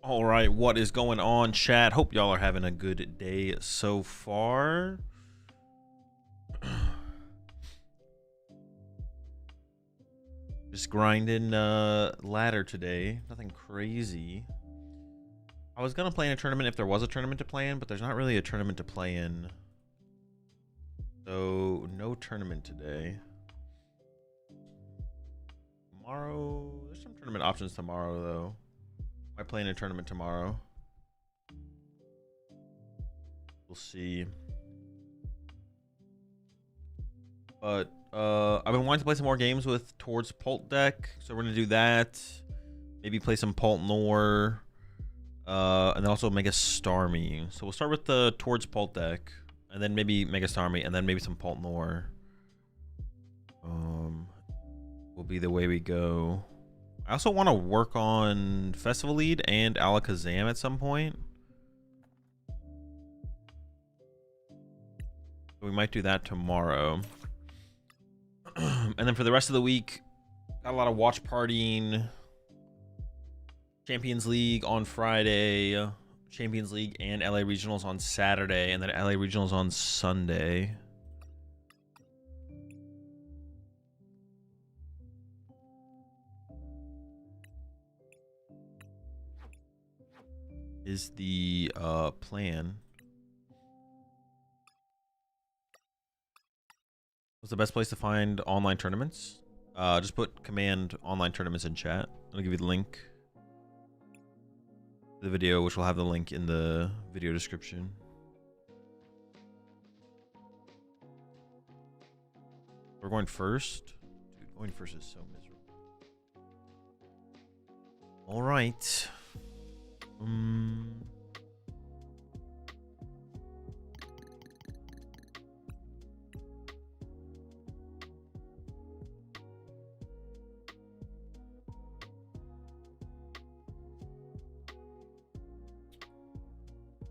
All right, what is going on, chat? Hope y'all are having a good day so far. Just grinding ladder today. Nothing crazy. I was gonna play in a tournament if there was a tournament to play in, but there's not really a tournament to play in. So no tournament today. Tomorrow, there's some tournament options tomorrow though. Might play in a tournament tomorrow. We'll see. But I've been wanting to play some more games with Towards Pult deck, so we're gonna do that. Maybe play some Pult Noir, and then also Mega Starmie. So we'll start with the Towards Pult deck, and then maybe Mega Starmie, and then maybe some Pult Noir. Will be the way we go. I also want to work on Festival Lead and Alakazam at some point. We might do that tomorrow. And then for the rest of the week, got a lot of watch partying. Champions League on Friday, Champions League and LA Regionals on Saturday, and then LA Regionals on Sunday. Is the plan. What's the best place to find online tournaments? Just put command online tournaments in chat. I'll give you the link to the video, which will have the link in the video description. We're going first. Dude, going first is so miserable. All right.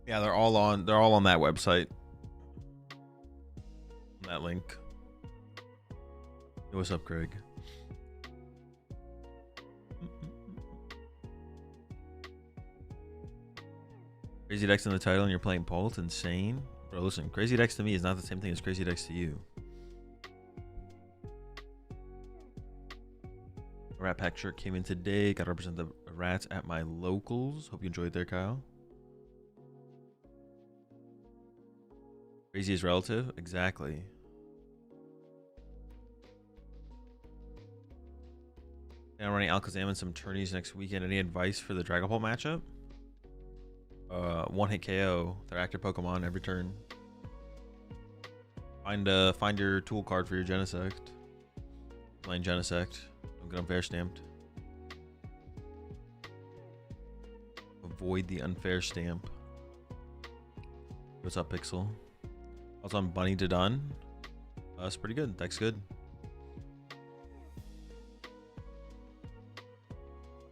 Yeah, they're all on that website. On that link. Yo, what's up, Craig? Crazy Dex in the title and you're playing Pult? Insane. Bro, listen, Crazy Dex to me is not the same thing as Crazy Dex to you. A Rat Pack shirt came in today. Got to represent the rats at my locals. Hope you enjoyed there, Kyle. Crazy is relative? Exactly. And I'm running Alakazam and some tourneys next weekend. Any advice for the Dragapult matchup? One hit KO. They're active Pokemon every turn. Find your tool card for your Genesect. Playing Genesect. Don't get unfair stamped. Avoid the unfair stamp. What's up, Pixel? Also on Bunny to Done. That's pretty good. Deck's good.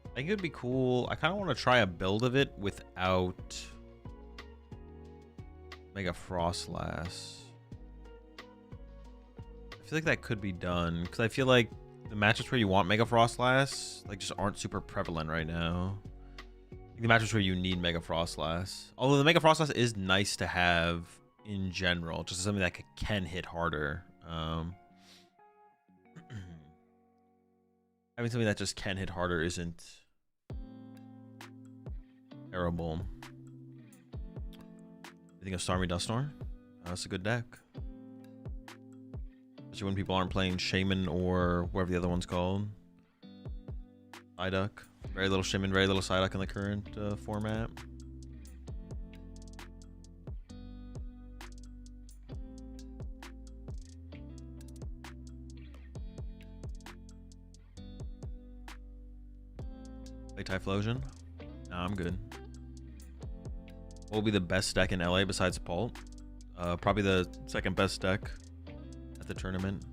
I think it would be cool. I kind of want to try a build of it without Mega Frostlass. I feel like that could be done because I feel like the matchups where you want Mega Frostlass like just aren't super prevalent right now. The matchups where you need Mega Frostlass, although the Mega Frostlass is nice to have in general, just something that can hit harder. Having something that just can hit harder isn't terrible. You think of Starmie Dusknoir? That's a good deck. Especially when people aren't playing Shaman or whatever the other one's called. Psyduck. Very little Shaman, very little Psyduck in the current format. Play Typhlosion? Nah, I'm good. What will be the best deck in LA besides Pult? Probably the second best deck at the tournament.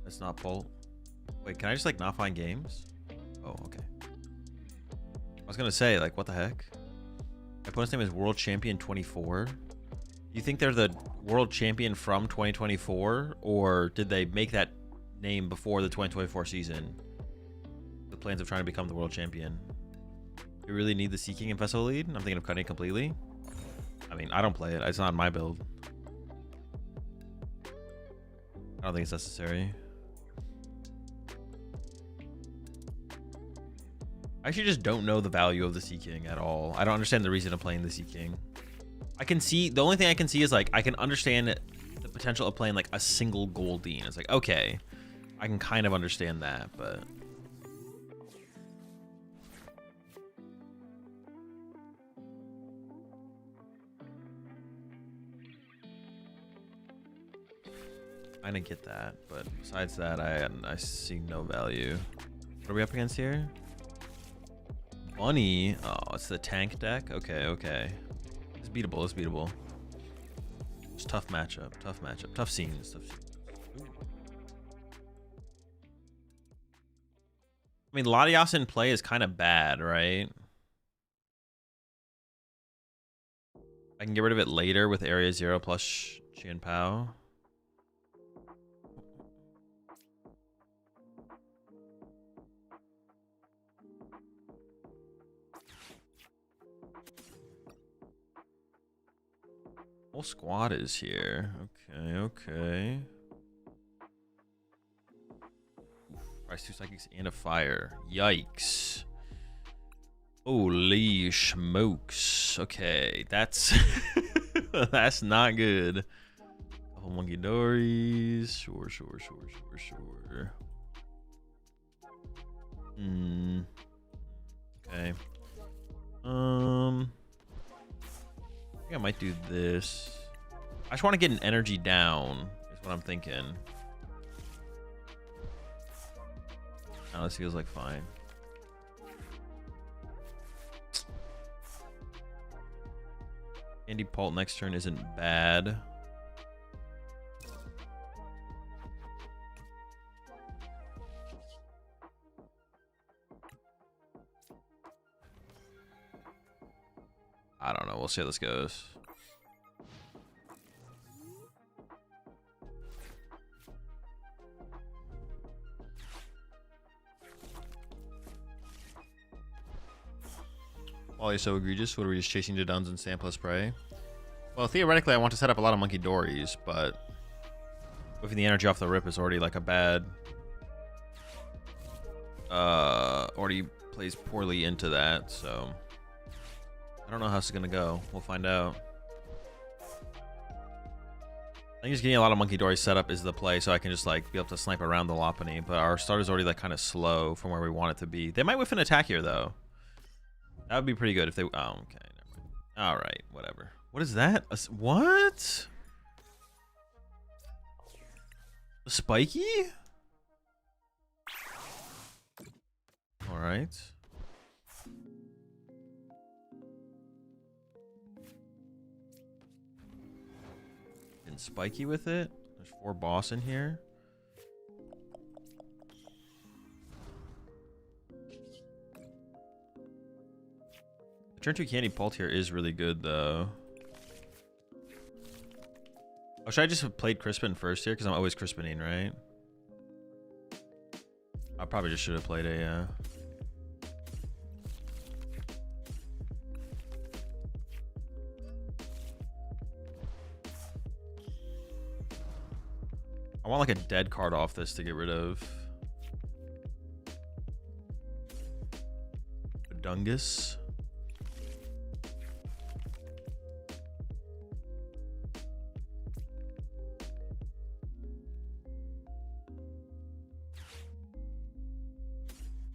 That's not Pult. Wait, can I just like not find games? Oh, okay. I was gonna say, like, what the heck? My opponent's name is World Champion 24. You think they're the world champion from 2024, or did they make that name before the 2024 season? with plans of trying to become the world champion. You really need the Sea King and Festival lead? I'm thinking of cutting it completely. I mean, I don't play it. It's not my build. I don't think it's necessary. I actually just don't know the value of the Sea King at all. I don't understand the reason of playing the Sea King. I can see, the only thing I can see is like, I can understand the potential of playing like a single Goldeen. It's like, okay, I can kind of understand that, but. I didn't get that, but besides that, I see no value. What are we up against here? Bunny. Oh, it's the tank deck. Okay, okay. It's beatable. It's beatable. It's tough matchup. Tough matchup. Tough scenes. Tough scenes. I mean, Latias in play is kind of bad, right? I can get rid of it later with Area 0 plus Chien Pao. Whole squad is here. Okay, okay. Price 2 psychics and a fire. Yikes. Holy smokes. Okay, that's that's not good. Couple monkey dories. Sure. Okay. I think I might do this. I just want to get an energy down, is what I'm thinking. Now this feels like fine. Andy Pult next turn isn't bad. I don't know. We'll see how this goes. Why are you so egregious? What are we just chasing to duns and stand plus prey? Well, theoretically, I want to set up a lot of monkey dories, but whiffing the energy off the rip is already like a bad. Already plays poorly into that, so. I don't know how this is gonna go. We'll find out. I think just getting a lot of monkey dory setup is the play, so I can just like be able to snipe around the Lopunny. But our starter's already like kind of slow from where we want it to be. They might whiff an attack here though. That would be pretty good if they. Oh, okay. Never mind. All right, whatever. What is that? What? A spiky? All right. Spiky with it. There's 4 boss in here. The turn 2 Candy Pult here is really good though. Oh, should I just have played Crispin first here? Because I'm always Crispining, right? I probably just should have played a I want like a dead card off this to get rid of. Dungus.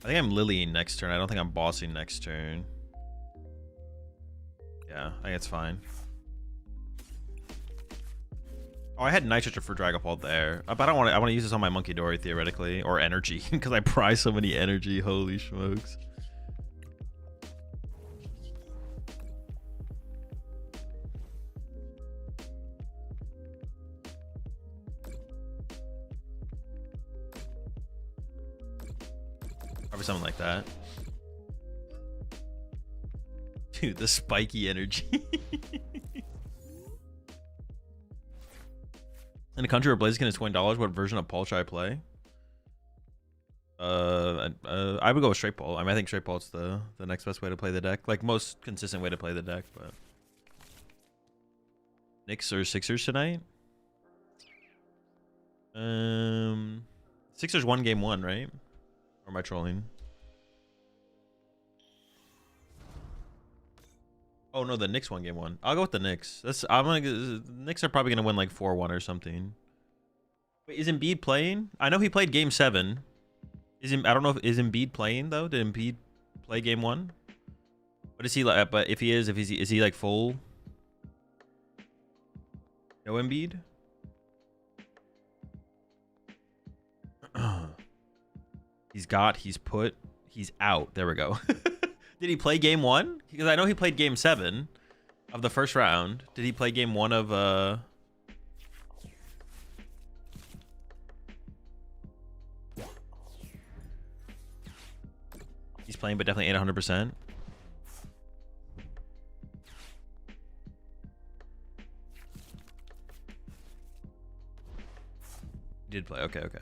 I think I'm Lilying next turn. I don't think I'm bossing next turn. Yeah, I think it's fine. Oh, I had nitrogen for Dragapult there, but I don't want to. I want to use this on my monkey dory theoretically, or energy, because I prize so many energy. Holy smokes! Probably something like that. Dude, the spiky energy. In a country where Blaziken is $20, what version of Paul should I play? I would go with straight Bolt. I mean, I think straight Bolt's the next best way to play the deck. Like, most consistent way to play the deck, but... Knicks or Sixers tonight? Sixers won game 1, right? Or am I trolling? Oh no, the Knicks won game 1. I'll go with the Knicks. The Knicks are probably gonna win like 4-1 or something. Wait, is Embiid playing? I know he played game 7. I don't know if is Embiid playing though. Did Embiid play game 1? But is he like? But if he is, is he like full? No Embiid. He's out. There we go. Did he play game 1? Because I know he played game 7 of the first round. Did he play game 1 of He's playing, but definitely 800%. He did play. Okay, okay.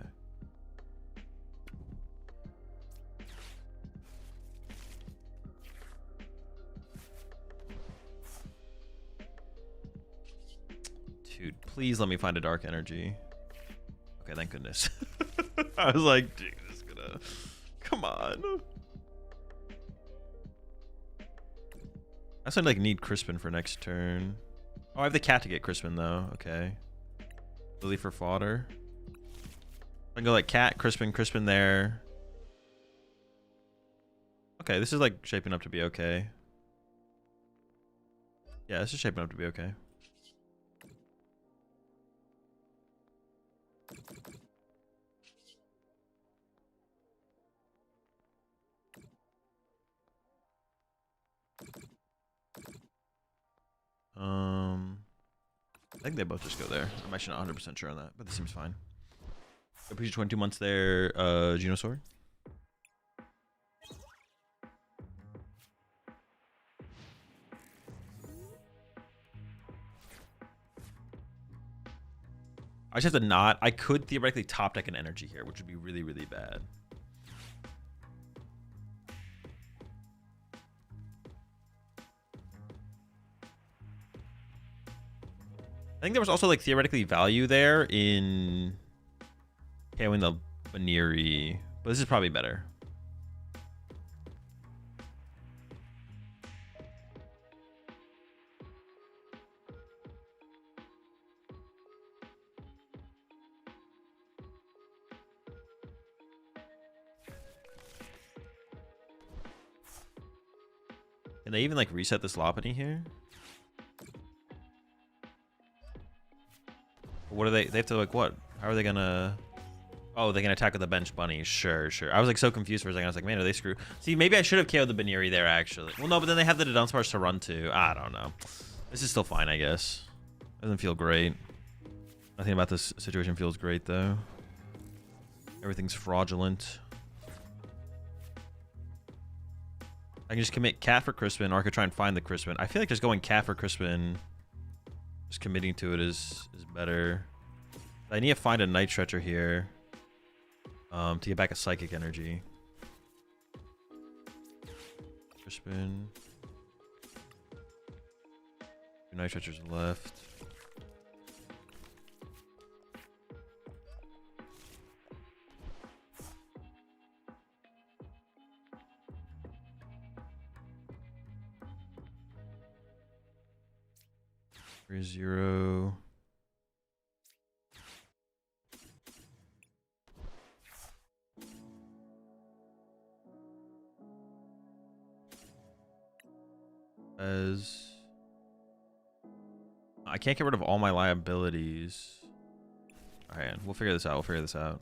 Dude, please let me find a dark energy. Okay, thank goodness. I was like, dude, this is gonna... Come on. I also like need Crispin for next turn. Oh, I have the cat to get Crispin though. Okay. Lily for fodder. I can go like cat, Crispin there. Okay, this is like shaping up to be okay. Yeah, this is shaping up to be okay. I think they both just go there. I'm actually not 100% sure on that, but this seems fine. I appreciate 22 months there, Genosaur. I just have to not. I could theoretically top deck an energy here, which would be really, really bad. I think there was also like theoretically value there in KOing the Baniri, but this is probably better. Can they even like reset this Lopunny here? What are they have to like what? How are they gonna... Oh, they can attack with the bench bunny. Sure, sure. I was like so confused for a second. I was like, man, are they screwed? See, maybe I should have KO'd the Baniri there actually. Well, no, but then they have the Dunsparce to run to. I don't know. This is still fine, I guess. Doesn't feel great. Nothing about this situation feels great though. Everything's fraudulent. I can just commit cat for Crispin, or I could try and find the Crispin. I feel like just going cat for Crispin, just committing to it is better. I need to find a Night Stretcher here to get back a Psychic Energy. Crispin. 2 Night Stretchers left. Zero. As I can't get rid of all my liabilities. All right, we'll figure this out. We'll figure this out.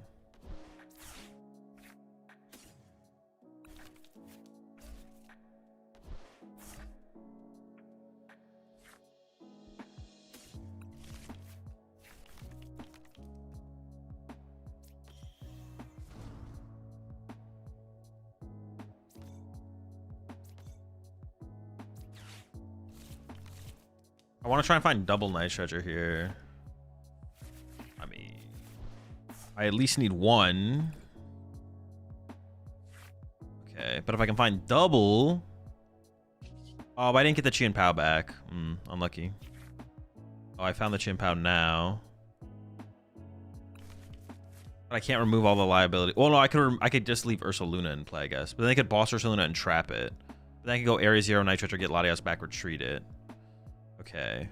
I want to try and find double Night Stretcher here. I mean, I at least need one. Okay, but if I can find double... Oh, but I didn't get the Chien Pao back. Unlucky. Oh, I found the Chien Pao now. But I can't remove all the liability. Well, no, I could just leave Ursaluna in play, I guess. But then they could boss Ursaluna and trap it. But then I could go Area 0 Nitrate or get Latios back, retreat it. Okay.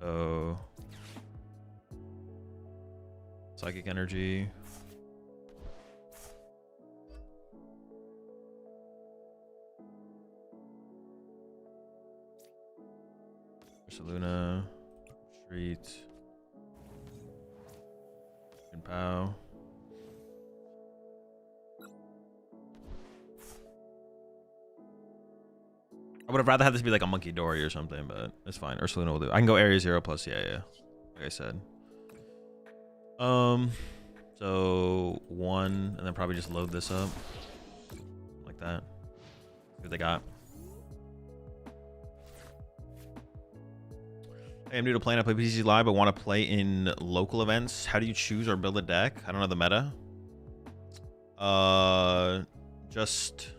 Oh. Psychic Energy. Ursaluna. Retreat. And Pow. I would have rather had this be like a Monkey Dory or something, but it's fine. Ursaluna will do. I can go Area 0 plus, yeah. Like I said. So 1, and then probably just load this up. Like that. See what they got. Hey, I'm new to playing. I play PCG Live, but want to play in local events. How do you choose or build a deck? I don't know the meta. Just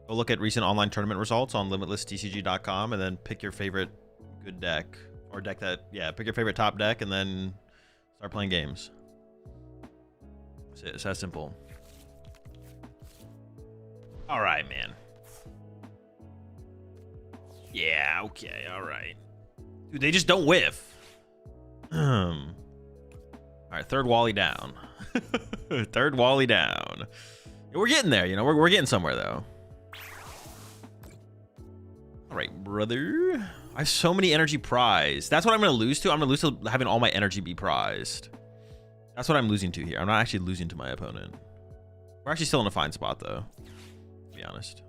go look at recent online tournament results on limitlesstcg.com and then pick your favorite good deck. Or deck that, yeah, pick your favorite top deck and then start playing games. That's it. It's that simple. All right, man. Yeah, okay, all right. Dude, they just don't whiff. All right, third Wally down. Third Wally down. We're getting there, you know. We're getting somewhere, though. All right, brother. I have so many energy prized. That's what I'm going to lose to. I'm going to lose to having all my energy be prized. That's what I'm losing to here. I'm not actually losing to my opponent. We're actually still in a fine spot, though, to be honest.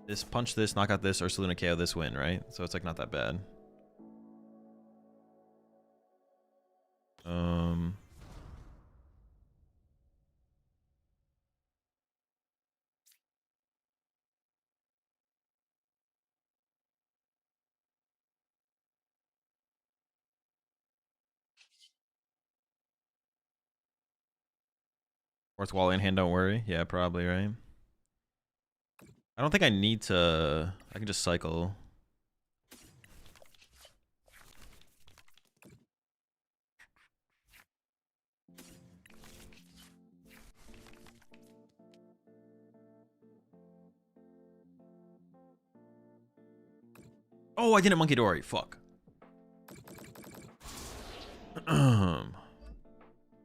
This, punch this, knock out this, Ursaluna KO this, win, right? So it's like not that bad. Fourth Wally in hand, don't worry. Yeah, probably, right? I don't think I need to... I can just cycle. Oh, I didn't Monkey Dory. Fuck.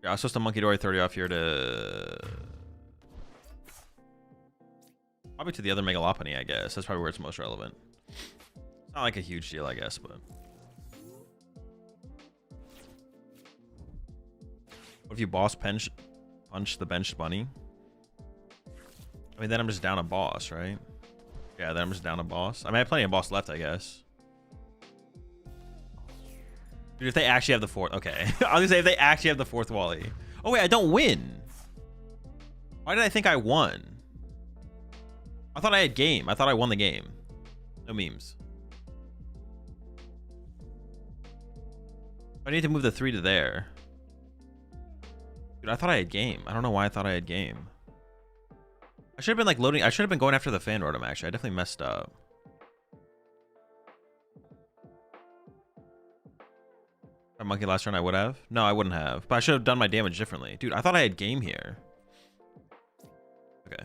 Yeah, I was supposed to Monkey Dory 30 off here to... Probably to the other Megalopony, I guess. That's probably where it's most relevant. It's not like a huge deal, I guess, but... What if you boss punch the benched bunny? I mean, then I'm just down a boss, right? Yeah, then I'm just down a boss. I mean, I have plenty of boss left, I guess. Dude, if they actually have the fourth... Okay. I was gonna say, if they actually have the fourth Wally. Oh, wait, I don't win. Why did I think I won? I thought I had game. I thought I won the game. No memes. I need to move the 3 to there. Dude, I thought I had game. I don't know why I thought I had game. I should have been like loading. I should have been going after the fan rotom, actually. I definitely messed up. If I monkey last turn, I would have. No, I wouldn't have. But I should have done my damage differently. Dude, I thought I had game here. Okay.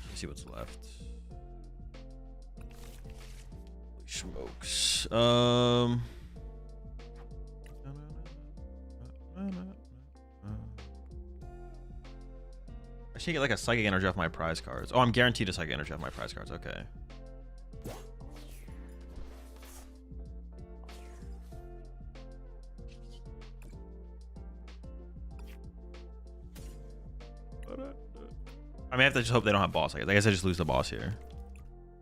Let's see what's left. Holy smokes. I should get like a psychic energy off my prize cards. Oh, I'm guaranteed a psychic energy off my prize cards. Okay. I mean, I have to just hope they don't have boss. I guess I just lose the boss here.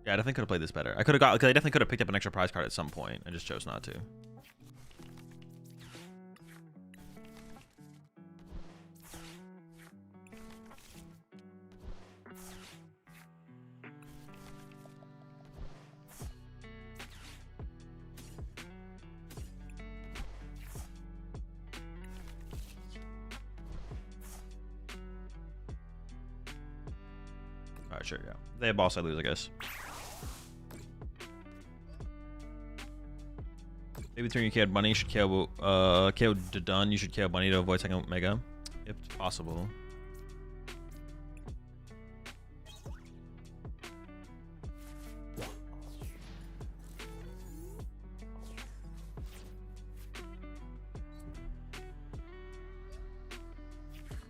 Yeah, I definitely could have played this better. I could have got, because I definitely could have picked up an extra prize card at some point. I just chose not to. Alright, sure, yeah. They have boss, I lose, I guess. Maybe turn you KO Bunny, you should KO Dun, you should KO Bunny to avoid second Mega. If possible.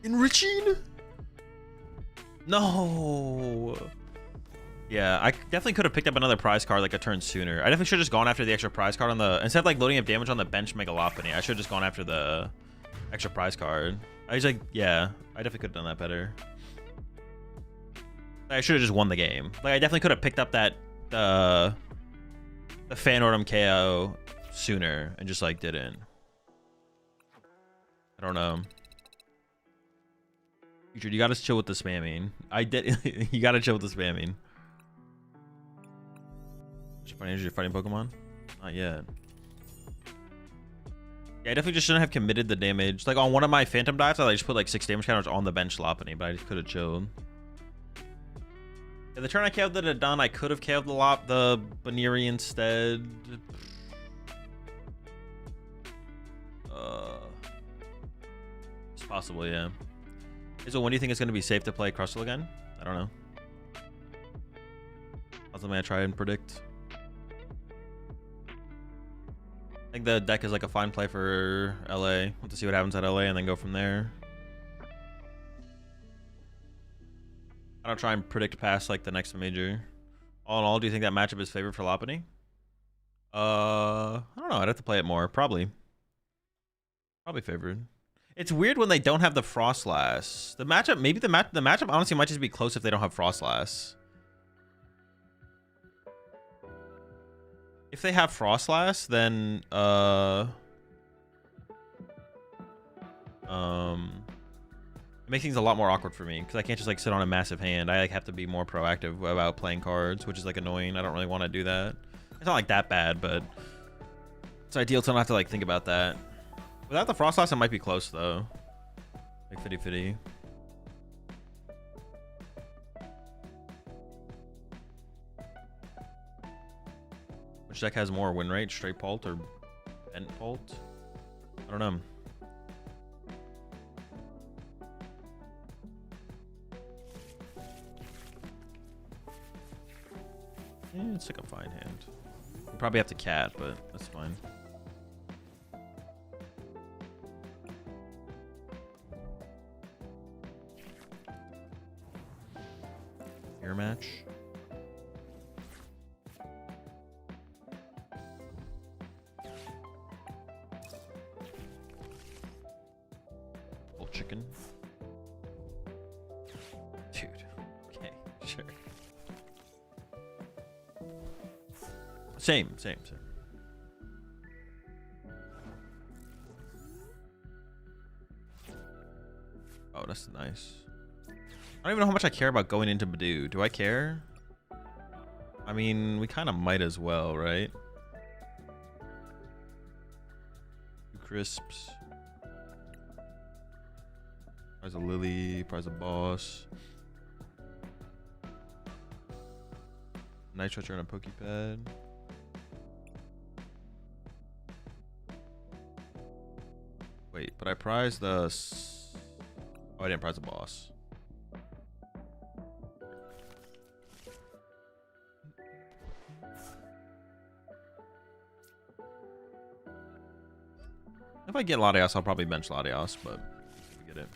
Enriching? No. Yeah, I definitely could have picked up another prize card like a turn sooner. I definitely should have just gone after the extra prize card on the... Instead of like loading up damage on the bench Megalopony, I should have just gone after the extra prize card. I was like, yeah, I definitely could have done that better. I should have just won the game. Like, I definitely could have picked up that the Phantom KO sooner and just like didn't. I don't know. You gotta chill with the spamming. I did. You gotta chill with the spamming. Is your fighting Pokemon? Not yet. Yeah, I definitely just shouldn't have committed the damage. Like on one of my Phantom dives, I just put like 6 damage counters on the bench Lopunny, but I just could have chilled. Yeah, the turn I KO'd the Dun, I could have KO'd the Baneri instead. It's possible, yeah. So when do you think it's going to be safe to play Crustle again? I don't know. That's something I try and predict. I think the deck is like a fine play for LA. Want to see what happens at LA and then go from there. I don't try and predict past like the next major. All in all, do you think that matchup is favored for Lopunny? I don't know. I'd have to play it more. Probably favored. It's weird when they don't have the Frostlass. The matchup, maybe the matchup honestly might just be close if they don't have Frostlass. If they have Frostlass, then it makes things a lot more awkward for me because I can't just like sit on a massive hand. I like have to be more proactive about playing cards, which is like annoying. I don't really want to do that. It's not like that bad, but it's ideal to not have to like think about that. Without the Frostlass, it might be close though. Like 50-50. Which deck has more win rate, straight Pult or bent Pult? I don't know. Yeah, it's like a fine hand. You probably have to cat, but that's fine. Air match. Full chicken. Dude. Okay, sure. Same. Oh, that's nice. I don't even know how much I care about going into Badoo. Do I care? I mean, we kind of might as well, right? 2 crisps. Prize a Lily, prize a boss. Night Stretcher and a Pokepad. Wait, but I prized the... Oh, I didn't prize the boss. If I get Latios, I'll probably bench Latios, but we get it.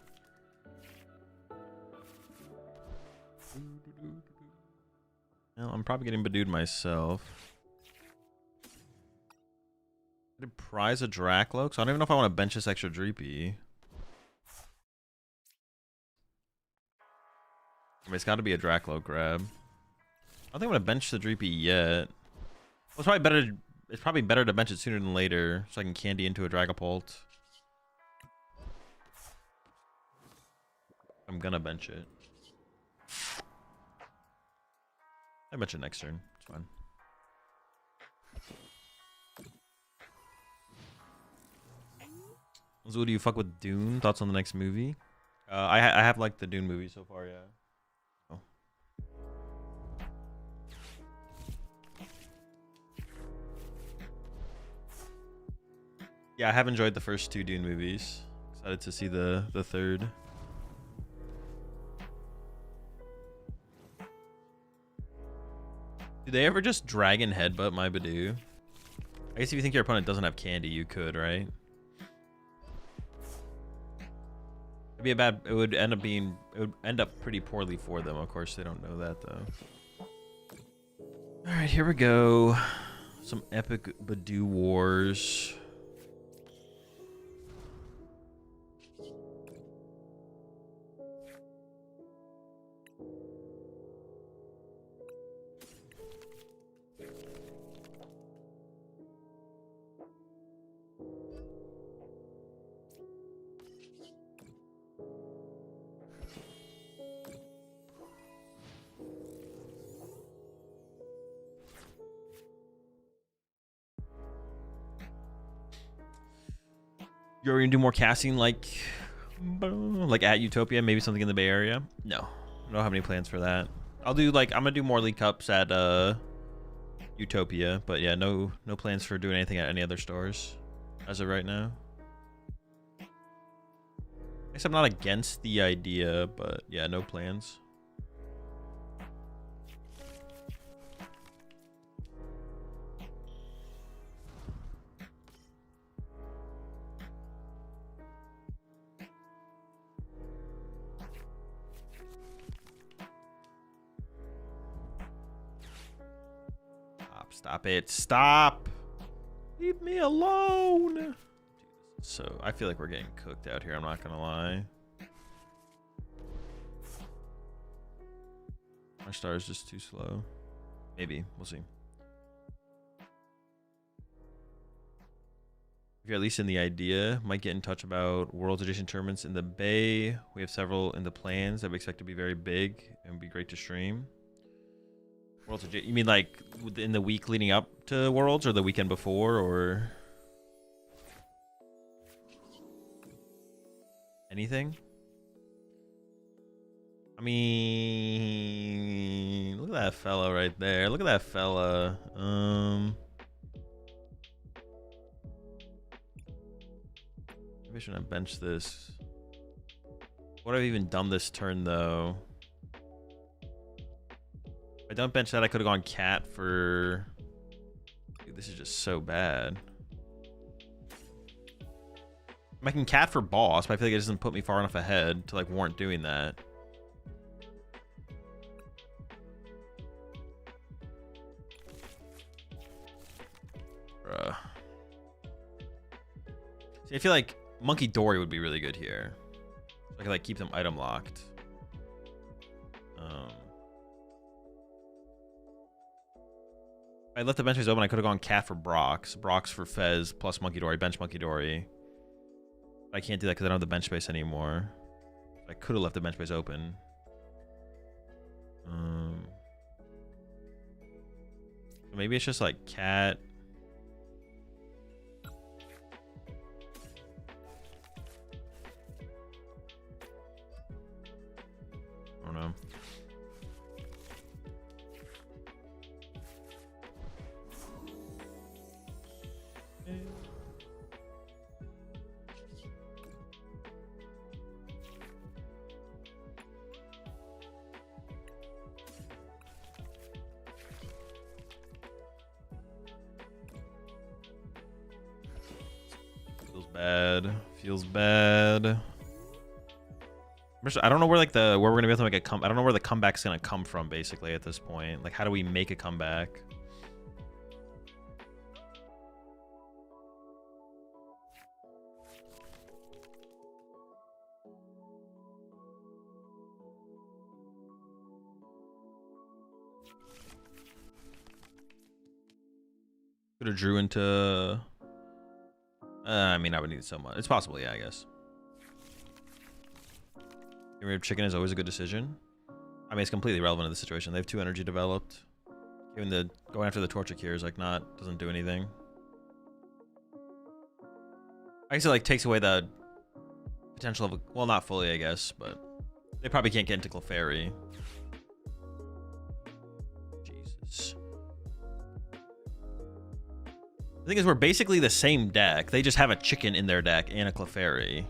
Well, I'm probably getting Badooed myself. I did prize a Dracloak, so I don't even know if I want to bench this extra Dreepy. I mean, it's got to be a Dracloak grab. I don't think I'm going to bench the Dreepy yet. Well, it's probably better. It's probably better to bench it sooner than later, so I can candy into a Dragapult. I'm gonna bench it. I bench it next turn. It's fine. So, do you fuck with Dune? Thoughts on the next movie? I have liked the Dune movie so far, yeah. Oh. Yeah, I have enjoyed the first 2 Dune movies. Excited to see the third. Do they ever just dragon headbutt my Badoo? I guess if you think your opponent doesn't have candy, you could, right? It'd be a bad. It would end up pretty poorly for them. Of course, they don't know that though. All right, here we go. Some epic Badoo wars. You're gonna do more casting like at Utopia, maybe something in the Bay Area? No, I don't have any plans for that. I'll do I'm gonna do more League Cups at Utopia, but yeah, no plans for doing anything at any other stores as of right now. I guess I'm not against the idea, but yeah, no plans. Stop it. Stop. Leave me alone. Dude, so I feel like we're getting cooked out here. I'm not going to lie. Our star is just too slow. Maybe. We'll see. If you're at least in the idea, might get in touch about Worlds Edition tournaments in the Bay. We have several in the plans that we expect to be very big and would be great to stream. Worlds of you mean in the week leading up to Worlds or the weekend before or anything? I mean, look at that fella right there. Look at that fella. Maybe I shouldn't have benched this. What have I even done this turn though? If I don't bench that, I could have gone cat for... Dude, this is just so bad. I can cat for boss, but I feel like it doesn't put me far enough ahead to warrant doing that. Bruh. See, I feel like Monkey Dory would be really good here. I could keep them item locked. I left the bench space open. I could have gone cat for Brox for Fez plus Monkey Dory, bench Monkey Dory. I can't do that because I don't have the bench space anymore. I could have left the bench space open. Maybe it's just cat. I don't know. Feels bad. I don't know where where we're gonna be able to make a I don't know where the comeback's gonna come from basically at this point. How do we make a comeback? Could have drew into... I mean, I would need so much. It's possible, yeah, I guess. Getting rid of chicken is always a good decision. I mean, it's completely relevant to the situation. They have 2 energy developed. Even going after the torture cure is doesn't do anything. I guess it takes away the potential of well, not fully, I guess, but they probably can't get into Clefairy. Jesus. thing is, we're basically the same deck. They just have a chicken in their deck and a Clefairy.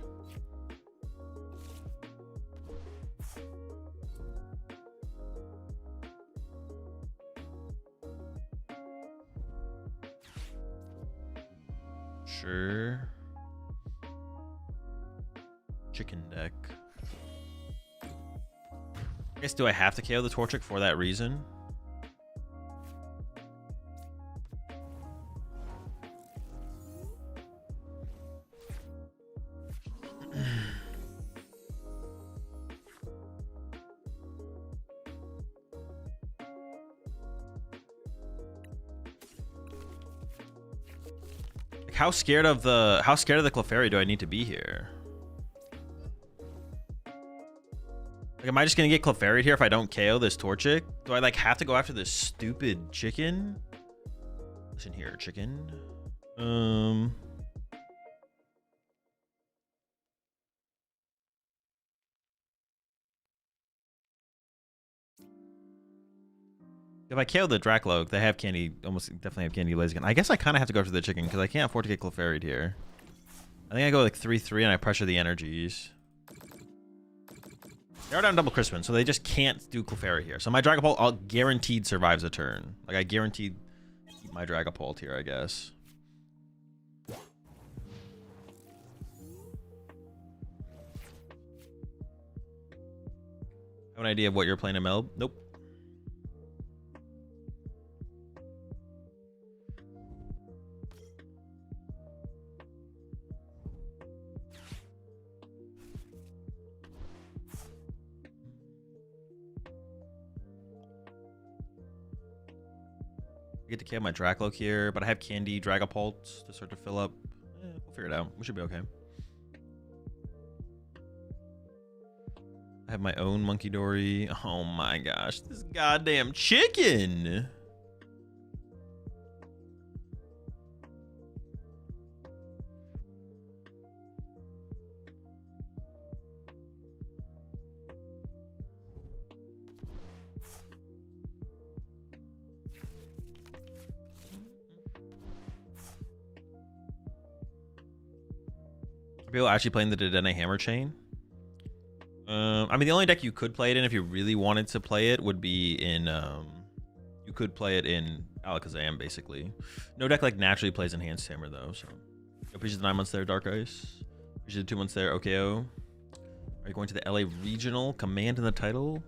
Sure. Chicken deck. I guess, do I have to KO the Torchic for that reason? How scared of the Clefairy do I need to be here? Like, am I just gonna get Clefairy here if I don't KO this Torchic? Do I like have to go after this stupid chicken? Listen here, chicken. If I KO the Dracloak, they have candy, almost definitely have candy Blaziken. I guess I kind of have to go after the chicken because I can't afford to get Clefairy here. I think I go like 3-3 and I pressure the energies. They are down double Crispin, so they just can't do Clefairy here. So my Dragapult, I'll guaranteed survives a turn. Like, I guaranteed keep my Dragapult here, I guess. I have an idea of what you're playing, ML. Nope. I get to KO my Dracloak here, but I have Candy Dragapult to start to fill up. We'll figure it out. We should be okay. I have my own Monkey Dory. Oh my gosh, this goddamn chicken! Are people actually playing the Dedenne Hammer Chain? I mean, the only deck you could play it in if you really wanted to play it would be in, you could play it in Alakazam, basically. No deck like naturally plays Enhanced Hammer, though, so. Appreciate the 9 months there, Dark Ice. Appreciate the 2 months there, OKO. Are you going to the LA Regional? Command in the title?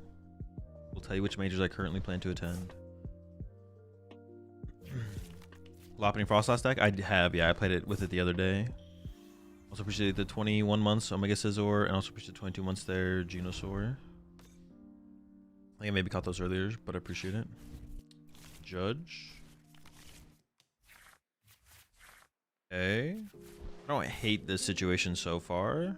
We'll tell you which majors I currently plan to attend. Lopping Frostlass deck? I have, yeah, I played it with it the other day. Also appreciate the 21 months Omega Scizor, and also appreciate the 22 months there, Genosaur. I think I maybe caught those earlier, but I appreciate it. Judge. Okay. I don't hate this situation so far.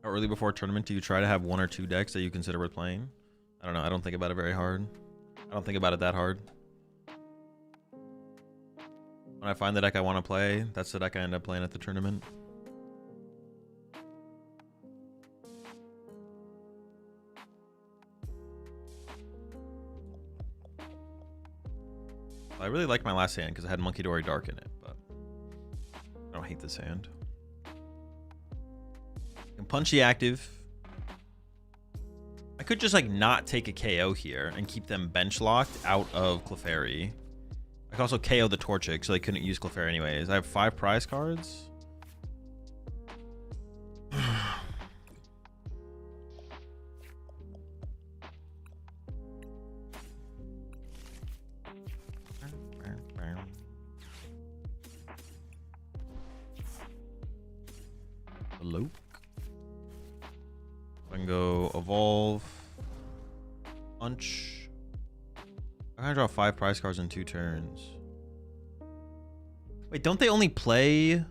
How early before a tournament do you try to have 1 or 2 decks that you consider worth playing? I don't know. I don't think about it very hard. I don't think about it that hard. When I find the deck I want to play, that's the deck I end up playing at the tournament. I really like my last hand because it had Monkey Dory Dark in it, but I don't hate this hand. And Punchy active. I could just like not take a KO here and keep them bench locked out of Clefairy. I could also KO the Torchic, so they couldn't use Clefairy anyways. I have 5 prize cards. Hello. I can go evolve, punch. I'm gonna draw 5 prize cards in 2 turns. Wait, don't they only play?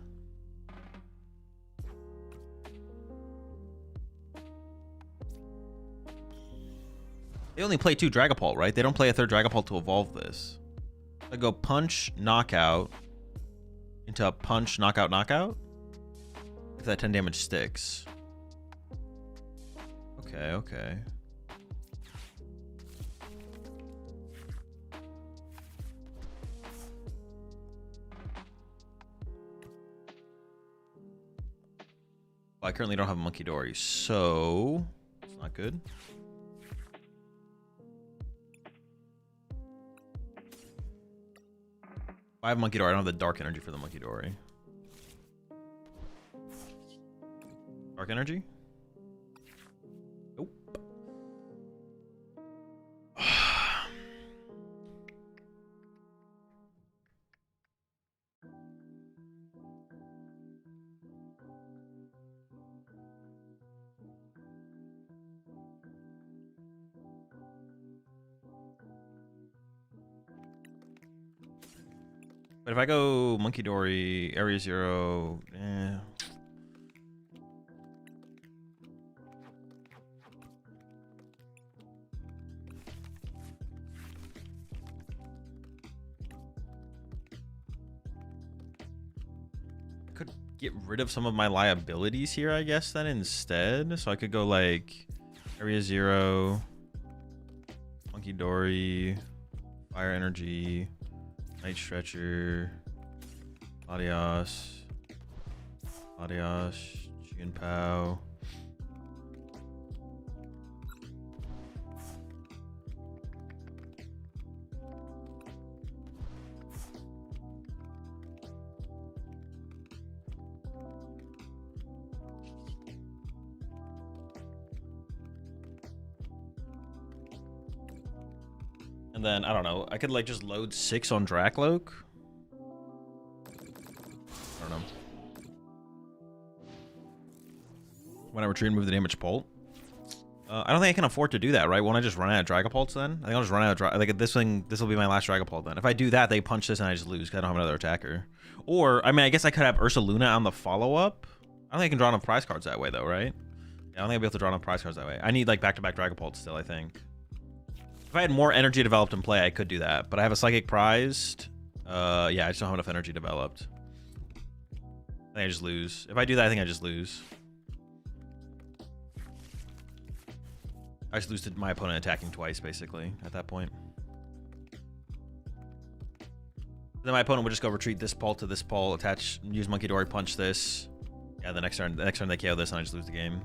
They only play 2 Dragapult, right? They don't play a 3rd Dragapult to evolve this. I go punch, knockout into a punch, knockout, knockout. If that 10 damage sticks. Okay, okay. Well, I currently don't have a Monkey Dory, so it's not good. If I have Monkey Dory, I don't have the Dark Energy for the Monkey Dory. Dark Energy? Nope. But if I go Monkey Dory, Area 0, I could get rid of some of my liabilities here, I guess, then instead. So I could go like Area 0, Monkey Dory, Fire Energy, Night Stretcher, Adios, Junpao. And then, I don't know, I could like just load 6 on Dracloak. I don't know. When I retreat, move the damage Bolt. I don't think I can afford to do that, right? Won't I just run out of Dragapults then? I think I'll just run out of like this will be my last Dragapult then. If I do that, they punch this and I just lose because I don't have another attacker. Or, I mean, I guess I could have Ursaluna on the follow-up. I don't think I can draw enough prize cards that way though, right? Yeah, I don't think I'll be able to draw enough prize cards that way. I need like back-to-back Dragapults still, I think. If I had more energy developed in play, I could do that. But I have a Psychic prized. Yeah, I just don't have enough energy developed. I think I just lose. If I do that, I think I just lose. I just lose to my opponent attacking twice, basically, at that point. Then my opponent would just go retreat this pole to this pole, attach, use Monkey Dory, punch this. Yeah, the next turn they KO this, and I just lose the game.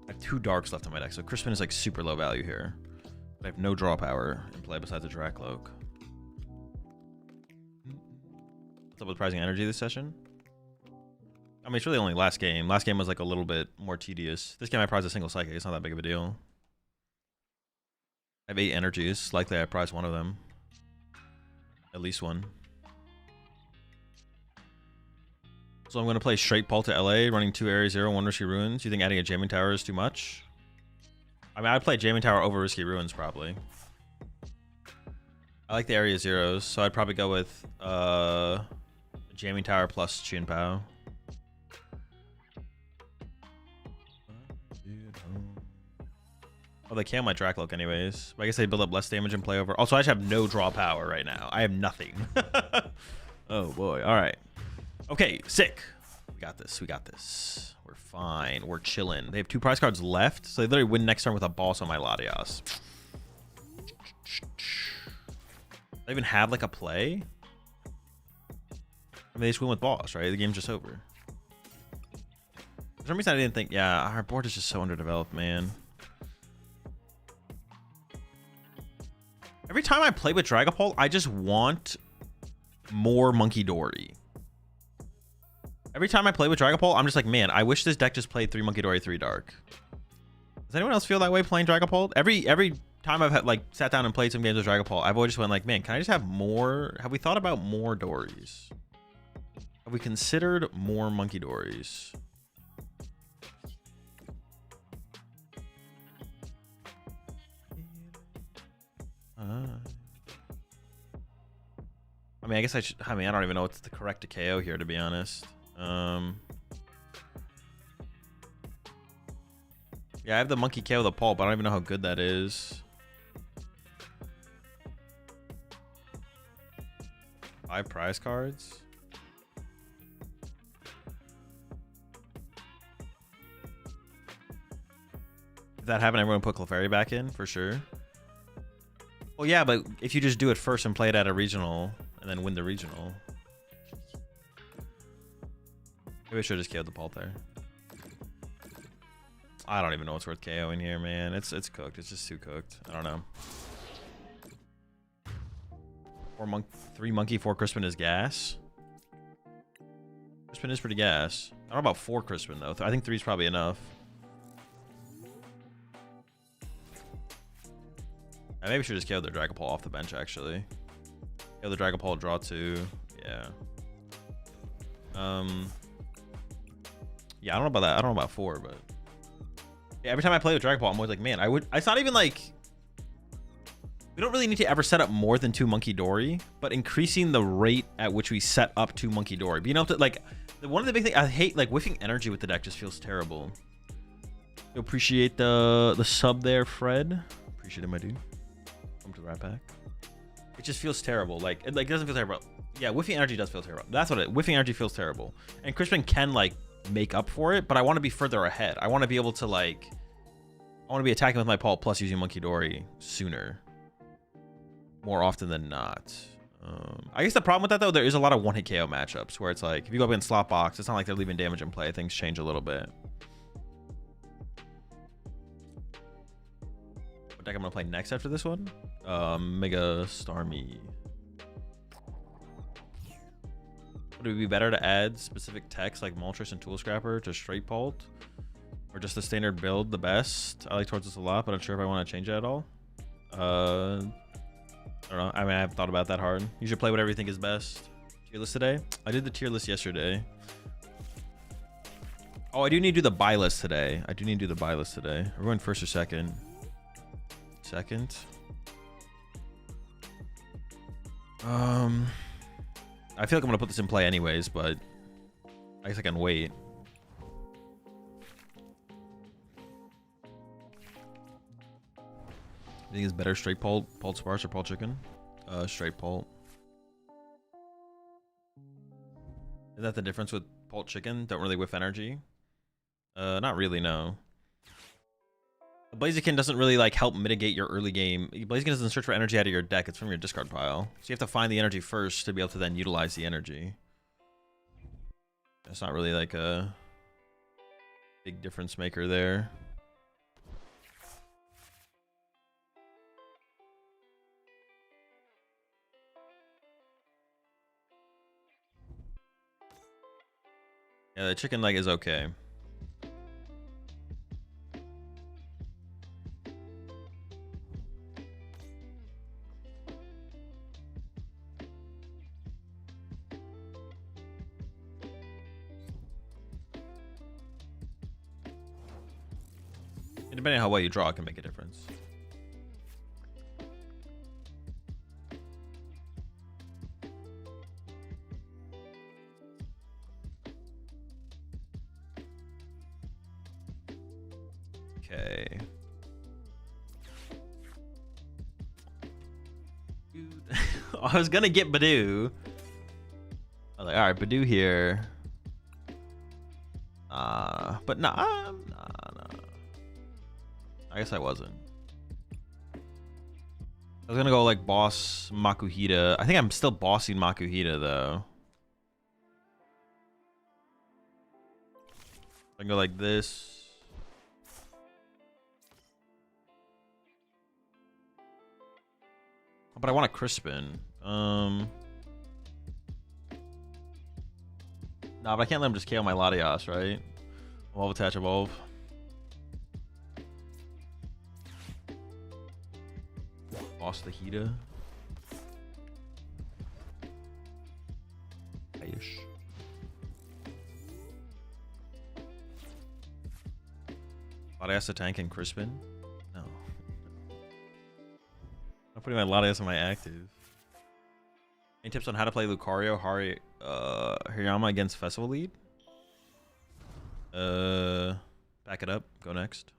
I have 2 darks left on my deck, so Crispin is like super low value here. But I have no draw power in play besides a Dracloak. What's up with Prizing Energy this session? I mean, it's really only last game. Last game was like a little bit more tedious. This game I prized a single Psychic. It's not that big of a deal. I have 8 energies. Likely I prize one of them. At least one. So I'm going to play straight Paul to LA, running 2 Area 0, 1 Risky Ruins. You think adding a Jamming Tower is too much? I mean, I'd play Jamming Tower over Risky Ruins, probably. I like the Area 0s, so I'd probably go with Jamming Tower plus Chunpao. Oh, they KO my Dracloak anyways. But I guess they build up less damage and play over. Also, I just have no draw power right now. I have nothing. Oh, boy. All right. Okay, sick. We got this. We got this. We're fine. We're chilling. They have 2 prize cards left, so they literally win next turn with a boss on my Latias. They even have like a play? I mean, they just win with boss, right? The game's just over. For some reason, I didn't think... Yeah, our board is just so underdeveloped, man. Every time I play with Dragapult, I just want more Monkey Dory. Every time I play with Dragapult, I'm just like, man, I wish this deck just played 3 Monkey Dory, 3 Dark. Does anyone else feel that way playing Dragapult? Every time I've had, like, sat down and played some games with Dragapult, I've always just went like, man, can I just have more? Have we thought about more Dories? Have we considered more Monkey Dories? I mean, I guess I should... I mean, I don't even know what's the correct to KO here, to be honest. Yeah, I have the Monkey KO the Pulp, but I don't even know how good that is. 5 prize cards? If that happened, everyone put Clefairy back in, for sure. Well, yeah, but if you just do it first and play it at a regional and then win the regional. Maybe I should have just KO'd the Pult there. I don't even know what's worth KOing here, man. It's cooked. It's just too cooked. I don't know. 3 Monkey, 4 Crispin is gas. Crispin is pretty gas. I don't know about 4 Crispin, though. I think 3 is probably enough. I maybe should just KO the Dragapult off the bench, actually. KO the Dragapult, draw 2. Yeah. Yeah, I don't know about that. I don't know about 4, but... Yeah, every time I play with Dragapult, I'm always like, man, it's not even like... We don't really need to ever set up more than 2 Monkey Dory, but increasing the rate at which we set up 2 Monkey Dory. Being able to, like... One of the big things... I hate, like, whiffing energy with the deck just feels terrible. I appreciate the sub there, Fred. Appreciate it, my dude. Welcome to the Rat Pack. It just feels terrible. Like, it doesn't feel terrible. Yeah, whiffing energy does feel terrible. That's what whiffing energy feels terrible. And Crispin can, like, make up for it, but I want to be further ahead. I want to be able to, like... I want to be attacking with my Pult plus using Monkey Dory sooner. More often than not. I guess the problem with that, though, there is a lot of one-hit KO matchups where it's like, if you go up in slot box, it's not like they're leaving damage in play. Things change a little bit. What deck I'm going to play next after this one? Mega Starmie. Would it be better to add specific techs like Moltres and Tool Scrapper to straight Pult? Or just the standard build the best? I like towards this a lot, but I'm not sure if I want to change it at all. I don't know. I mean, I haven't thought about that hard. You should play whatever you think is best. Tier list today? I did the tier list yesterday. Oh, I do need to do the buy list today. We're going first or second? Second. I feel like I'm gonna put this in play anyways, but I guess I can wait. I think it's better straight Pult Sparse or Pult Chicken? Straight Pult. Is that the difference with Pult Chicken? Don't really whiff energy? Not really, no. The Blaziken doesn't really like help mitigate your early game. Blaziken doesn't search for energy out of your deck, it's from your discard pile. So you have to find the energy first to be able to then utilize the energy. That's not really like a big difference maker there. Yeah, the chicken leg is okay. And depending on how well you draw, it can make a difference. Okay. Dude. I was gonna get Badoo. I was like, alright, Badoo here. But nah. I guess I wasn't. I was gonna go like boss Makuhita. I think I'm still bossing Makuhita though. I can go like this. But I want a Crispin. Nah, but I can't let him just KO my Latias, right? Evolve, attach, evolve. Boss the Hita. Ish. Latias to tank and Crispin? No. I'm putting my Latias on my active. Any tips on how to play Lucario Hariyama against Festival Lead? Back it up. Go next.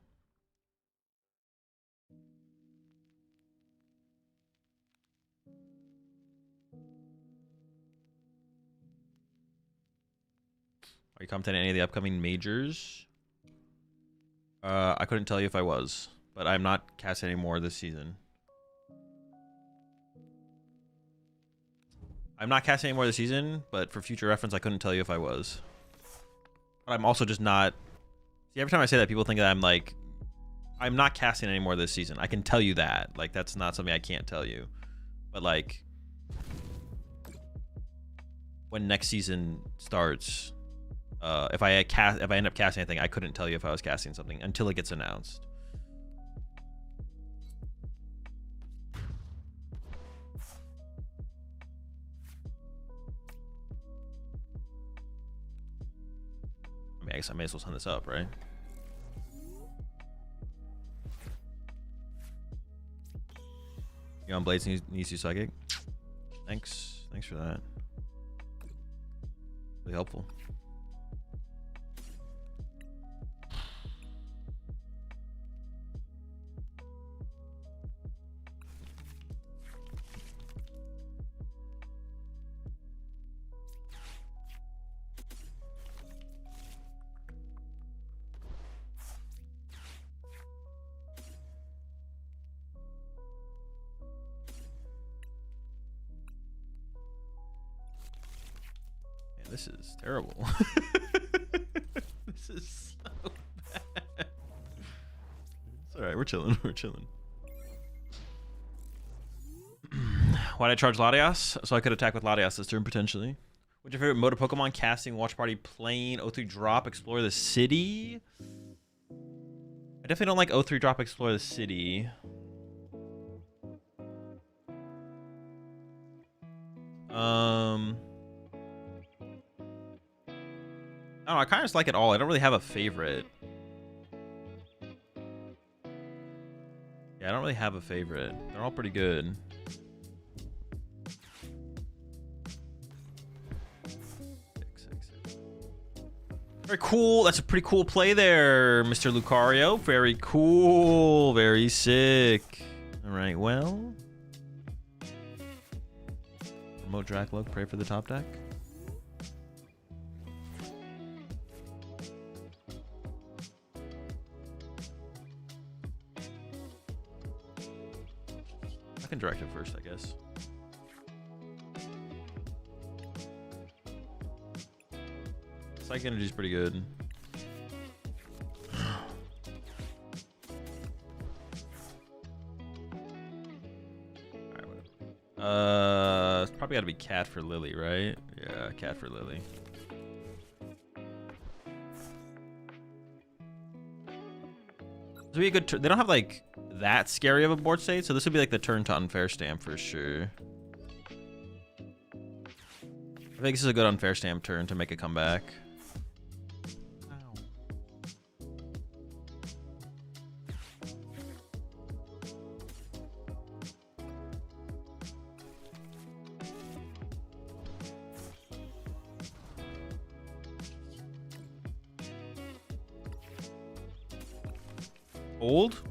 Are you commenting on any of the upcoming majors? I couldn't tell you if I was, but I'm not casting any more this season. I'm not casting anymore this season, but for future reference, I couldn't tell you if I was. But I'm also just not. See, every time I say that, people think that I'm like, I'm not casting anymore this season. I can tell you that. Like, that's not something I can't tell you. But like, when next season starts, if I end up casting anything, I couldn't tell you if I was casting something until it gets announced. I mean, I guess I may as well send this up, right? You on Blades needs you psychic? Thanks for that. Really helpful. This is terrible. This is so bad. It's alright, we're chilling, we're chilling. Why'd I charge Latias? So I could attack with Latias this turn, potentially. What's your favorite mode of Pokemon? Casting, watch party, playing, O3 drop, explore the city? I definitely don't like O3 drop, explore the city. I don't know, I kind of just like it all. I don't really have a favorite. Yeah, I don't really have a favorite. They're all pretty good. Very cool. That's a pretty cool play there, Mr. Lucario. Very cool. Very sick. All right, well. Remote Dracloak, pray for the top deck. I can direct it first, I guess. Psychic Energy is pretty good. Alright, whatever. It's probably gotta be Cat for Lily, right? Yeah, Cat for Lily. This would be a good turn. They don't have like that scary of a board state, so this would be like the turn to Unfair Stamp for sure. I think this is a good Unfair Stamp turn to make a comeback. Old?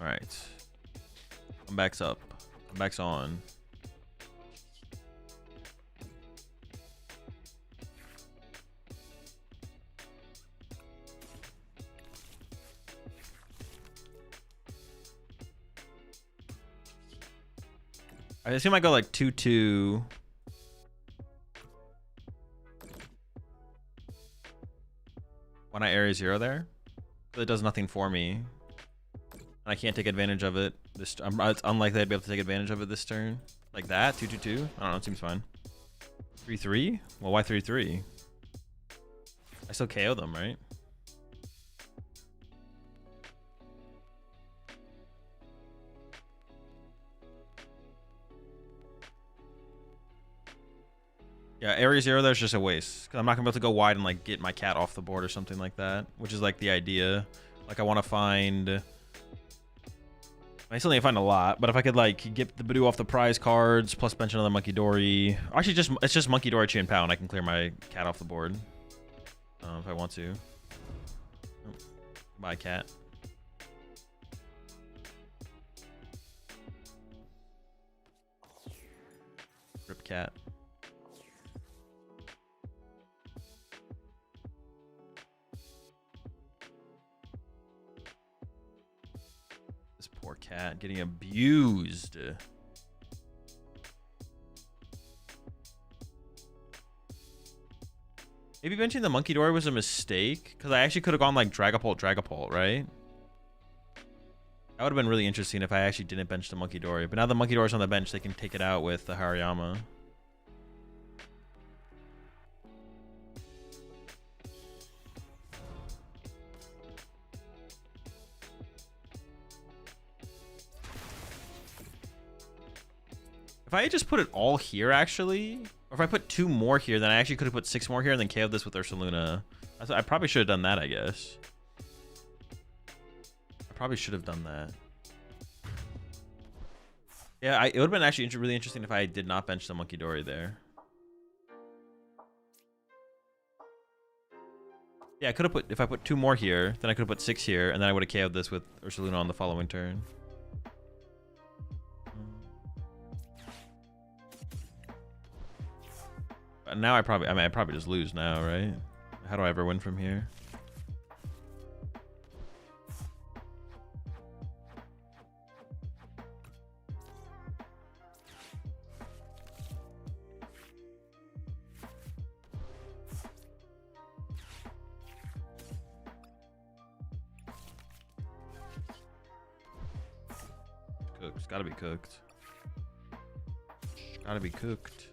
All right. Comeback's up. Comeback's on. I assume I go like 2-2. When I area 0 there, it does nothing for me. I can't take advantage of it. It's unlikely I'd be able to take advantage of it this turn. Like that, 2-2-2. I don't know. It seems fine. 3-3. Well, why 3-3? I still KO them, right? Yeah, area 0 there's just a waste. Because I'm not going to be able to go wide and like get my cat off the board or something like that. Which is like the idea. Like I want to find... I still need to find a lot, but if I could like get the Badoo off the prize cards, plus bench another Monkey Dory. Actually, it's just Monkey Dory, Chi, Pow, and I can clear my cat off the board. If I want to. Oh, bye, cat. Rip cat. Poor cat getting abused. Maybe benching the Monkey Dory was a mistake, because I actually could have gone like Dragapult, right? That would have been really interesting if I actually didn't bench the Monkey Dory. But now the Monkey Dory's on the bench, they can take it out with the Hariyama. If I had just put it all here, actually, or if I put 2 more here, then I actually could have put 6 more here and then KO'd this with Ursaluna. I probably should have done that, I guess. I probably should have done that. Yeah, it would have been actually really interesting if I did not bench the Monkey Dory there. Yeah, I could have put, if I put 2 more here, then I could have put 6 here, and then I would have KO'd this with Ursaluna on the following turn. Now I probably just lose now, right? How do I ever win from here? Cooked. It's gotta be cooked. Gotta be cooked.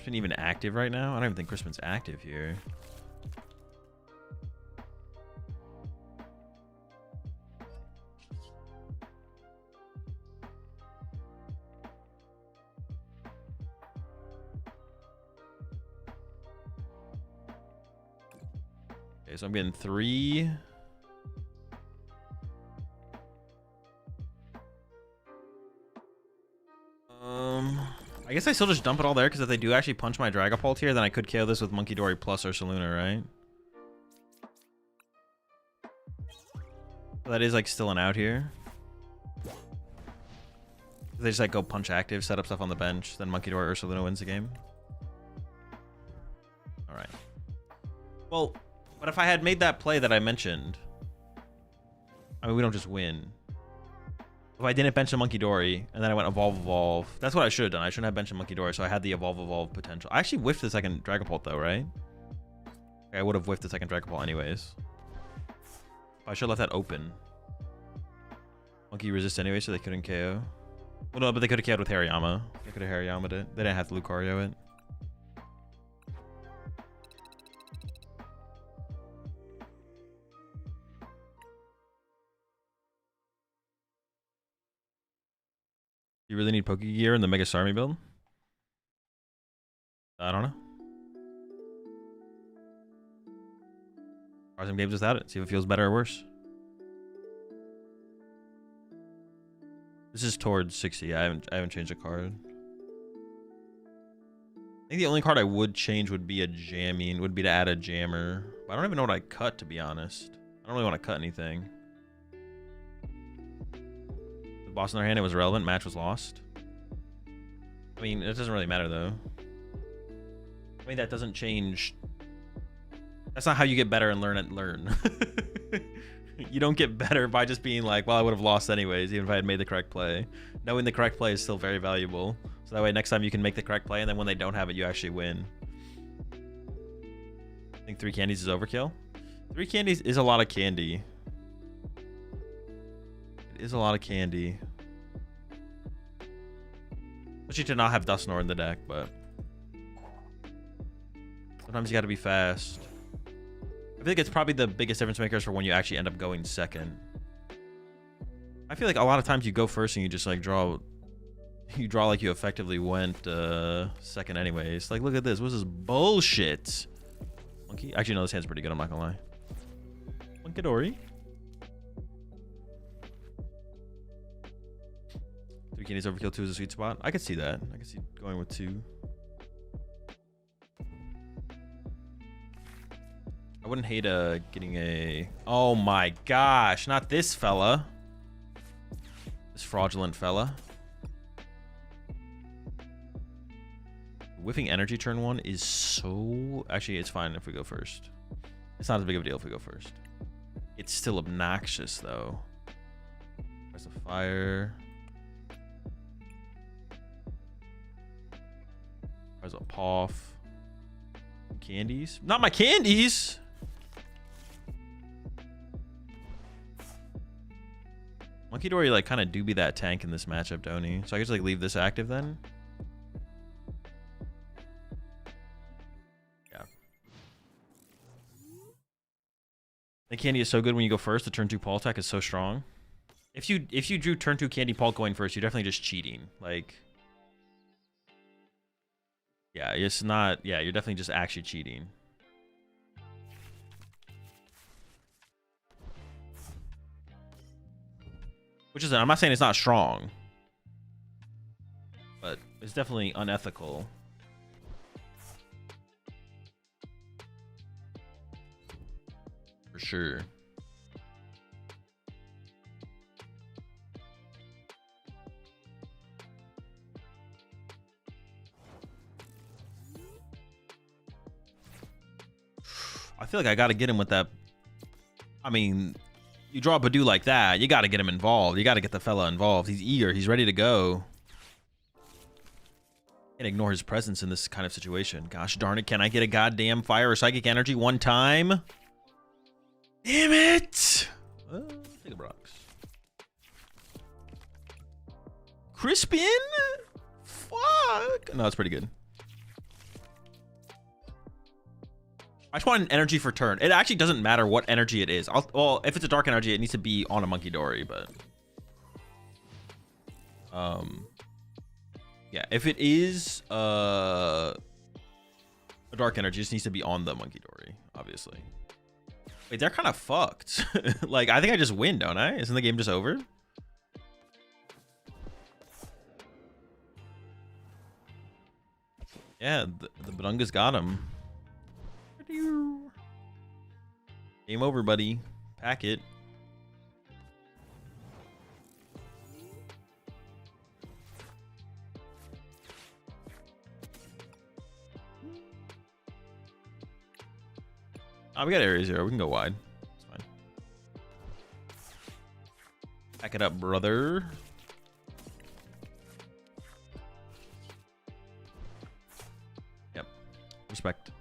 Even active right now? I don't even think Crispin's active here. Okay, so I'm getting 3. I guess I still just dump it all there, because if they do actually punch my Dragapult here, then I could KO this with Monkey Dory plus Ursaluna, right? So that is like still an out here. They just like go punch active, set up stuff on the bench, then Monkey Dory Ursaluna wins the game. Alright. Well, but if I had made that play that I mentioned, I mean, we don't just win. If I didn't bench a Monkey Dory, and then I went Evolve. That's what I should have done. I shouldn't have benched a Monkey Dory, so I had the Evolve potential. I actually whiffed the second Dragapult, though, right? Okay, I would have whiffed the second Dragapult anyways. I should have left that open. Monkey resist anyway, so they couldn't KO. Well, no, but they could have KO'd with Hariyama. They could have Hariyama'd it. They didn't have to Lucario it. You really need Pokegear in the Mega Starmie build? I don't know. Try some games without it. See if it feels better or worse. This is towards 60. I haven't changed a card. I think the only card I would change would be a jamming. Would be to add a jammer. But I don't even know what I cut, to be honest. I don't really want to cut anything. Boss in their hand, it was irrelevant. Match was lost. I mean, it doesn't really matter though. I mean, that doesn't change. That's not how you get better and learn. You don't get better by just being like, well, I would have lost anyways, even if I had made the correct play. Knowing the correct play is still very valuable. So that way next time you can make the correct play, and then when they don't have it, you actually win. I think 3 candies is overkill. 3 candies is a lot of candy. Is a lot of candy. Especially to not have Dusknoir in the deck, but sometimes you gotta be fast. I feel like it's probably the biggest difference makers for when you actually end up going second. I feel like a lot of times you go first and you just like draw. You draw like you effectively went second anyways. Like, look at this. What's this bullshit? Monkey? Actually, no, this hand's pretty good. I'm not gonna lie. Monkidori. 3 candies overkill, 2 is a sweet spot. I could see that. I could see going with 2. I wouldn't hate getting a... Oh my gosh, not this fella. This fraudulent fella. Whiffing energy turn 1 is so... Actually, it's fine if we go first. It's not as big of a deal if we go first. It's still obnoxious, though. Press of fire. Press a poff. Candies? Not my candies! Monkidori, like, kind of do be that tank in this matchup, don't he? So I guess, like, leave this active then? Yeah. The candy is so good when you go first. The turn 2 Paul attack is so strong. If you drew turn 2 candy Paul going first, you're definitely just cheating. Like, yeah, it's not... Yeah, you're definitely just actually cheating. Which is, I'm not saying it's not strong, but it's definitely unethical. For sure. I feel like I got to get him with that. I mean... You draw a Badoo like that, you got to get him involved. You got to get the fella involved. He's eager. He's ready to go. Can't ignore his presence in this kind of situation. Gosh darn it. Can I get a goddamn fire or psychic energy one time? Damn it. Take a Brox. Crispin? Fuck. No, it's pretty good. I just want an energy for turn. It actually doesn't matter what energy it is. Well, if it's a dark energy, it needs to be on a Monkidori, but... Yeah, if it is a dark energy, it just needs to be on the Monkidori, obviously. Wait, they're kind of fucked. Like, I think I just win, don't I? Isn't the game just over? Yeah, the Badunga's got him. Game over, buddy. Pack it. Oh, we got area 0. We can go wide. It's fine. Pack it up, brother. Yep. Respect.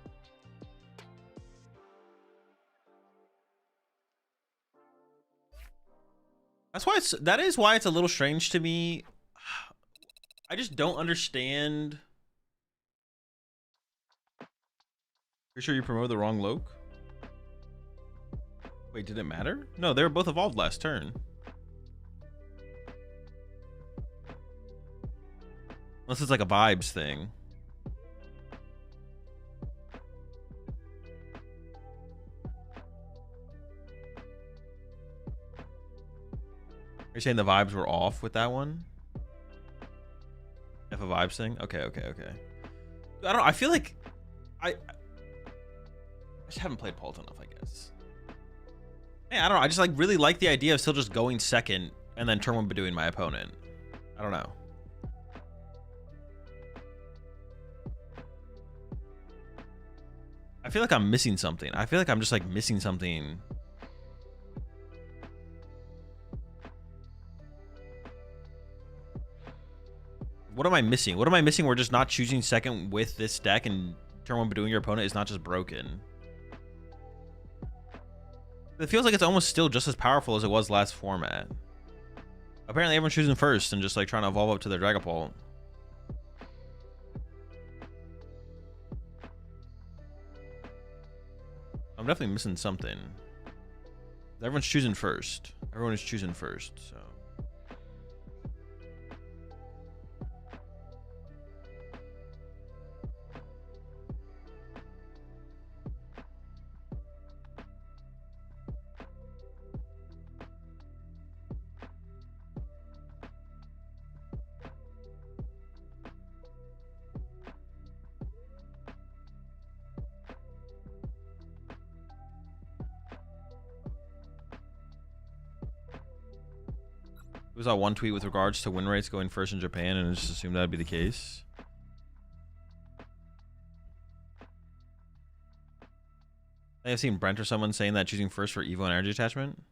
That is why it's a little strange to me. I just don't understand. You're sure you promoted the wrong Loke? Wait, did it matter? No, they were both evolved last turn. Unless it's like a vibes thing. You're saying the vibes were off with that one? If a vibes thing? Okay. I don't know. I feel like I just haven't played Pult enough, I guess. Hey, I don't know. I just like really like the idea of still just going second and then turn 1 Badooing my opponent. I don't know. I feel like I'm missing something. I feel like I'm just like missing something. What am I missing? What am I missing? We're just not choosing second with this deck, and turn 1 Badooing your opponent is not just broken. It feels like it's almost still just as powerful as it was last format. Apparently everyone's choosing first and just like trying to evolve up to their Dragapult. I'm definitely missing something. Everyone's choosing first. Everyone is choosing first, so... It was one tweet with regards to win rates going first in Japan, and I just assumed that would be the case. I've seen Brent or someone saying that choosing first for Evo and energy attachment.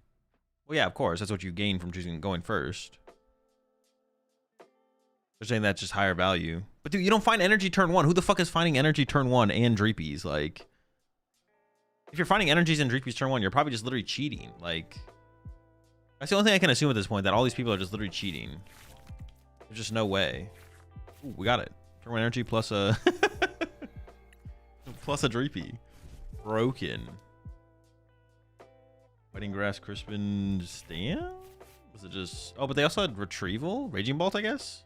Well, yeah, of course. That's what you gain from choosing going first. They're saying that's just higher value. But dude, you don't find energy turn 1. Who the fuck is finding energy turn 1 and Dreepies? Like, if you're finding energies and Dreepies turn 1, you're probably just literally cheating. Like, that's the only thing I can assume at this point, that all these people are just literally cheating. There's just no way. Ooh, we got it. Turn 1 energy plus a... plus a Dreepy. Broken. Fighting Grass, Crispin, Stan? Was it just... Oh, but they also had Retrieval? Raging Bolt, I guess?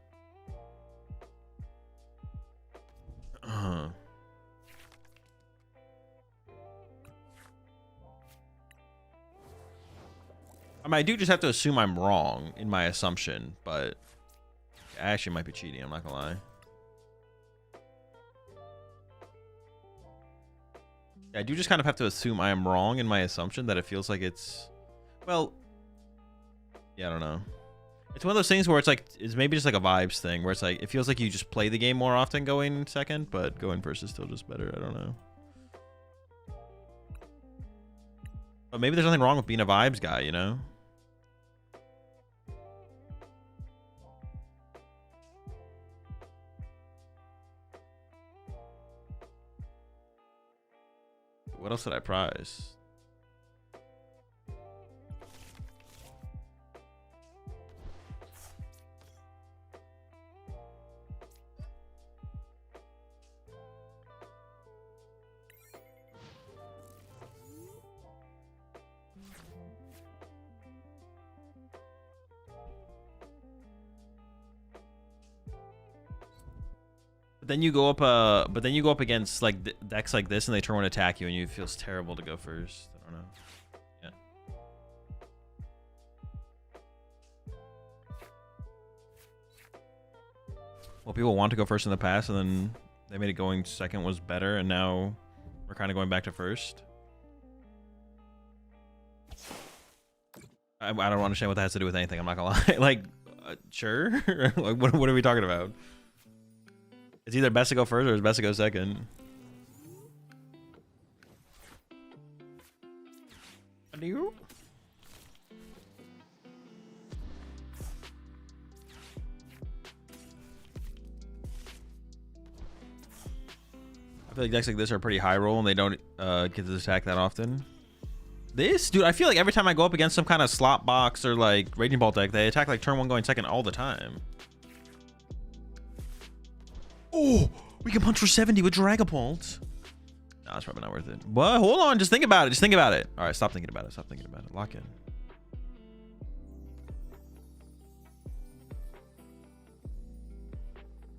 I mean, I do just have to assume I'm wrong in my assumption, but I actually might be cheating, I'm not gonna lie. I do just kind of have to assume I am wrong in my assumption that it feels like it's... Well, yeah, I don't know. It's one of those things where it's like, it's maybe just like a vibes thing, where it's like, it feels like you just play the game more often going second, but going first is still just better. I don't know. But maybe there's nothing wrong with being a vibes guy, you know? What else did I prize? Then you go up but then you go up against like decks like this and they turn one attack you and it feels terrible to go first. I don't know. Yeah. Well, people want to go first in the past, and then they made it going second was better, and now we're kind of going back to first. I don't understand what that has to do with anything. I'm not gonna lie. Like, sure. Like, what are we talking about? It's either best to go first or it's best to go second. I feel like decks like this are pretty high roll and they don't get to attack that often. This, dude, I feel like every time I go up against some kind of slot box or like Raging Bolt deck, they attack like turn 1 going second all the time. Oh, we can punch for 70 with Dragapult. No, it's probably not worth it. But hold on, just think about it. Just think about it. All right, stop thinking about it. Stop thinking about it. Lock in.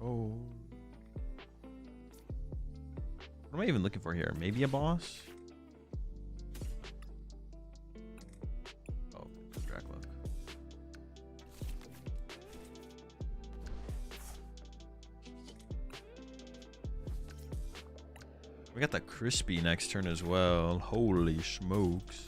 Oh. What am I even looking for here? Maybe a boss? Oh, Dracula. We got the Crispy next turn as well. Holy smokes.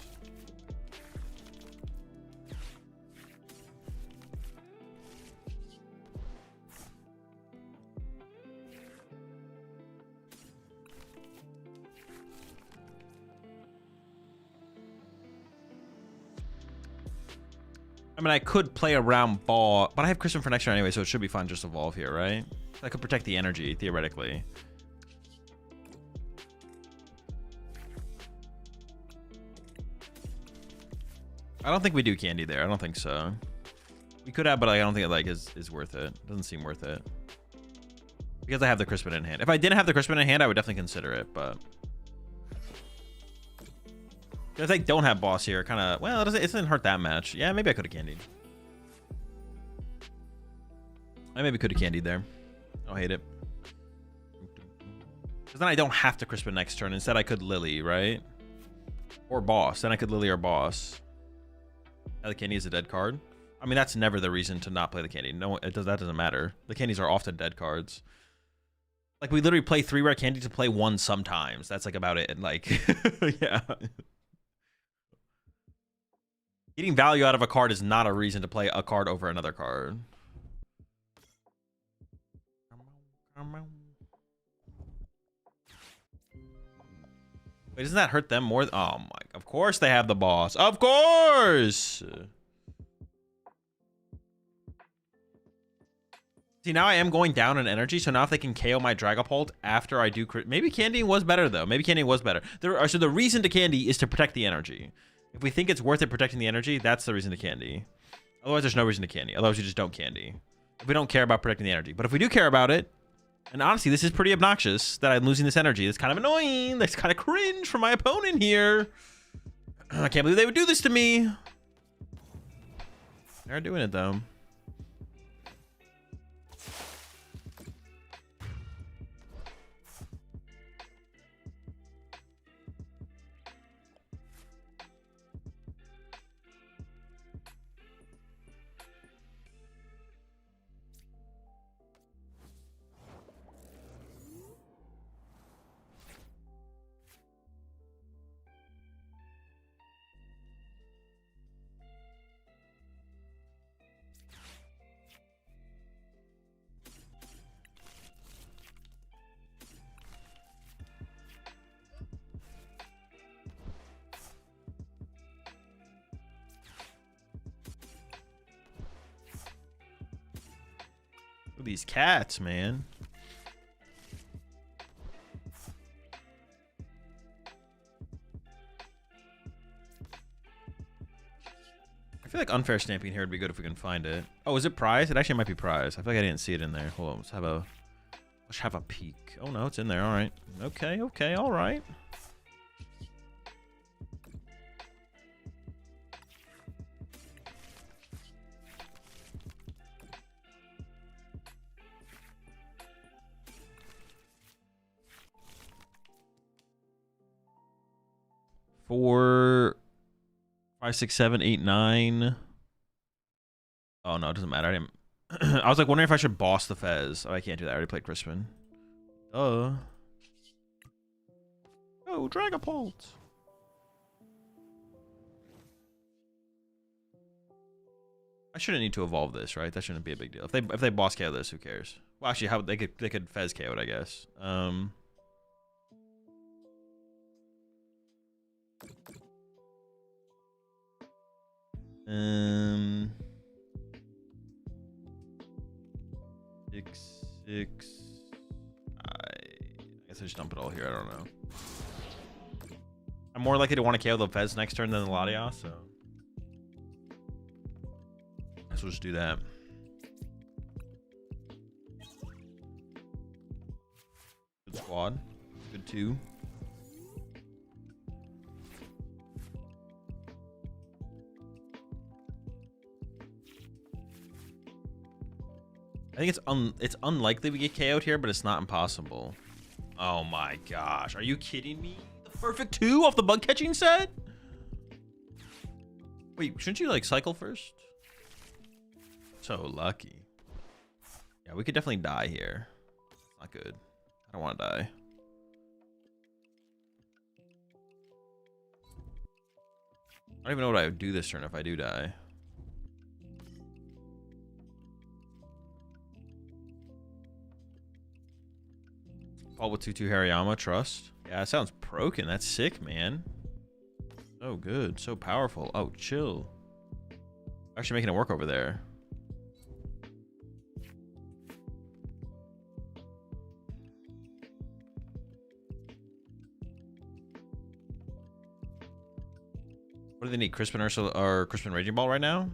I mean, I could play around ball, but I have Crispin for next turn anyway, so it should be fine. Just evolve here, right? I could protect the energy, theoretically. I don't think we do candy there. I don't think so. We could have, but I don't think it like is worth it. Doesn't seem worth it. Because I have the Crispin in hand. If I didn't have the Crispin in hand, I would definitely consider it, but... Because I don't have boss here, kind of... Well, it doesn't hurt that much. Yeah, maybe I could have candied. I maybe could have candied there. I don't hate it. Because then I don't have to Crispin next turn. Instead, I could Lily, right? Or boss. Then I could Lily or boss. The candy is a dead card. I mean, that's never the reason to not play the candy. No, that doesn't matter. The candies are often dead cards. Like, we literally play 3 rare candy to play 1 sometimes. That's like about it. And like, yeah. Getting value out of a card is not a reason to play a card over another card. Wait, doesn't that hurt them more? Oh my, of course they have the boss. Of course! See, now I am going down in energy, so now if they can KO my Dragapult after I do crit... Maybe Candy was better, though. Maybe Candy was better. So the reason to Candy is to protect the energy. If we think it's worth it protecting the energy, that's the reason to Candy. Otherwise, there's no reason to Candy. Otherwise, you just don't Candy. If we don't care about protecting the energy. But if we do care about it, and honestly, this is pretty obnoxious that I'm losing this energy. It's kind of annoying. That's kind of cringe for my opponent here. I can't believe they would do this to me. They're doing it, though. Look at these cats, man. I feel like unfair stamping here would be good if we can find it. Oh, is it prize? It actually might be prize. I feel like I didn't see it in there. Hold on, let's have a peek. Oh no, it's in there. All right. Okay, all right. Four, 5, 6, 7, 8, 9. Oh no, it doesn't matter. I didn't. I was like wondering if I should boss the Fez. Oh, I can't do that. I already played Crispin. Oh, Dragapult. I shouldn't need to evolve this, right? That shouldn't be a big deal. If they boss KO this, who cares? Well, actually, how they could Fez KO it, I guess. 6, 6. I guess I just dump it all here. I don't know. I'm more likely to want to KO the Fez next turn than the Latias, so I guess we'll just do that. Good squad. Good 2. I think it's unlikely we get KO'd here, but it's not impossible. Oh my gosh. Are you kidding me? The perfect 2 off the bug catching set? Wait, shouldn't you like cycle first? So lucky. Yeah, we could definitely die here. Not good. I don't want to die. I don't even know what I would do this turn if I do die. Paul with 2/2 Hariyama, trust. Yeah, that sounds broken. That's sick, man. So good. So powerful. Oh, chill. Actually making it work over there. What do they need? Crispin Ursula or Crispin Raging Ball right now?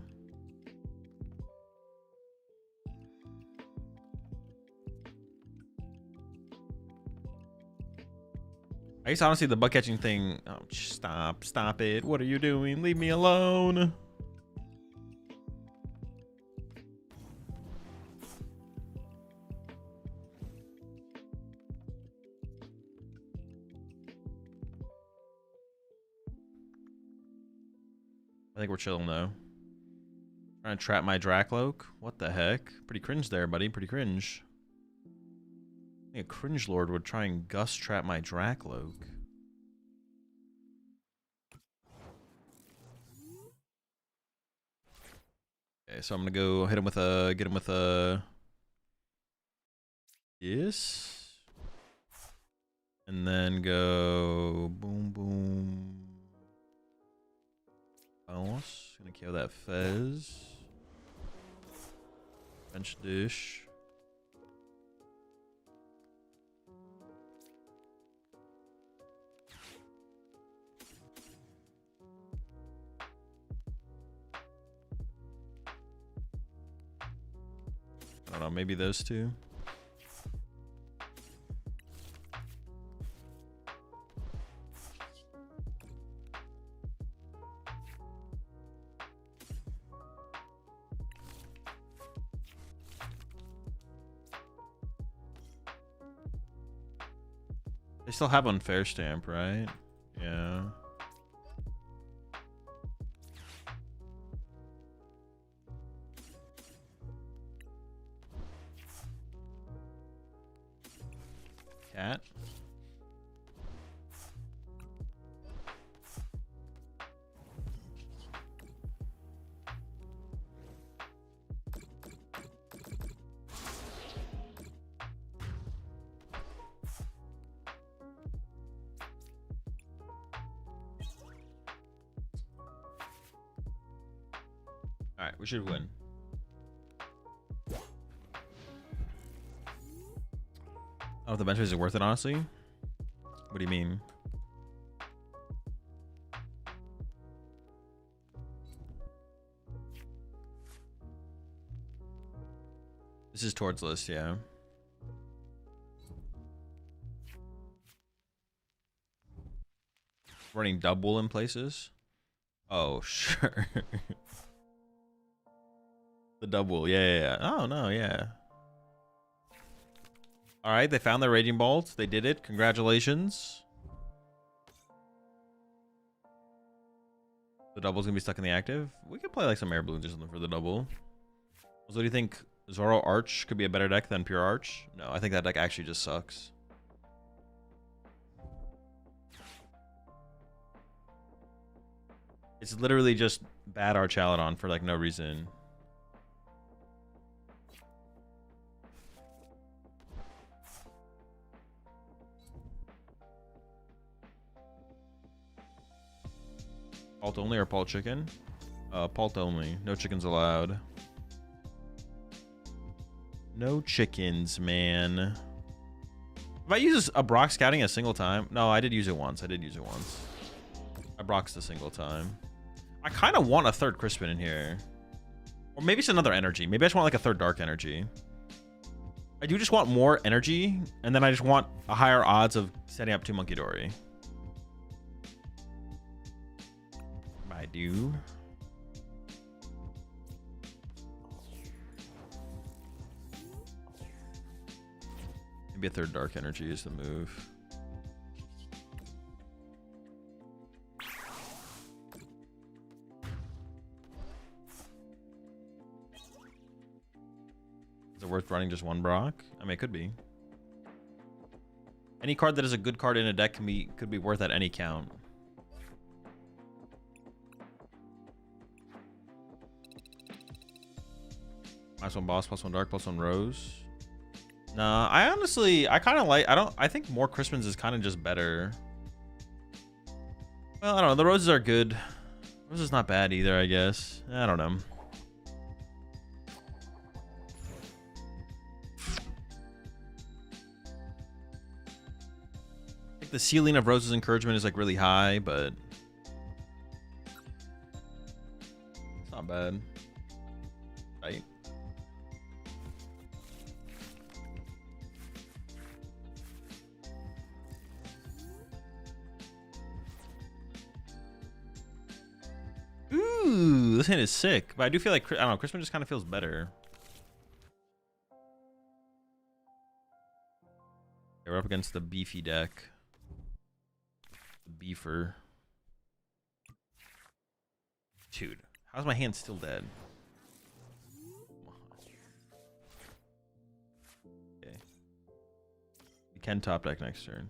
I guess honestly the bug catching thing. Oh, stop it. What are you doing? Leave me alone. I think we're chilling though. Trying to trap my Dracloak. What the heck? Pretty cringe there, buddy. Pretty cringe. I think a cringe lord would try and gust trap my Dracloak. Okay, so I'm gonna go hit him with a, get him with a, this, and then go boom boom. Bounce. Gonna kill that Fez. Bench dish. I don't know, maybe those two. They still have unfair stamp, right? Yeah. Cat. All right, we should win. Oh, the bench is worth it, honestly. What do you mean? This is towards list, yeah. Running double in places. Oh, sure. The double, yeah. Oh no, yeah. All right, they found their Raging Bolt. They did it. Congratulations. The double's gonna be stuck in the active. We could play like some air balloons or something for the double. So do you think Zoro Arch could be a better deck than Pure Arch? No, I think that deck actually just sucks. It's literally just bad Archaludon for like no reason. Palt only or Palt chicken? Palt only. No chickens allowed. No chickens, man. Have I used a Brock scouting a single time? No, I did use it once. I Brock's a single time. I kind of want a third Crispin in here. Or maybe it's another energy. Maybe I just want like a third Dark Energy. I do just want more energy, and then I just want a higher odds of setting up 2 Monkey Dory. I do. Maybe a third Dark Energy is the move. Is it worth running just one Brock? I mean, it could be. Any card that is a good card in a deck could be worth at any count. +1 boss, +1 dark, +1 rose. Nah, I kind of like, I think more Crispins is kind of just better. Well, I don't know. The roses are good. Rose is not bad either, I guess. I don't know. I think the ceiling of Rose's encouragement is like really high, but it's not bad. Right? Ooh, this hand is sick, but I do feel like, I don't know, Crispin just kind of feels better. Okay, we're up against the beefy deck. The beefer. Dude, how's my hand still dead? Okay. We can top deck next turn.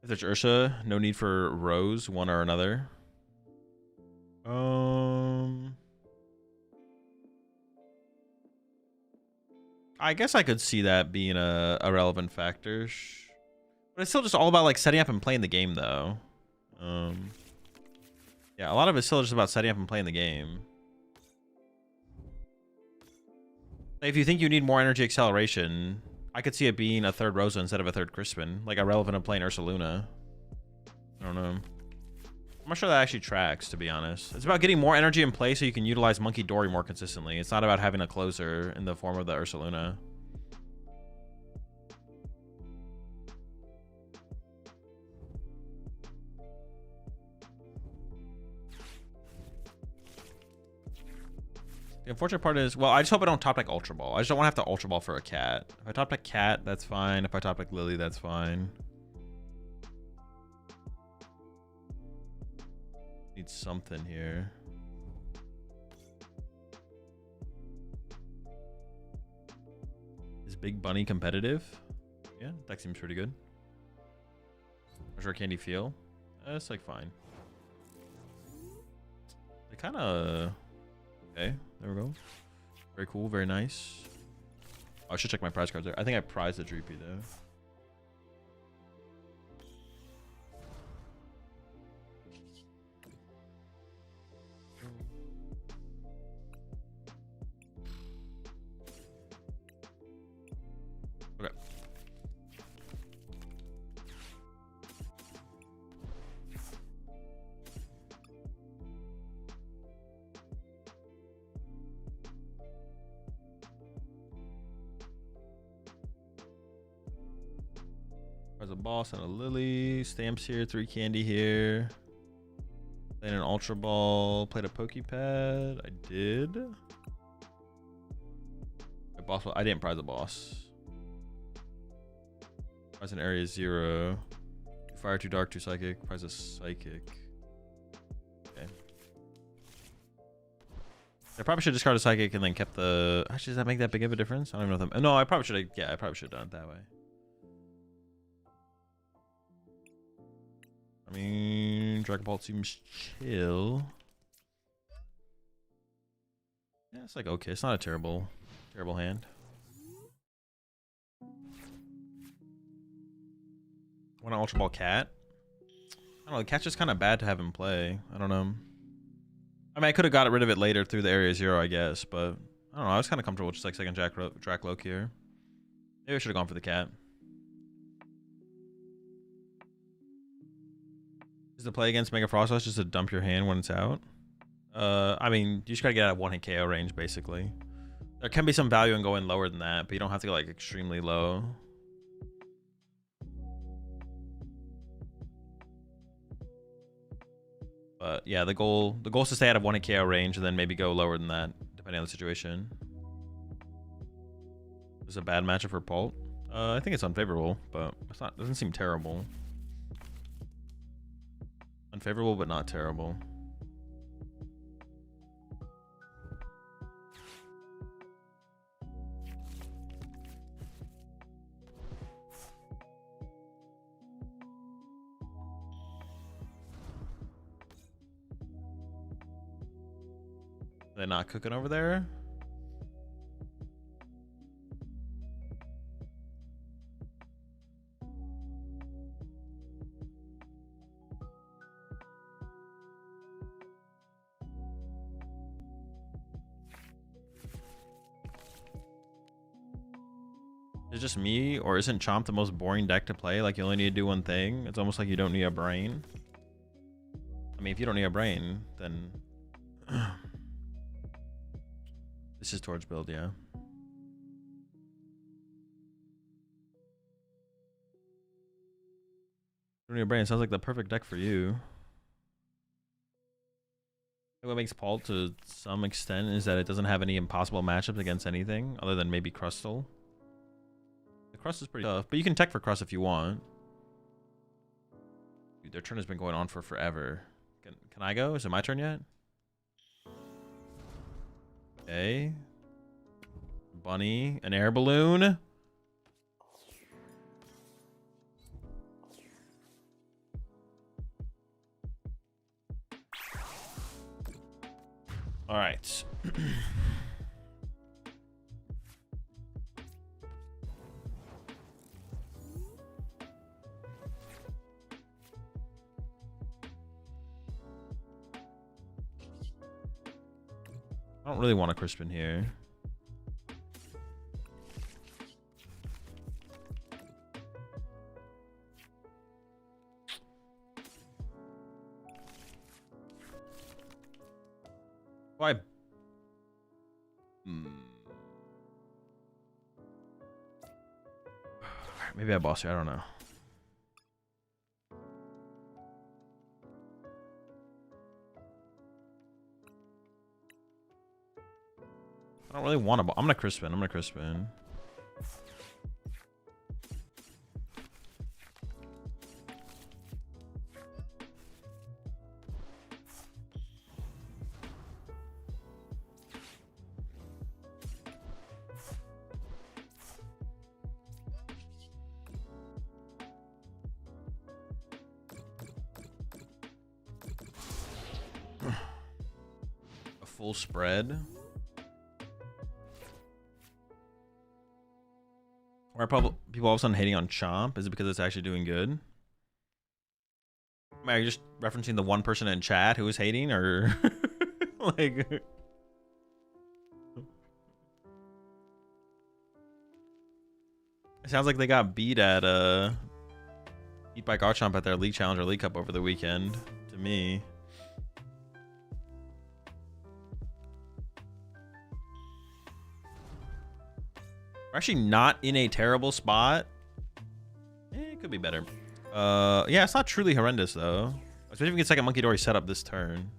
If there's Ursa, no need for Rose, one or another. I guess I could see that being a relevant factor. But it's still just all about like setting up and playing the game though. Yeah, a lot of it's still just about setting up and playing the game. If you think you need more energy acceleration, I could see it being a third Rosa instead of a third Crispin. Like irrelevant of playing Ursa Luna. I don't know. I'm not sure that actually tracks, to be honest. It's about getting more energy in play so you can utilize Monkey Dory more consistently. It's not about having a closer in the form of the Ursa Luna. The unfortunate part is, well, I just hope I don't top deck Ultra Ball. I just don't want to have to Ultra Ball for a cat. If I top deck Cat, that's fine. If I top deck Lily, that's fine. Need something here. Is Big Bunny competitive? Yeah, that seems pretty good. How's your Candy feel? It's like fine. They kind of... Okay, there we go. Very cool, very nice. Oh, I should check my prize cards there. I think I prized the Dreepy though. Okay. There's a boss and a Lily. Stamps here, 3 candy here. Played an Ultra Ball. Played a Pokepad. I did. A boss. I didn't prize a boss. Prize an area 0. 2 fire, 2 dark, 2 psychic. Prize a psychic. Okay. I probably should discard a psychic and then kept the. Actually, does that make that big of a difference? I don't even know if that. No, I probably should have. Yeah, I probably should have done it that way. I mean, Dragapult seems chill. Yeah, it's like okay. It's not a terrible hand. Want an Ultra Ball Cat? I don't know. The Cat's just kind of bad to have him play. I don't know. I mean, I could have got rid of it later through the area 0, I guess, but I don't know. I was kind of comfortable with just like second Dracloak here. Maybe I should have gone for the Cat. Is the play against Mega Frostlass just to dump your hand when it's out? I mean, you just gotta get out of 1-hit KO range, basically. There can be some value in going lower than that, but you don't have to go like extremely low. But yeah, the goal is to stay out of 1-hit KO range and then maybe go lower than that, depending on the situation. Is a bad matchup for Pult? I think it's unfavorable, but it's not. Doesn't seem terrible. Unfavorable, but not terrible. They're not cooking over there. Is it just me, or isn't Chomp the most boring deck to play? Like, you only need to do one thing. It's almost like you don't need a brain. I mean, if you don't need a brain, then this is towards build, yeah. Don't need a brain. Sounds like the perfect deck for you. What makes Paul to some extent is that it doesn't have any impossible matchups against anything other than maybe Crustle. The Crust is pretty tough, but you can tech for Crust if you want. Dude, their turn has been going on for forever. Can I go? Is it my turn yet? Okay. Bunny, an air balloon. All right. I don't really want a Crispin here. Why? Maybe I boss you. I don't know. I don't really want to. I'm gonna Crispin. I'm gonna Crispin. A full spread. Why are people all of a sudden hating on Chomp? Is it because it's actually doing good? Are you just referencing the one person in chat who is hating, or like? It sounds like they got beat by Garchomp at their League Challenge or League Cup over the weekend. To me. We're actually not in a terrible spot. It could be better. Yeah, it's not truly horrendous though. Especially if we get second Monkey Dory set up this turn.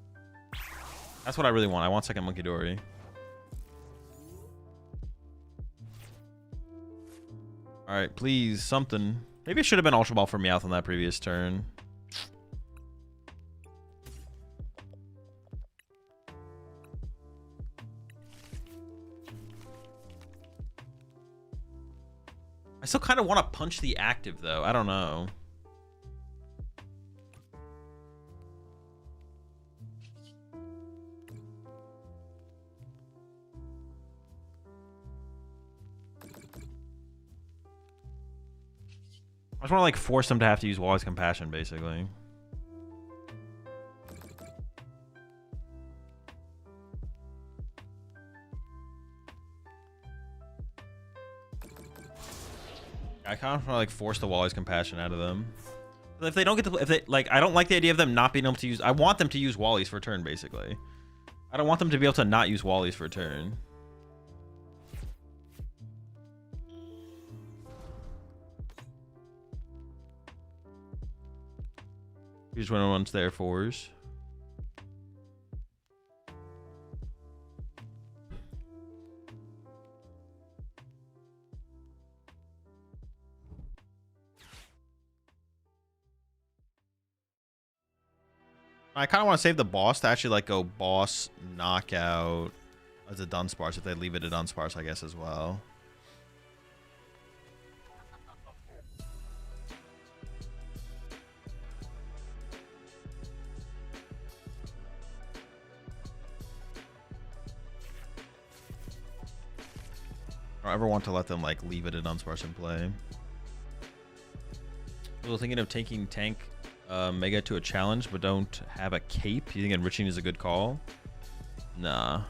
That's what I really want. I want second Monkey Dory. All right, please, something. Maybe it should have been Ultra Ball for Meowth on that previous turn. I still kind of want to punch the active, though. I don't know. I just want to, like, force them to have to use Wally's Compassion, basically. I kind of want to like force the Wally's Compassion out of them. If they don't get to, if they like, I don't like the idea of them not being able to use. I want them to use Wally's for a turn, basically. I don't want them to be able to not use Wally's for a turn. Here's when one's there fours. I kind of want to save the boss to actually like go boss knockout as a Dunsparce if they leave it a Dunsparce, I guess, as well. I don't ever want to let them like leave it a Dunsparce in play. I was thinking of taking tank Mega to a challenge, but don't have a cape. You think enriching is a good call? Nah.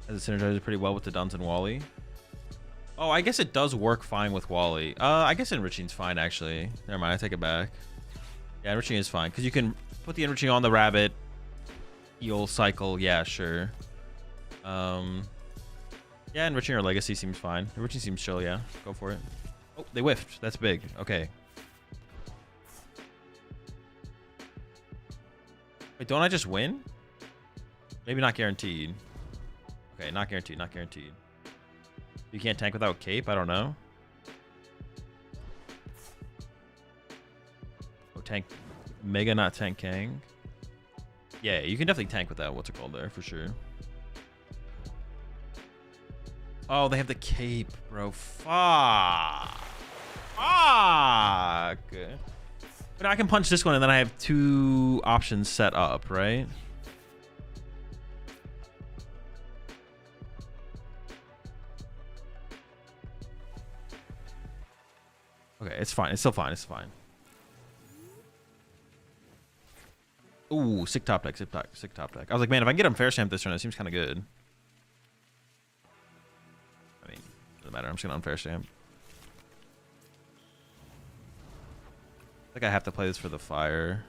As it synergizes pretty well with the Duns and Wally. Oh, I guess it does work fine with Wally. I guess enriching's fine, actually. Never mind, I take it back. Yeah, enriching is fine, because you can put the enriching on the rabbit, heal, cycle. Yeah, sure. Yeah, enriching or legacy seems fine. Enriching seems chill, yeah. Go for it. Oh, they whiffed. That's big. Okay. Wait, don't I just win? Maybe not guaranteed. Okay, not guaranteed, not guaranteed. You can't tank without cape? I don't know. Oh, tank Mega, not tank Kang. Yeah, you can definitely tank without what's it called there, for sure. Oh, they have the cape, bro. Fuck. Fuck. But I can punch this one, and then I have two options set up, right? Okay, it's fine. It's still fine. It's fine. Ooh, sick top deck. Sick top deck. I was like, man, if I can get him fair stamp this turn, that seems kind of good. I mean, doesn't matter. I'm just gonna unfair stamp. I think I have to play this for the fire.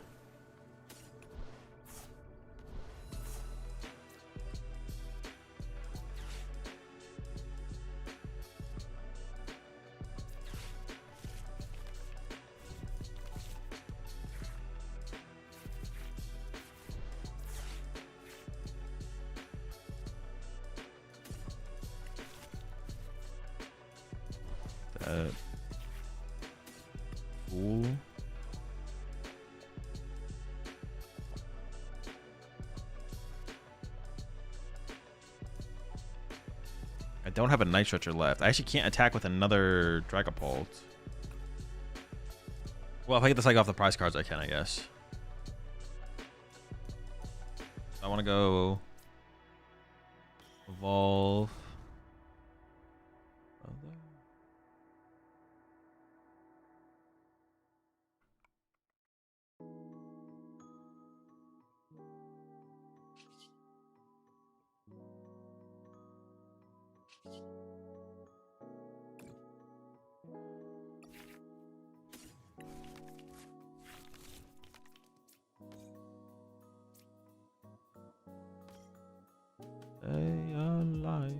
Cool. I don't have a Night Stretcher left. I actually can't attack with another Dragapult. Well, if I get this like off the prize cards, I can, I guess. I want to go evolve. Stay alive.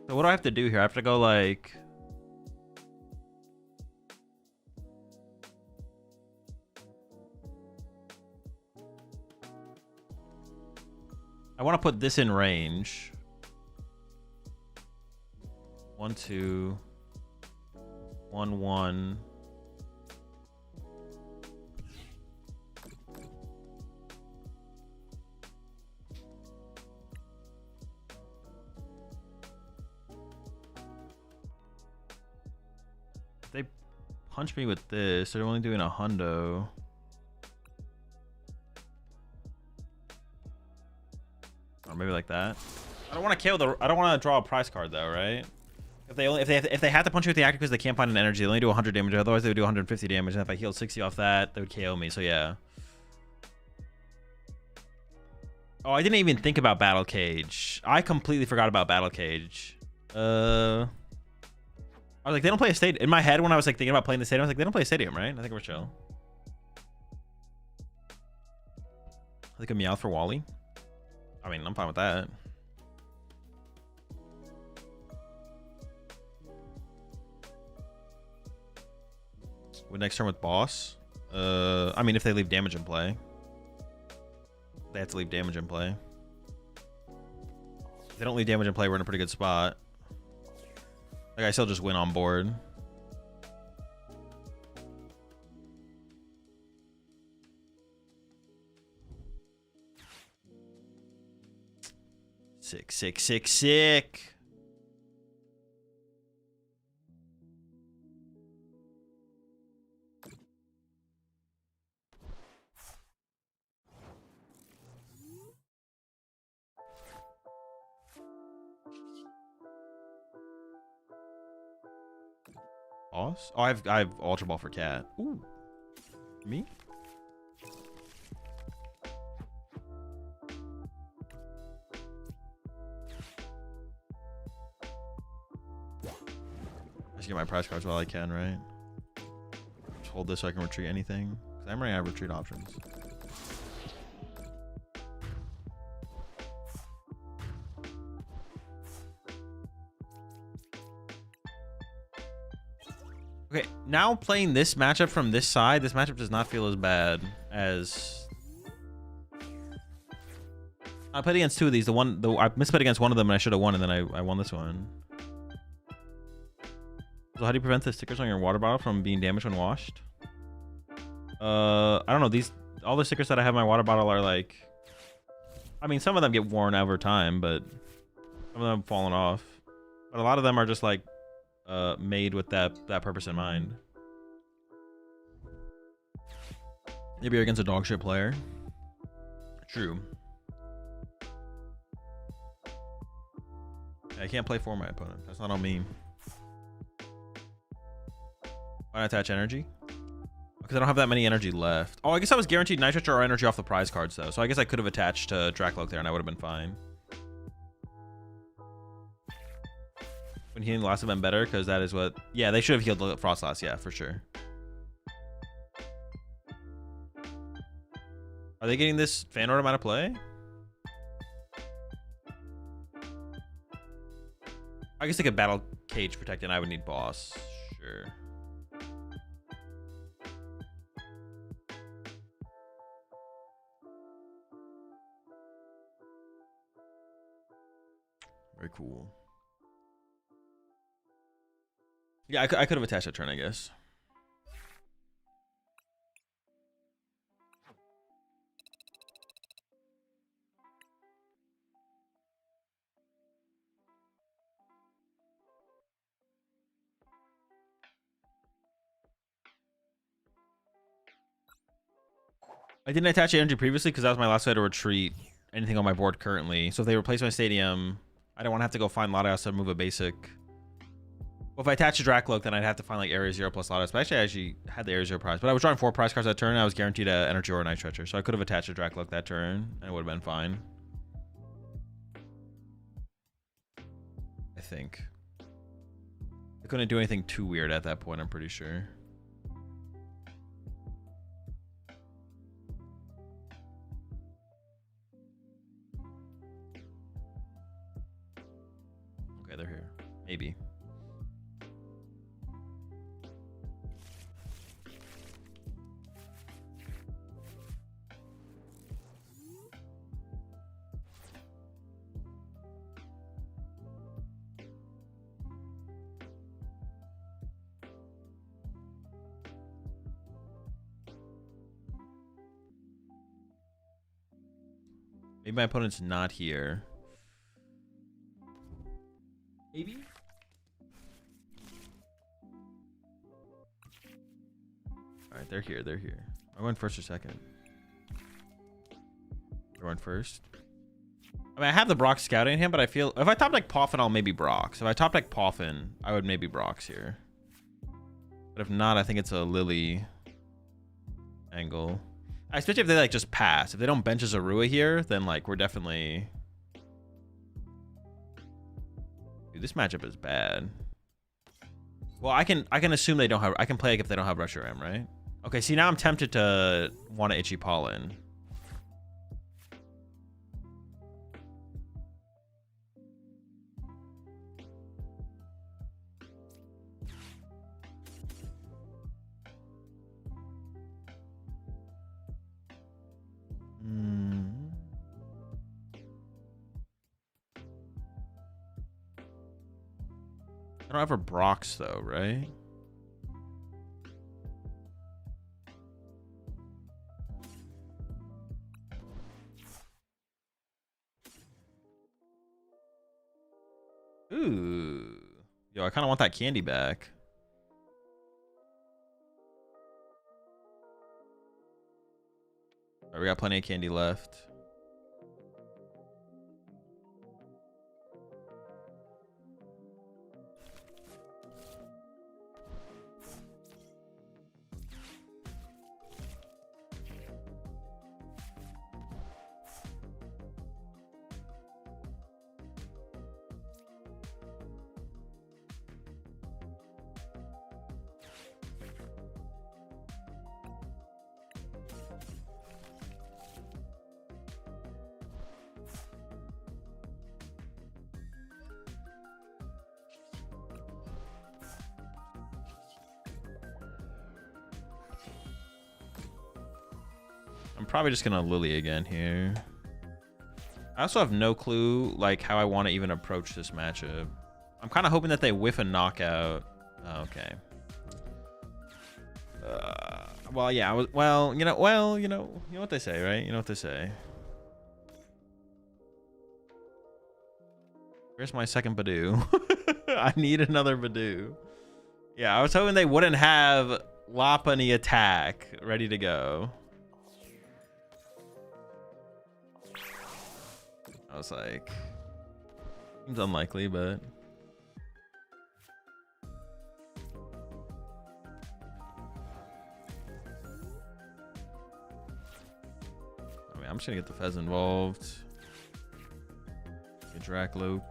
So what do I have to do here? I have to go like... I want to put this in range. 1, 2... 1, 1. If they punch me with this, they're only doing a hundo. Or maybe like that. I don't want to kill the. I don't want to draw a prize card though, right? If they have to punch you with the active because they can't find an energy, they only do 100 damage. Otherwise, they would do 150 damage. And if I heal 60 off that, they would KO me. So yeah. Oh, I didn't even think about Battle Cage. I completely forgot about Battle Cage. I was like, they don't play a stadium. In my head, when I was like thinking about playing the stadium, I was like, they don't play a stadium, right? I think we're chill. I think a Meowth for Wally. I mean, I'm fine with that. With next turn with boss. I mean, if they leave damage in play. They have to leave damage in play. If they don't leave damage in play, we're in a pretty good spot. Like, I still just win on board. Sick, sick, sick, sick. Boss? Oh, I have Ultra Ball for Cat. Ooh. Me? I should get my prize cards while I can, right? Just hold this so I can retreat anything. Because I'm running out of retreat options. Okay, now playing this matchup from this side, this matchup does not feel as bad as... I played against two of these. I misplayed against one of them and I should have won, and then I won this one. So how do you prevent the stickers on your water bottle from being damaged when washed? I don't know. All the stickers that I have in my water bottle are like... I mean, some of them get worn over time, but some of them have fallen off. But a lot of them are just like... made with that purpose in mind. Maybe you're against a dog shit player. True. I can't play for my opponent. That's not on me. Why not attach energy? Because I don't have that many energy left. Oh, I guess I was guaranteed Night Stretcher or energy off the prize cards, though. So I guess I could have attached Dragapult there, and I would have been fine. When healing the last have been better, because that is what... Yeah, they should have healed the Frost last. Yeah, for sure. Are they getting this fan order out of play? I guess they could battle Cage Protect, and I would need Boss. Sure. Very cool. Yeah, I could have attached a turn, I guess. I didn't attach energy previously because that was my last way to retreat anything on my board currently. So if they replace my stadium, I don't want to have to go find Latios to move a basic. Well, if I attach a Dracloak, then I'd have to find like Area 0 plus Latios. But actually, I actually had the Area 0 prize. But I was drawing 4 prize cards that turn, and I was guaranteed an energy or a Night Stretcher. So I could have attached a Dracloak that turn, and it would have been fine. I think. I couldn't do anything too weird at that point, I'm pretty sure. Okay, they're here. Maybe. Maybe my opponent's not here. Maybe? Alright, they're here, they're here. I went first or second. I went first. I mean, I have the Brock scouting him, but I feel if I top like Poffin, I'll maybe Brox. If I top like Poffin, I would maybe Brox here. But if not, I think it's a Lily angle. Especially if they like just pass. If they don't bench a Zorua here, then like we're definitely... Dude, this matchup is bad. Well, I can assume they don't have... I can play like if they don't have Reshiram, right? Okay, see, now I'm tempted to want to Itchy Pollen. I don't have a Brox though, right? Ooh. Yo, I kind of want that candy back. All right, we got plenty of candy left. I'm probably just gonna Lily again here. I also have no clue like how I want to even approach this matchup. I'm kind of hoping that they whiff a knockout. Oh, okay. Well, yeah. You know what they say, right? You know what they say. Where's my second Badoo? I need another Badoo. Yeah, I was hoping they wouldn't have Lopunny attack ready to go. I was like, seems unlikely, but I mean, I'm just gonna get the Fez involved. Get Dracloak.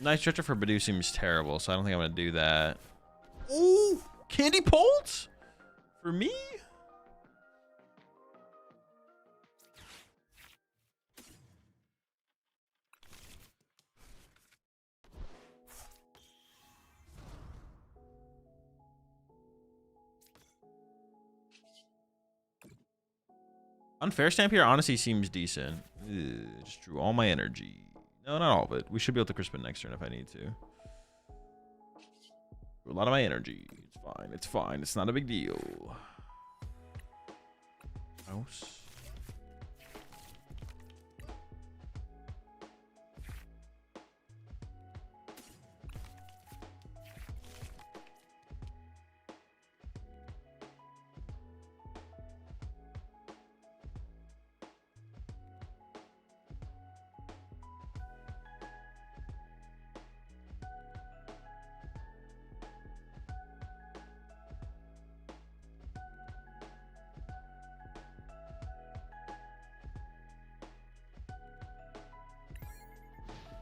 Nice stretcher for Badu seems terrible, so I don't think I'm gonna do that. Ooh, Candy Pult for me. Unfair stamp here honestly seems decent. Ugh, just drew all my energy. No, not all of it. We should be able to Crispin next turn if I need to. Drew a lot of my energy. It's fine. It's fine. It's not a big deal. Mouse.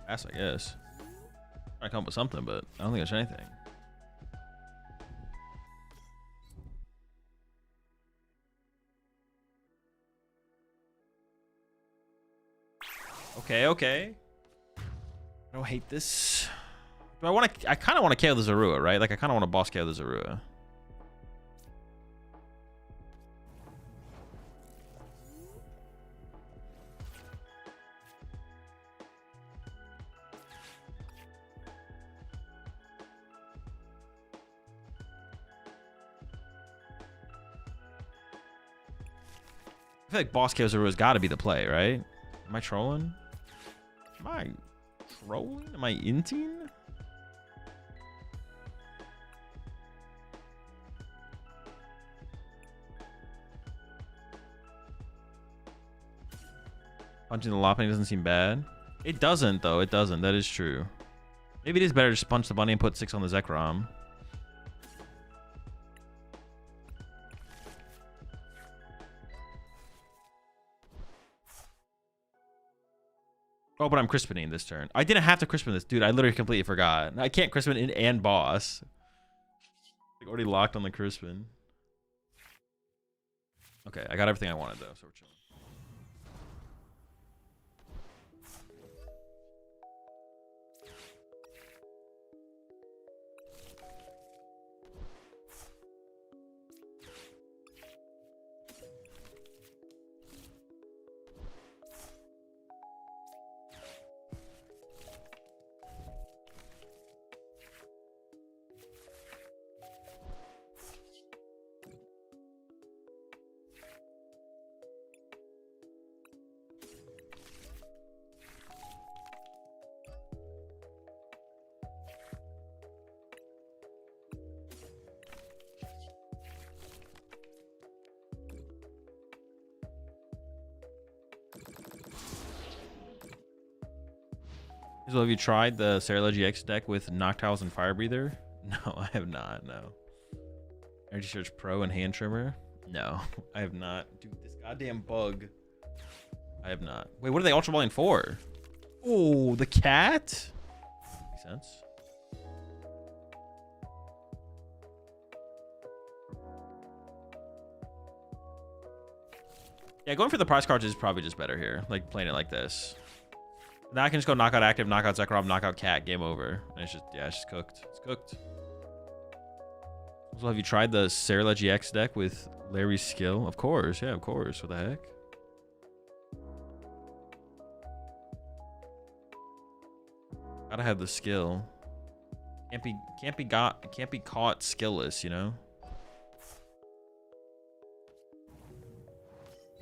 Pass, I guess. Trying to come up with something, but I don't think there's anything. Okay, okay. I don't hate this. Do I want to? I kind of want to KO the Zorua, right? Like I kind of want to boss KO the Zorua. I feel like boss KO Zorua's got to be the play, right? Am I trolling? Am I trolling? Am I inting? Punching the Lopunny doesn't seem bad. It doesn't, though. It doesn't. That is true. Maybe it is better to just punch the bunny and put 6 on the Zekrom. Oh, but I'm Crispining this turn. I didn't have to Crispin this. Dude, I literally completely forgot. I can't Crispin in and boss. Like already locked on the Crispin. Okay, I got everything I wanted, though, so we're chilling. So have you tried the Serla GX deck with Noctiles and Fire Breather? No, I have not, no. Energy Search Pro and Hand Trimmer? No, I have not. Dude, this goddamn bug. I have not. Wait, what are they Ultra Balling for? Oh, the cat? Makes sense. Yeah, going for the prize cards is probably just better here. Like, playing it like this. Now I can just go knockout active, knockout Zekrom, knockout cat, game over. And it's just, yeah, it's just cooked. It's cooked. Also, have you tried the Serla GX deck with Larry's skill? Of course, yeah, of course. What the heck? Gotta have the skill. Can't be caught skillless, you know?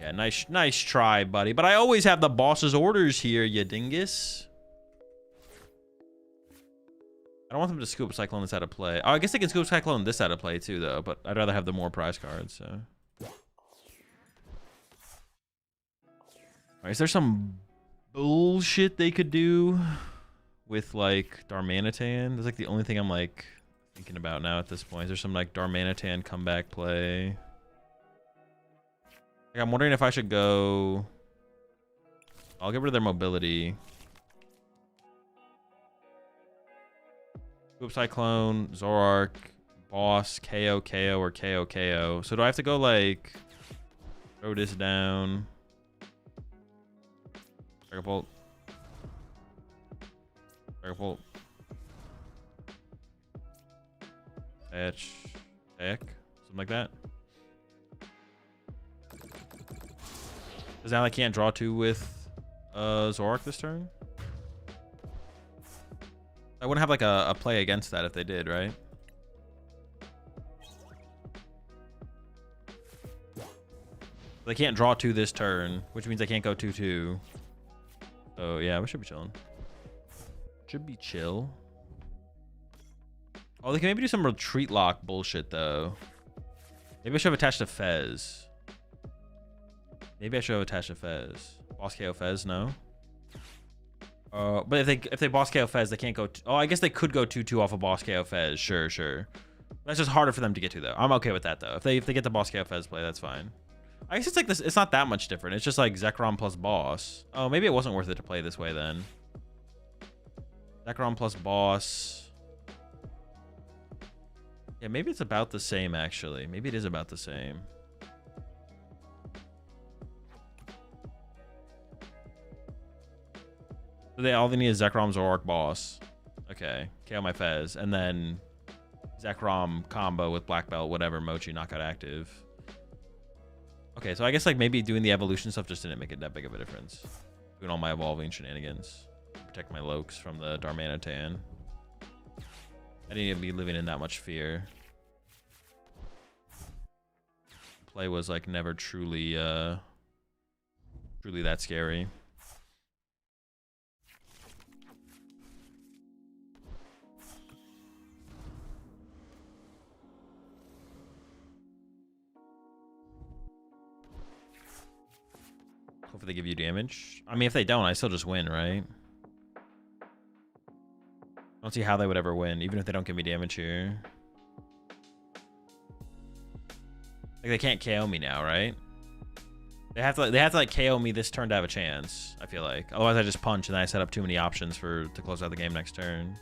Yeah, nice try, buddy. But I always have the boss's orders here, you dingus. I don't want them to scoop Cyclone this out of play. Oh, I guess they can scoop Cyclone this out of play too, though. But I'd rather have the more prize cards. So, all right, is there some bullshit they could do with like Darmanitan? That's like the only thing I'm like thinking about now at this point. Is there some like Darmanitan comeback play? Like, I'm wondering if I should go. I'll get rid of their mobility. Scoop Cyclone, Zoroark, Boss, KO, KO, or KO, KO. So do I have to go like throw this down? Dragapult. Dragapult. Etch. Heck. Something like that. Because now I can't draw two with Zoroark this turn? I wouldn't have like a play against that if they did, right? They can't draw two this turn, which means they can't go 2-2. So yeah, we should be chilling. Should be chill. Oh, they can maybe do some retreat lock bullshit though. Maybe I should have attached a Fez. Maybe I should have attached a Fez. Boss KO Fez, no. But if they boss KO Fez, they can't go. Oh, I guess they could go 2-2 off of boss KO Fez. Sure, sure. That's just harder for them to get to though. I'm okay with that though. If they get the boss KO Fez play, that's fine. I guess it's like this. It's not that much different. It's just like Zekrom plus boss. Oh, maybe it wasn't worth it to play this way then. Zekrom plus boss. Yeah, maybe it's about the same actually. Maybe it is about the same. So all they need is Zekrom's Zoroark boss. Okay, KO my Fez, and then Zekrom combo with Black Belt, whatever, Mochi, knockout active. Okay, so I guess like maybe doing the evolution stuff just didn't make it that big of a difference. Doing all my evolving shenanigans. Protect my Lokes from the Darmanitan. I didn't even be living in that much fear. Play was like never truly truly that scary. Hopefully they give you damage. I mean, if they don't, I still just win, right? I don't see how they would ever win, even if they don't give me damage here. Like, they can't KO me now, right? They have to like KO me this turn to have a chance, I feel like. Otherwise, I just punch and I set up too many options to close out the game next turn.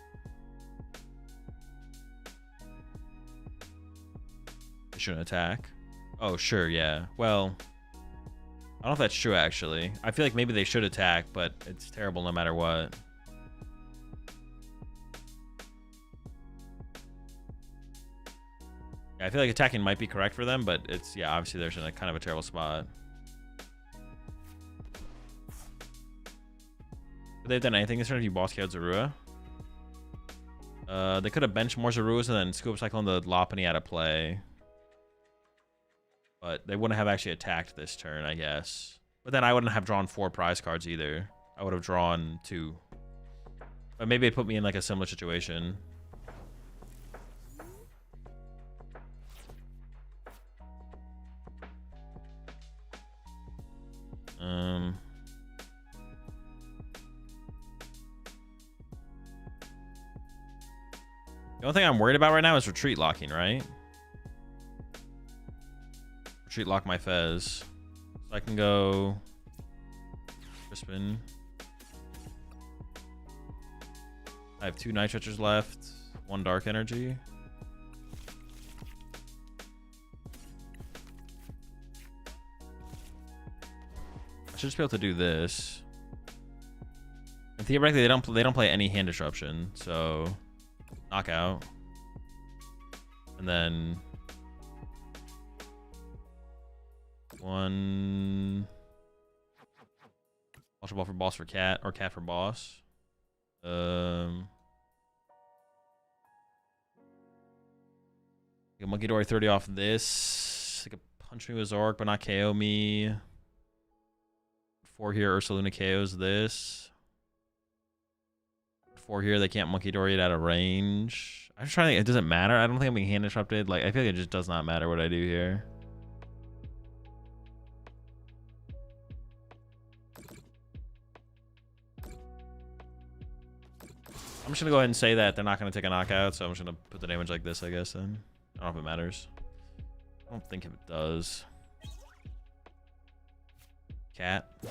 They shouldn't attack. Oh, sure, yeah. Well, I don't know if that's true, actually. I feel like maybe they should attack, but it's terrible no matter what. Yeah, I feel like attacking might be correct for them, but it's, yeah, obviously they're in a kind of a terrible spot. Could they have done anything this turn if you boss KO'd Zorua? They could have benched more Zoruas and then Scoop Cyclone the Lopunny out of play. But they wouldn't have actually attacked this turn, I guess. But then I wouldn't have drawn 4 prize cards either. I would have drawn 2. But maybe it put me in like a similar situation. The only thing I'm worried about right now is retreat locking, right? Retreat lock my Fez. So I can go Crispin. I have 2 Night Stretchers left, 1 Dark Energy. I should just be able to do this. And theoretically, they don't play any hand disruption, so knockout. And then 1 Ultra Ball for boss for cat, or cat for boss. Like a Monkey Dory 30 off this. Like a punch me with Zork, but not KO me. 4 here, Ursaluna KOs this. 4 here. They can't Monkey Dory it out of range. I'm just trying to think. It doesn't matter. I don't think I'm being hand disrupted. Like, I feel like it just does not matter what I do here. I'm just going to go ahead and say that they're not going to take a knockout, so I'm just going to put the damage like this, I guess, then. I don't know if it matters. I don't think if it does. Cat. Yeah,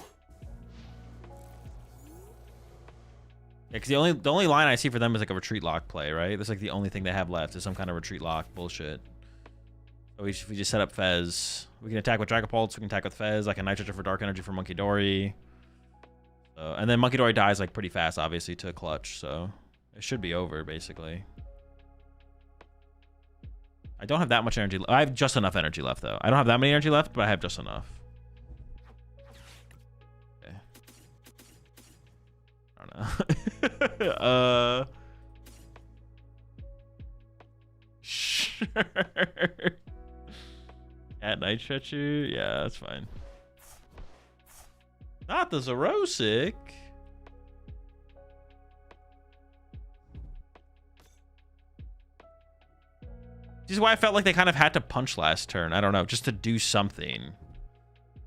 because the only line I see for them is like a retreat lock play, right? That's like the only thing they have left is some kind of retreat lock bullshit. So we just set up Fez. We can attack with Dragapults. We can attack with Fez. Like a Nitrogen for Dark Energy for Monkey Dory. And then Monkey Dory dies like pretty fast, obviously, to a clutch. So it should be over, basically. I don't have that much energy. I have just enough energy left, though. I don't have that many energy left, but I have just enough. Okay. I don't know. Sure. At Night Stretcher? Yeah, that's fine. Not the Zerosic. This is why I felt like they kind of had to punch last turn. I don't know, just to do something.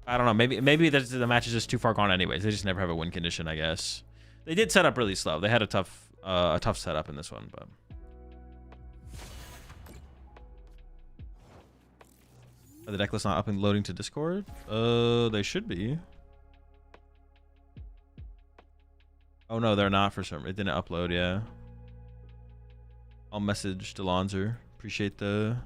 I don't know. Maybe the match is just too far gone anyways. They just never have a win condition, I guess. They did set up really slow. They had a tough setup in this one, but. Are the deck lists not up and loading to Discord? They should be. Oh no, they're not for some. It didn't upload. Yeah. I'll message Delonzer. Appreciate the.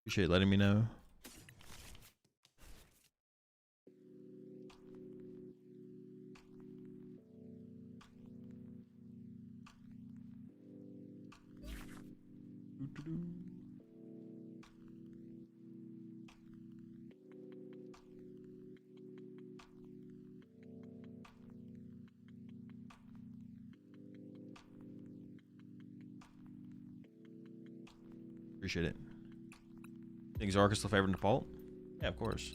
Appreciate letting me know. Appreciate it. Think Zork is still favored in default? Yeah, of course.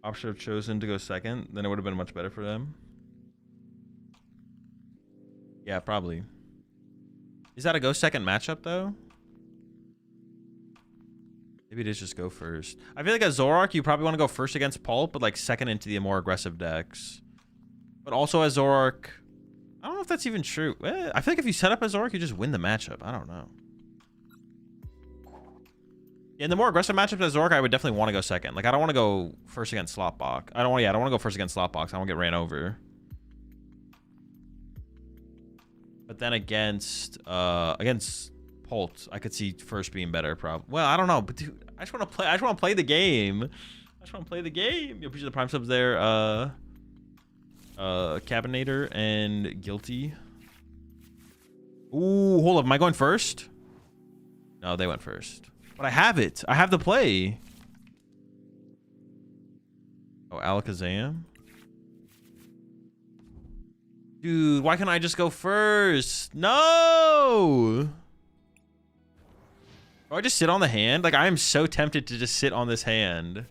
Op should have chosen to go second, then it would have been much better for them. Yeah, probably. Is that a go second matchup though? Maybe it is just go first. I feel like as Zoroark, you probably want to go first against Pulp, but like second into the more aggressive decks. But also as Zoroark, I don't know if that's even true. I feel like if you set up as Zoroark, you just win the matchup. I don't know. In the more aggressive matchups as Zork, I would definitely want to go second. Like, I don't want to go first against Slotbox. I don't want to go first against Slotbox. I want to get ran over. But then against Pult, I could see first being better. Probably. Well, I don't know, but dude, I just want to play. I just want to play the game. I just want to play the game. You appreciate the prime subs there. Cabinator and Guilty. Ooh, hold up. Am I going first? No, they went first. But I have it. I have the play. Oh, Alakazam. Dude, why can't I just go first? No! Do I just sit on the hand? Like, I am so tempted to just sit on this hand.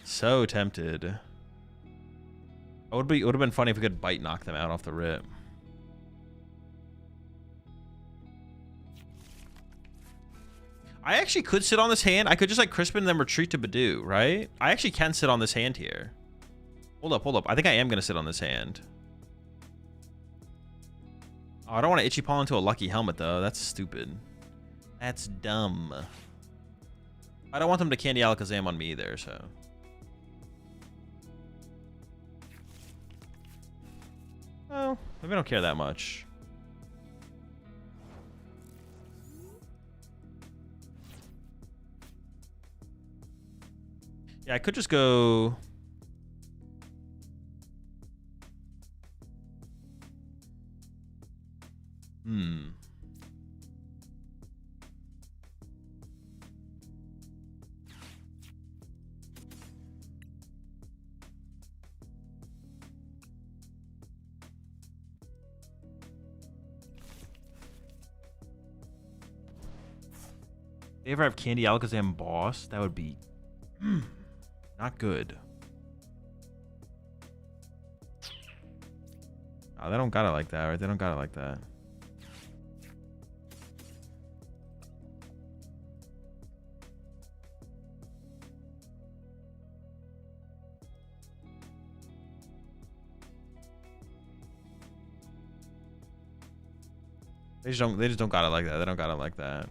So tempted. It would have been funny if we could bite knock them out off the rip. I actually could sit on this hand. I could just like Crispin and then retreat to Badoo, right? I actually can sit on this hand here. Hold up, hold up. I think I am going to sit on this hand. Oh, I don't want to Itchy Paw into a Lucky Helmet, though. That's stupid. That's dumb. I don't want them to Candy Alakazam on me either, so. Well, maybe I don't care that much. Yeah, I could just go. They ever have Candy Alakazam boss? That would be not good. Oh, they don't got it like that, right? They don't got it like that. They just don't got it like that. They don't got it like that.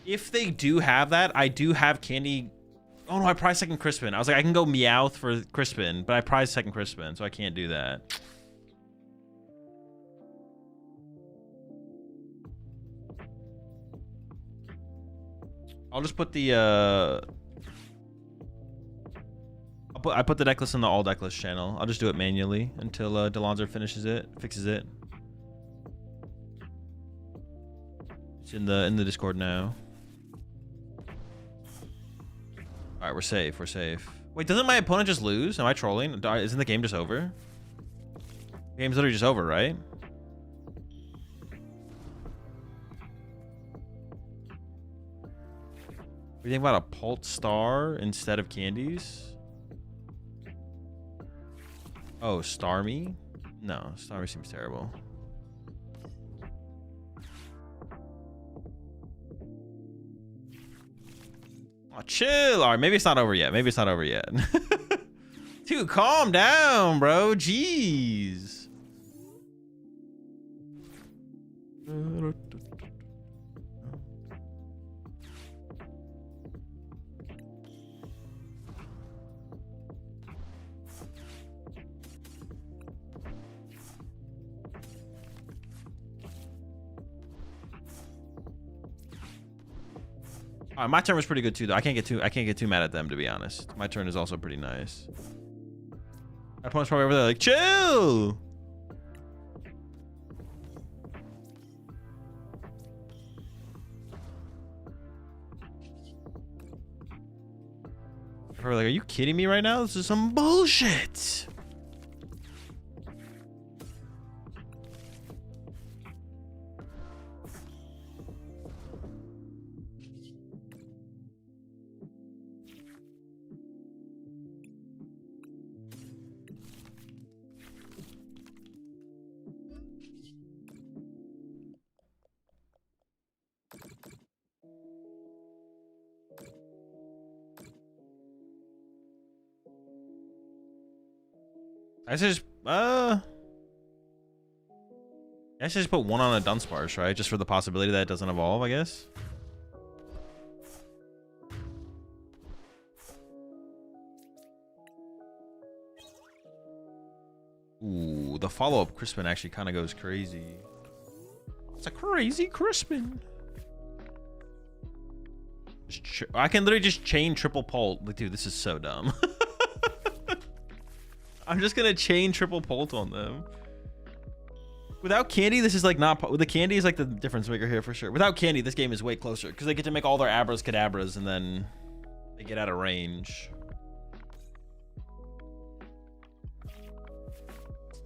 If they do have that, I do have Candy. Oh no, I prize second Crispin. I was like, I can go Meowth for Crispin, but I prize second Crispin, so I can't do that. I'll just put the I put the necklace in the all decklist channel. I'll just do it manually until Delonzer fixes it. It's in the Discord now. All right, we're safe. We're safe. Wait, doesn't my opponent just lose? Am I trolling? Isn't the game just over? The game's literally just over, right? What do you think about a Pult Star instead of candies? Oh, Starmie? No, Starmie seems terrible. Oh, chill. All right, maybe it's not over yet. Maybe it's not over yet. Dude, calm down, bro. Jeez. All right, my turn was pretty good too, though. I can't get too mad at them, to be honest. My turn is also pretty nice. My opponent's probably over there like, chill. Probably like, are you kidding me right now? This is some bullshit. I should just put one on a Dunsparce, right? Just for the possibility that it doesn't evolve, I guess. Ooh, the follow-up Crispin actually kind of goes crazy. It's a crazy Crispin. I can literally just chain triple Pult. Like, dude, this is so dumb. I'm just gonna chain triple Pult on them. Without candy, this is like not. With the candy is like the difference maker here for sure. Without candy, this game is way closer because they get to make all their Abras Kadabras and then they get out of range.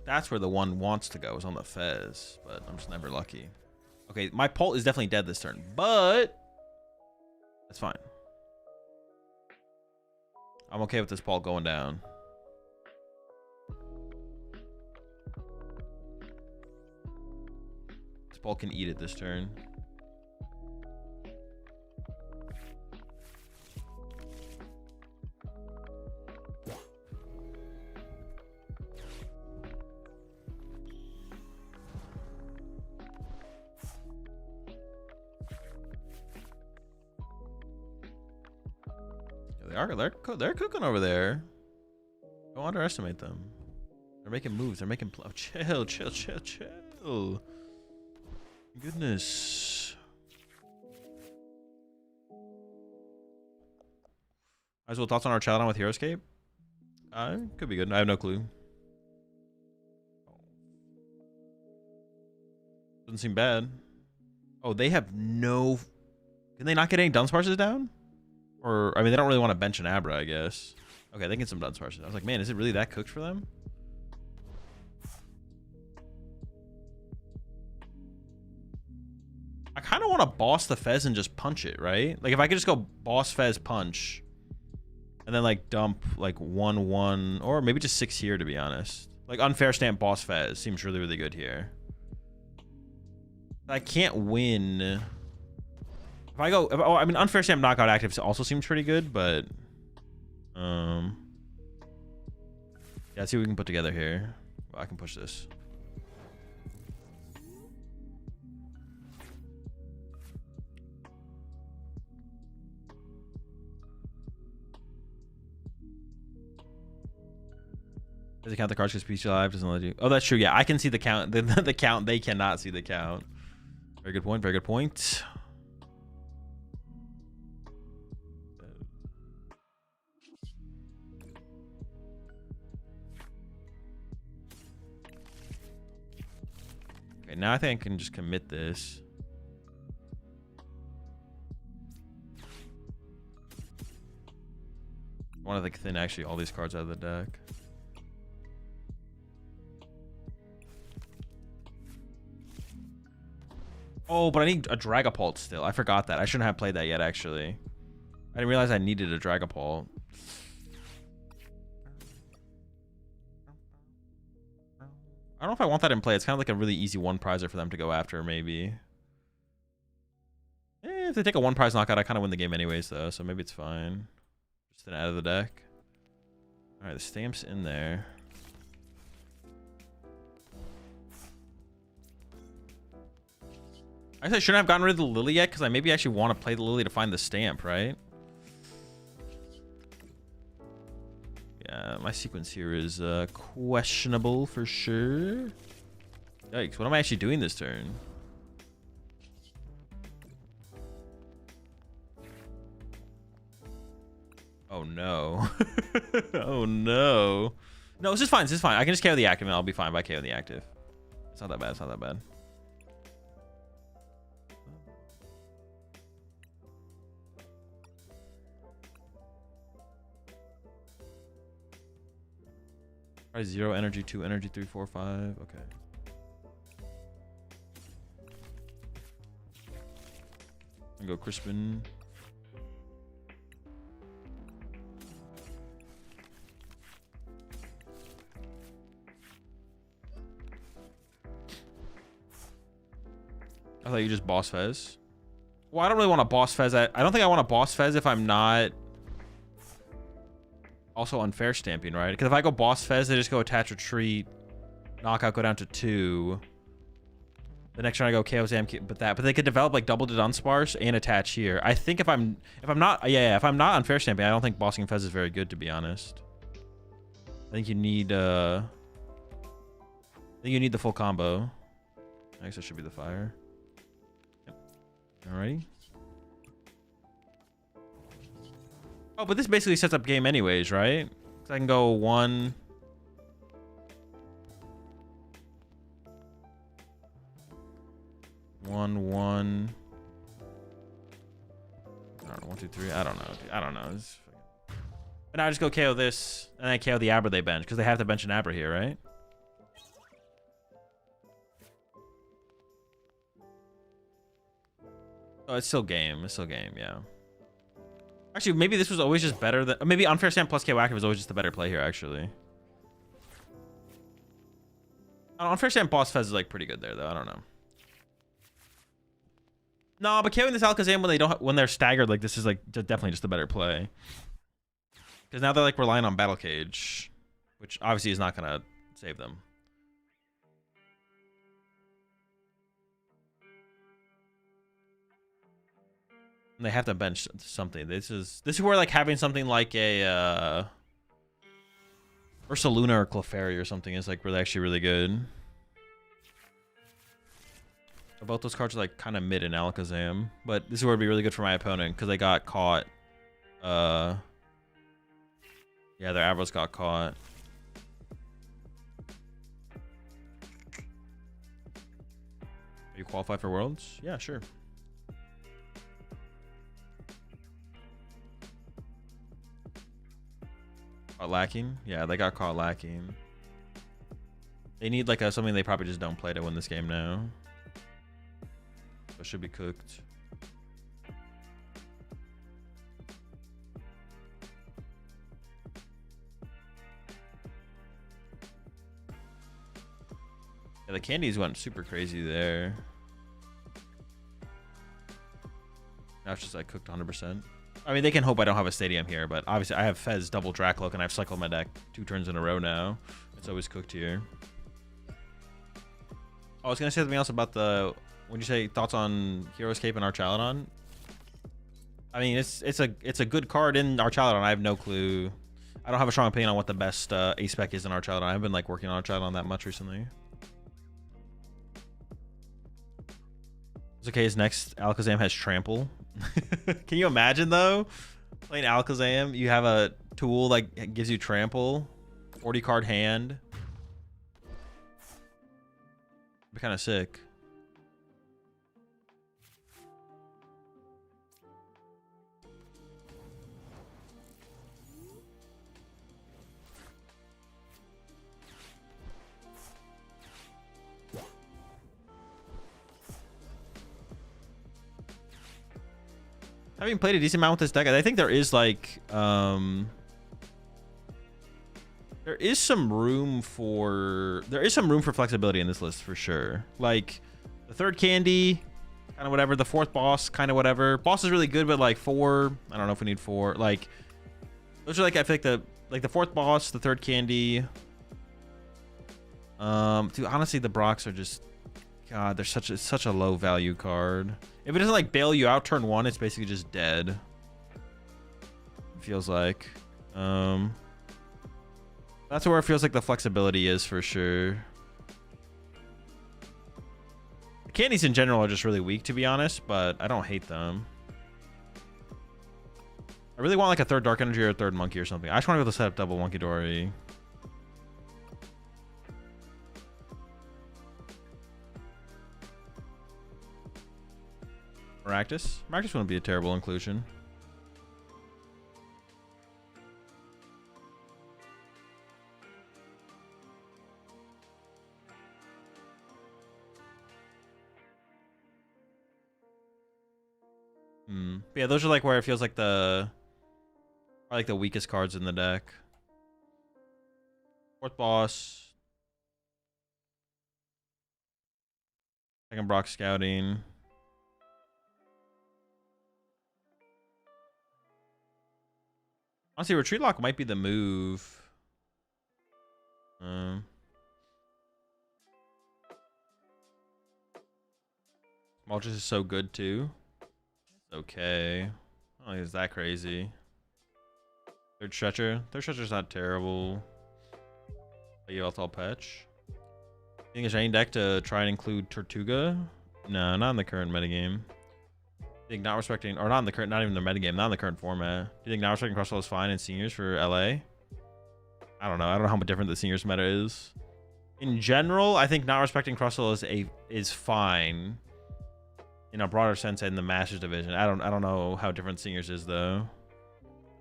That's where the one wants to go, is on the Fez, but I'm just never lucky. Okay, my Pult is definitely dead this turn, but that's fine. I'm okay with this Pult going down. Pult can eat it this turn. They're cooking over there. Don't underestimate them. They're making moves. They're making chill. Goodness. As well, thoughts on our challenge with Heroescape? Could be good. I have no clue. Doesn't seem bad. Oh, they have no... Can they not get any Dunsparces down? Or, I mean, they don't really want to bench an Abra, I guess. Okay, they get some Dunsparces. I was like, man, is it really that cooked for them? I kind of want to boss the Fez and just punch it, right? Like, if I could just go boss Fez punch and then, like, dump, like, 1-1, or maybe just 6 here, to be honest. Like, unfair stamp boss Fez seems really, really good here. I can't win. If I go... oh, I mean, unfair stamp knockout active also seems pretty good, but... yeah, let's see what we can put together here. Well, I can push this. Does it count the cards because PC Live doesn't let you? Oh, that's true. Yeah, I can see the count. The count. They cannot see the count. Very good point. Very good point. Okay, now I think I can just commit this. I want to like thin actually all these cards out of the deck. Oh, but I need a Dragapult still. I forgot that. I shouldn't have played that yet, actually. I didn't realize I needed a Dragapult. I don't know if I want that in play. It's kind of like a really easy one prizer for them to go after, maybe. If they take a one prize knockout, I kind of win the game anyways, though, so maybe it's fine. Just then out of the deck. All right, the stamp's in there. I guess I shouldn't have gotten rid of the Lily yet, because I maybe actually want to play the Lily to find the stamp, right? Yeah, my sequence here is questionable for sure. Yikes, what am I actually doing this turn? Oh no. Oh no. No, it's just fine. It's just fine. I can just KO the active and I'll be fine by KO the active. It's not that bad. It's not that bad. Probably 0 energy, 2 energy, 3, 4, 5. Okay. And go Crispin. I thought you just boss Fez. Well, I don't really want to boss Fez. I don't think I want to boss Fez if I'm not also unfair stamping, right? Because if I go boss Fez, they just go attach retreat, knockout, go down to 2. The next turn I go KO Zam, but they could develop like double to Dunsparce and attach here. I think if I'm not unfair stamping, I don't think bossing Fez is very good, to be honest. I think you need the full combo. I guess that should be the fire. Yep. Alrighty. Oh, but this basically sets up game anyways, right? Because I can go 1. I don't know, 1, 2, 3. I don't know. I don't know. But now I just go KO this, and then I KO the Abra they bench, because they have to bench an Abra here, right? Oh, it's still game. It's still game, yeah. Actually, maybe this was always just better than... Maybe unfair stamp plus KO active was always just the better play here, actually. I don't know, unfair stamp boss Fez is like pretty good there, though. I don't know. No, but KOing this Alakazam when they're staggered like this is like definitely just a better play. Because now they're like relying on Battle Cage, which obviously is not gonna save them. They have to bench something. This is where like having something like a Ursaluna or Clefairy or something is like really actually really good. So both those cards are like kind of mid in Alakazam, but this is where it'd be really good for my opponent because they got caught. Yeah, their Avros got caught. Are you qualified for Worlds? Yeah, sure. Caught lacking? Yeah, they got caught lacking. They need like something they probably just don't play to win this game now. So it should be cooked. Yeah, the candies went super crazy there. Now it's just like cooked 100%. I mean, they can hope I don't have a stadium here, but obviously I have Fez double Dracloak and I've cycled my deck 2 turns in a row now. It's always cooked here. Oh, I was gonna say something else about the. When you say thoughts on Hero's Cape and Archaludon, I mean it's a good card in Archaludon. I have no clue. I don't have a strong opinion on what the best ace spec is in Archaludon. I haven't been like working on Archaludon that much recently. It's okay. His next Alakazam has Trample. Can you imagine though? Playing Alakazam, you have a tool like gives you Trample, 40 card hand. Be kind of sick. Having played a decent amount with this deck, I think there is like there is some room for flexibility in this list for sure. Like the third candy, kind of whatever. The fourth boss, kind of whatever. Boss is really good, but like 4, I don't know if we need 4. Like those are like I feel like the fourth boss, the third candy. Dude, honestly, the Brocs are just God. They're such a low value card. If it doesn't like bail you out turn 1, it's basically just dead. It feels like. That's where it feels like the flexibility is for sure. The candies in general are just really weak, to be honest, but I don't hate them. I really want like a third Dark Energy or a third Monkey or something. I just want to be able to set up double Monkey Dory. Maractus? Maractus wouldn't be a terrible inclusion. But yeah, those are like where it feels like the weakest cards in the deck. Fourth boss. Second Brock Scouting. Honestly, Retreat Lock might be the move. Moltres is so good too. Okay. I don't think it's that crazy. Third Stretcher. Third Stretcher's not terrible. You all Petch. You think it's any deck to try and include Tortuga? No, not in the current metagame. You think not respecting, or not in the current, not even the metagame, not in the current format. Do you think not respecting Crosswell is fine in seniors for LA? I don't know. I don't know how much different the seniors meta is. In general, I think not respecting Crosswell is fine. In a broader sense in the Masters division. I don't know how different seniors is though.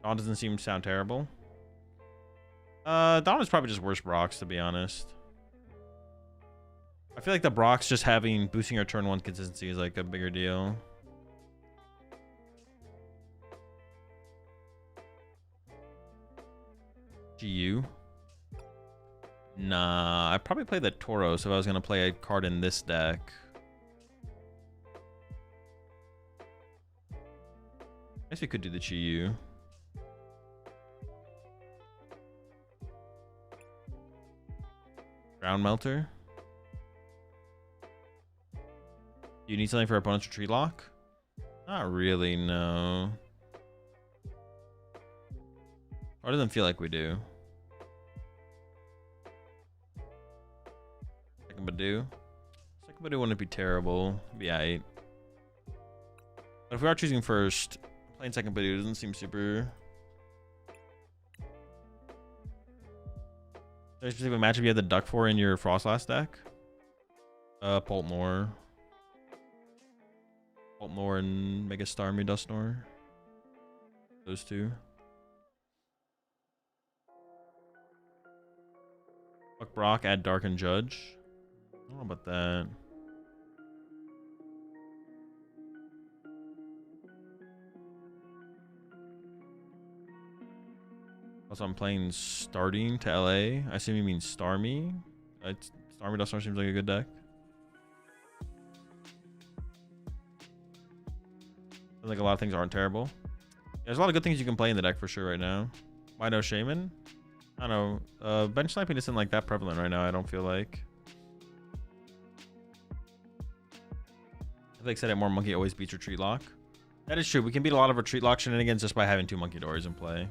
Dawn doesn't seem to sound terrible. Dawn is probably just worse Brox, to be honest. I feel like the Brox just having boosting your turn 1 consistency is like a bigger deal. GU? Nah, I'd probably play the Tauros if I was gonna play a card in this deck. I guess we could do the Chi-Yu. Ground Melter. Do you need something for opponent's Retreat Lock? Not really, no. Or doesn't feel like we do. Second Badoo. Second Badoo wouldn't be terrible. It'd be aight. But if we are choosing first, playing second Badoo doesn't seem super. There's a specific matchup you had the Duck for in your Frostlass deck? Poltnor. Poltnor and Mega Starmie Dusknoir. Those two. Fuck Brock, add Dark and Judge. I don't know about that. Also, I'm playing Starting to LA. I assume you mean Starmie. Starmie Dusknoir seems like a good deck. I think a lot of things aren't terrible. There's a lot of good things you can play in the deck for sure right now. Why no Shaman? I don't know. Bench sniping isn't like that prevalent right now, I don't feel like. I think said it more Monkey always beats Retreat Lock. That is true. We can beat a lot of Retreat Lock shenanigans just by having 2 Monkey Doors in play.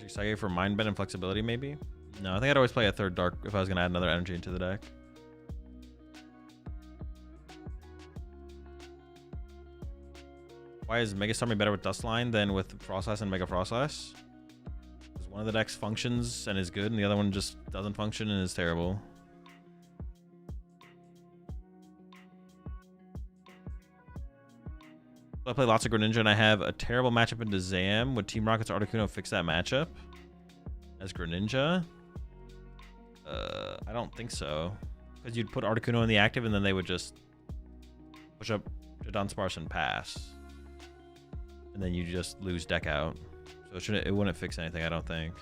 Excited for Mind Bend and Flexibility, maybe? No, I think I'd always play a 3rd Dark if I was going to add another energy into the deck. Why is Mega Starmie better with Dustline than with Frostlass and Mega Frostlass? Because one of the decks functions and is good, and the other one just doesn't function and is terrible. So I play lots of Greninja, and I have a terrible matchup into Zam. Would Team Rocket's Articuno fix that matchup as Greninja? I don't think so. Because you'd put Articuno in the active, and then they would just push up to Dunsparce and pass. And then you just lose deck out. So it wouldn't fix anything, I don't think.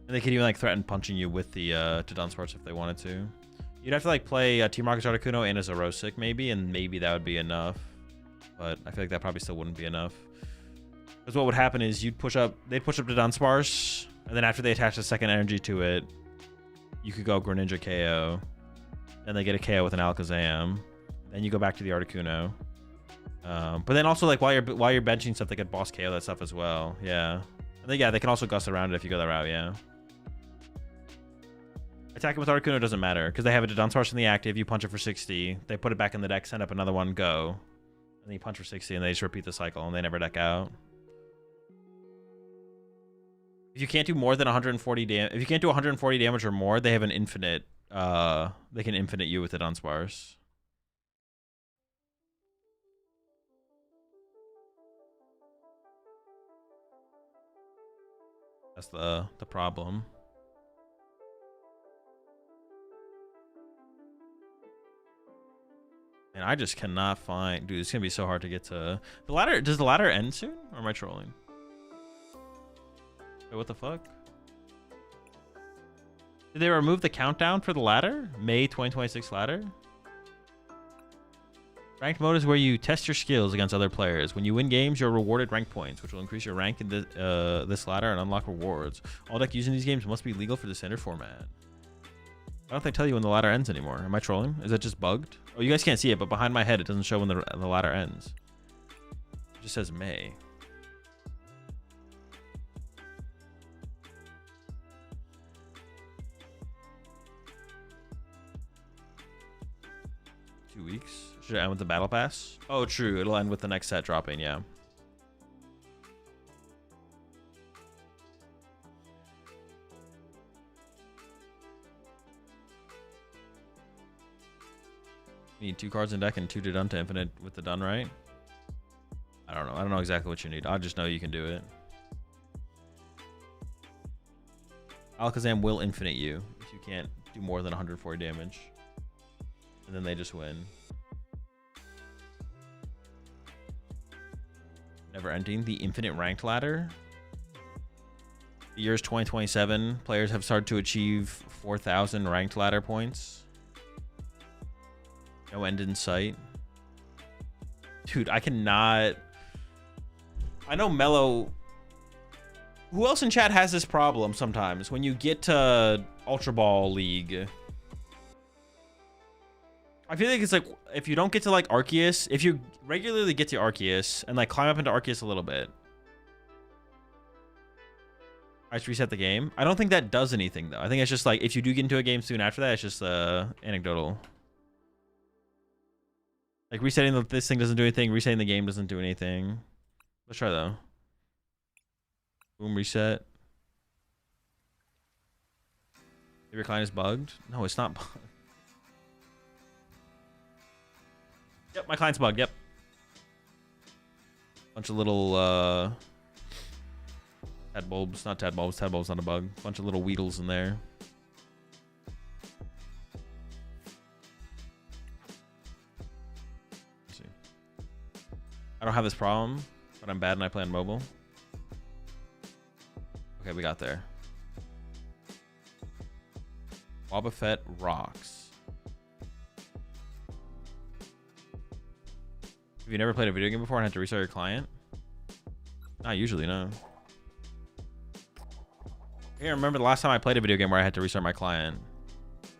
And they could even like threaten punching you with the to Dunsparce if they wanted to. You'd have to like play Team Rocket's Articuno and a Zerosic maybe, and maybe that would be enough. But I feel like that probably still wouldn't be enough. Because what would happen is they'd push up to Dunsparce, and then after they attach the second energy to it, you could go Greninja KO. Then they get a KO with an Alakazam. Then you go back to the Articuno. But then also like while you're benching stuff, they could boss KO that stuff as well. Yeah. And then, yeah, they can also gust around it if you go that route. Yeah. Attacking with Articuno doesn't matter because they have a Dunsparce in the active. You punch it for 60. They put it back in the deck, send up another one, go, and then you punch for 60, and they just repeat the cycle, and they never deck out. If you can't do more than 140 damage, if you can't do 140 damage or more, they have an infinite. They can infinite you with the Dunsparce. That's the problem. And I just cannot find... Dude, it's going to be so hard to get to... The ladder... Does the ladder end soon? Or am I trolling? Wait, what the fuck? Did they remove the countdown for the ladder? May 2026 ladder? Ranked mode is where you test your skills against other players. When you win games, you're rewarded rank points, which will increase your rank in this ladder and unlock rewards. All decks using these games must be legal for the standard format. Why don't they tell you when the ladder ends anymore? Am I trolling? Is it just bugged? Oh, you guys can't see it, but behind my head, it doesn't show when the ladder ends. It just says May. Weeks. Should it end with the battle pass? Oh, true. It'll end with the next set dropping, yeah. You need 2 cards in deck and 2 to done to infinite with the done, right? I don't know. I don't know exactly what you need. I just know you can do it. Alakazam will infinite you if you can't do more than 140 damage. And then they just win. Never ending. The infinite ranked ladder. The year's 2027. Players have started to achieve 4,000 ranked ladder points. No end in sight. Dude, I cannot... I know Mello... Who else in chat has this problem sometimes? When you get to Ultra Ball League... I feel like it's like if you don't get to like Arceus, if you regularly get to Arceus and like climb up into Arceus a little bit, I just reset the game. I don't think that does anything though. I think it's just like if you do get into a game soon after that, it's just anecdotal. Like resetting this thing doesn't do anything. Resetting the game doesn't do anything. Let's try though. Boom, reset. If your client is bugged. No, it's not bugged. Yep, my client's bugged. Yep. Bunch of little tadbulbs, not tadbulbs. Tadbulbs not a bug. Bunch of little Weedles in there. Let's see. I don't have this problem, but I'm bad and I play on mobile. Okay, we got there. Wobbuffet rocks. Have you never played a video game before and had to restart your client? Not usually, no. I can't remember the last time I played a video game where I had to restart my client.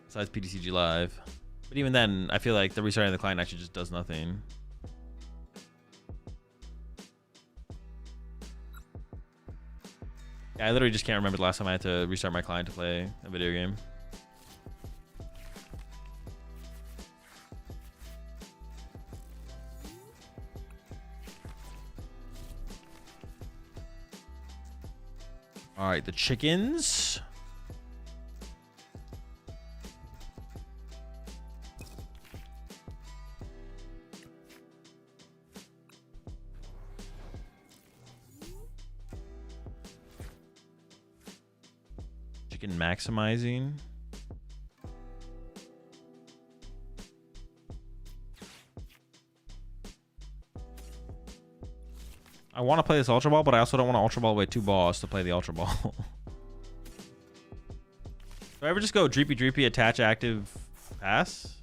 Besides PTCG Live. But even then, I feel like the restarting the client actually just does nothing. Yeah, I literally just can't remember the last time I had to restart my client to play a video game. All right, the chickens. Chicken maximizing. I want to play this Ultra Ball, but I also don't want to Ultra Ball away 2 balls to play the Ultra Ball. Do I ever just go Dreepy, attach active, pass?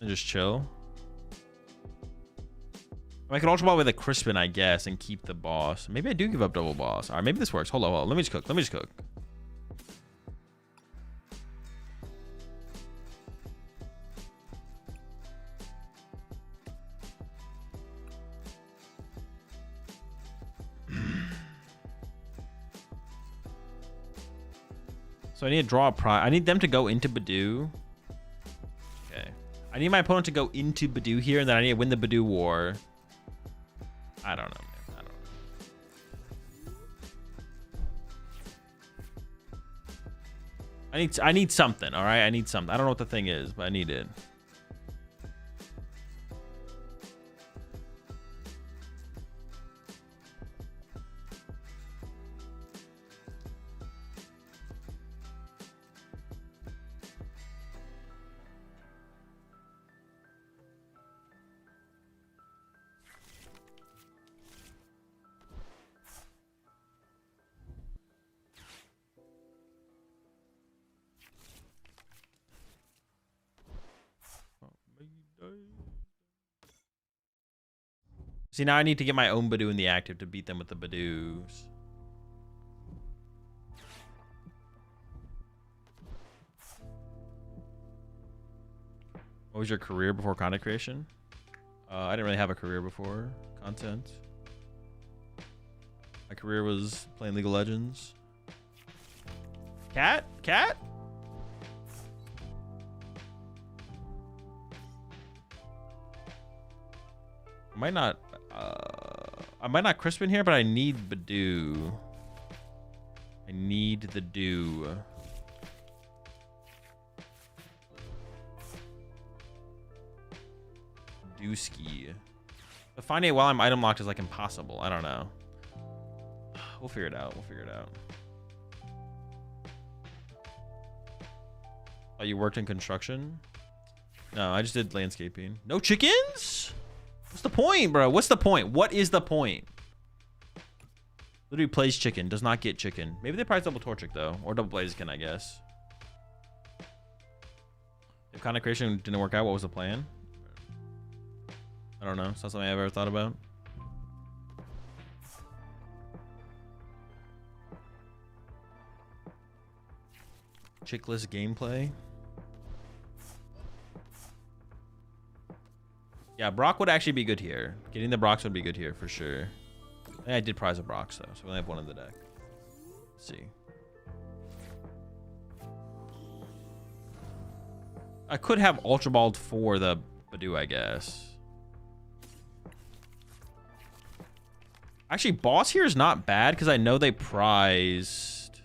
And just chill? I could Ultra Ball with a Crispin, I guess, and keep the boss. Maybe I do give up double boss. All right, maybe this works. Hold on. Let me just cook. So I need to draw a prize. I need them to go into Badoo. Okay. I need my opponent to go into Badoo here, and then I need to win the Badoo war. I don't know, man. I don't know. I need something, all right? I need something. I don't know what the thing is, but I need it. See, now I need to get my own Badoo in the active to beat them with the Badoos. What was your career before content creation? I didn't really have a career before content. My career was playing League of Legends. Cat? I might not Crispin here, but I need Badoo. I need the do. Dooski. But finding it while I'm item locked is like impossible. I don't know. We'll figure it out. Oh, you worked in construction? No, I just did landscaping. No chickens? What's the point, bro? What's the point? What is the point? Literally plays chicken, does not get chicken. Maybe they probably double Torchic though, or double Blaziken, I guess. If content creation didn't work out, what was the plan? I don't know. It's not something I've ever thought about. Chickless gameplay. Yeah, Brock would actually be good here. Getting the Brocks would be good here for sure. I think I did prize a Brock though, so we only have one in the deck. Let's see. I could have Ultra Balled for the Badoo, I guess. Actually, boss here is not bad because I know they prized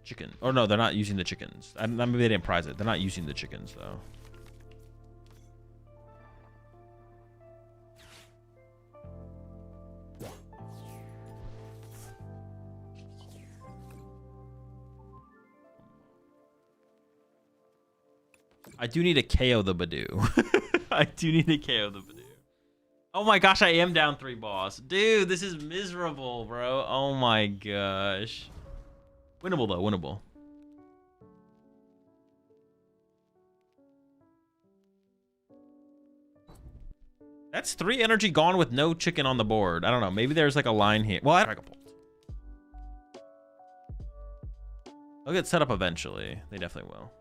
chicken. Oh no, they're not using the chickens. Maybe they didn't prize it. They're not using the chickens though. I do need to KO the Badoo. I do need to KO the Badoo. Oh my gosh, I am down 3 boss. Dude, this is miserable, bro. Oh my gosh. Winnable though, winnable. That's 3 energy gone with no chicken on the board. I don't know. Maybe there's like a line here. Well, I Dragapult. They'll get set up eventually. They definitely will.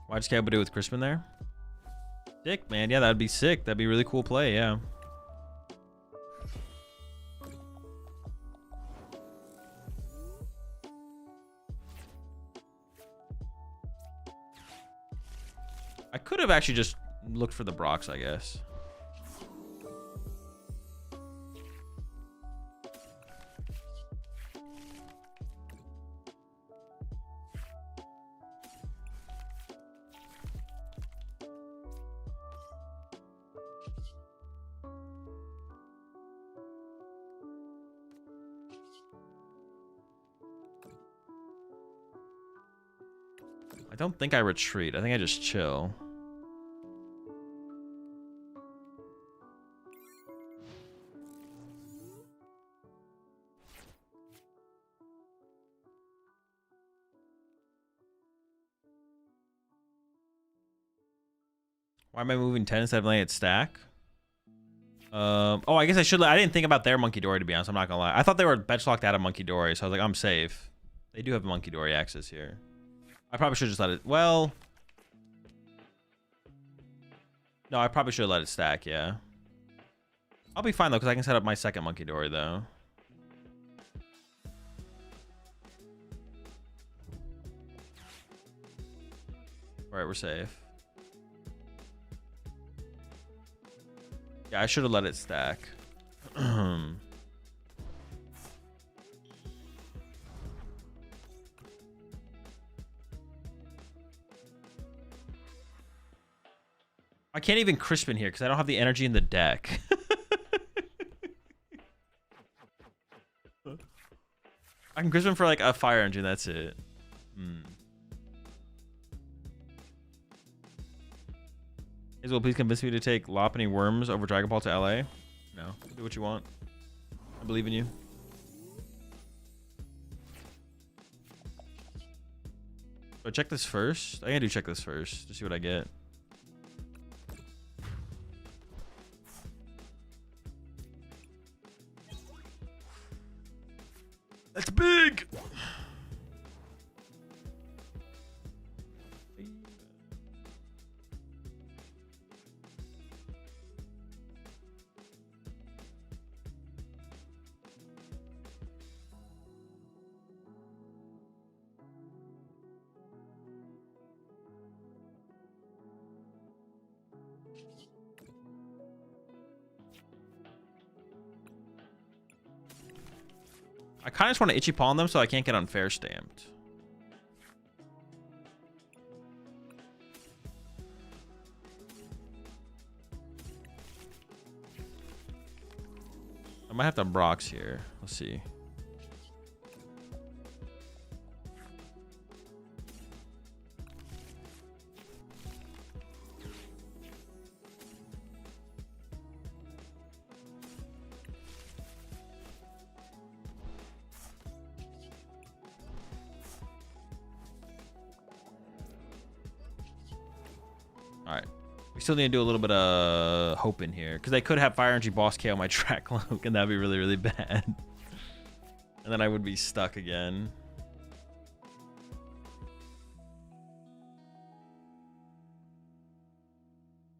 Why just can't do with Crispin there? Sick, man. Yeah, that'd be sick. That'd be a really cool play, yeah. I could have actually just looked for the Brocks, I guess. I don't think I retreat. I think I just chill. Why am I moving 10 instead of letting it stack? Oh, I guess I should. I didn't think about their Monkey Dory, to be honest. I'm not gonna lie. I thought they were bench locked out of Monkey Dory, so I was like, I'm safe. They do have Monkey Dory access here. I probably should just let it. Well, no, I probably should let it stack. Yeah, I'll be fine though because I can set up my second Monkey Dory though. All right, we're safe. Yeah, I should have let it stack. I can't even Crispin here because I don't have the energy in the deck. I can Crispin for like a fire engine, that's it. Will please convince me to take Lopunny Worms over Dragapult to LA? No. Do what you want. I believe in you. Do I check this first? I do check this first to see what I get. That's big! I kind of just want to itchy paw on them so I can't get unfair stamped. I might have to Brox here. Let's see. All right. We still need to do a little bit of hope in here because they could have Fire Energy Boss KO my Dragapult, and that'd be really, really bad. And then I would be stuck again.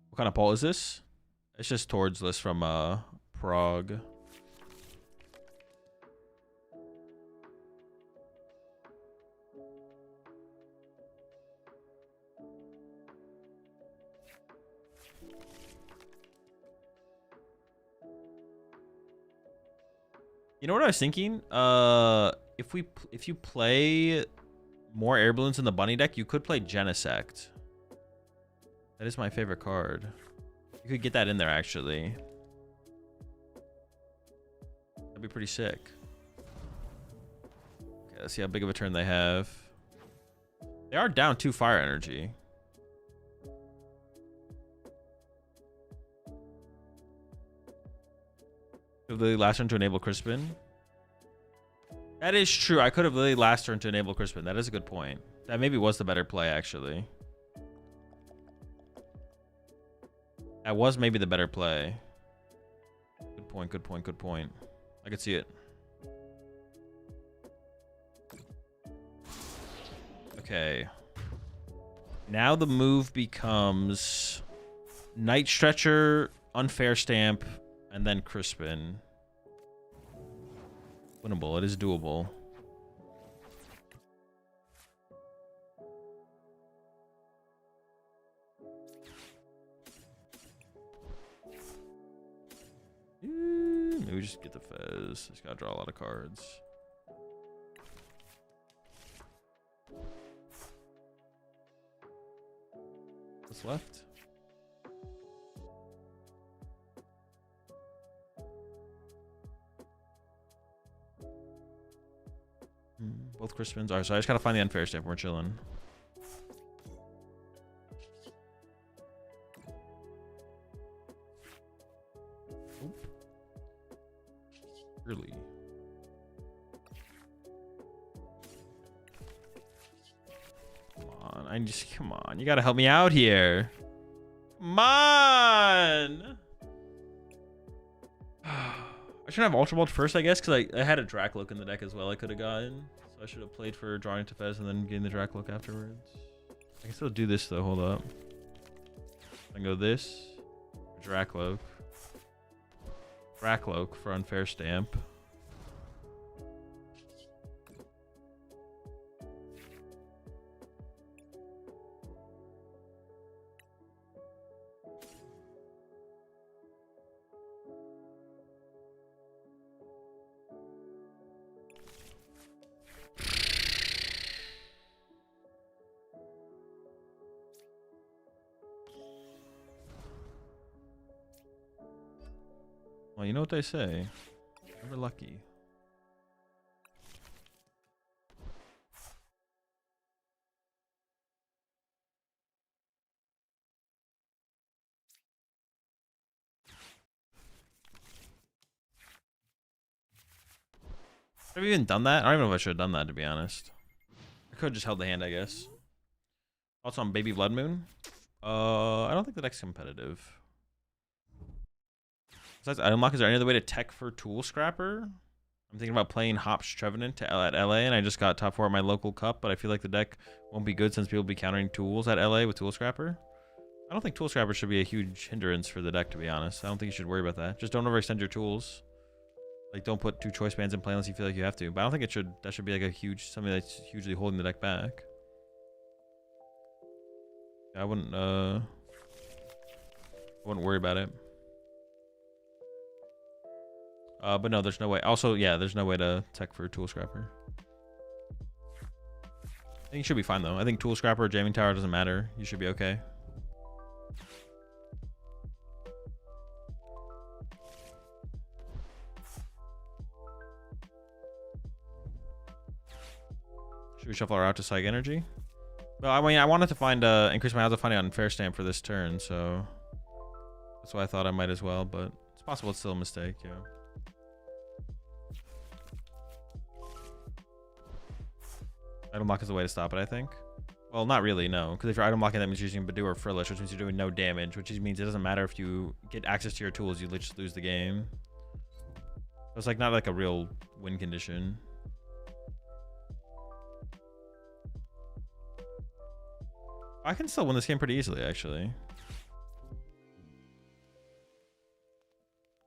What kind of Pult is this? It's just Towards List from Prague. You know what I was thinking? If you play more air balloons in the bunny deck, you could play Genesect. That is my favorite card. You could get that in there actually. That'd be pretty sick. Okay, let's see how big of a turn they have. They are down 2 fire energy. Lily last turn to enable Crispin. That is true. I could have Lily last turn to enable Crispin. That is a good point. That maybe was the better play, actually. That was maybe the better play. Good point, good point, good point. I could see it. Okay. Now the move becomes Night Stretcher, Unfair Stamp, and then Crispin. Winnable. It is doable. Maybe we just get the Fez. Just gotta draw a lot of cards. What's left? Both Crispins. Alright, so I just gotta find the Unfair Stamp. We're chilling. Oop. Really? Come on. Come on. You gotta help me out here. Come on! I should have Ultra Ball first, I guess, because I had a Dracloak in the deck as well I could have gotten. So I should have played for drawing to Fez and then getting the Dracloak afterwards. I can still do this, though. Hold up. I can go this. Dracloak. Dracloak for Unfair Stamp. Well, you know what they say. Never lucky. Have you even done that? I don't even know if I should have done that, to be honest. I could have just held the hand, I guess. Also on Baby Blood Moon. I don't think the deck's competitive. Besides item lock, is there any other way to tech for Tool Scrapper? I'm thinking about playing Hops Trevenant at LA, and I just got top 4 at my local cup, but I feel like the deck won't be good since people will be countering tools at LA with Tool Scrapper. I don't think Tool Scrapper should be a huge hindrance for the deck, to be honest. I don't think you should worry about that. Just don't overextend your tools. Like, don't put 2 choice bands in play unless you feel like you have to. But I don't think it should. That should be like a huge something that's hugely holding the deck back. I wouldn't worry about it. But no, there's no way. Also, yeah, there's no way to tech for Tool Scrapper. I think you should be fine, though. I think Tool Scrapper or Jamming Tower doesn't matter. You should be okay. Should we shuffle her out to Psych Energy? Well, I mean, I wanted to find increase my odds of finding Unfair Stamp for this turn, so that's why I thought I might as well. But it's possible it's still a mistake. Yeah. Item lock is the way to stop it, I think. Well, not really, no. Because if you're item blocking, that means you're using Badoo or Frillish, which means you're doing no damage, which means it doesn't matter if you get access to your tools, you just lose the game. So it's like not like a real win condition. I can still win this game pretty easily, actually.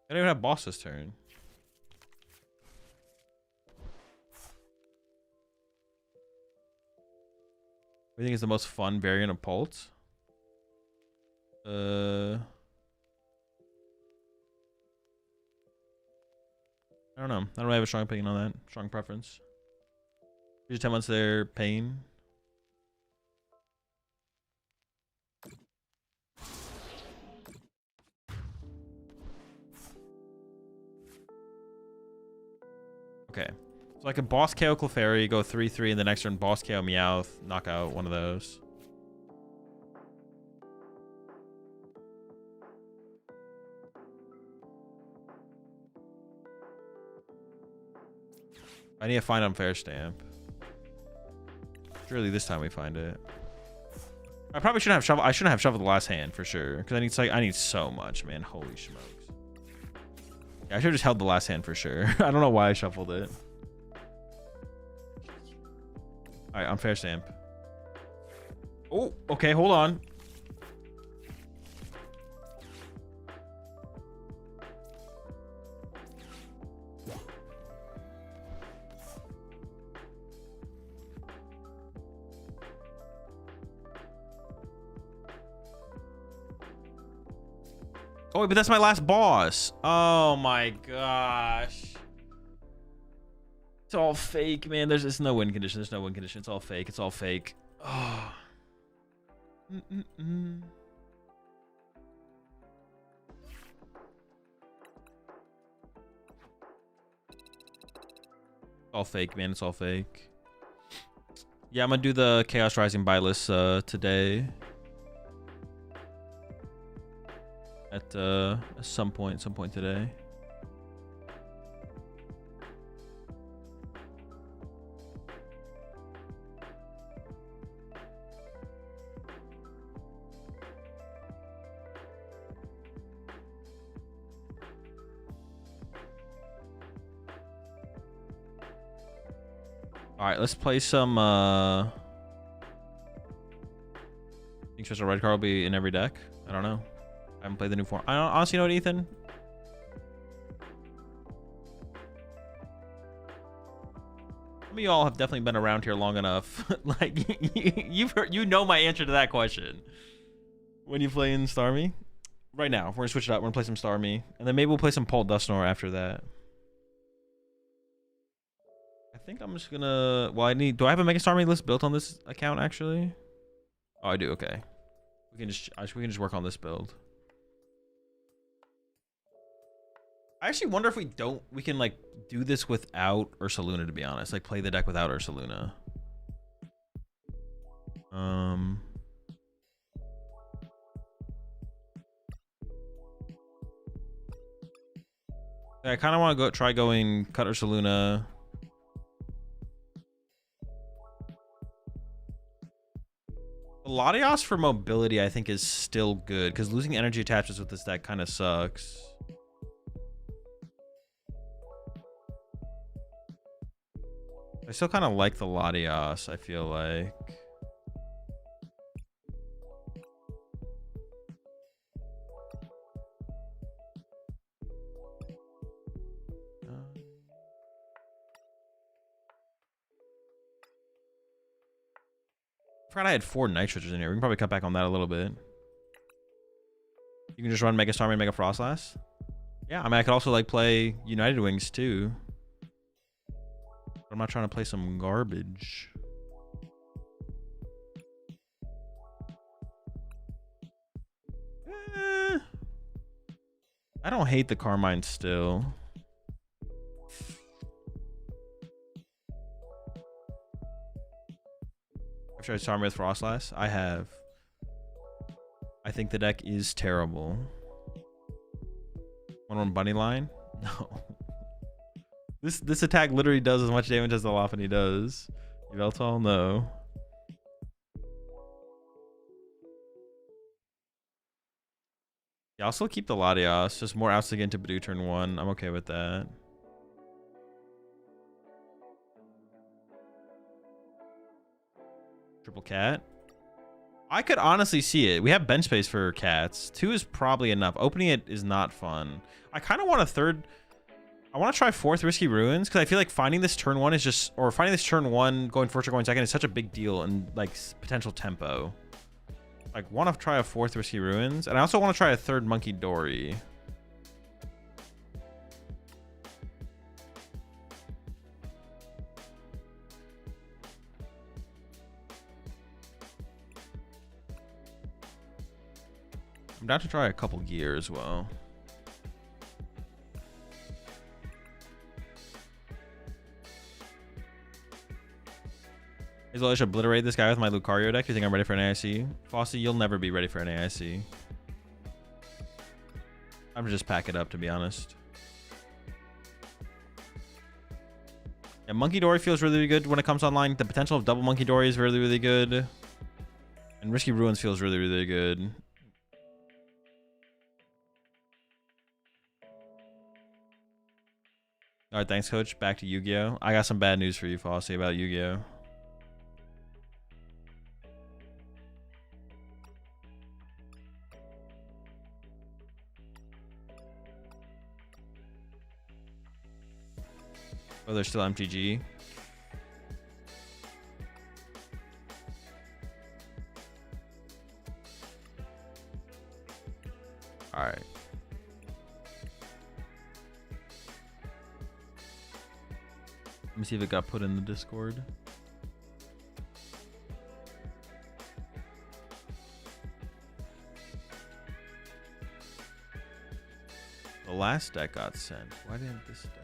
I don't even have boss this turn. What do you think is the most fun variant of Pult? I don't know. I don't really have a strong opinion on that. Strong preference. Just 10 months there, pain. Okay. So I could boss KO Clefairy, go 3/3, and the next turn boss KO Meowth, knock out one of those. I need to find Unfair Stamp. Surely this time we find it. I probably shouldn't have shovel. I shouldn't have shoveled the last hand for sure, because I need so much, man. Holy smokes. Yeah, I should have just held the last hand for sure. I don't know why I shuffled it. All right, Unfair Stamp. Oh, okay, hold on. Oh, wait, but that's my last boss. Oh my gosh. It's all fake, man. There's no win condition. There's no win condition. It's all fake. It's all fake. Oh. It's all fake, man. It's all fake. Yeah, I'm gonna do the Chaos Rising buy list today. At some point today. All right, let's play some. Think Special Red card will be in every deck. I don't know. I haven't played the new form. I don't honestly know what, Ethan. Some of you all have definitely been around here long enough. Like you know my answer to that question. When you play in Starmie, right now we're gonna switch it up. We're gonna play some Starmie, and then maybe we'll play some Pult Dusknoir after that. I think I'm just gonna. Well, do I have a Mega Starmie list built on this account actually? Oh, I do. Okay, we can just work on this build. I actually wonder if we can like do this without Ursaluna, to be honest. Like play the deck without Ursaluna. I kind of want to try going cut Ursaluna. Latios for mobility I think is still good, because losing energy attachments with this deck kind of sucks. I still kind of like the Latios, I feel like. I forgot I had 4 nitrogens in here. We can probably cut back on that a little bit. You can just run Mega Starmie and Mega Frostlass. Yeah, I mean, I could also like play United Wings too. I'm not trying to play some garbage. I don't hate the Carmine still. I've tried Starmie with Frostlass. I have. I think the deck is terrible. Want to run Bunny Line? No. This attack literally does as much damage as the Lopunny does. Yveltal? No. Yeah, I'll still keep the Latias. Just more outs to get into Badoo turn 1. I'm okay with that. Triple cat. I could honestly see it. We have bench space for cats. 2 is probably enough. Opening it is not fun. I kind of want a third. I want to try 4th Risky Ruins because I feel like finding this turn 1 is just, or finding this turn 1 going first or going second is such a big deal and like potential tempo. Like, want to try a 4th Risky Ruins, and I also want to try a 3rd Monkey Dory. I'm down to try a couple gear as well. I should obliterate this guy with my Lucario deck. You think I'm ready for an AIC? Fossey, you'll never be ready for an AIC. I'm gonna just pack it up, to be honest. Yeah, Monkey Dory feels really, really good when it comes online. The potential of double Monkey Dory is really, really good. And Risky Ruins feels really, really good. All right, thanks, Coach. Back to Yu-Gi-Oh! I got some bad news for you, Fossey, about Yu-Gi-Oh! Oh, there's still MTG. All right. Let me see if it got put in the Discord. The last deck got sent. Why didn't this deck?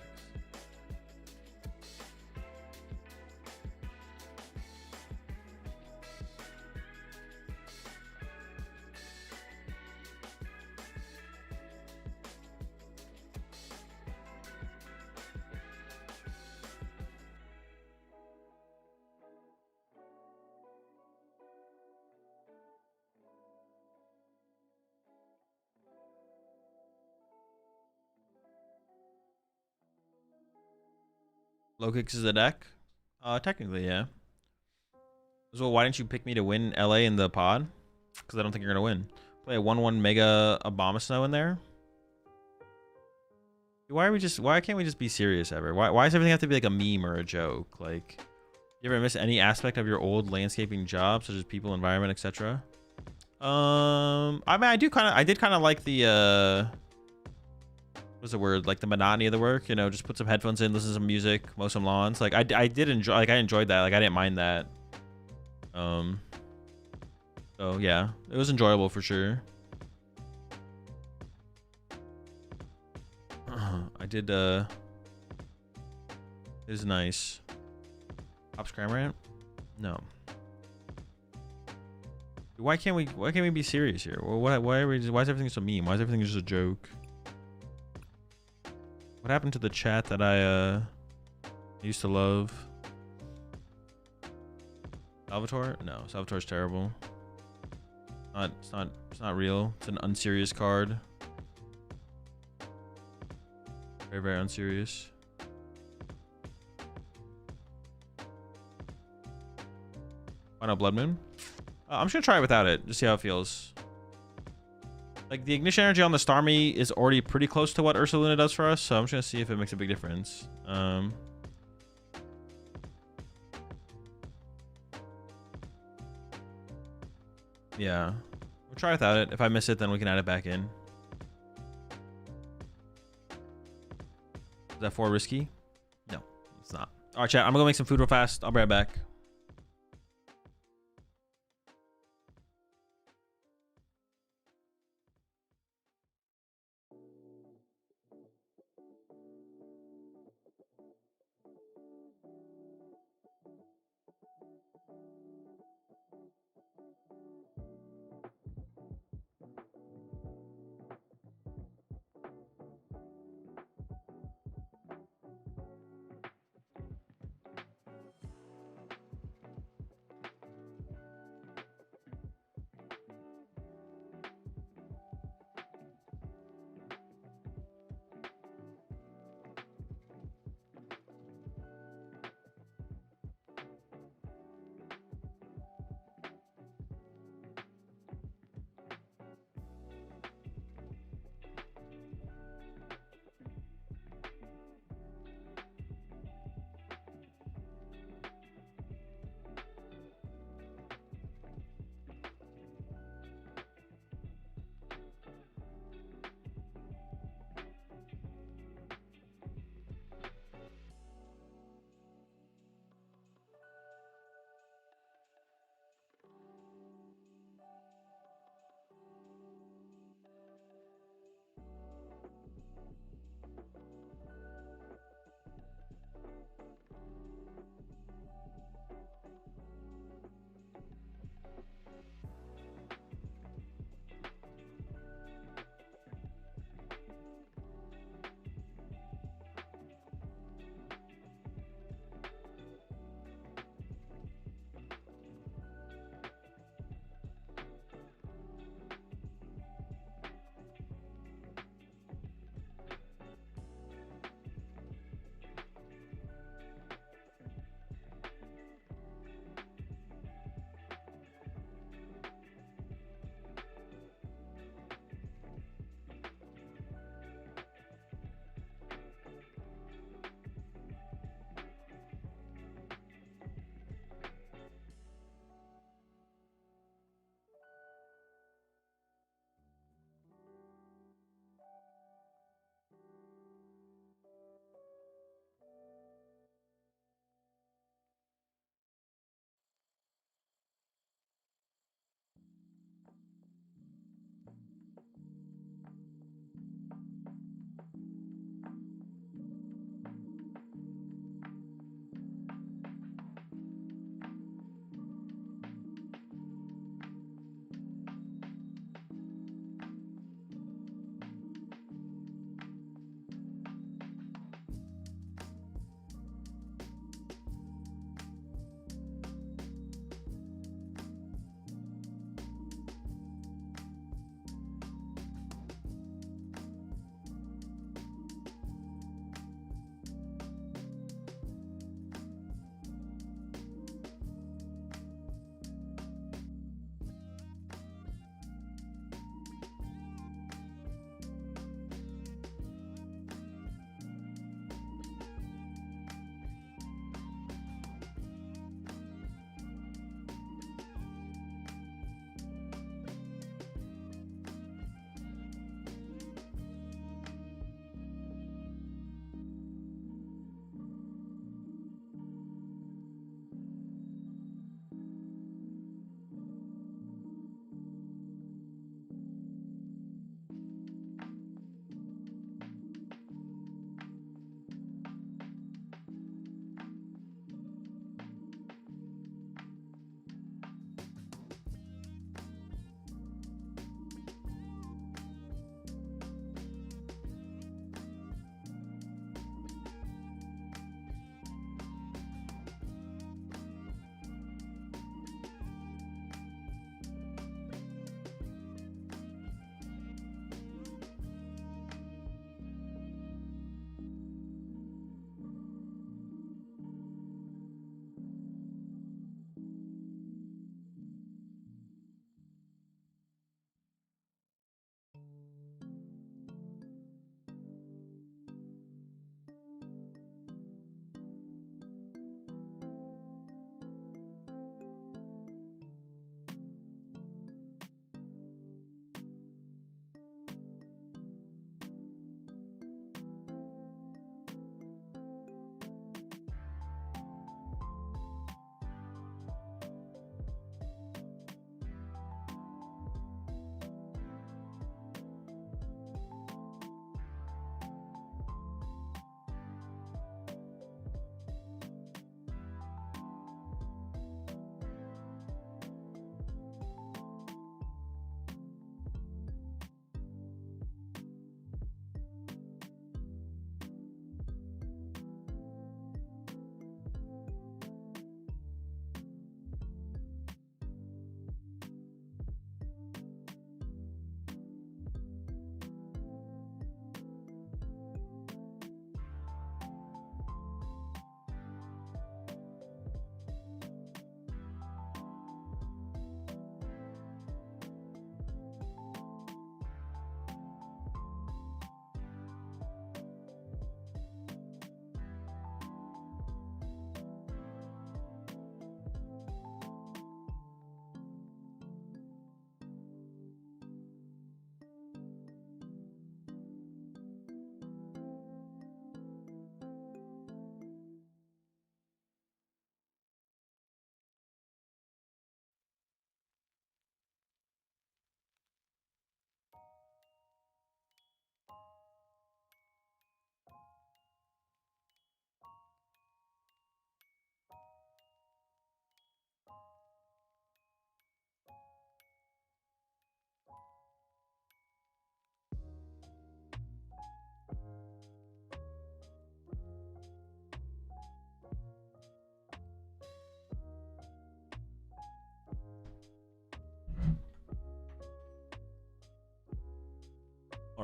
Low kicks is a deck? Technically, yeah. So why didn't you pick me to win LA in the pod? Because I don't think you're gonna win. Play a 1/1 Mega Abomasnow in there. Why can't we just be serious ever? Why does everything have to be like a meme or a joke? Like, you ever miss any aspect of your old landscaping job, such as people, environment, etc.? I mean, I did kind of like the what's the word, like the monotony of the work, you know, just put some headphones in, listen to some music, mow some lawns. Like I did enjoy, like I enjoyed that, like I didn't mind that. So yeah, it was enjoyable for sure. I did it was nice. Pops Cramorant? No. Why can't we be serious here? Why is everything so mean? Why is everything just a joke? What happened to the chat that I used to love? Salvatore? No, Salvatore's terrible. It's not real. It's an unserious card. Very, very unserious. Why not Blood Moon? I'm just gonna try it without it. Just see how it feels. Like, the ignition energy on the Starmie is already pretty close to what Ursaluna does for us, so I'm just gonna see if it makes a big difference. Yeah. We'll try without it. If I miss it, then we can add it back in. Is that 4 risky? No, it's not. All right, chat. I'm gonna go make some food real fast. I'll be right back.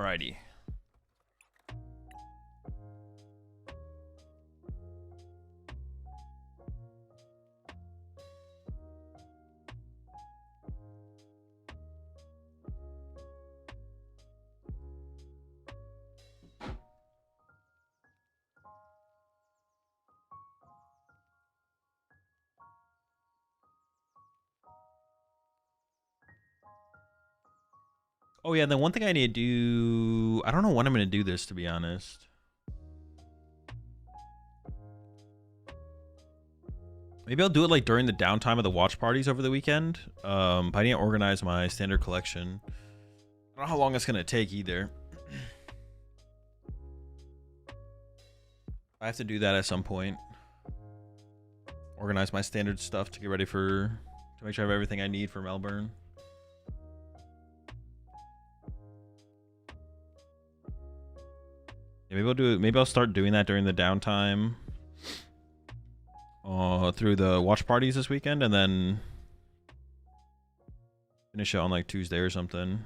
Alrighty. Oh yeah, the one thing I need to do, I don't know when I'm gonna do this, to be honest. Maybe I'll do it like during the downtime of the watch parties over the weekend. But I need to organize my standard collection. I don't know how long it's gonna take either. I have to do that at some point. Organize my standard stuff to get ready to make sure I have everything I need for Melbourne. Yeah, maybe I'll start doing that during the downtime. Through the watch parties this weekend, and then finish it on like Tuesday or something.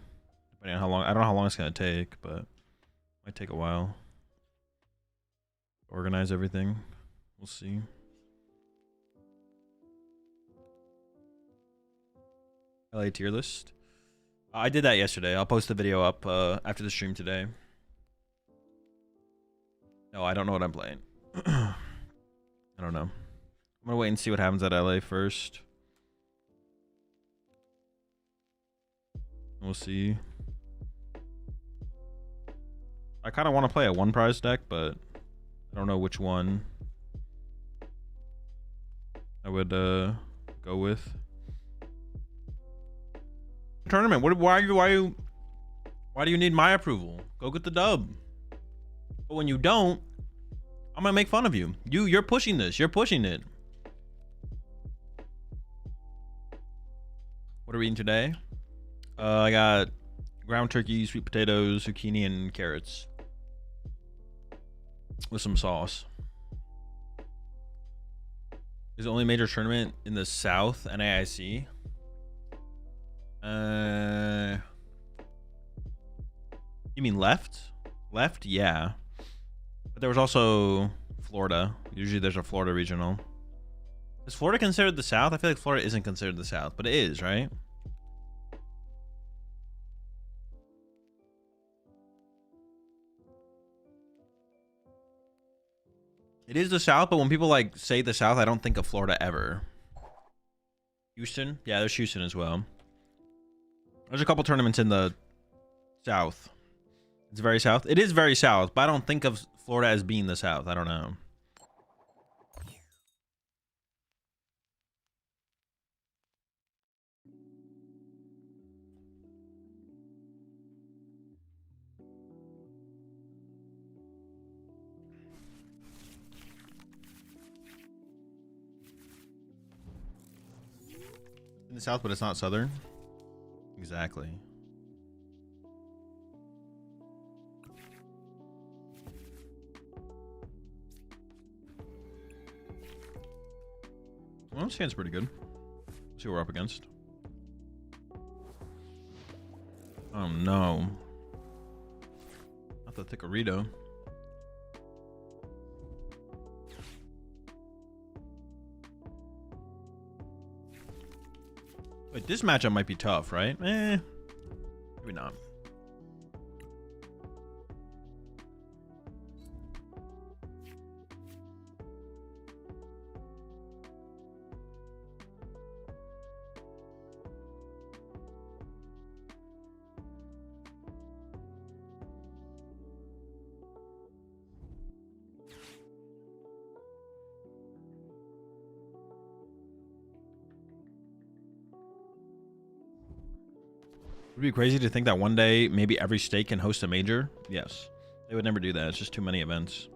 Depending on how long, I don't know how long it's gonna take, but it might take a while. Organize everything. We'll see. LA tier list. I did that yesterday. I'll post the video up after the stream today. No, I don't know what I'm playing. I don't know. I'm gonna wait and see what happens at LA first. We'll see. I kind of want to play a one prize deck, but I don't know which one I would go with. Tournament. Why do you need my approval? Go get the dub. But when you don't, I'm gonna make fun of you. You're pushing this. You're pushing it. What are we eating today? I got ground turkey, sweet potatoes, zucchini, and carrots with some sauce. Is the only major tournament in the South NAIC? You mean left? Left? Yeah. But there was also Florida. Usually there's a Florida regional. Is Florida considered the South? I feel like Florida isn't considered the South, but it is, right? It is the South, but when people like say the South, I don't think of Florida ever. Houston? Yeah, there's Houston as well. There's a couple tournaments in the South. It's very South. It is very South, but I don't think of Florida as being the South. I don't know. In the South, but it's not Southern. Exactly. Well, this hand's pretty good. Let's see what we're up against. Oh no. Not the Thickerito. Wait, this matchup might be tough, right? Maybe not. Would it be crazy to think that one day maybe every state can host a major? Yes. They would never do that. It's just too many events.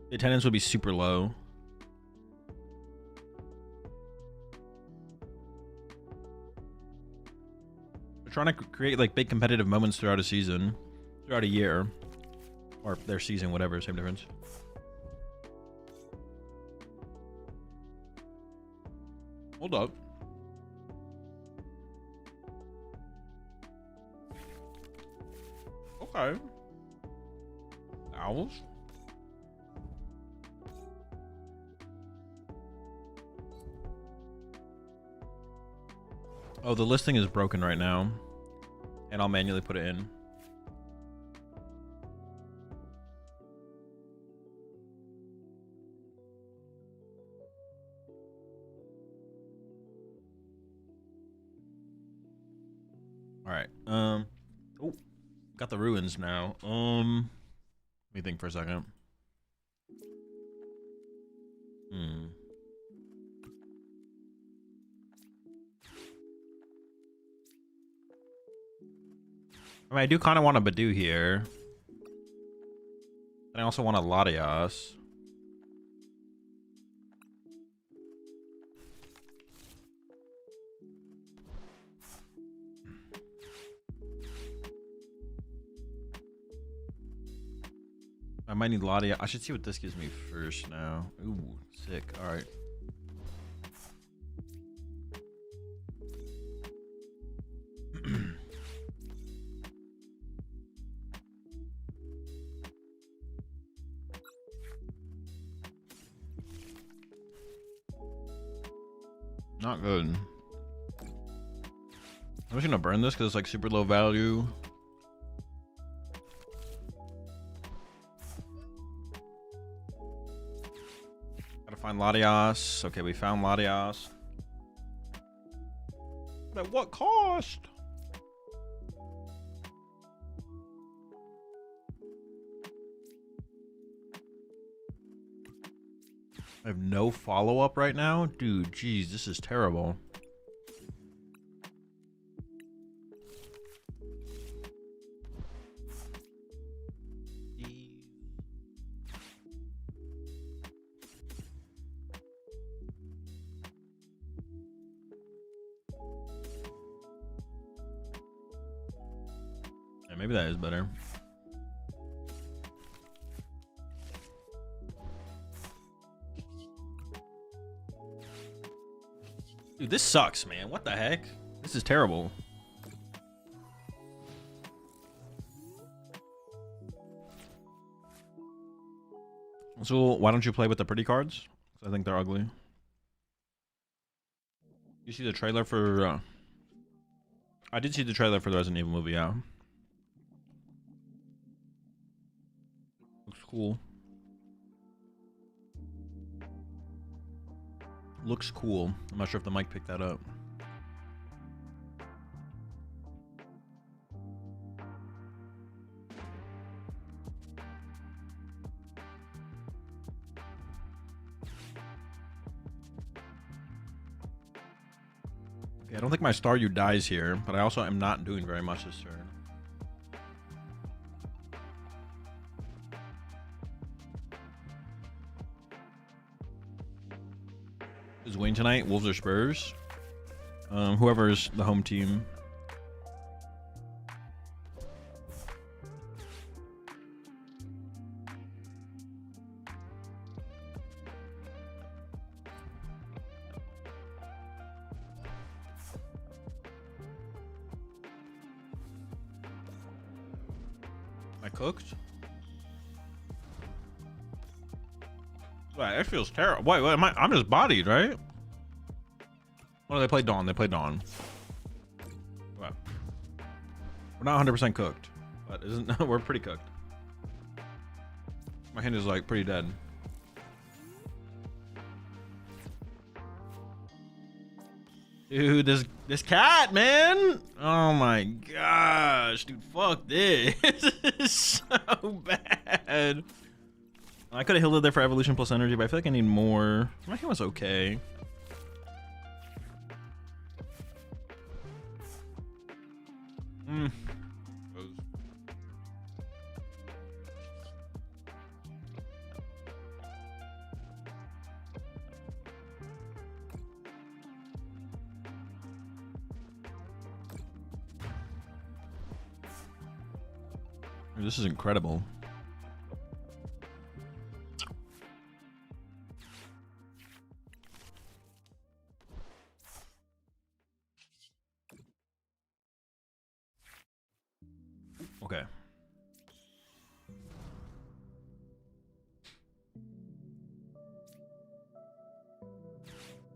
The attendance would be super low. They're trying to create like big competitive moments throughout a season, throughout a year, or their season, whatever, same difference. Hold up. Alright. Owls. Oh, the listing is broken right now. And I'll manually put it in. Alright. Oh, got the ruins now. Let me think for a second. I mean, I do kind of want a Badoo here. And I also want a Latias. I might need Latia. I should see what this gives me first now. Ooh, sick. All right. Not good. I'm just gonna burn this because it's like super low value. Gotta find Latias. Okay, we found Latias. But at what cost? I have no follow-up right now? Dude, geez, this is terrible. Yeah, maybe that is better. Dude, this sucks, man. What the heck? This is terrible. So why don't you play with the pretty cards? I think they're ugly. You see the trailer for... I did see the trailer for the Resident Evil movie, yeah. Looks cool. Looks cool. I'm not sure if the mic picked that up. Okay, I don't think my Staryu dies here, but I also am not doing very much this turn. Who's winning tonight? Wolves or Spurs? Whoever's the home team. Am I cooked? Wow, that feels terrible. Wait, am I? I'm just bodied, right? Oh, they play Dawn. They play Dawn. Wow. We're not 100% cooked, but isn't we're pretty cooked. My hand is like pretty dead. Dude, this cat, man. Oh my gosh, dude, fuck this. This is so bad. I could have healed it there for evolution plus energy, but I feel like I need more. My hand was okay. This is incredible. Okay.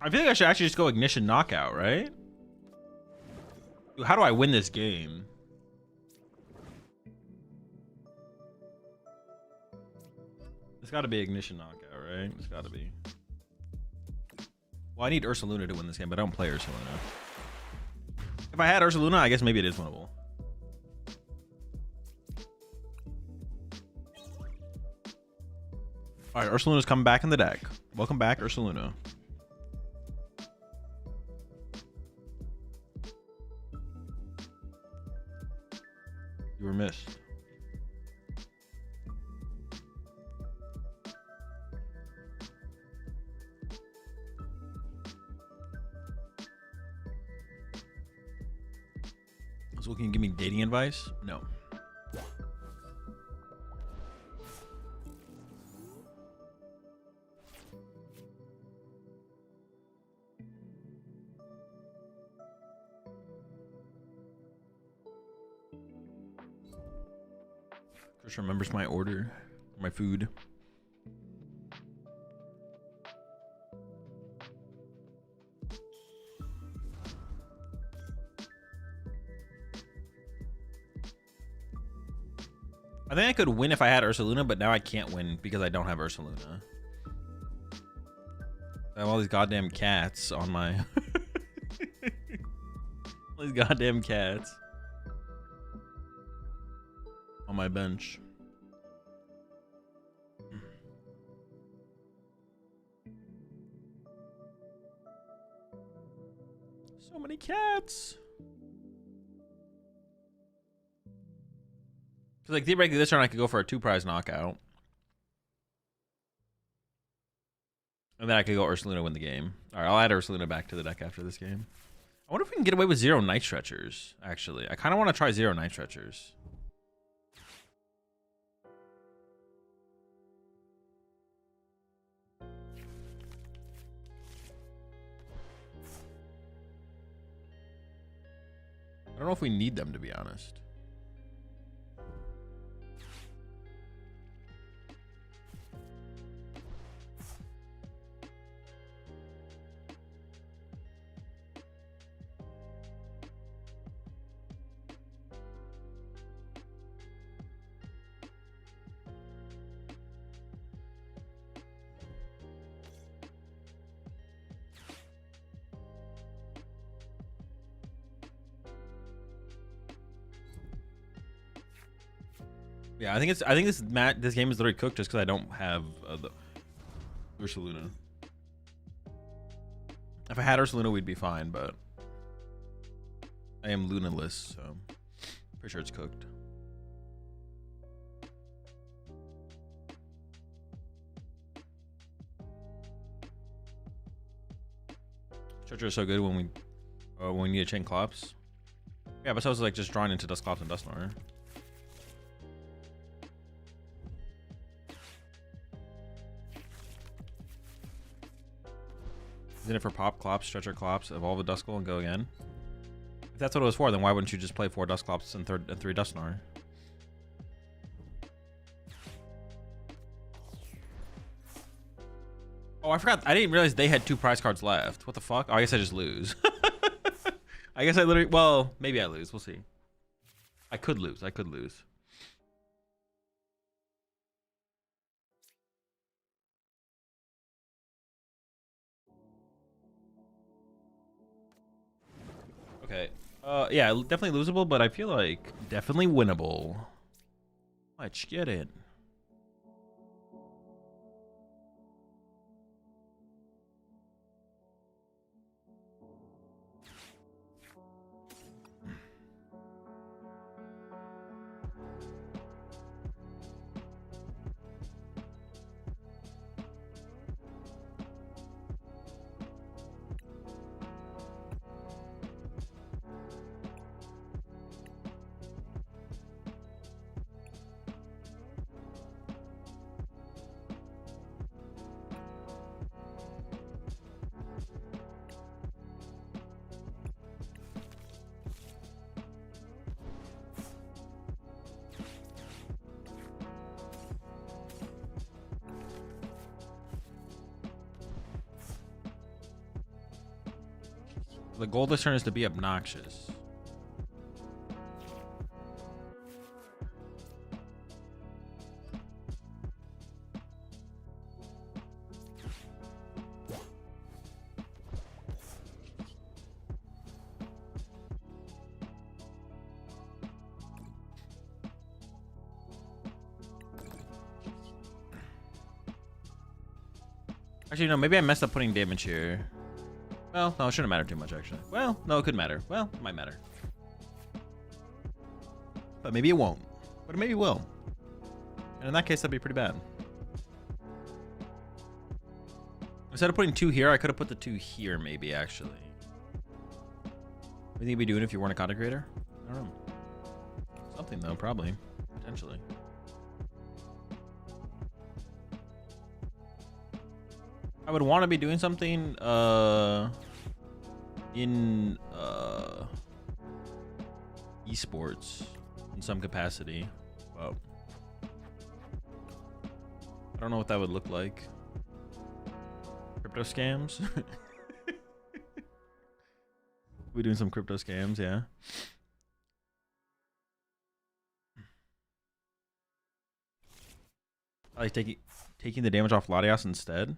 I feel like I should actually just go Ignition Knockout, right? Dude, how do I win this game? It's got to be Ignition Knockout, right? It's got to be. Well, I need Ursaluna to win this game, but I don't play Ursaluna. If I had Ursaluna, I guess maybe it is winnable. All right, Ursaluna's coming back in the deck. Welcome back, Ursaluna. You were missed. So can you give me dating advice? No. Chris remembers my order, my food. I think I could win if I had Ursaluna, but now I can't win because I don't have Ursaluna. I have all these goddamn cats on my... all these goddamn cats on my bench. So many cats. Because like theoretically this turn I could go for a 2-prize knockout. And then I could go Ursaluna win the game. Alright, I'll add Ursaluna back to the deck after this game. I wonder if we can get away with 0 Night Stretchers, actually. I kind of want to try 0 Night Stretchers. I don't know if we need them, to be honest. Yeah, I think this game is literally cooked just because I don't have the Ursaluna. If I had Ursaluna, we'd be fine, but I am Lunaless, so pretty sure it's cooked. Stretcher is so good when we need to chain Clops. Yeah, but I was like just drawing into Duskclops and Dusknoir. Isn't it for pop, Clops, Stretcher, Clops, evolve a Duskull and go again? If that's what it was for, then why wouldn't you just play 4 Duskclops and 3 Dusknoir? Oh, I forgot. I didn't realize they had 2 prize cards left. What the fuck? Oh, I guess I just lose. I guess I literally... Well, maybe I lose. We'll see. I could lose. I could lose. Okay. Yeah, definitely losable, but I feel like definitely winnable. Let's get it. The goal this turn is to be obnoxious. Actually, no, maybe I messed up putting damage here. Well, no, it shouldn't matter too much, actually. Well, no, it could matter. Well, it might matter. But maybe it won't. But maybe it will. And in that case, that'd be pretty bad. Instead of putting 2 here, I could have put the 2 here, maybe, actually. What do you think you'd be doing if you weren't a content creator? I don't know. Something, though, probably. Potentially. I would want to be doing something in esports in some capacity. Wow. I don't know what that would look like. Crypto scams? We doing some crypto scams, yeah. I like taking the damage off Latias instead.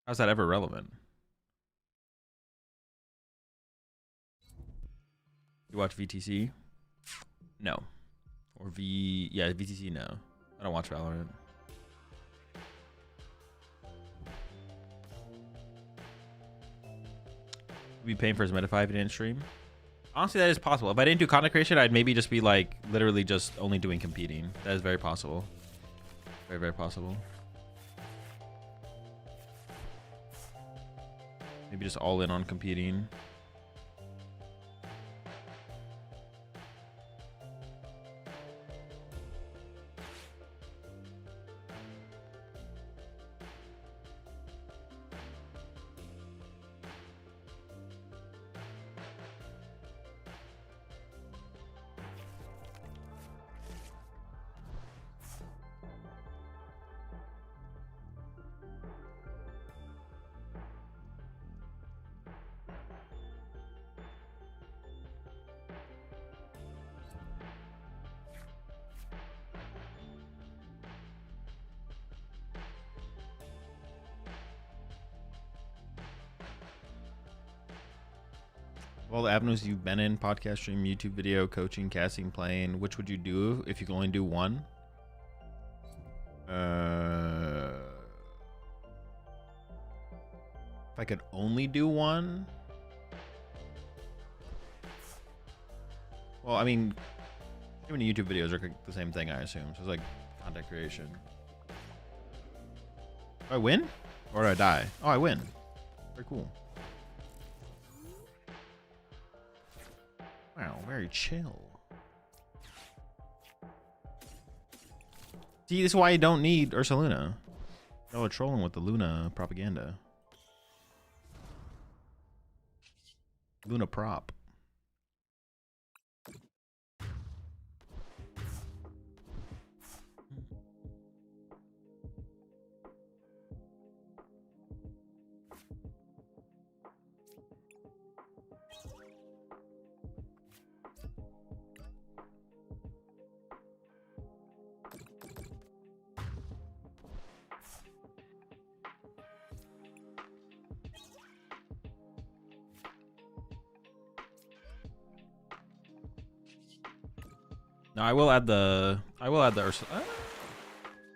How's that ever relevant? You watch VTC? No. Or yeah, VTC, no. I don't watch Valorant. Would be paying for his Metafy if he didn't stream? Honestly, that is possible. If I didn't do content creation, I'd maybe just be like literally just only doing competing. That is very possible. Very, very possible. Maybe just all in on competing. Of all the avenues you've been in, podcast, stream, YouTube video, coaching, casting, playing, which would you do if you could only do one? If I could only do one? Well, I mean, even YouTube videos are the same thing, I assume. So it's like content creation. Do I win? Or do I die? Oh, I win. Very cool. Wow, very chill. See, this is why you don't need Ursaluna. Oh, trolling with the Luna propaganda. Luna prop. No, I will add the Ursaluna.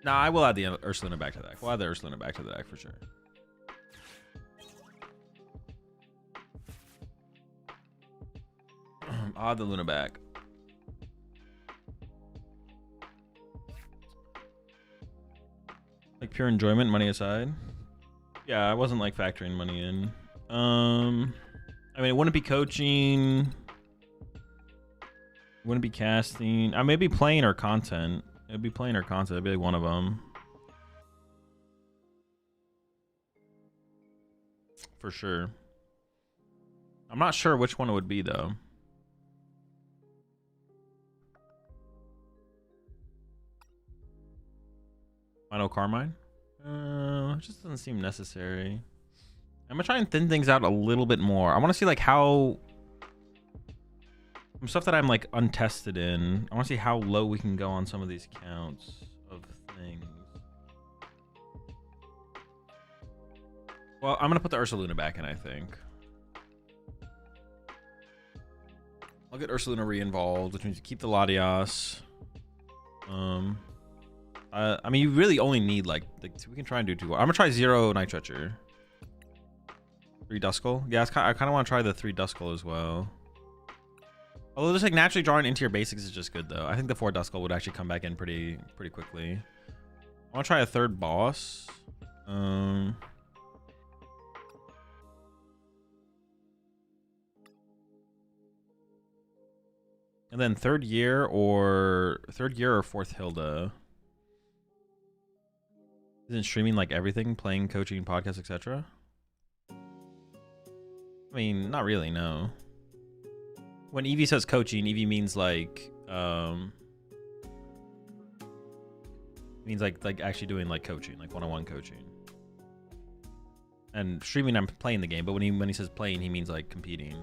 No, I will add the Ursaluna back to the deck. We'll add the Ursaluna back to the deck for sure. I'll add the Luna back. Like pure enjoyment, money aside. Yeah, I wasn't like factoring money in. I mean, it wouldn't be coaching. Wouldn't be casting. I may be playing or content. It'd be playing or content. It'd be like one of them. For sure. I'm not sure which one it would be though. Final Carmine? It just doesn't seem necessary. I'm gonna try and thin things out a little bit more. I want to see like how some stuff that I'm like untested in. I want to see how low we can go on some of these counts of things. Well, I'm gonna put the Ursaluna back in, I think. I'll get Ursaluna re-involved, which means you keep the Latias. I mean, you really only need like we can try and do 2. I'm gonna try 0 Night Stretcher. 3 Duskull. Yeah, I kind of want to try the 3 Duskull as well. Although just like naturally drawing into your basics is just good though. I think the 4 Duskull would actually come back in pretty quickly. I want to try a 3rd boss. And then 3rd year or 4th Hilda. Isn't streaming like everything? Playing, coaching, podcasts, etc.? I mean, not really, no. When Evie says coaching, Evie means like actually doing like coaching, like one-on-one coaching. And streaming, I'm playing the game, but when he says playing, he means like competing.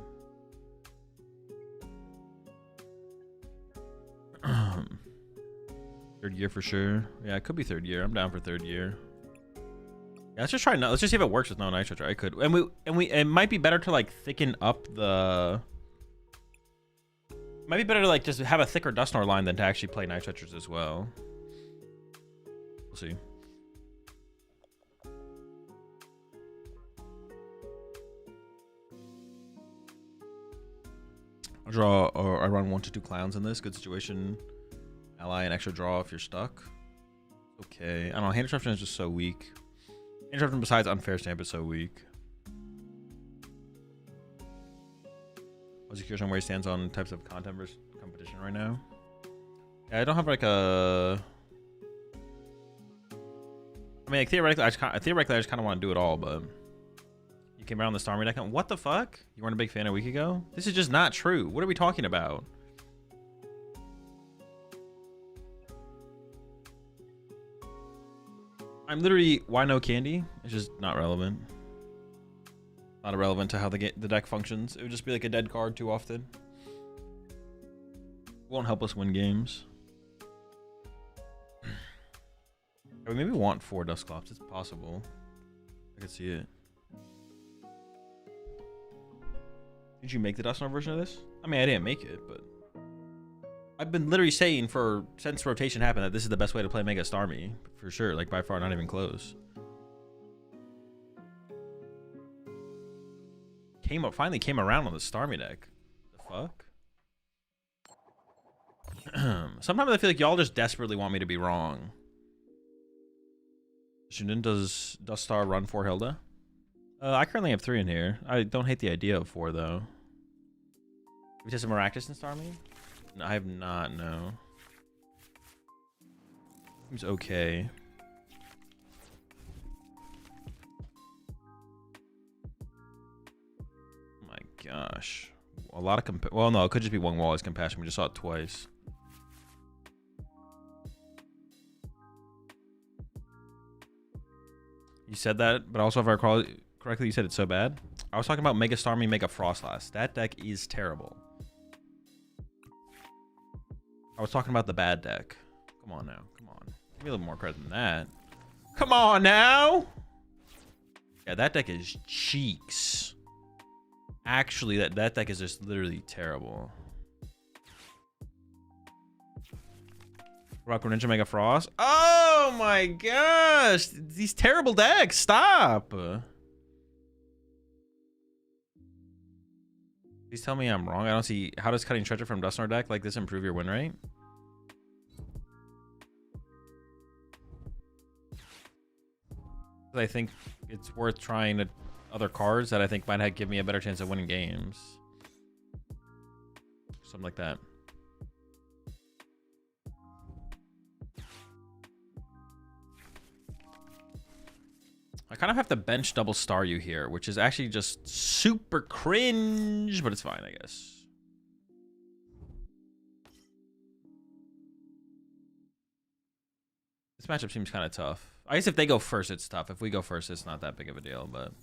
3rd year for sure. Yeah, it could be 3rd year. I'm down for 3rd year. Yeah, let's just try. Let's just see if it works with no Night Stretcher. I could, and it might be better to like thicken up the. It might be better to like just have a thicker Dusknoir line than to actually play Night Stretchers as well. We'll see. I'll draw, or I run 1 to 2 clowns in this. Good situation. Ally and extra draw if you're stuck. Okay. I don't know. Hand disruption is just so weak. Hand disruption besides unfair stamp is so weak. I was curious on where he stands on types of content versus competition right now. Yeah, I don't have like a. I mean, like, theoretically, I just kind of want to do it all, but you came around the Starmie deck. What the fuck? You weren't a big fan a week ago? This is just not true. What are we talking about? I'm literally, why no candy? It's just not relevant. Not irrelevant to how the deck functions. It would just be like a dead card too often. Won't help us win games. We maybe want 4 Dusclops. It's possible. I could see it. Did you make the Dusknoir version of this? I mean, I didn't make it, but I've been literally saying since rotation happened that this is the best way to play Mega Starmie for sure. Like by far, not even close. Finally came around on the Starmie deck. The fuck? Sometimes I feel like y'all just desperately want me to be wrong. Shunin, does Duskstar run 4 Hilda? I currently have 3 in here. I don't hate the idea of 4 though. Have you tested Miraculous in Starmie? No, I have not, no. Seems okay. Oh my gosh. A lot of well, no, it could just be one Wally's Compassion. We just saw it twice. You said that, but also if I recall correctly, you said it's so bad. I was talking about Mega Starmie, Mega Frostlass. That deck is terrible. I was talking about the bad deck. Come on now. Come on. Give me a little more credit than that. Come on now. Yeah, that deck is cheeks. Actually, that deck is just literally terrible. Rock Ninja Mega Frost. Oh my gosh. These terrible decks. Stop. Please tell me I'm wrong. I don't see. How does cutting treasure from Dusknoir deck like this improve your win rate? I think it's worth trying other cards that I think might give me a better chance of winning games. Something like that. I kind of have to bench double star you here, which is actually just super cringe, but it's fine, I guess. This matchup seems kind of tough. I guess if they go first, it's tough. If we go first, it's not that big of a deal, but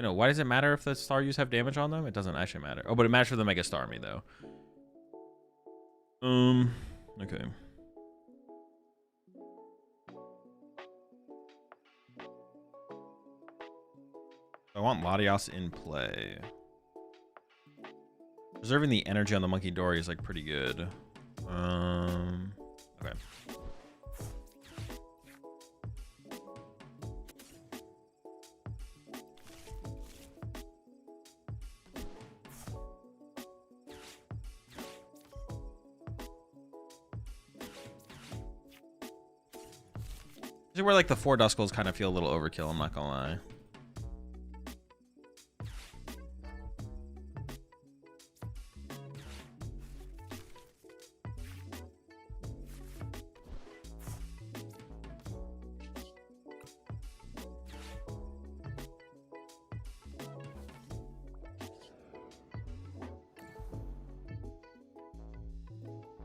Wait, no, why does it matter if the Staryus have damage on them? It doesn't actually matter. Oh, but it matters for the Mega Starmie, though. Okay. I want Latios in play. Preserving the energy on the Monkey Dory is like pretty good. Okay. This is where like the 4 Duskulls kind of feel a little overkill, I'm not gonna lie.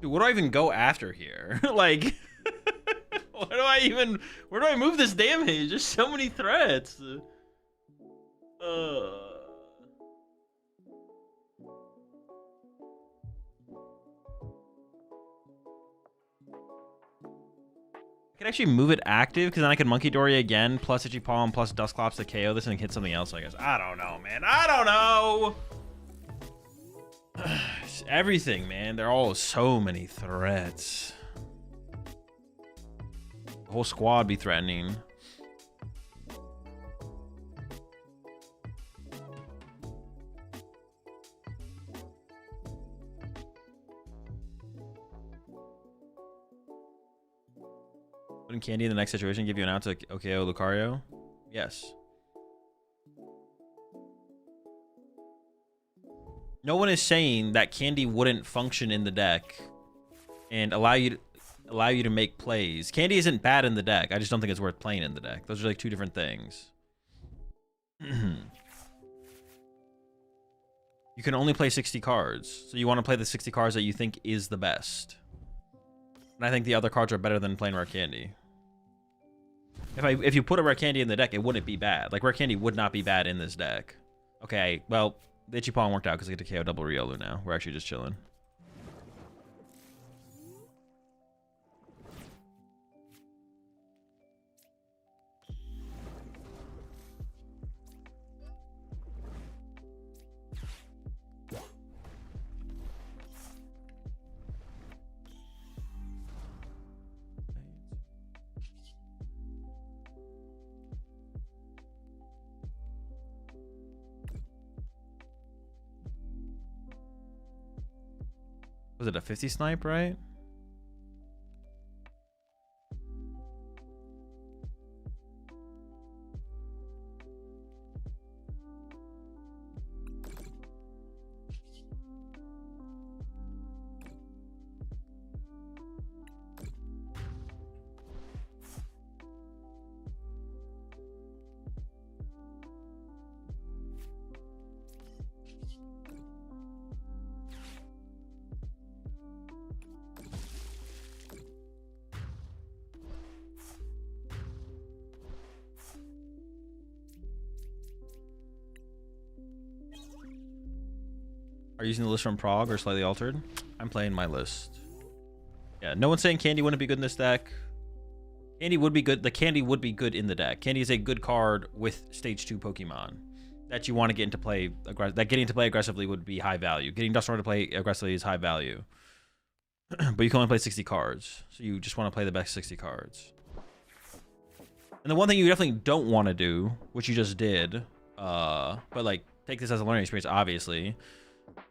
Dude, what do I even go after here? Like, what do I even, where do I move this damage? There's so many threats. I could actually move it active because then I could Monkey Dory again, plus Itchy Palm, plus Dusclops to KO this and hit something else, I guess. I don't know, man. I don't know. Everything, man. They're all so many threats. The whole squad be threatening. Putting Candy in the next situation give you an out to OKO Lucario? Yes. No one is saying that Candy wouldn't function in the deck and allow you to make plays. Candy isn't bad in the deck. I just don't think it's worth playing in the deck. Those are like 2 different things. You can only play 60 cards. So you want to play the 60 cards that you think is the best. And I think the other cards are better than playing Rare Candy. If you put a Rare Candy in the deck, it wouldn't be bad. Like, Rare Candy would not be bad in this deck. Okay, well, the Itchy Palm worked out because I get to KO double Riolu now. We're actually just chilling. Was it a 50 snipe, right? Are you using the list from Prague or slightly altered? I'm playing my list. Yeah, no one's saying Candy wouldn't be good in this deck. Candy would be good. The Candy would be good in the deck. Candy is a good card with stage 2 Pokemon that you want to get into play. That getting to play aggressively would be high value. Getting Dusknoir to play aggressively is high value. But you can only play 60 cards. So you just want to play the best 60 cards. And the one thing you definitely don't want to do, which you just did, but like take this as a learning experience, obviously,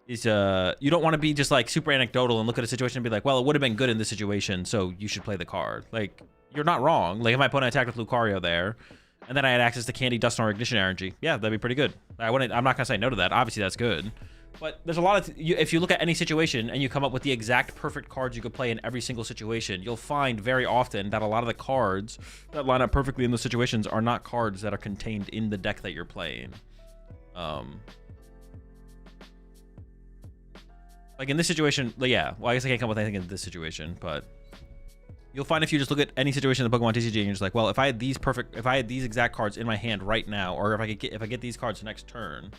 is you don't want to be just like super anecdotal and look at a situation and be like, well, it would have been good in this situation, so you should play the card. Like, you're not wrong. Like, if my opponent attacked with Lucario there, and then I had access to Candy, Dusknoir, Ignition Energy, yeah, that'd be pretty good. I'm not gonna say no to that. Obviously, that's good. But there's a lot of if you look at any situation and you come up with the exact perfect cards you could play in every single situation, you'll find very often that a lot of the cards that line up perfectly in those situations are not cards that are contained in the deck that you're playing. Like in this situation, yeah, well, I guess I can't come up with anything in this situation, but You'll find if you just look at any situation in the Pokemon TCG and you're just like, well, if I had these exact cards in my hand right now, or if I get these cards next turn.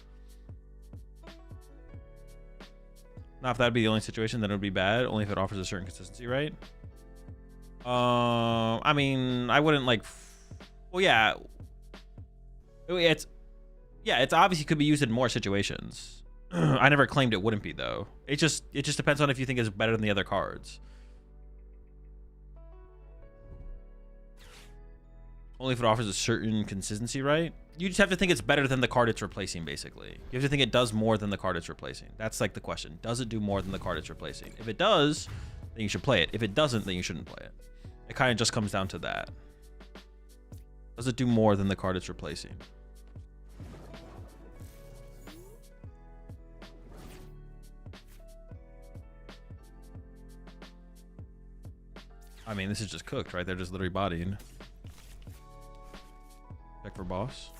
Now, if that'd be the only situation, then it would be bad. Only if it offers a certain consistency, right? I mean, I wouldn't like. Well, yeah. It's obviously could be used in more situations. I never claimed it wouldn't be though. It just depends on if you think it's better than the other cards. Only if it offers a certain consistency, right? You just have to think it's better than the card it's replacing, basically. You have to think it does more than the card it's replacing. That's like the question. Does it do more than the card it's replacing? If it does, then you should play it. If it doesn't, then you shouldn't play it. It kind of just comes down to that. Does it do more than the card it's replacing? I mean, this is just cooked, right? They're just literally bodying. Check for boss.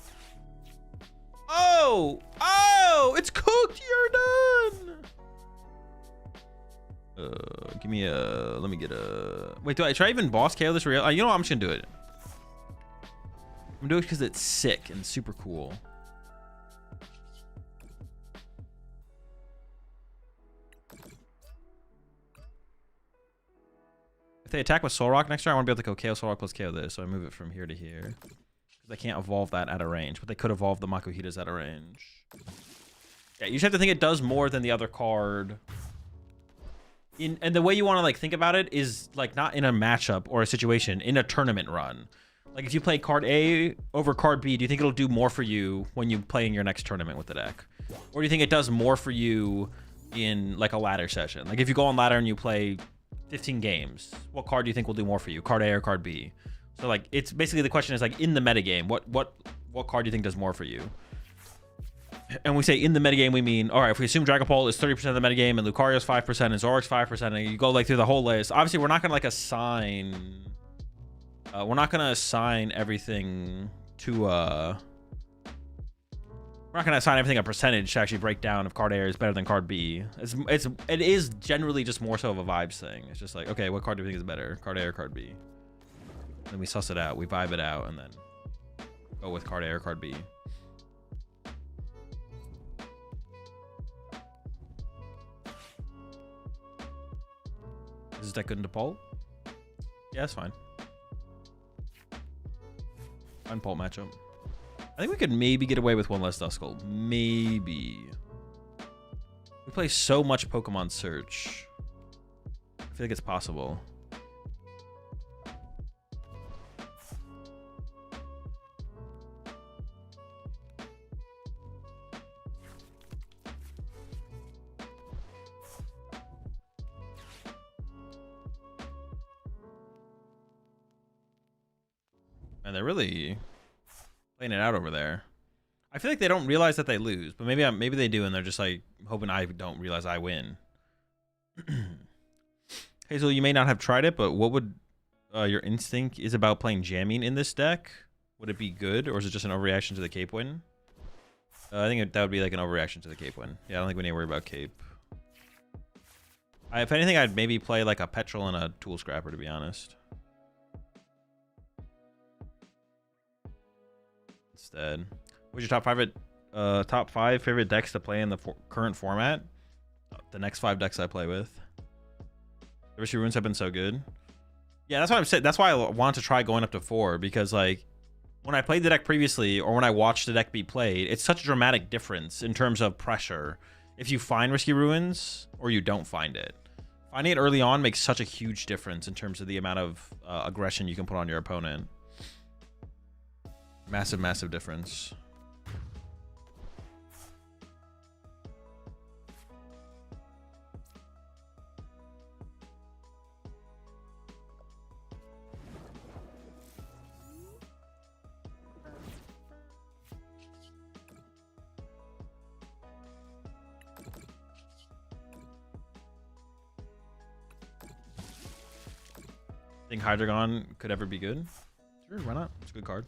Oh, it's cooked. You're done. Give me a. Let me get a. Wait, should I even boss KO this real? You know what? I'm just gonna do it. I'm gonna do it because it's sick and super cool. If they attack with Soul Rock next turn, I want to be able to go KO Soul Rock plus KO this, so I move it from here to here. Because I can't evolve that at a range, but they could evolve the Makuhitas at a range. Yeah, you just have to think it does more than the other card. And the way you want to like think about it is like not in a matchup or a situation, in a tournament run. Like if you play card A over card B, do you think it'll do more for you when you play in your next tournament with the deck? Or do you think it does more for you in like a ladder session? Like if you go on ladder and you play 15 games, what card do you think will do more for you, card A or card B? So like it's basically the question is like in the metagame, what card do you think does more for you? And we say in the metagame, we mean, all right, if we assume Dragapult is 30% of the metagame and Lucario's 5% and Zoric's 5%, and you go like through the whole list, obviously we're not gonna like assign everything to we're not gonna assign everything a percentage to actually break down if card A is better than card B. It is generally just more so of a vibes thing. It's just like, okay, what card do you think is better, card A or card B? And then we suss it out, we vibe it out, and then go with card A or card B. Is this deck good into Pult? Yeah, that's fine. Fine Pult matchup. I think we could maybe get away with one less Duskull. Maybe. We play so much Pokemon Search. I feel like it's possible. And they're really playing it out over there. I feel like they don't realize that they lose, but maybe they do, and they're just like hoping I don't realize I win. Hazel, you may not have tried it, but what would your instinct is about playing jamming in this deck? Would it be good, or is it just an overreaction to the Cape win? I think that would be like an overreaction to the Cape win. Yeah, I don't think we need to worry about Cape. If anything, I'd maybe play like a Petrol and a Tool Scrapper, to be honest. Instead, what's your top five favorite decks to play in the current format? The next 5 decks I play with. The Risky Ruins have been so good. Yeah, that's what I'm saying. That's why I wanted to try going up to 4, because like when I played the deck previously, or when I watched the deck be played, it's such a dramatic difference in terms of pressure if you find Risky Ruins or you don't find it. Finding it early on makes such a huge difference in terms of the amount of aggression you can put on your opponent. Massive, massive difference. Think Hydreigon could ever be good? Sure, why not? It's a good card.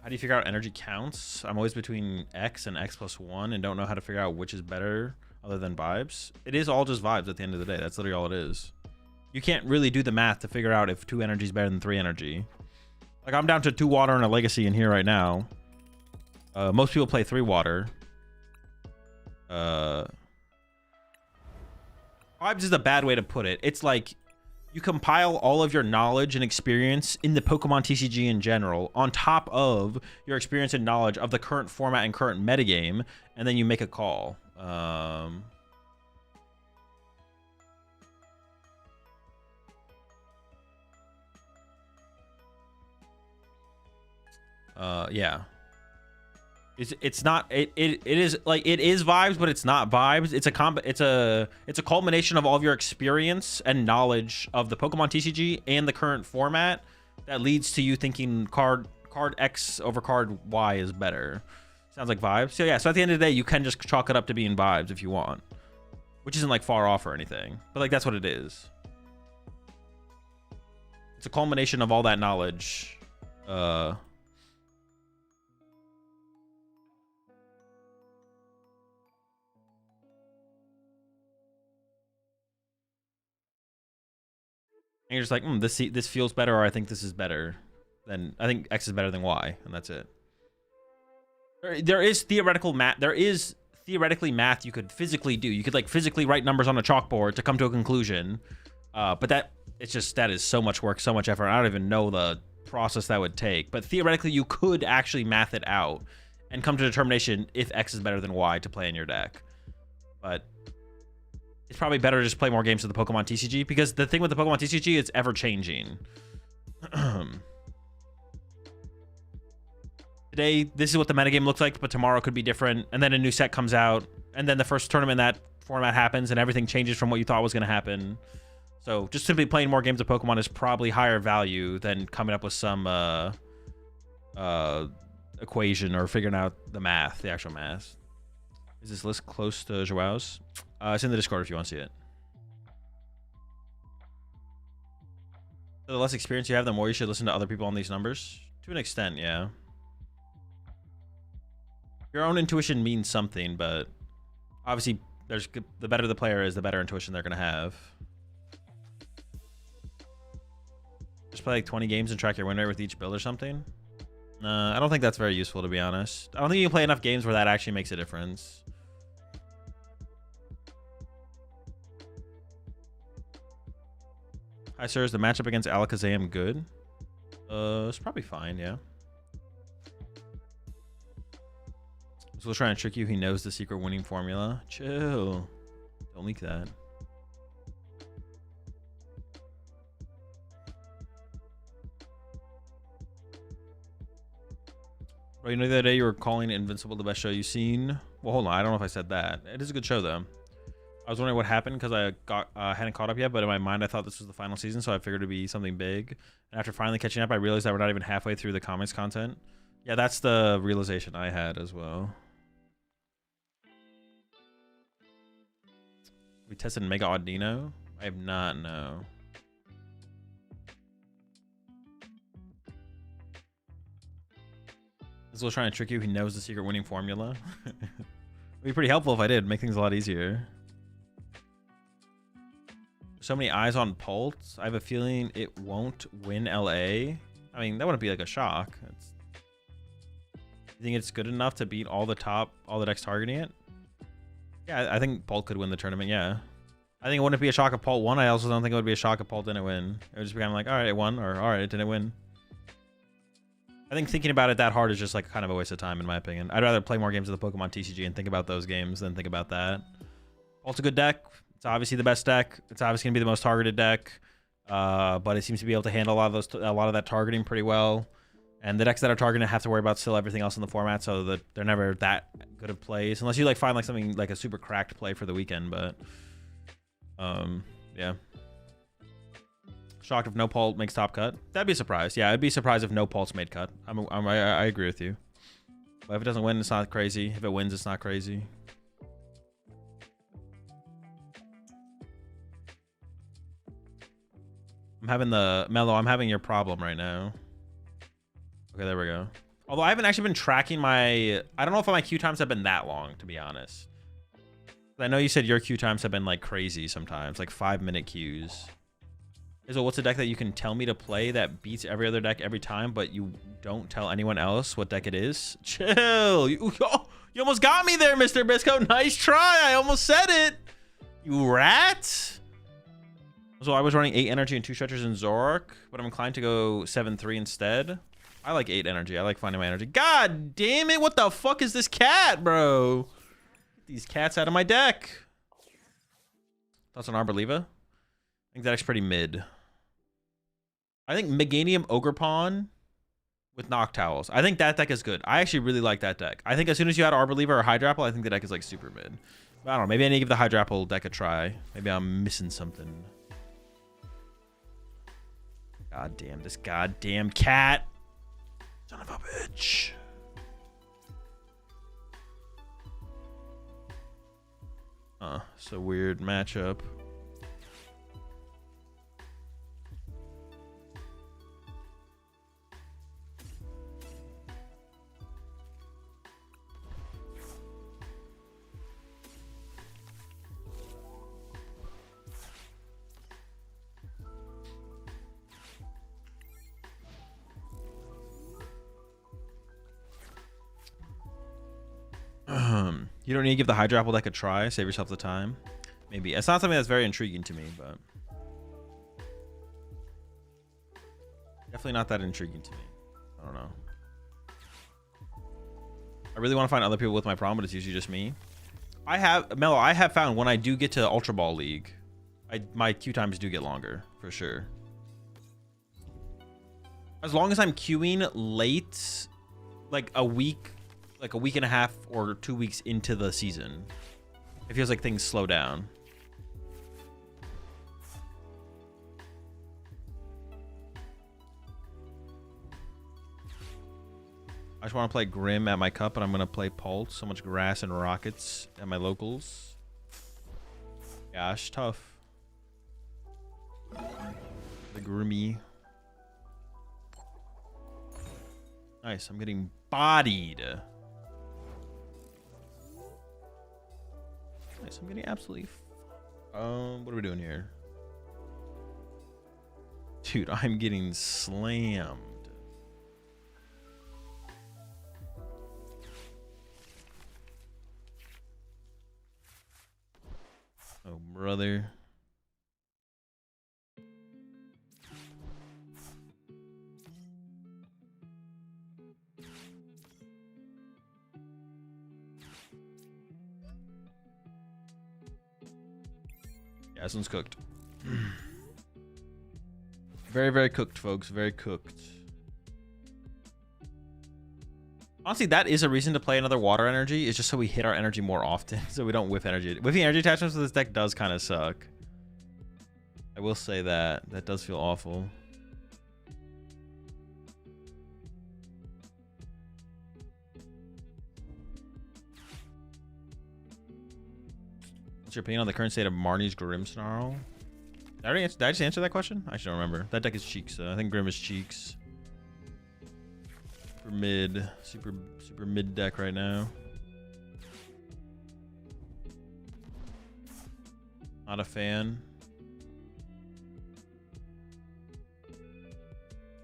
How do you figure out energy counts? I'm always between X and X+1 and don't know how to figure out which is better other than vibes. It is all just vibes at the end of the day. That's literally all it is. You can't really do the math to figure out if 2 energy is better than 3 energy. Like, I'm down to 2 water and a legacy in here right now. Most people play 3 water. Vibes is a bad way to put it. It's like you compile all of your knowledge and experience in the Pokemon TCG in general on top of your experience and knowledge of the current format and current metagame, and then you make a call. Yeah. It's not it is like it is vibes, but it's not vibes. It's a culmination of all of your experience and knowledge of the Pokemon TCG and the current format that leads to you thinking card X over card Y is better. Sounds like vibes. So yeah, so at the end of the day, you can just chalk it up to being vibes if you want, which isn't like far off or anything, but like that's what it is. It's a culmination of all that knowledge. And you're just like, this feels better, or I think this is better. Then I think X is better than Y, and that's it. There is theoretical math. There is theoretically math you could physically do. You could like physically write numbers on a chalkboard to come to a conclusion. But that is so much work, so much effort. I don't even know the process that would take. But theoretically, you could actually math it out and come to a determination if X is better than Y to play in your deck. But it's probably better to just play more games of the Pokemon TCG, because the thing with the Pokemon TCG, it's ever changing. Today, this is what the metagame looks like, but tomorrow could be different. And then a new set comes out, and then the first tournament in that format happens, and everything changes from what you thought was going to happen. So just simply playing more games of Pokemon is probably higher value than coming up with some equation or figuring out the math, the actual math. Is this list close to Joao's? It's in the Discord if you want to see it. So the less experience you have, the more you should listen to other people on these numbers. To an extent, yeah. Your own intuition means something, but obviously, the better the player is, the better intuition they're going to have. Just play like 20 games and track your win rate with each build or something? I don't think that's very useful, to be honest. I don't think you can play enough games where that actually makes a difference. Hi, sir. Is the matchup against Alakazam good? It's probably fine, yeah. So we'll try and trick you. He knows the secret winning formula. Chill. Don't leak that. Bro, you know the other day you were calling Invincible the best show you've seen? Well, hold on. I don't know if I said that. It is a good show, though. I was wondering what happened because I hadn't caught up yet, but in my mind I thought this was the final season, so I figured it'd be something big. And after finally catching up, I realized that we're not even halfway through the comics content. Yeah, that's the realization I had as well. We tested Mega Audino? I have not, no. This will try and trick you. He knows the secret winning formula. It'd be pretty helpful if I did. Make things a lot easier. So many eyes on Pulse. I have a feeling it won't win LA. I mean, that wouldn't be like a shock. You think it's good enough to beat all the decks targeting it? Yeah, I think Pult could win the tournament, yeah. I think it wouldn't be a shock if Pult won. I also don't think it would be a shock if Pult didn't win. It would just be kind of like, all right, it won, or all right, it didn't win. I think thinking about it that hard is just like kind of a waste of time, in my opinion. I'd rather play more games of the Pokemon TCG and think about those games than think about that. Pult's a good deck. It's obviously the best deck. It's obviously going to be the most targeted deck. But it seems to be able to handle a lot of that targeting pretty well. And the decks that are targeted have to worry about still everything else in the format, so that they're never that good of plays, unless you like find like something like a super cracked play for the weekend. But yeah. Shocked if no Pult makes top cut. That'd be a surprise. Yeah, I'd be surprised if no Pult's made cut. I agree with you. But if it doesn't win, it's not crazy. If it wins, it's not crazy. I'm having I'm having your problem right now. Okay, there we go. Although I haven't actually been tracking I don't know if my queue times have been that long, to be honest. I know you said your queue times have been like crazy sometimes, like 5-minute queues. So what's a deck that you can tell me to play that beats every other deck every time, but you don't tell anyone else what deck it is? Chill. You almost got me there, Mr. Bisco. Nice try. I almost said it. You rat. So I was running 8 energy and 2 stretchers in Zoroark, but I'm inclined to go 7-3 instead. I like 8 energy. I like finding my energy. God damn it. What the fuck is this cat, bro? Get these cats out of my deck. Thoughts on Arboliva? I think that deck's pretty mid. I think Meganium Ogerpon with Noctowls. I think that deck is good. I actually really like that deck. I think as soon as you add Arboliva or Hydrapple, I think the deck is like super mid. But I don't know. Maybe I need to give the Hydrapple deck a try. Maybe I'm missing something. God damn this goddamn cat. Son of a bitch. It's a weird matchup. You don't need to give the Hydrapple deck a try. Save yourself the time. Maybe. It's not something that's very intriguing to me, but... definitely not that intriguing to me. I don't know. I really want to find other people with my problem, but it's usually just me. Mello, I have found when I do get to Ultra Ball League, my queue times do get longer, for sure. As long as I'm queuing late, like a week and a half or 2 weeks into the season, it feels like things slow down. I just want to play Grim at my cup, and I'm going to play Pult. So much grass and rockets at my locals. Gosh, tough. The Grimmy. Nice, I'm getting bodied. Nice, I'm getting absolutely... what are we doing here? Dude, I'm getting slammed. Oh, brother. Yeah, this one's cooked. Very, very cooked, folks. Very cooked. Honestly, that is a reason to play another water energy. It's just so we hit our energy more often, so we don't whiff energy. Whiffing energy attachments to this deck does kind of suck. I will say that. That does feel awful. What's your opinion on the current state of Marnie's Grimmsnarl? Did I just answer that question? I don't remember. That deck is Cheeks, though. I think Grim is Cheeks. Super mid. Super mid deck right now. Not a fan.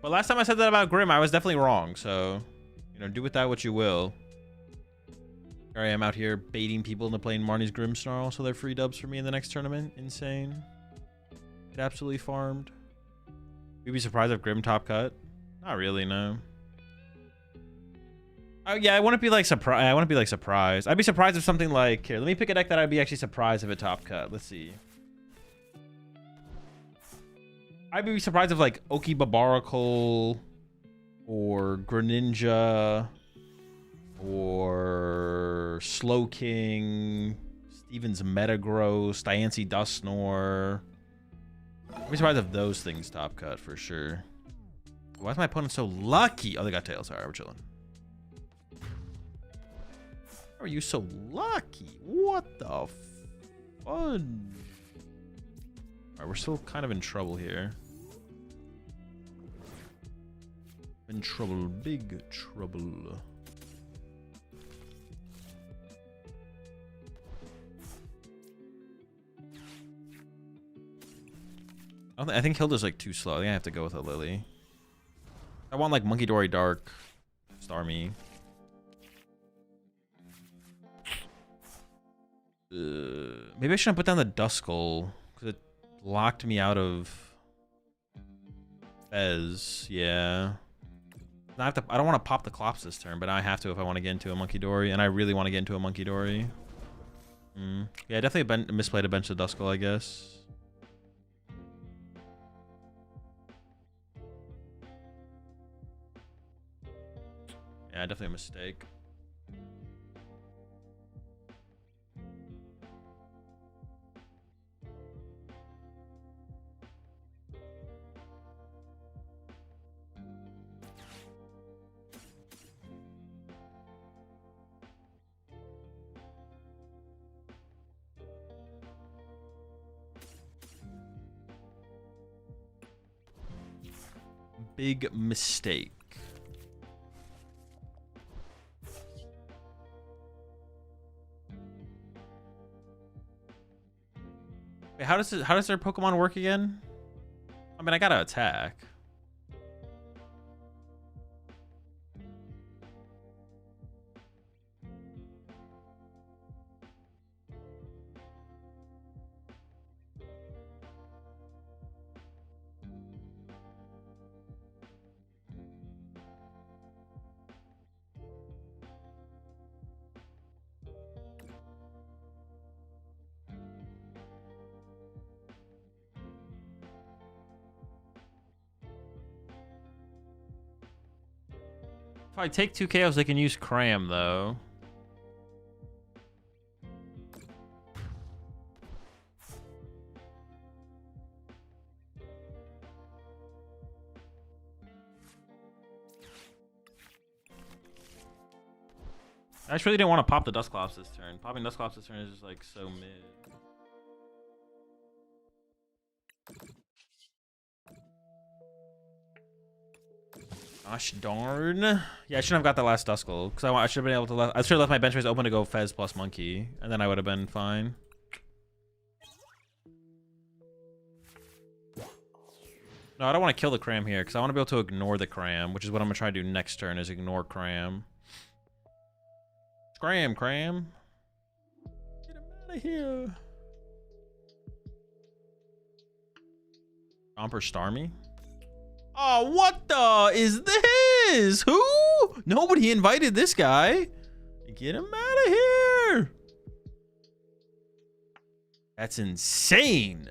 But last time I said that about Grim, I was definitely wrong. So, you know, do with that what you will. Here I am out here baiting people into playing Marnie's Grimmsnarl so they're free dubs for me in the next tournament. Insane. Get absolutely farmed. You'd be surprised if Grim top cut? Not really, no. Oh yeah, I wouldn't be like surprised. I wouldn't be like surprised. I'd be surprised if something like here. Let me pick a deck that I'd be actually surprised if it top cut. Let's see. I'd be surprised if like Oki Babaracle or Greninja or Slow King, Steven's Metagross, Diancie Dusknoir. I'd be surprised if those things top cut for sure. Why is my opponent so lucky? Oh, they got tails. Alright, we're chilling. How are you so lucky? What the fun? Alright, we're still kind of in trouble here. In trouble, big trouble. I think Hilda's like too slow. I think I have to go with a Lily. I want like Monkey Dory Dark, Starmie. Maybe I shouldn't put down the Duskull because it locked me out of Fez. Yeah. I don't want to pop the Clops this turn, but I have to if I want to get into a Monkey Dory, and I really want to get into a Monkey Dory. Yeah, definitely misplayed a bench of Duskull, I guess. Yeah, definitely a mistake. Big mistake. Wait, how does their Pokemon work again? I mean, I gotta attack. If I take 2 KOs, they can use Cram, though. I just really didn't want to pop the Dusclops this turn. Popping Dusclops this turn is just like so mid. Gosh darn. Yeah, I shouldn't have got the last Duskull because I should have been able to. I should have left my bench space open to go Fez plus Monkey, and then I would have been fine. No, I don't want to kill the Cram here because I want to be able to ignore the Cram, which is what I'm gonna try to do next turn. Is ignore Cram. Cram. Get him out of here. Chomper Starmie. Oh, what the is this? Who? Nobody invited this guy. Get him out of here. That's insane.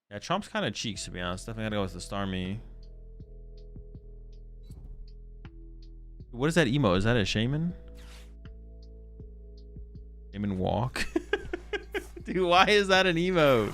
Yeah, Chomp's kind of cheeks, to be honest. Definitely gotta go with the Starmie. What is that emo? Is that a Shaman? Shaman walk? Dude, why is that an emo?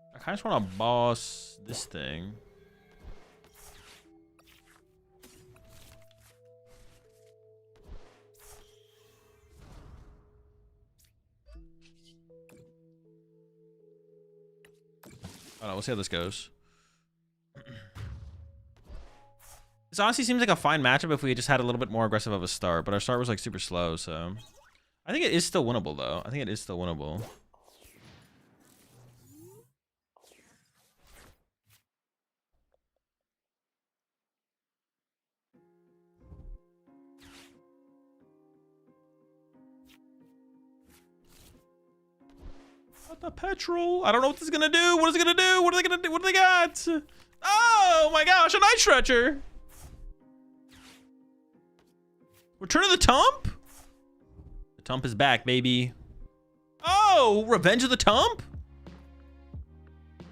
I kind of just want to boss this thing. I don't know. We'll see how this goes. This honestly seems like a fine matchup if we just had a little bit more aggressive of a start, but our start was like super slow, so I think it is still winnable though. I think it is still winnable. Not the petrol. I don't know what this is gonna do. What is it gonna do? What are they gonna do? What do they got? Oh my gosh, a night stretcher. Return of the Tump? The Tump is back, baby. Oh, Revenge of the Tump?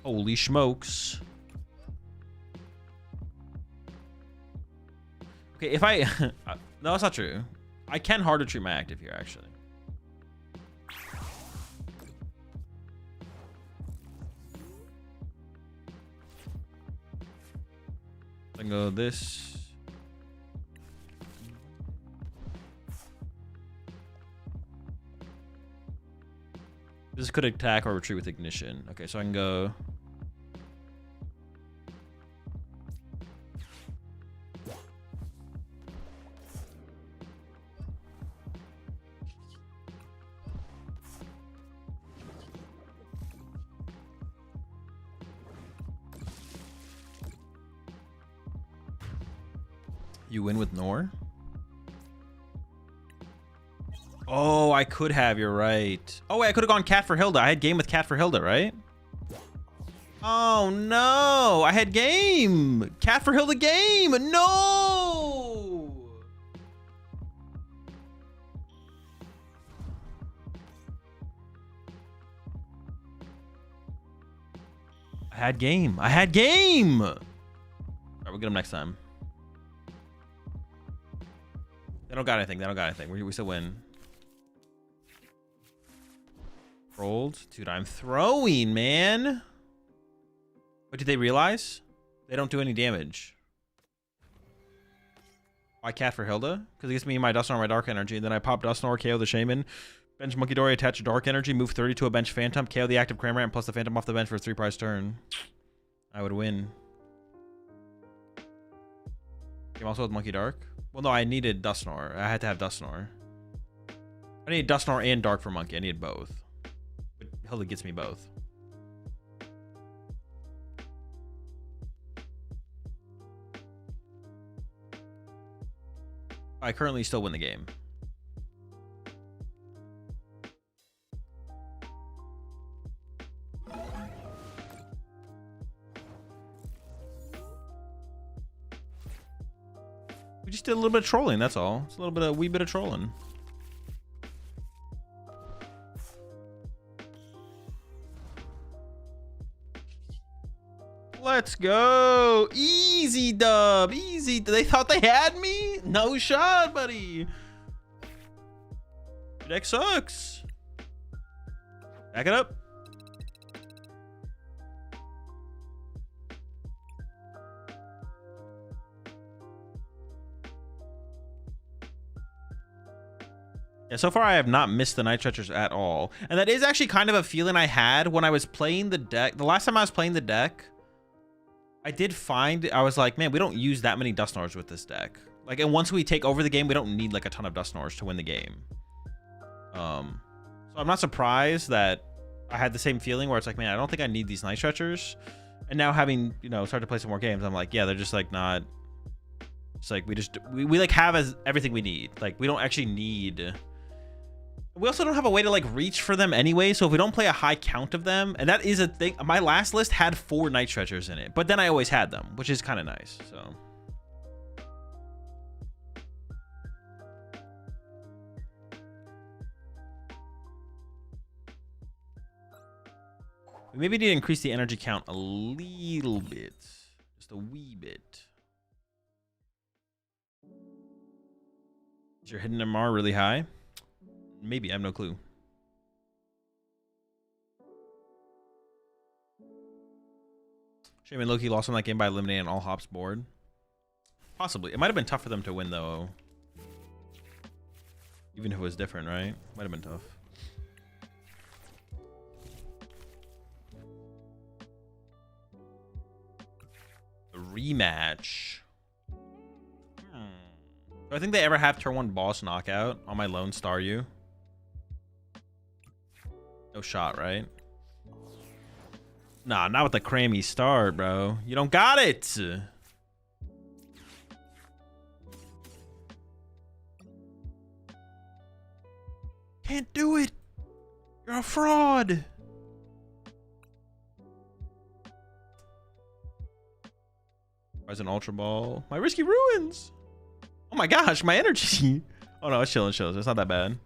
Holy smokes. Okay, if I... no, that's not true. I can harder treat my active here, actually. I can go this. This could attack or retreat with ignition. Okay, so I can go. You win with Nor? Oh, I could have. You're right. Oh, wait, I could have gone Cat for Hilda. I had game with Cat for Hilda, right? Oh, no. I had game. Cat for Hilda game. No. I had game. I had game. All right, we'll get him next time. They don't got anything. They don't got anything. We still win. Rolled. Dude, I'm throwing, man. What did they realize? They don't do any damage. Why Cat for Hilda? Because it gets me my Dusknoir, my Dark Energy. And then I pop Dusknoir, KO the Shaman. Bench Monkey Dory, attach a Dark Energy, move 30 to a bench Phantom, KO the active Cramorant, plus the Phantom off the bench for a 3-prize turn. I would win. Game also with Monkey Dark. Well, no, I needed Dusknoir. I had to have Dusknoir. I need Dusknoir and Dark for Monkey. I needed both. But Hilda gets me both. I currently still win the game. We just did a little bit of trolling, that's all. It's a wee bit of trolling. Let's go. Easy dub. Easy. They thought they had me? No shot, buddy. Your deck sucks. Back it up. Yeah, so far I have not missed the Night Stretchers at all. And that is actually kind of a feeling I had when I was playing the deck. The last time I was playing the deck, I did find, I was like, man, we don't use that many Dusknoirs with this deck. Like, and once we take over the game, we don't need like a ton of Dusknoirs to win the game. So I'm not surprised that I had the same feeling where it's like, man, I don't think I need these Night Stretchers. And now having, you know, started to play some more games, I'm like, yeah, they're just like not, it's like we like have everything we need. Like, we don't actually need. We also don't have a way to like reach for them anyway, so if we don't play a high count of them, and that is a thing. My last list had 4 Night Stretchers in it, but then I always had them, which is kind of nice. So we maybe need to increase the energy count a little bit, just a wee bit. Is your hidden MR really high? Maybe, I have no clue. Shaman Loki lost on that game by eliminating all hops board. Possibly. It might have been tough for them to win, though. Even if it was different, right? Might have been tough. The rematch. Do I think they ever have turn 1 boss knockout on my Lone Star U? No shot, right? Nah, not with the crammy start, bro. You don't got it. Can't do it. You're a fraud. Rise an Ultra Ball. My Risky Ruins. Oh my gosh, my energy. Oh no, it's chilling, chilling. It's not that bad.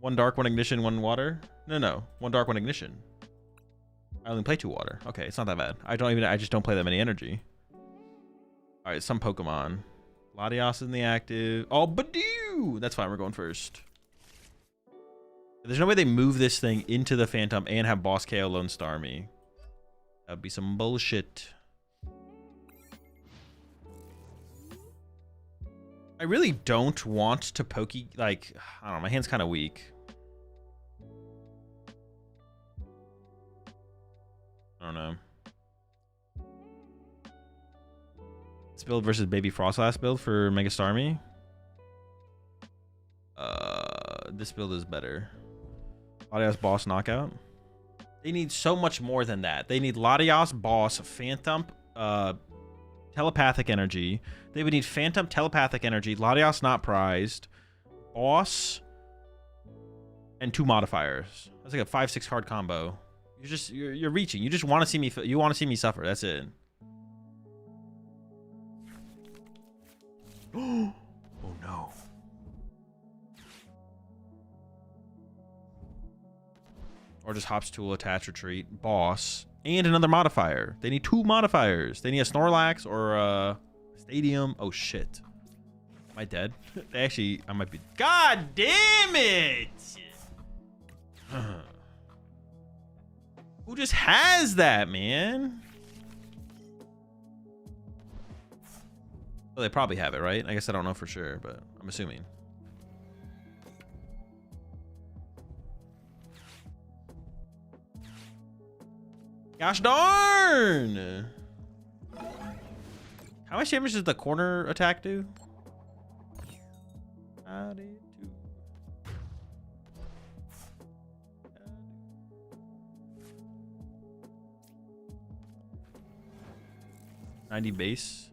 1 dark, 1 ignition, 1 water. No. 1 dark, 1 ignition. I only play 2 water. Okay, it's not that bad. I just don't play that many energy. All right, some Pokemon. Latios in the active. Oh, Badoo! That's fine, we're going first. There's no way they move this thing into the Phantom and have Boss KO Lone Starmie. That would be some bullshit. I really don't want to like, I don't know, my hand's kind of weak. I don't know. This build versus Baby Frostlass build for Mega Starmie. This build is better. Latios Boss Knockout. They need so much more than that. They need Latios Boss Phantom Telepathic Energy. They would need Phantom Telepathic Energy, Latios Not Prized, Boss, and 2 modifiers. That's like a 5-6 card combo. You're reaching. You just want to see me. You want to see me suffer. That's it. Oh no. Or just Hops Tool, Attach, Retreat, Boss, and another modifier. They need 2 modifiers. They need a Snorlax or a Stadium. Oh shit. Am I dead? Actually, I might be. God damn it! Who just has that, man? Well, they probably have it, right? I guess I don't know for sure, but I'm assuming. Gosh darn! How much damage does the corner attack do? 90 base.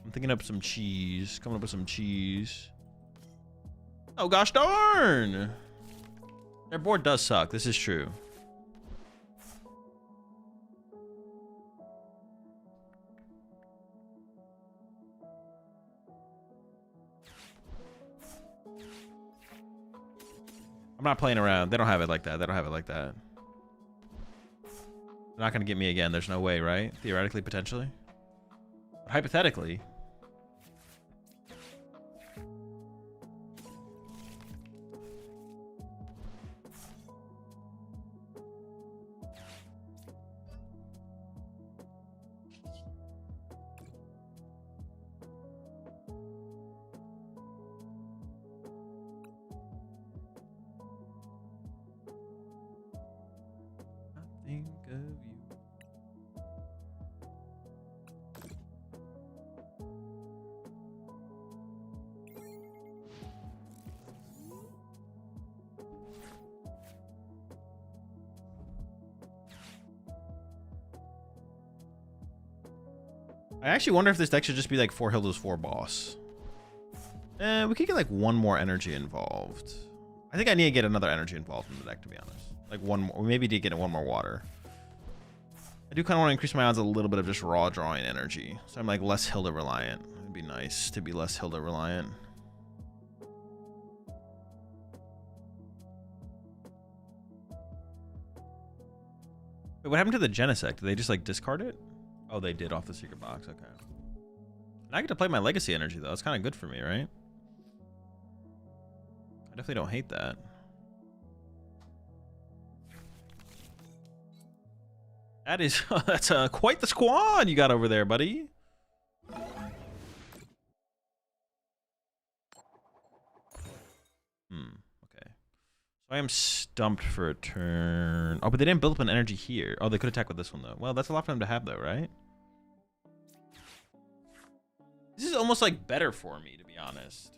I'm thinking up some cheese. Coming up with some cheese. Oh gosh darn! Their board does suck. This is true. I'm not playing around. They don't have it like that. They don't have it like that. They're not going to get me again. There's no way, right? Theoretically, potentially. But hypothetically. Think of you. I actually wonder if this deck should just be like 4 Hilda's 4 boss. We could get like 1 more energy involved. I think I need to get another energy involved in the deck, to be honest. Like 1 more. We maybe did get 1 more water. I do kind of want to increase my odds a little bit of just raw drawing energy. So I'm like less Hilda reliant. It'd be nice to be less Hilda reliant. Wait, what happened to the Genesect? Did they just like discard it? Oh, they did off the secret box. Okay. And I get to play my legacy energy though. It's kind of good for me, right? I definitely don't hate that. That is, that's quite the squad you got over there, buddy. Okay. So I am stumped for a turn. Oh, but they didn't build up an energy here. Oh, they could attack with this one though. Well, that's a lot for them to have though, right? This is almost like better for me, to be honest.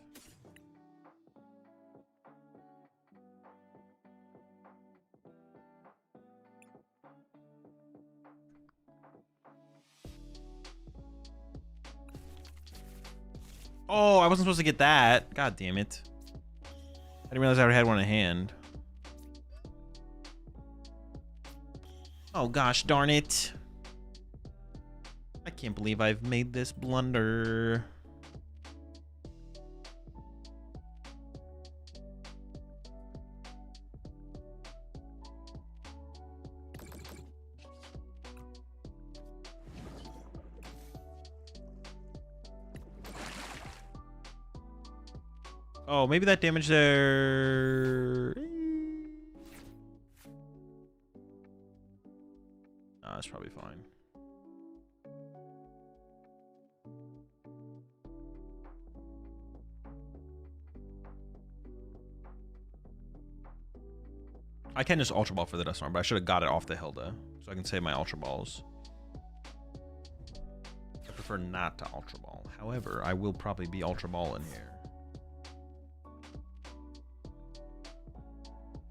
Oh, I wasn't supposed to get that. God damn it. I didn't realize I already had one in hand. Oh gosh, darn it. I can't believe I've made this blunder. Oh, maybe that damage there. Nah, that's probably fine. I can just Ultra Ball for the Dusknoir, but I should have got it off the Hilda, so I can save my Ultra Balls. I prefer not to Ultra Ball. However, I will probably be Ultra Ball in here.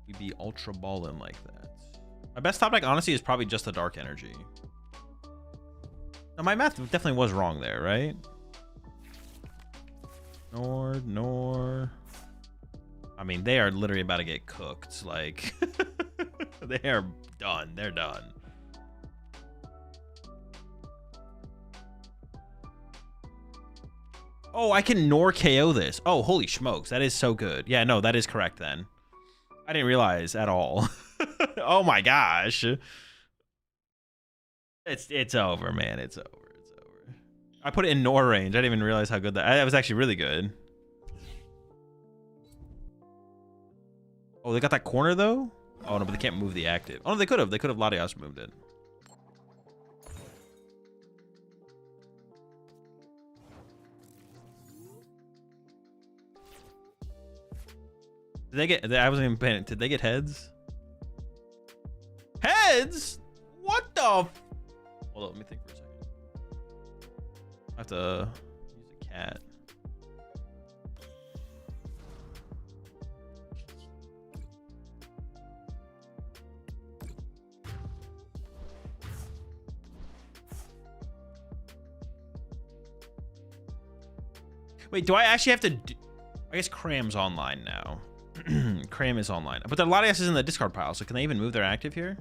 We be Ultra Ballin' like that. My best top deck, honestly, is probably just the Dark Energy. Now, my math definitely was wrong there, right? Nor. I mean, they are literally about to get cooked. Like, they are done. They're done. Oh, I can Nor KO this. Oh, holy smokes. That is so good. Yeah, no, that is correct then. I didn't realize at all. Oh my gosh. It's over, man. It's over. It's over. I put it in Nor range. I didn't even realize how good that was actually really good. Oh, they got that corner though? Oh no, but they can't move the active. Oh no, they could have. They could have Latias moved it. Did they get? I wasn't even paying. Did they get heads? Heads? What the? Hold on, let me think for a second. I have to use a cat. Wait, do I actually have to do... I guess Cram's online now. Cram is online. But their Latias is in the discard pile, so can they even move their active here?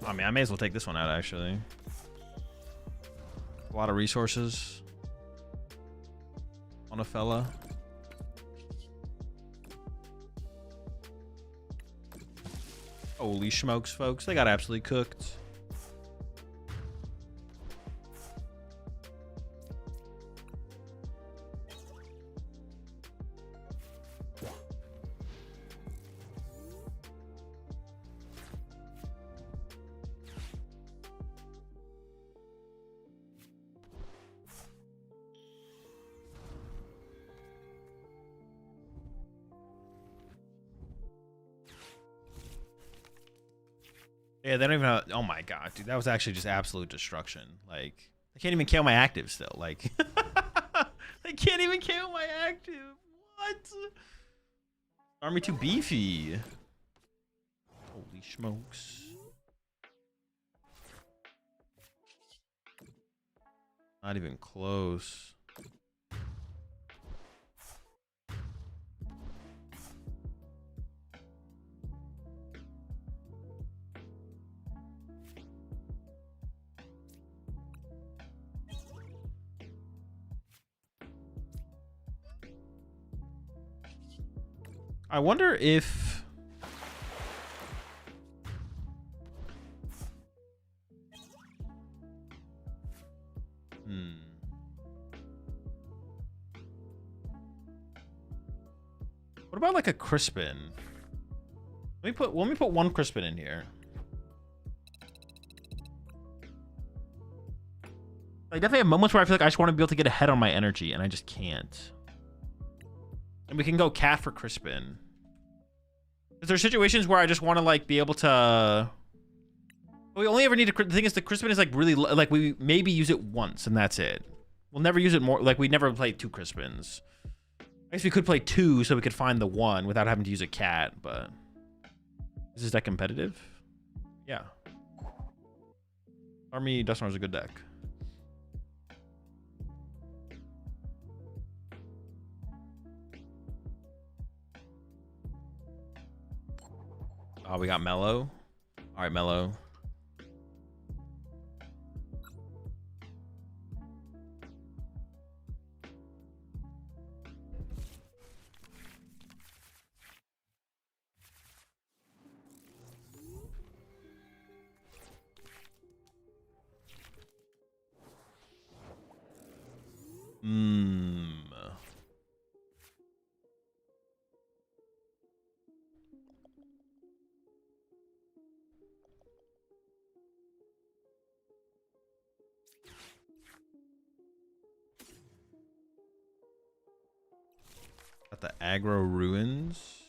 I mean, I may as well take this one out, actually. A lot of resources on a fella. Holy smokes, folks. They got absolutely cooked. Yeah, they don't even have... Oh my god, dude. That was actually just absolute destruction. Like, they can't even kill my active still. Like, they can't even kill my active. What? Army too beefy. Holy smokes. Not even close. I wonder if... What about like a Crispin? Let me put one Crispin in here. I definitely have moments where I feel like I just want to be able to get ahead on my energy, and I just can't. And we can go cat for Crispin. Because there's situations where I just want to like be able to. We only ever need the thing is the Crispin is like really like we maybe use it once and that's it. We'll never use it more. Like we never play 2 Crispins. I guess we could play 2 so we could find the 1 without having to use a cat. But is this deck competitive? Yeah. Army Dusknoir is a good deck. Oh, we got Mellow. All right, Mellow. Got the Aggro Ruins.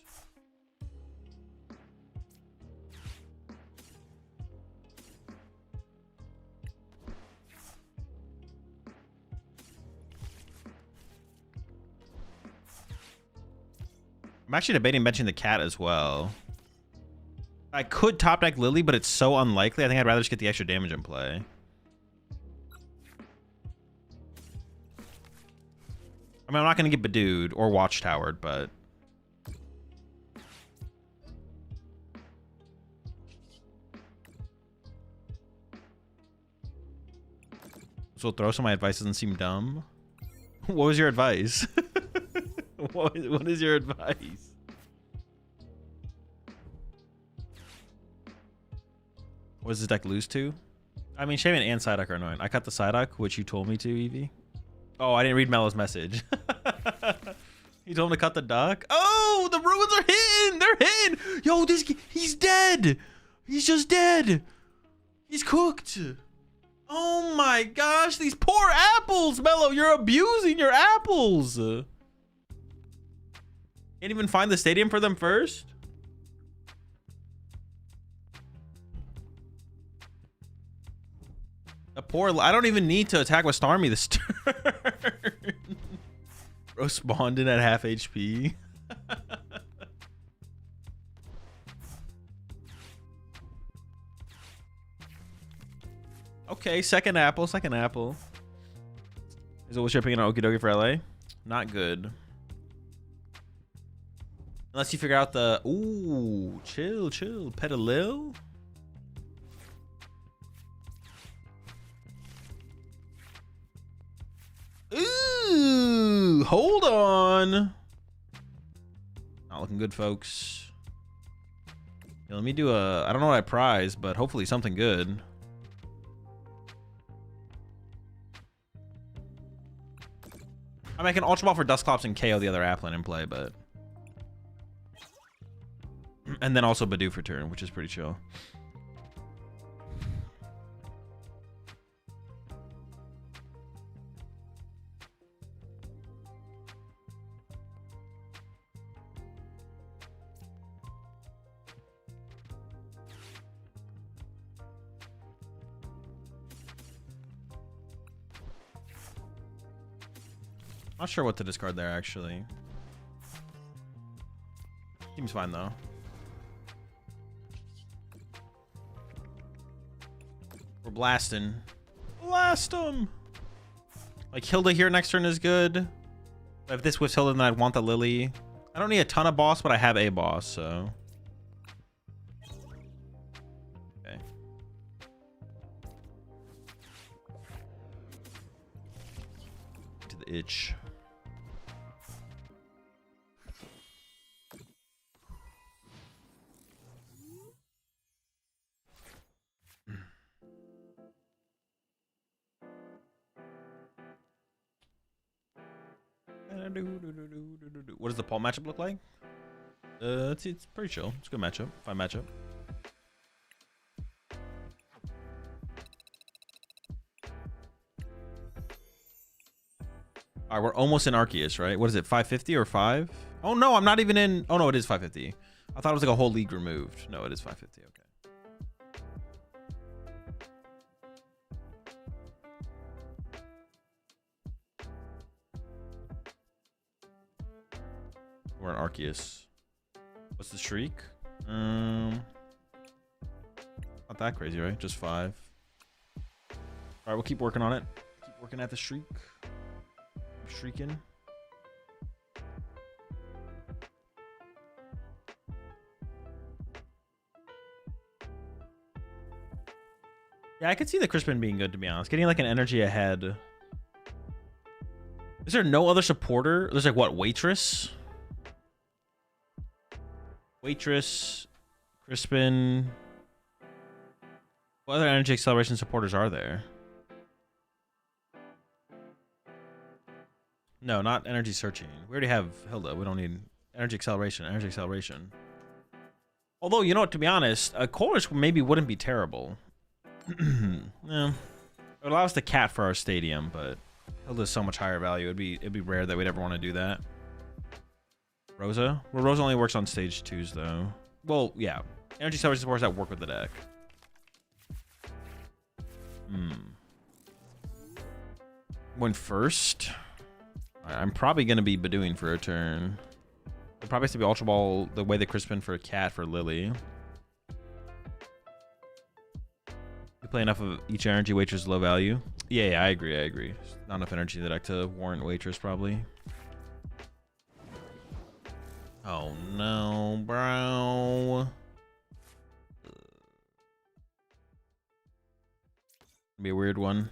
I'm actually debating benching the cat as well. I could top deck Lily, but it's so unlikely. I think I'd rather just get the extra damage in play. I mean, I'm not going to get Bedewed or Watchtowered, but... So throw some of my advice doesn't seem dumb. What was your advice? What is your advice? What does this deck lose to? I mean, Shaman and Psyduck are annoying. I cut the Psyduck, which you told me to, Evie. Oh, I didn't read Mellow's message. You told him to cut the duck? Oh, the ruins are hitting! They're hitting! Yo, he's dead! He's just dead! He's cooked! Oh my gosh, these poor apples, Mellow! You're abusing your apples! Can't even find the stadium for them first? I don't even need to attack with Starmie this turn. Bro spawned in at half HP. Okay, second apple. Is it what's your opinion on Okidoki for LA? Not good. Unless you figure out the... Ooh, chill. Petalil? Ooh, hold on. Not looking good, folks. Yeah, let me do I don't know what I prize, but hopefully something good. I mean, I can Ultra Ball for Dusclops and KO the other Applin in play, but... And then also Badoo for turn, which is pretty chill. Not sure what to discard there, actually. Seems fine, though. We're blasting. Blast him! Like, Hilda here next turn is good. If this whiffs Hilda, then I'd want the Lily. I don't need a ton of boss, but I have a boss, so... Okay. To the itch. What does the Paul matchup look like? It's pretty chill. It's a good matchup. Fine matchup. All All right, we're almost in Arceus, right? What is it, 550 or 5? Oh, no, I'm not even in. Oh, no, it is 550. I thought it was like a whole league removed. No, it is 550. Okay. We're in Arceus. What's the streak? Not that crazy, right? Just 5. All right, we'll keep working on it. Keep working at the streak. Keep streaking. Yeah, I could see the Crispin being good, to be honest. Getting like an energy ahead. Is there no other supporter? There's like what, Waitress? Waitress, Crispin. What other energy acceleration supporters are there? No, not energy searching. We already have Hilda. We don't need energy acceleration. Energy acceleration. Although, you know what, to be honest, a Colress maybe wouldn't be terrible. Yeah. It would allow us to cat for our stadium, but Hilda's so much higher value. It'd be rare that we'd ever want to do that. Rosa? Well, Rosa only works on stage 2s, though. Well, yeah. Energy acceleration supporters that work with the deck. Went first. I'm probably going to be Badooing for a turn. It probably has to be Ultra Ball the way the Crispin for a cat for Lily. You play enough of each energy. Waitress is low value. Yeah, I agree. Not enough energy in the deck to warrant Waitress, probably. Oh no, bro. Be a weird one.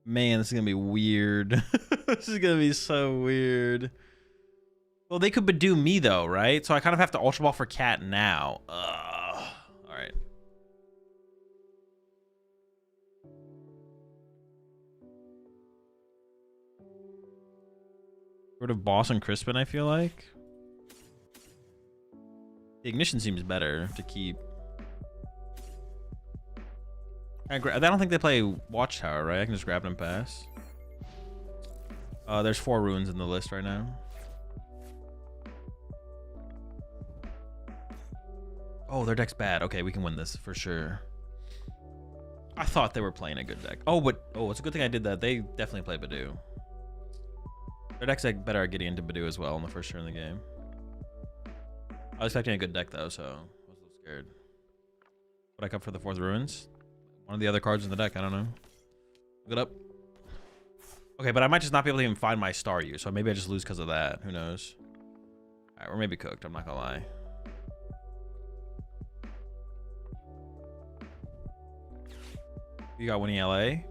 Man, this is gonna be weird. This is gonna be so weird. Well, they could Badoo me though, right? So I kind of have to Ultra Ball for Cat now. Ugh. All right. Sort of Boss and Crispin, I feel like. The Ignition seems better to keep. I don't think they play Watchtower, right? I can just grab it and pass. There's 4 runes in the list right now. Oh, their deck's bad. Okay, we can win this for sure. I thought they were playing a good deck. Oh, but it's a good thing I did that. They definitely play Badoo. Their deck's like better at getting into Badoo as well in the first turn of the game. I was expecting a good deck though, so I was a little scared. Would I come for the 4th ruins? One of the other cards in the deck, I don't know. Look it up. Okay, but I might just not be able to even find my Star U, so maybe I just lose because of that. Who knows? All right, we're maybe cooked. I'm not gonna lie. You got winning LA.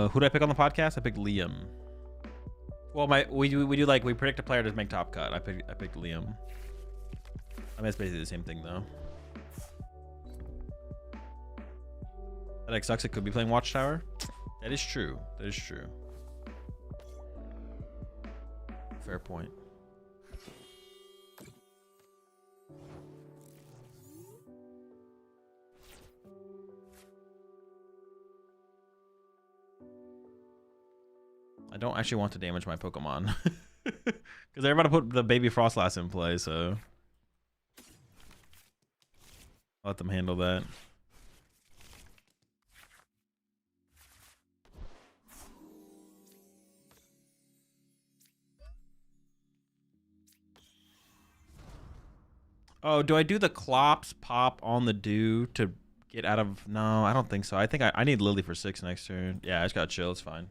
Who did I pick on the podcast? I picked Liam. Well, we do like we predict a player to make top cut. I picked Liam. I mean, it's basically the same thing though. That deck sucks. It could be playing Watchtower. That is true. That is true. Fair point. I don't actually want to damage my Pokemon. Because they're about to put the Baby Frostlass in play, so I'll let them handle that. Oh, do I do the Clops pop on the Dew to get out of... No, I don't think so. I think I need Lily for 6 next turn. Yeah, I just got chill. It's fine.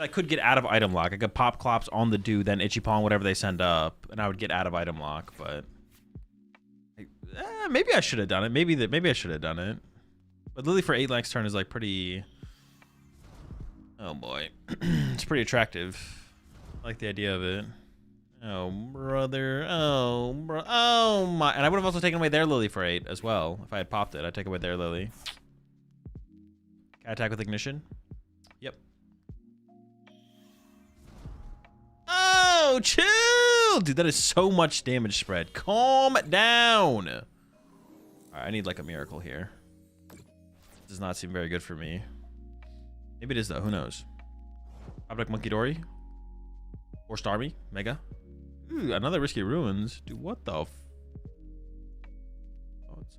I could get out of item lock. I could pop Clops on the Dew, then Ichipon, whatever they send up, and I would get out of item lock, but... maybe I should have done it. Maybe I should have done it. But Lily for 8 next turn is like pretty... Oh boy. It's pretty attractive. I like the idea of it. Oh, brother. Oh, bro. Oh, my. And I would have also taken away their Lily for 8 as well. If I had popped it, I'd take away their Lily. Can I attack with Ignition? Yep. Oh, chill. Dude, that is so much damage spread. Calm down. All right, I need like a miracle here. Does not seem very good for me. Maybe it is though. Who knows? Top deck Monkey Dory or Starmie Mega. Ooh, another Risky Ruins. Dude, what the? Oh, it's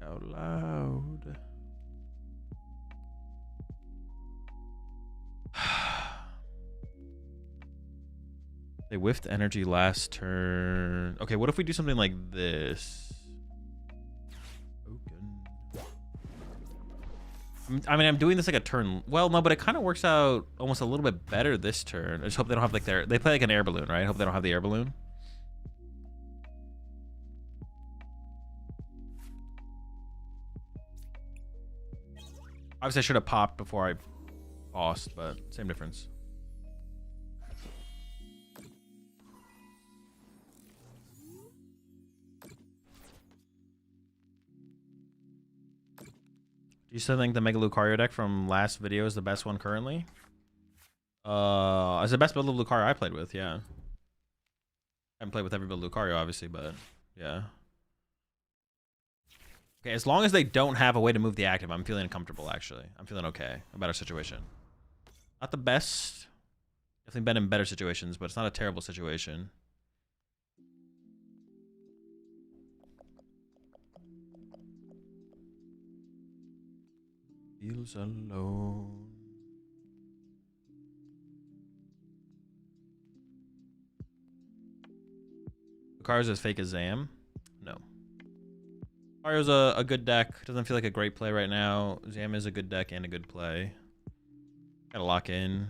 out loud. They whiffed energy last turn. Okay, what if we do something like this? I mean, I'm doing this like a turn. Well, no, but it kind of works out almost a little bit better this turn. I just hope they don't have like they play like an air balloon, right? I hope they don't have the air balloon. Obviously, I should have popped before I bossed, but same difference. Do you still think the Mega Lucario deck from last video is the best one currently? It's the best build of Lucario I played with, yeah. I haven't played with every build of Lucario, obviously, but yeah. Okay, as long as they don't have a way to move the active, I'm feeling comfortable, actually. I'm feeling okay about our situation. Not the best. Definitely been in better situations, but it's not a terrible situation. Feels alone. Lucario's as fake as Zam? No. Lucario's a good deck. Doesn't feel like a great play right now. Zam is a good deck and a good play. Gotta lock in.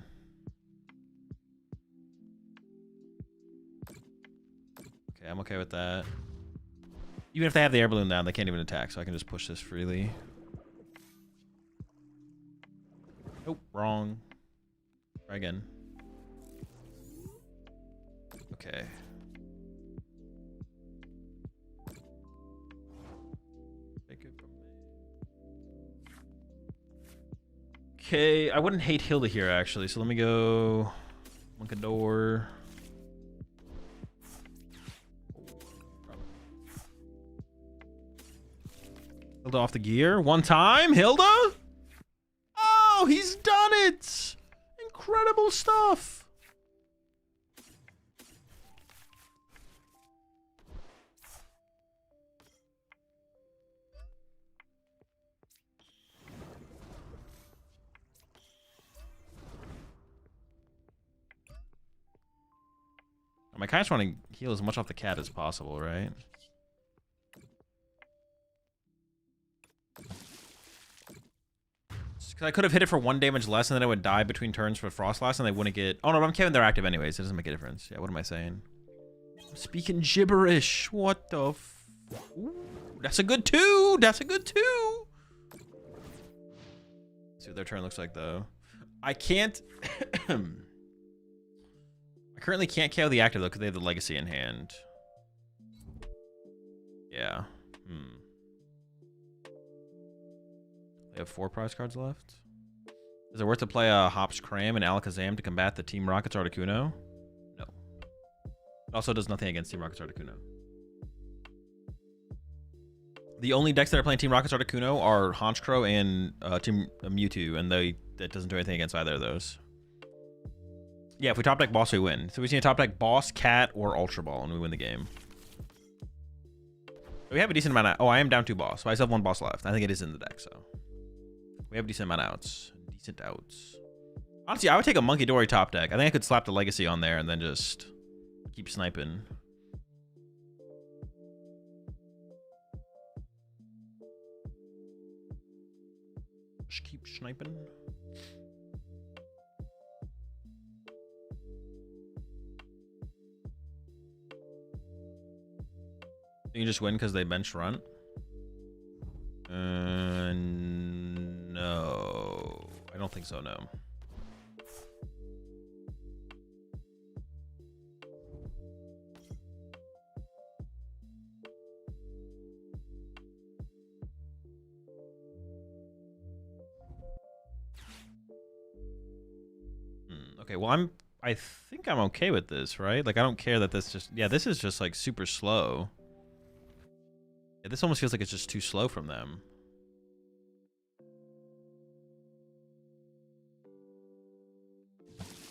Okay, I'm okay with that. Even if they have the air balloon down, they can't even attack, so I can just push this freely. Nope, wrong. Try again. Okay. Take it from me. Okay, I wouldn't hate Hilda here actually, so let me go Monkador. Hilda off the gear. One time, Hilda? Oh, he's done it! Incredible stuff! I kind of just want to heal as much off the cat as possible, right? Because I could have hit it for 1 damage less and then it would die between turns for Frostlass and they wouldn't get... Oh no, but I'm killing their active anyways. It doesn't make a difference. Yeah, what am I saying? I'm speaking gibberish. What the f... Ooh, that's a good 2! That's a good 2! Let's see what their turn looks like though. I can't... I currently can't KO the active though because they have the Legacy in hand. Yeah. They have 4 prize cards left. Is it worth to play a Hops Cram and Alakazam to combat the Team Rocket's Articuno? No. It also does nothing against Team Rocket's Articuno. The only decks that are playing Team Rocket's Articuno are Honchkrow and Team Mewtwo, and that doesn't do anything against either of those. Yeah, if we top deck Boss, we win. So we see a top deck Boss, Cat, or Ultra Ball, and we win the game. We have a decent amount of... Oh, I am down 2 Boss, so I still have 1 Boss left. I think it is in the deck, so... We have a decent amount of outs. Decent outs. Honestly, I would take a Monkey Dory top deck. I think I could slap the Legacy on there and then just keep sniping. Just keep sniping. You can just win because they bench Runt. No. I don't think so, no. Okay, well, I think I'm okay with this, right? Like, I don't care that this just... Yeah, this is just, like, super slow. Yeah, this almost feels like it's just too slow from them.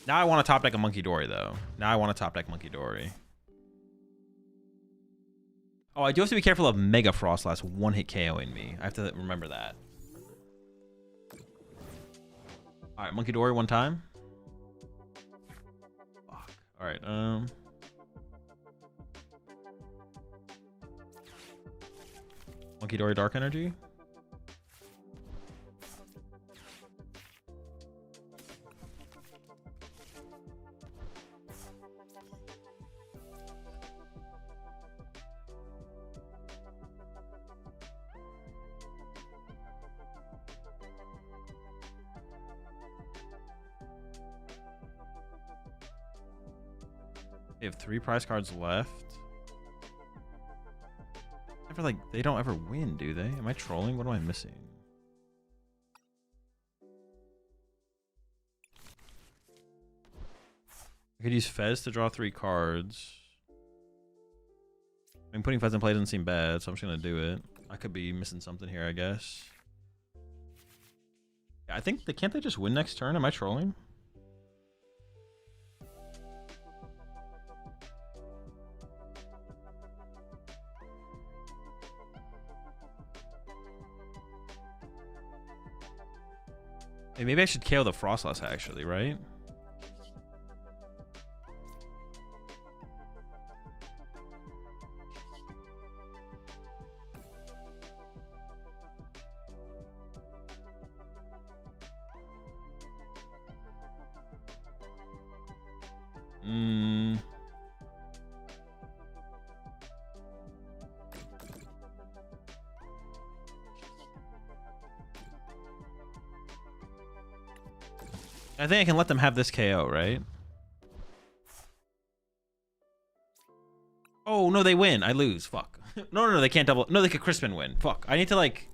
Now I want to top deck a Monkey Dory, though. Now I want to top deck Monkey Dory. Oh, I do have to be careful of Mega Frostlass one-hit KOing me. I have to remember that. All right, Monkey Dory one time. Fuck. All right, Monkey Dory Dark Energy. They have 3 prize cards left. Never like they don't ever win, do they? Am I trolling? What am I missing? I could use Fez to draw 3 cards. I mean, putting Fez in play doesn't seem bad, so I'm just gonna do it. I could be missing something here, I guess. Yeah, I think can't they just win next turn? Am I trolling? Hey, maybe I should KO the Frostlass actually, right? I think I can let them have this KO, right? Oh, no, they win. I lose. Fuck. No, they can't double. No, they could Crispin win. Fuck. I need to, like...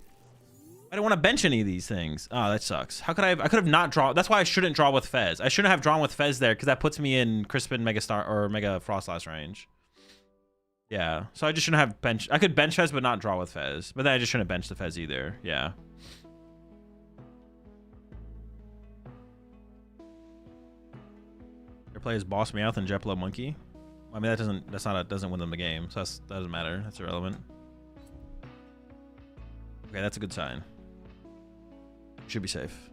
I don't want to bench any of these things. Oh, that sucks. How could I could have not drawn... That's why I shouldn't draw with Fez. I shouldn't have drawn with Fez there, because that puts me in Crispin, Mega Star, or Mega Frostlass range. Yeah. So I just shouldn't have bench... I could bench Fez, but not draw with Fez. But then I just shouldn't bench the Fez either. Yeah. Plays Boss Meowth and Jeplo Monkey. I mean, that doesn't win them the game, so that doesn't matter. That's irrelevant. Okay, that's a good sign. Should be safe.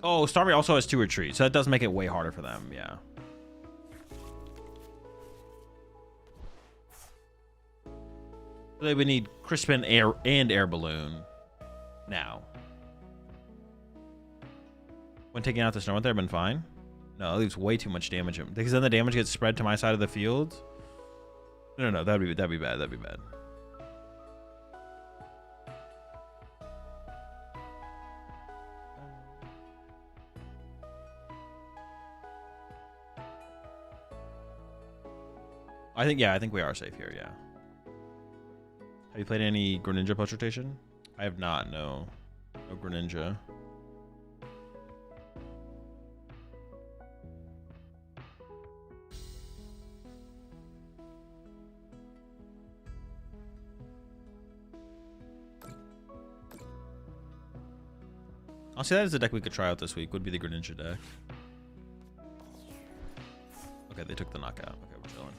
Oh, Starmie also has 2 retreats, so that does make it way harder for them. Yeah. They would need Crispin Air Balloon. Now, when taking out the snow, would have been fine. No, it leaves way too much damage. Because then the damage gets spread to my side of the field. No, that'd be bad. That'd be bad. I think we are safe here. Yeah. Have you played any Greninja post rotation? I have not, no. No Greninja. Honestly, that is a deck we could try out this week, would be the Greninja deck. Okay, they took the knockout. Okay, we're chilling.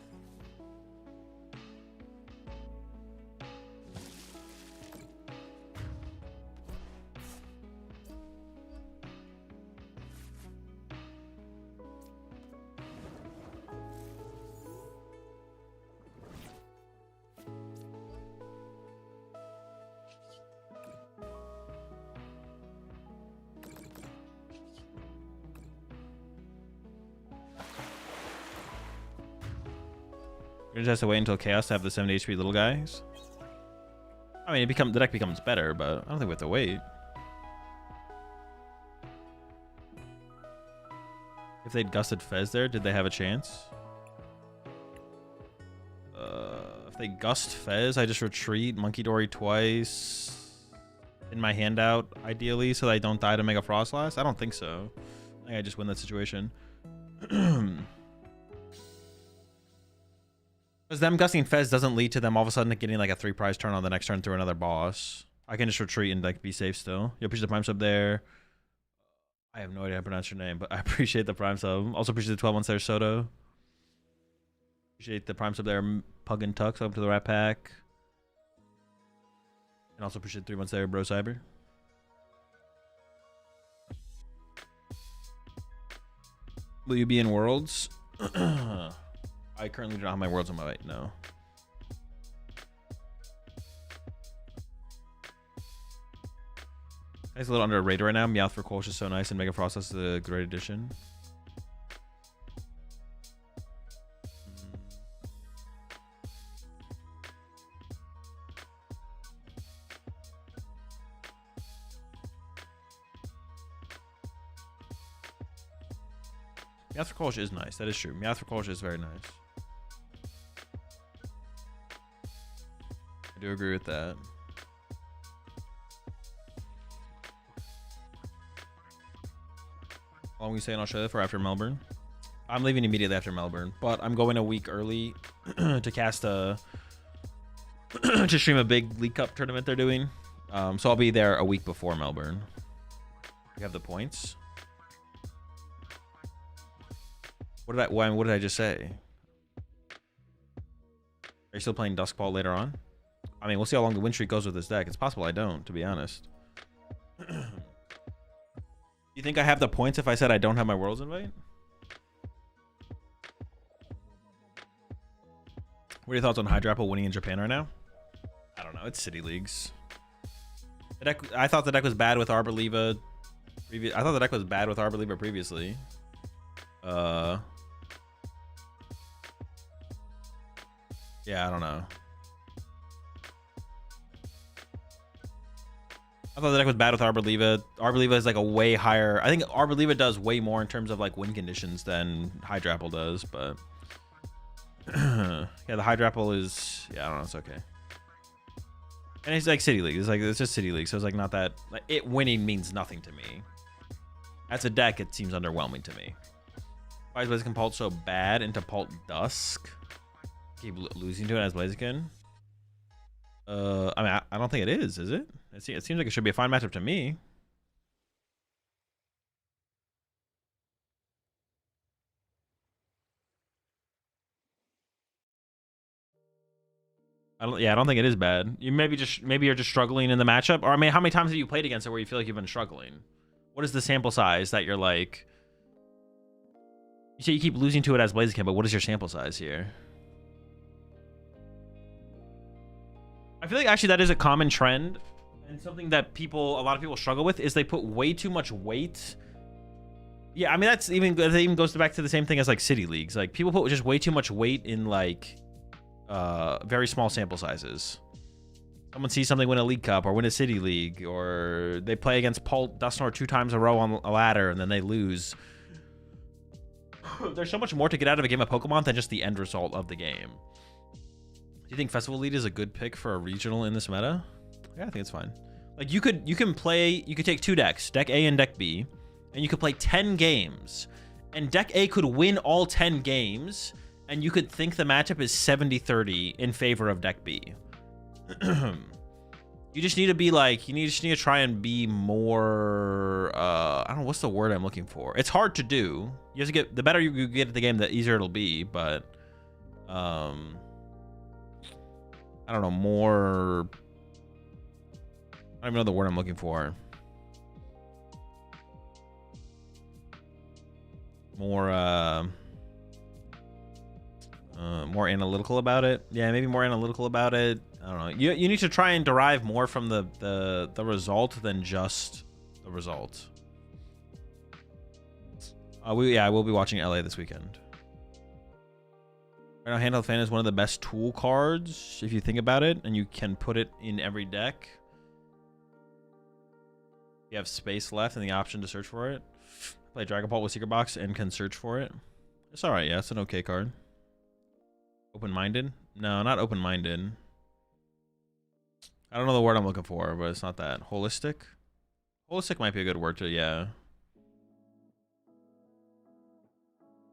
Greninja has to wait until Chaos to have the 70 HP little guys. I mean, the deck becomes better, but I don't think we have to wait. If they'd gusted Fez there, did they have a chance? If they gust Fez, I just retreat Monkey Dory twice in my handout, ideally, so that I don't die to Mega Frostlass. I don't think so. I think I just win that situation. Because them gusting Fez doesn't lead to them all of a sudden getting like a 3-prize turn on the next turn through another boss. I can just retreat and like be safe still. You appreciate the prime sub there. I have no idea how to pronounce your name, but I appreciate the prime sub. Also appreciate the 12 months there, Soto. Appreciate the prime sub there, Pug and Tux. Up to the Rat Pack. And also appreciate 3 months there, Bro Cyber. Will you be in Worlds? I currently do not have my Worlds on my right, no. It's a little underrated right now. Meowth for Kolsch is so nice, and Mega Frost is a great addition. Meowth for Kolsch is nice. That is true. Meowth for Kolsch is very nice. I do agree with that. How long we stay in Australia for after Melbourne? I'm leaving immediately after Melbourne, but I'm going a week early to cast a to stream a big League Cup tournament they're doing. So I'll be there a week before Melbourne. We have the points. What did I just say? Are you still playing Dusknoir later on? I mean, we'll see how long the win streak goes with this deck. It's possible I don't, to be honest. You think I have the points if I said I don't have my Worlds invite? What are your thoughts on Hydrapple winning in Japan right now? I don't know. It's City Leagues. The deck, I thought the deck was bad with Arboliva. I thought the deck was bad with Arboliva previously. Yeah, I don't know. I thought the deck was bad with Arboliva. Arboliva is like a way higher. I think Arboliva does way more in terms of like win conditions than Hydrapple does, but yeah, the Hydrapple is, yeah, I don't know, it's okay. And it's like City League. It's just City League, so it's like not that, like, it winning means nothing to me. As a deck, it seems underwhelming to me. Why is Blaziken Pult so bad into Pult Dusk? Keep losing to it as Blaziken. I mean, I don't think it is it? It seems like it should be a fine matchup to me. I don't think it is bad. Maybe you're just struggling in the matchup. Or I mean, how many times have you played against it where you feel like you've been struggling? What is the sample size that you're like? You say you keep losing to it as Blaziken, but what is your sample size here? I feel like actually that is a common trend, and something that a lot of people struggle with is they put way too much weight. Yeah, I mean that even goes back to the same thing as like City Leagues. Like people put just way too much weight in like very small sample sizes. Someone sees something win a League Cup or win a City League, or they play against Pult Dusknoir 2 times in a row on a ladder and then they lose. There's so much more to get out of a game of Pokemon than just the end result of the game. Do you think Festival Lead is a good pick for a regional in this meta? Yeah, I think it's fine. Like you could take 2 decks, Deck A and Deck B, and you could play 10 games. And Deck A could win all 10 games, and you could think the matchup is 70-30 in favor of Deck B. You just need to be like, you just need to try and be more, I don't know, what's the word I'm looking for? It's hard to do. You have to get, the better you get at the game, the easier it'll be, but, I don't know, more, I don't even know the word I'm looking for. More analytical about it. Yeah, maybe more analytical about it. I don't know. You need to try and derive more from the result than just the result. We'll be watching LA this weekend. Right now, Hand of the Fan is one of the best tool cards if you think about it, and you can put it in every deck. You have space left and the option to search for it. Play Dragapult with Secret Box and can search for it. It's alright, yeah, it's an okay card. Open-minded? No, not open-minded. I don't know the word I'm looking for, but it's not that. Holistic? Holistic might be a good word to, yeah.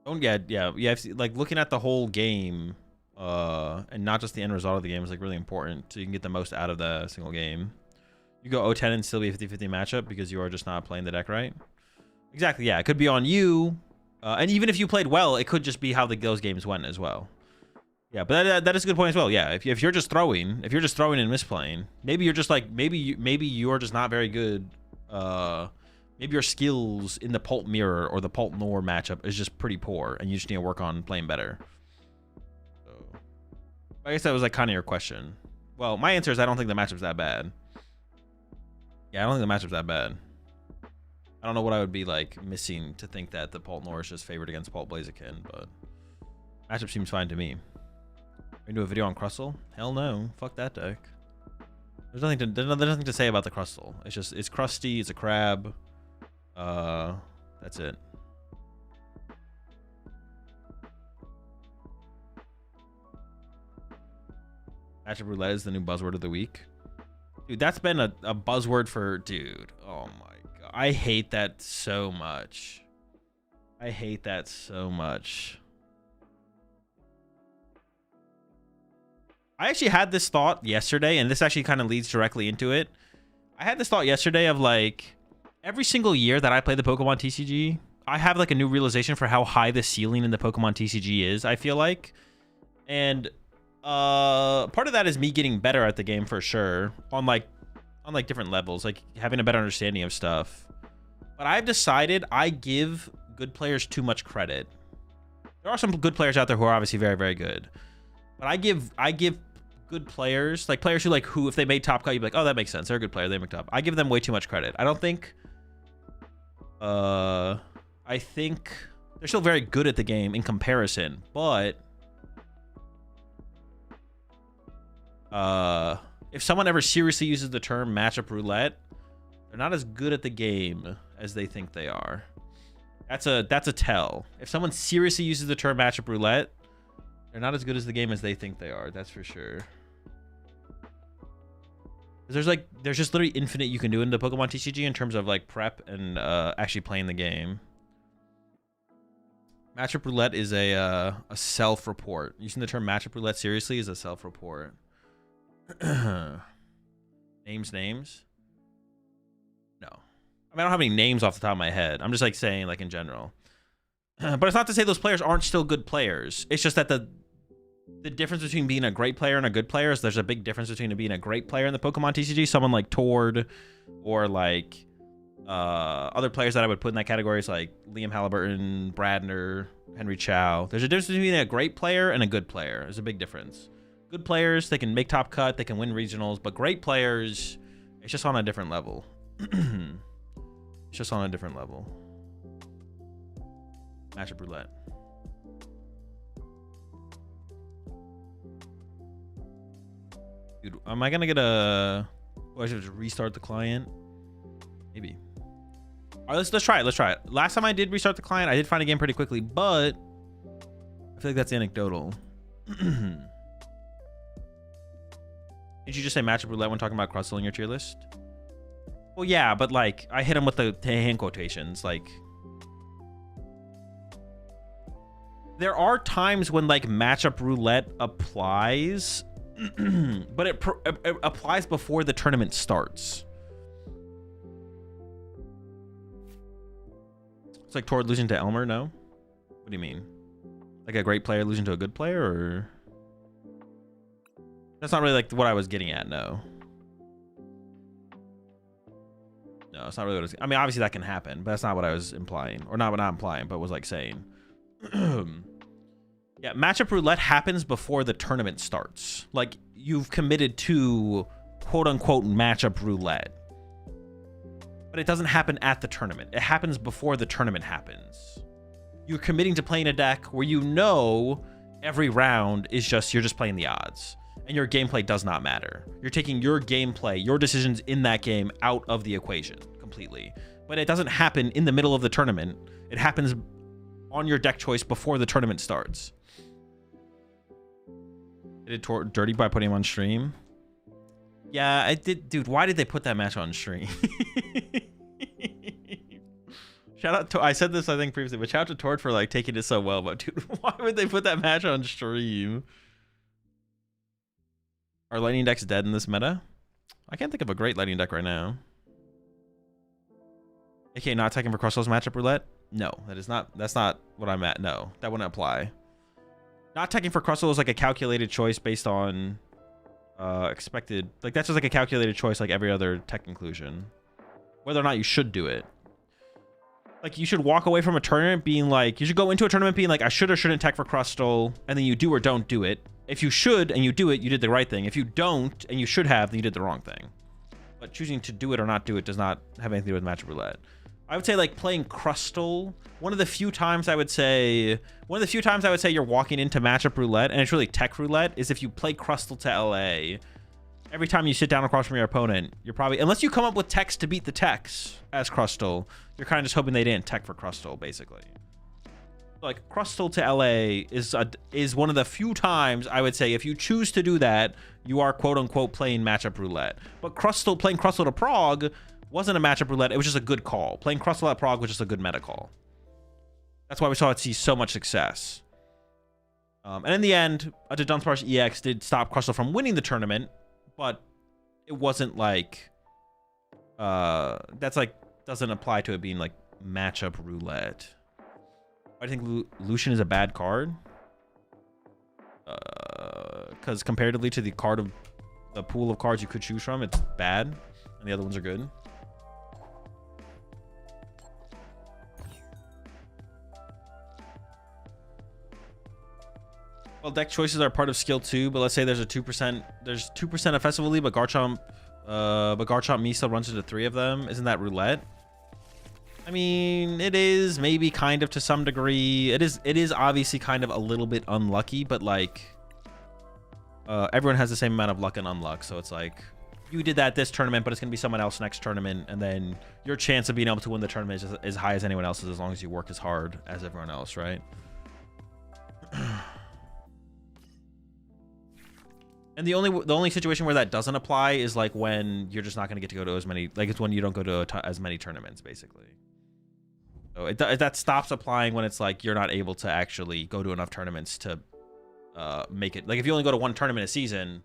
Don't get, yeah. You have to, like, looking at the whole game, and not just the end result of the game is like really important so you can get the most out of the single game. You go 0-10 and still be a 50-50 matchup because you are just not playing the deck right. Exactly, yeah. It could be on you, and even if you played well, it could just be how those games went as well. Yeah, but that is a good point as well. Yeah, if you're just throwing, and misplaying, maybe you're just like maybe you're just not very good. Maybe your skills in the Pult Mirror or the Pult Noir matchup is just pretty poor, and you just need to work on playing better. So, I guess that was like kind of your question. Well, my answer is I don't think the matchup's that bad. Yeah, I don't think the matchup's that bad. I don't know what I would be like missing to think that the Pult Noir is just favored against Pult Blaziken, but matchup seems fine to me. Are we gonna do a video on Crustle? Hell no. Fuck that deck. There's nothing to say about the Crustle. It's just, it's crusty, it's a crab. That's it. Matchup roulette is the new buzzword of the week. Dude, that's been a buzzword for, dude. Oh my god. I hate that so much. I hate that so much. I actually had this thought yesterday, and this actually kind of leads directly into it. I had this thought yesterday of like, every single year that I play the Pokemon TCG, I have like a new realization for how high the ceiling in the Pokemon TCG is, I feel like. And part of that is me getting better at the game for sure, on like different levels, like having a better understanding of stuff. But I've decided I give good players too much credit. There are some good players out there who are obviously very, very good. But I give good players, like players who if they made top cut, you'd be like, oh, that makes sense. They're a good player. They make top. I give them way too much credit. I don't think. I think they're still very good at the game in comparison, but if someone ever seriously uses the term matchup roulette, they're not as good at the game as they think they are. That's a tell. If someone seriously uses the term matchup roulette, they're not as good as the game as they think they are. That's for sure. There's just literally infinite you can do in the Pokemon TCG in terms of like prep and actually playing the game. Matchup roulette is a self-report. Using the term matchup roulette seriously is a self-report. Names? No. I mean, I don't have any names off the top of my head. I'm just like saying like in general. But it's not to say those players aren't still good players. It's just that the difference between being a great player and a good player is there's a big difference between being a great player in the Pokemon TCG, someone like Tord, or like other players that I would put in that category is like Liam Halliburton, Bradner, Henry Chow. There's a difference between a great player and a good player. There's a big difference. Good players, they can make top cut, they can win regionals, but great players, it's just on a different level. It's just on a different level. Matchup roulette. Dude, am I gonna get a... Oh, I should just restart the client? Maybe. All right, let's try it. Let's try it. Last time I did restart the client, I did find a game pretty quickly, but I feel like that's anecdotal. Did you just say matchup roulette when talking about Crustle in your tier list? Well, yeah, but like I hit him with the hand quotations. Like, there are times when like matchup roulette applies, but it applies before the tournament starts. It's like Tord losing to Elmer, no? What do you mean? Like a great player losing to a good player, or? That's not really like what I was getting at, no. No, it's not really what I was... I mean, obviously that can happen, but that's not what I was implying. Or not implying, but was like saying. Yeah, matchup roulette happens before the tournament starts. Like, you've committed to quote-unquote matchup roulette. But it doesn't happen at the tournament. It happens before the tournament happens. You're committing to playing a deck where you know every round is just... You're just playing the odds. And your gameplay does not matter. You're taking your gameplay, your decisions in that game out of the equation completely. But it doesn't happen in the middle of the tournament. It happens on your deck choice before the tournament starts. Did it dirty by putting him on stream? Yeah, I did. Dude, why did they put that match on stream? Shout out to, I said this I think previously, but shout out to Tord for like taking it so well. But dude, why would they put that match on stream? Are lightning decks dead in this meta? I can't think of a great lightning deck right now. AK not attacking for Crustal's matchup roulette? No, that is not. That's not what I'm at. No, that wouldn't apply. Not attacking for Crustal is like a calculated choice based on expected. Like that's just like a calculated choice, like every other tech inclusion. Whether or not you should do it. Like you should walk away from a tournament being like, you should go into a tournament being like, I should or shouldn't tech for Crustal, and then you do or don't do it. If you should and you do it, you did the right thing. If you don't and you should have, then you did the wrong thing. But choosing to do it or not do it does not have anything to do with matchup roulette. I would say like playing Crustal, one of the few times I would say you're walking into matchup roulette, and it's really tech roulette, is if you play Crustal to LA. Every time you sit down across from your opponent, you're probably, unless you come up with techs to beat the techs as Crustal, you're kind of just hoping they didn't tech for Crustal, basically. Like Crustal to LA is one of the few times I would say if you choose to do that, you are quote unquote playing matchup roulette. But playing Crustal to Prague wasn't a matchup roulette. It was just a good call. Playing Crustal at Prague was just a good meta call. That's why we saw it see so much success. And in the end, the Dunsparce EX did stop Crustal from winning the tournament, but it wasn't like that's like doesn't apply to it being like matchup roulette. I think Lucian is a bad card. Because comparatively to the pool of cards you could choose from, it's bad, and the other ones are good. Well, deck choices are part of skill too, but let's say there's a 2%. There's 2% effectively, but Garchomp Me still runs into 3 of them. Isn't that roulette? I mean, it is maybe kind of to some degree. It is obviously kind of a little bit unlucky, but like everyone has the same amount of luck and unluck. So it's like you did that this tournament, but it's gonna be someone else next tournament, and then your chance of being able to win the tournament is as high as anyone else's, as long as you work as hard as everyone else, right? And the only situation where that doesn't apply is like when you're just not going to get to go to as many, like it's when you don't go to as many tournaments, basically. So that stops applying when it's like you're not able to actually go to enough tournaments to make it. Like if you only go to one tournament a season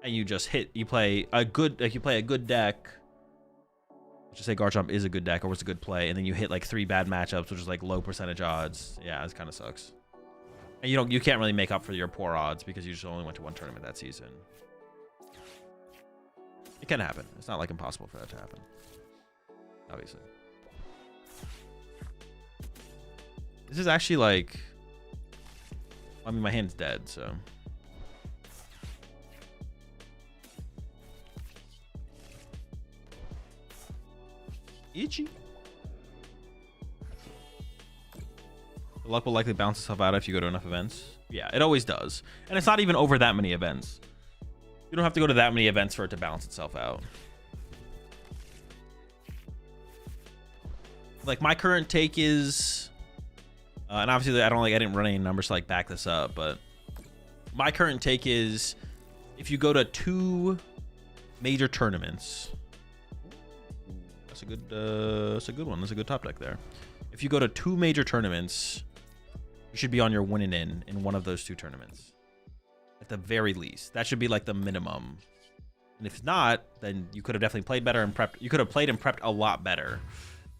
and you just play a good deck, let's just say Garchomp is a good deck or was a good play, and then you hit like 3 bad matchups, which is like low percentage odds. Yeah, it kind of sucks. And you can't really make up for your poor odds because you just only went to one tournament that season. It can happen. It's not like impossible for that to happen, obviously. This is actually like, I mean, my hand's dead, so. Itchy. The luck will likely balance itself out if you go to enough events. Yeah, it always does. And it's not even over that many events. You don't have to go to that many events for it to balance itself out. Like my current take is, and obviously I didn't run any numbers to like back this up, but my current take is if you go to 2 major tournaments, that's a good one. That's a good top deck there. If you go to 2 major tournaments, you should be on your winning in one of those 2 tournaments. At the very least. That should be like the minimum. And if not, then you could have definitely played better and prepped. You could have played and prepped a lot better.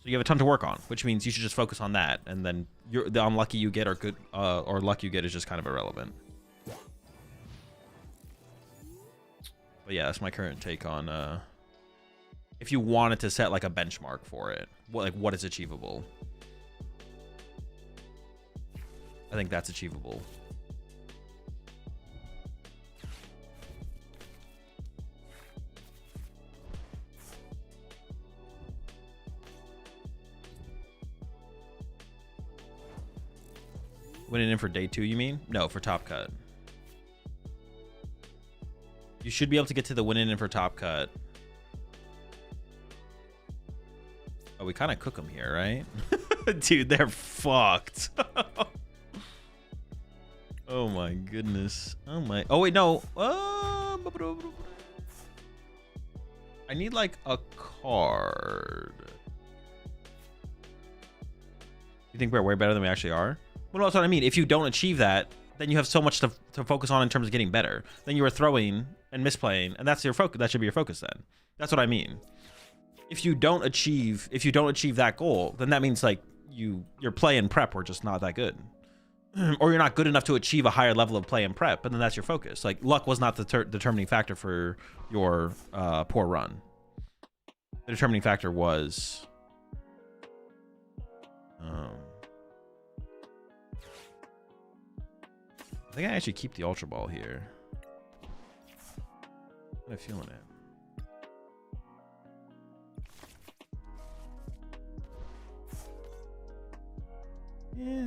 So you have a ton to work on, which means you should just focus on that. And then the unlucky you get or good or luck you get is just kind of irrelevant. But yeah, that's my current take on if you wanted to set like a benchmark for it. What is achievable? I think that's achievable. Winning in for day 2, you mean? No, for top cut. You should be able to get to the winning in for top cut. Oh, we kind of cook them here, right? Dude, they're fucked. Oh my goodness. Oh my. Oh wait, no. I need like a card. You think we're way better than we actually are? Well, that's what I mean. If you don't achieve that, then you have so much to focus on in terms of getting better. Then you are throwing and misplaying, and that's your focus. That should be your focus then. That's what I mean. If you don't achieve that goal, then that means like your play and prep were just not that good. Or you're not good enough to achieve a higher level of play and prep, but then that's your focus. Like luck was not the determining factor for your poor run. The determining factor was I think I actually keep the Ultra Ball here. I'm feeling it. Yeah.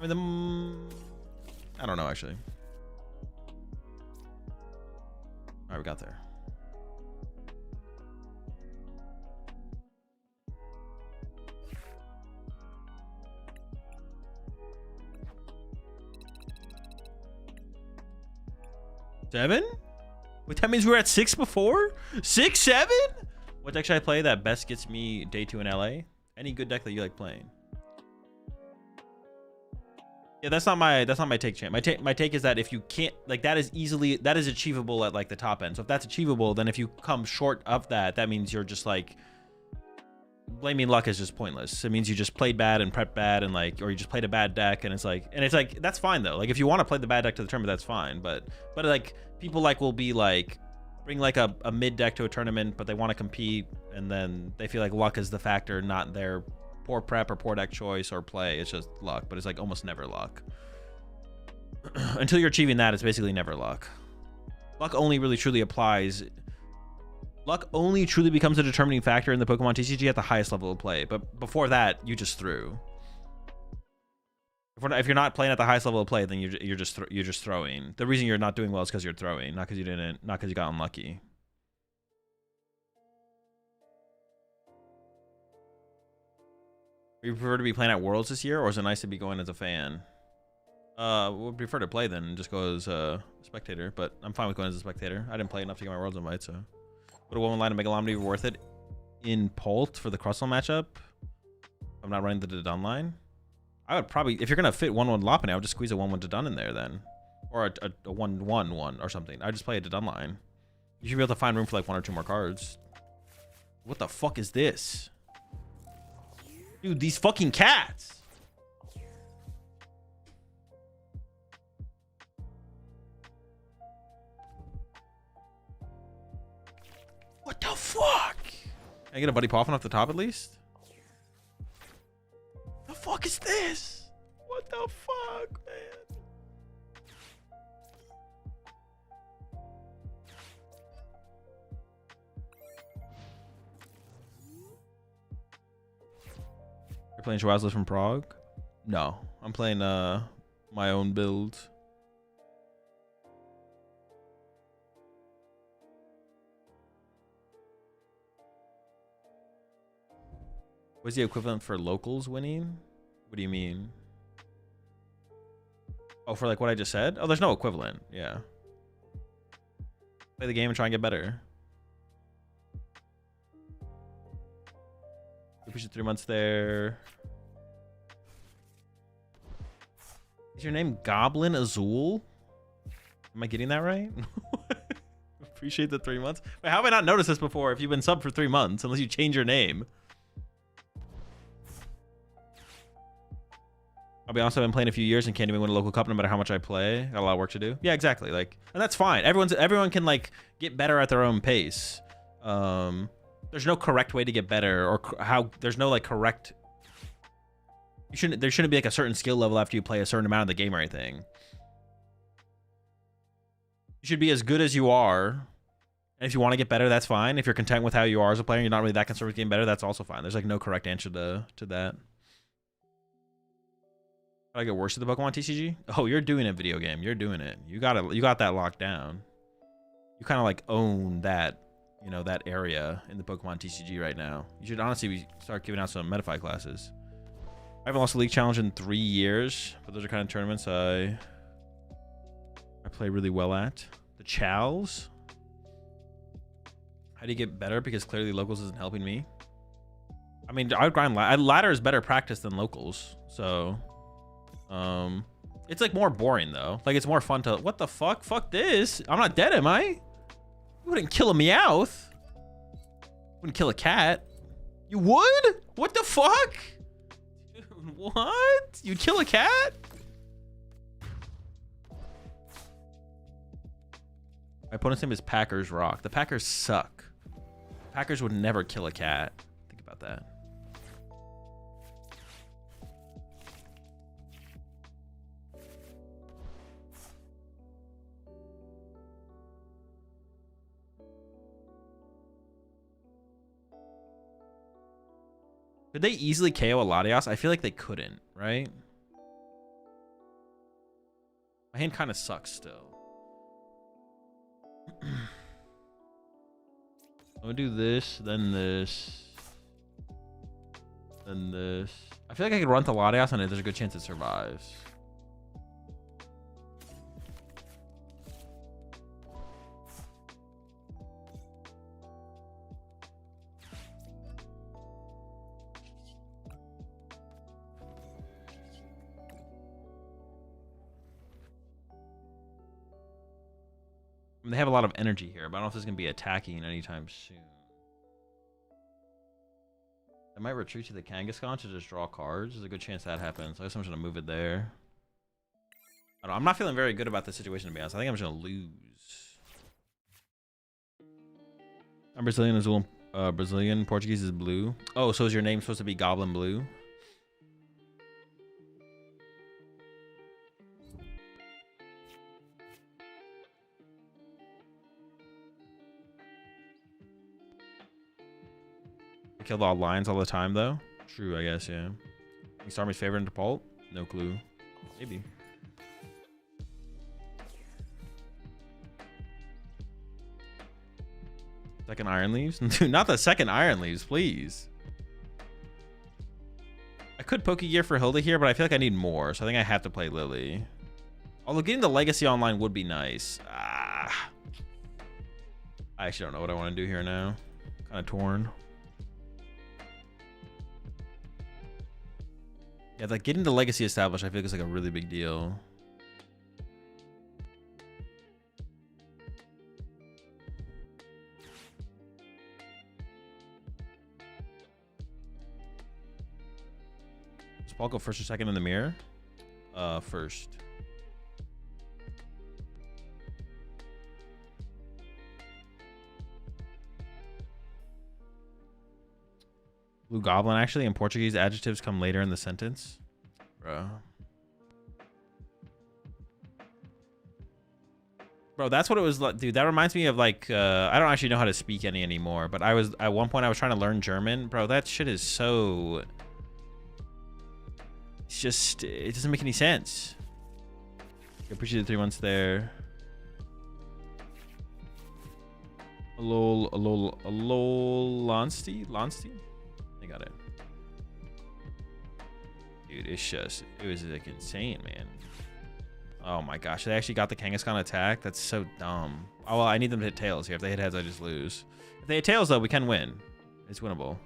I mean, I don't know, actually. All right, we got there. Seven? Wait, that means we were at 6 before? 6, 7? What deck should I play that best gets me day 2 in LA? Any good deck that you like playing? Yeah, that's not my take, champ. My take is that if you can't, like, that is achievable at like the top end. So if that's achievable, then if you come short of that, that means you're just like blaming luck is just pointless. It means you just played bad and prepped bad and like, or you just played a bad deck, and it's like that's fine though. Like if you want to play the bad deck to the tournament, that's fine. But like people like will be like bring like a mid deck to a tournament, but they want to compete, and then they feel like luck is the factor, not their poor prep or poor deck choice or play. It's just luck, but it's like almost never luck. Until you're achieving that, it's basically never luck. Luck only really truly applies. Luck only truly becomes a determining factor in the Pokemon TCG at the highest level of play. But before that, you just threw. If you're not playing at the highest level of play, then you're just throwing. The reason you're not doing well is because you're throwing, not because you got unlucky. Do you prefer to be playing at Worlds this year, or is it nice to be going as a fan? Would prefer to play then, just go as a spectator. But I'm fine with going as a spectator. I didn't play enough to get my Worlds invite, so. Would a one line of Megalomni be worth it in Pult for the Crustle matchup? I'm not running the Dodon line. I would probably, if you're gonna fit 1/1 Lopunny, I would just squeeze a 1/1 Dodon in there then, or a 1/1 or something. I just play a Dodon line. You should be able to find room for like 1 or 2 more cards. What the fuck is this, dude? These fucking cats. What the fuck? Can I get a Buddy Poffin off the top at least? The fuck is this? What the fuck, man? You're playing Schwarzler from Prague? No, I'm playing my own build. What's the equivalent for locals winning? What do you mean? Oh, for like what I just said? Oh, there's no equivalent. Yeah. Play the game and try and get better. We push it 3 months there. Is your name Goblin Azul? Am I getting that right? Appreciate the 3 months. Wait, how have I not noticed this before if you've been subbed for 3 months, unless you change your name? I'll be honest, I've been playing a few years and can't even win a local cup no matter how much I play. Got a lot of work to do. Yeah, exactly. Like, and that's fine. Everyone can like get better at their own pace. There's no correct way to get better, or there's no like correct. There shouldn't be like a certain skill level after you play a certain amount of the game or anything. You should be as good as you are. And if you want to get better, that's fine. If you're content with how you are as a player, you're not really that concerned with getting better, that's also fine. There's like no correct answer to that. I get worse at the Pokemon TCG? Oh, you're doing a video game. You're doing it. You got that locked down. You kind of like own that, you know, that area in the Pokemon TCG right now. You should honestly start giving out some Metafy classes. I haven't lost a league challenge in 3 years, but those are kind of tournaments I play really well at. The Chows. How do you get better? Because clearly locals isn't helping me. I mean, I would grind ladder is better practice than locals. So, it's like more boring though. Like it's more fun to, what the fuck? Fuck this. I'm not dead, am I? You wouldn't kill a Meowth. Wouldn't kill a cat. You would? What the fuck? Dude, what? You'd kill a cat? My opponent's name is Packers Rock. The Packers suck. Packers would never kill a cat. Think about that. Could they easily KO a Latios? I feel like they couldn't, right? My hand kind of sucks still. I'm gonna do this, then this, then this. I feel like I could run to Latios and there's a good chance it survives. I mean, they have a lot of energy here, but I don't know if this is going to be attacking anytime soon. I might retreat to the Kangaskhan to just draw cards. There's a good chance that happens. I guess I'm just going to move it there. I'm not feeling very good about this situation, to be honest. I think I'm just going to lose. I'm Brazilian, Azul, Brazilian. Portuguese is blue. Oh, so is your name supposed to be Goblin Blue? I killed all lions all the time, though. True, I guess, yeah. Starmie's favorite in Dragapult? No clue. Maybe. Second Iron Leaves? Dude, not the second Iron Leaves, please. I could Pokegear for Hilda here, but I feel like I need more, so I think I have to play Lily. Although getting the Legacy online would be nice. Ah. I actually don't know what I want to do here now. Kind of torn. Yeah, like getting the Legacy established, I feel like it's like a really big deal. Does Paul go first or second in the mirror? First. Blue Goblin, actually, in Portuguese, adjectives come later in the sentence. Bro, that's what it was like, dude. That reminds me of like, I don't actually know how to speak any anymore, but at one point I was trying to learn German. Bro, that shit is so, it's just, it doesn't make any sense. I appreciate the 3 months there. Lonsty? I got it. Dude, it's just, it was like insane, man. Oh my gosh, they actually got the Kangaskhan attack? That's so dumb. Oh, well, I need them to hit tails here. If they hit heads, I just lose. If they hit tails, though, we can win. It's winnable.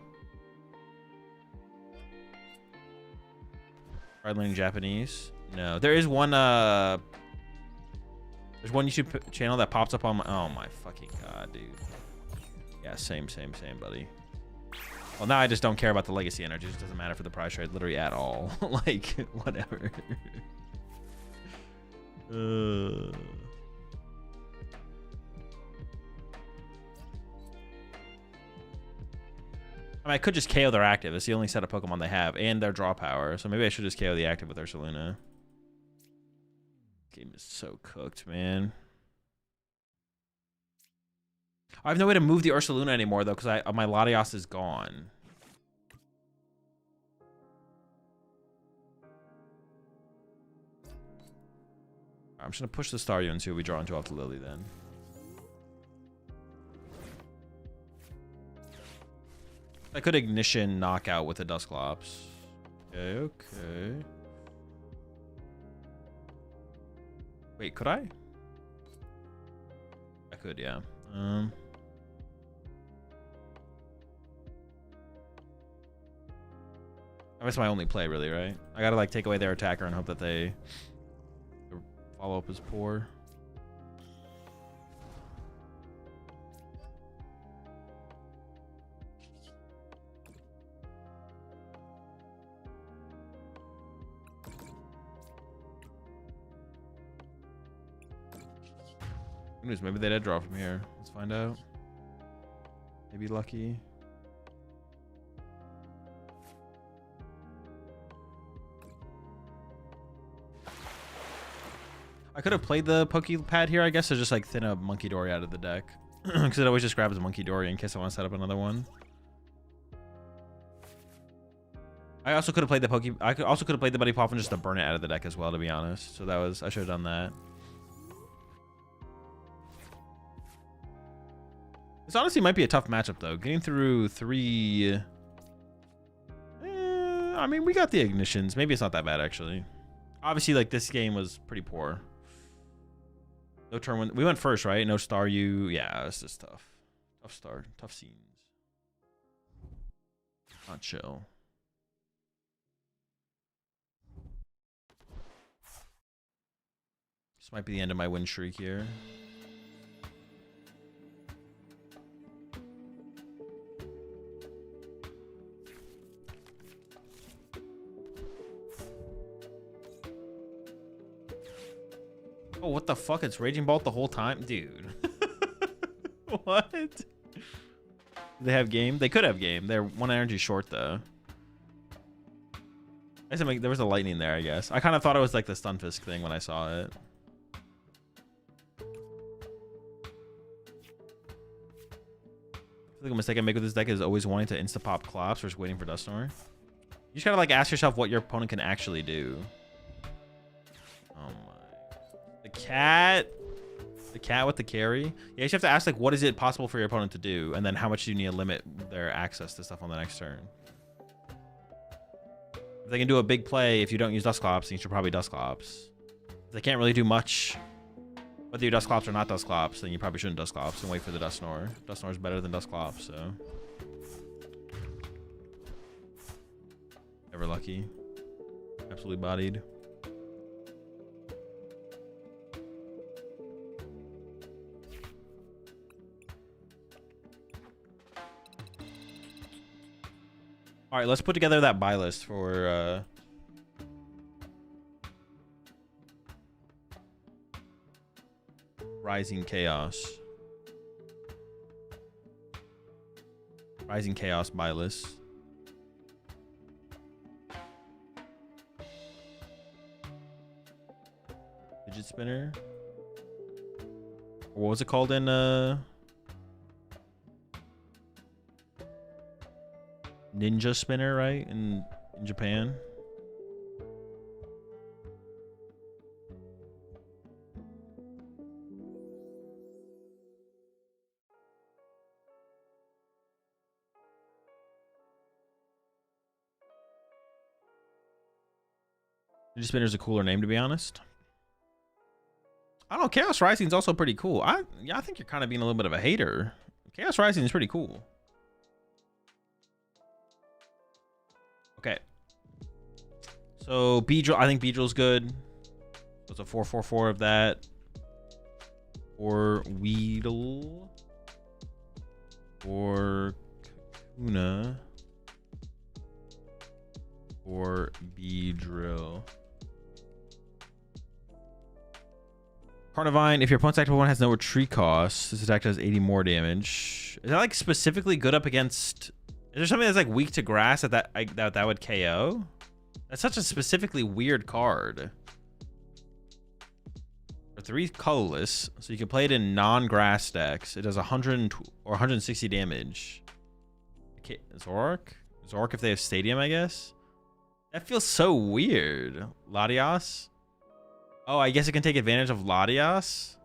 Tried learning Japanese? No. There is one, there's one YouTube channel that pops up on my, oh my fucking god, dude. Yeah, same, buddy. Well, now I just don't care about the legacy energy. It just doesn't matter for the prize trade literally at all. Like, whatever. I mean, I could just KO their active. It's the only set of Pokemon they have, and their draw power. So maybe I should just KO the active with Ursaluna. Game is so cooked, man. I have no way to move the Ursaluna anymore, though, because my Latios is gone. I'm just going to push the Staryu and see what we draw into off the Lily, then. I could Ignition Knockout with the Dusknoir. Okay. Wait, could I? I could, yeah. That's my only play, really, right? I gotta like take away their attacker and hope that their follow-up is poor. Maybe they did draw from here. Let's find out. Maybe lucky. I could have played the Pokepad here, I guess, to just like thin a Monkey Dory out of the deck. Because it always just grabs a Monkey Dory in case I want to set up another one. I also could have played the I also could have played the Buddy Poffin just to burn it out of the deck as well, to be honest. So that was, I should have done that. This honestly might be a tough matchup though. Getting through 3. I mean, we got the ignitions. Maybe it's not that bad actually. Obviously, like this game was pretty poor. No turn one. We went first, right? No star you. Yeah, it's just tough. Tough start. Tough scenes. Not chill. This might be the end of my win streak here. Oh, what the fuck? It's Raging Bolt the whole time? Dude. What? Do they have game? They could have game. They're 1 energy short, though. I guess there was a lightning there, I guess. I kind of thought it was like the Stunfisk thing when I saw it. I feel like a mistake I make with this deck is always wanting to insta-pop Clops versus waiting for Dusknoir. You just gotta like ask yourself what your opponent can actually do. Oh my. The cat with the carry. Yeah, you just have to ask like what is it possible for your opponent to do, and then how much do you need to limit their access to stuff on the next turn. If they can do a big play if you don't use Dusclops, then you should probably Dusclops. If they can't really do much, whether you Dusclops or not Dusclops, then you probably shouldn't Dusclops and wait for the Dusknoir. Dusknoir is better than Dusclops, so. Ever lucky. Absolutely bodied. All right, let's put together that buy list for Rising Chaos. Rising Chaos buy list. Fidget spinner. Or what was it called in Ninja spinner, right? In Japan. Ninja spinner is a cooler name, to be honest. I don't know. Chaos Rising is also pretty cool. I think you're kind of being a little bit of a hater. Chaos Rising is pretty cool. Okay. So Beedrill, I think Beedrill's good. So it's a 4/4/4 of that. Or Weedle. Or Kakuna. Or Beedrill. Carnivine, if your opponent's active one has no retreat cost, this attack does 80 more damage. Is that like specifically good up against... Is there something that's like weak to grass that would KO? That's such a specifically weird card. For 3 colorless, so you can play it in non-grass decks. It does 100 or 160 damage. Okay, Zork if they have Stadium, I guess. That feels so weird. Latias. Oh, I guess it can take advantage of Latias.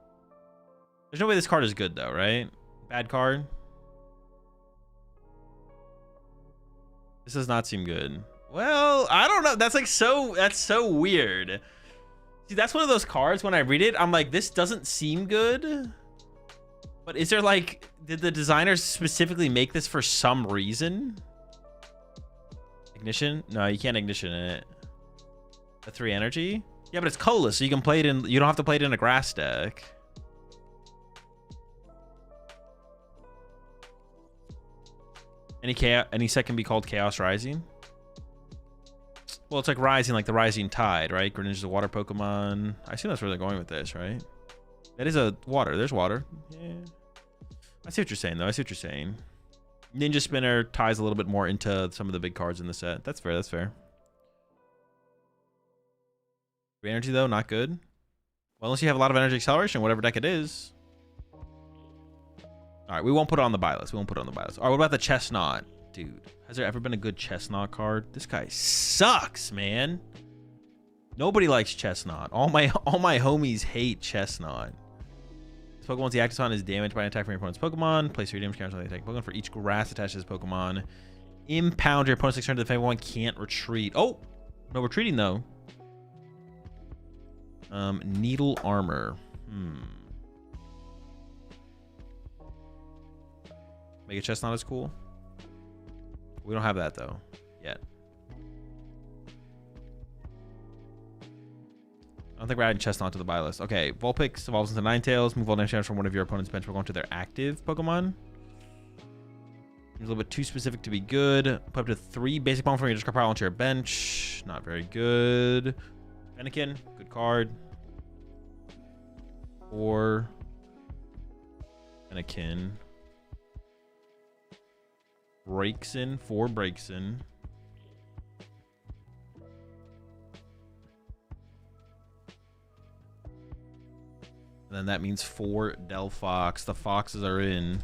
There's no way this card is good though, right? Bad card. This does not seem good. Well, I don't know. That's so weird. See, that's one of those cards when I read it, I'm like, this doesn't seem good. But is there like, did the designers specifically make this for some reason? Like Ignition? No, you can't ignition it. A 3 energy? Yeah, but it's colorless, so you can play it in. You don't have to play it in a grass deck. Any set can be called Chaos Rising. Well, it's like Rising, like the Rising Tide, right? Greninja is a water Pokemon. I assume that's where they're going with this, right? That is a water. There's water. Yeah. I see what you're saying, though. I see what you're saying. Ninja Spinner ties a little bit more into some of the big cards in the set. That's fair. That's fair. Free energy, though, not good. Well, unless you have a lot of energy acceleration, whatever deck it is. All right, we won't put it on the buy list. We won't put it on the buy list. All right, what about the Chestnut? Dude, has there ever been a good Chestnut card? This guy sucks, man. Nobody likes Chestnut. All my homies hate Chestnut. This Pokemon, the active on is damaged by an attack from your opponent's Pokemon. Place your damage counters on the attacking Pokemon. For each grass attached to this Pokemon, impound your opponent's turn to the Pokemon can't retreat. Oh, no retreating though. Needle Armor. Mega Chestnut is cool. We don't have that though yet. I don't think we're adding Chestnut to the buy list. Okay, Vulpix evolves into Ninetales. Move all damage from one of your opponent's bench Pokemon to their active Pokemon. Seems a little bit too specific to be good. Put up to 3 basic Pokemon from your discard pile onto your bench. Not very good. Fennekin, good card. 4 Fennekin. Breaks in, 4 breaks in. And then that means 4 Delphox. The Foxes are in.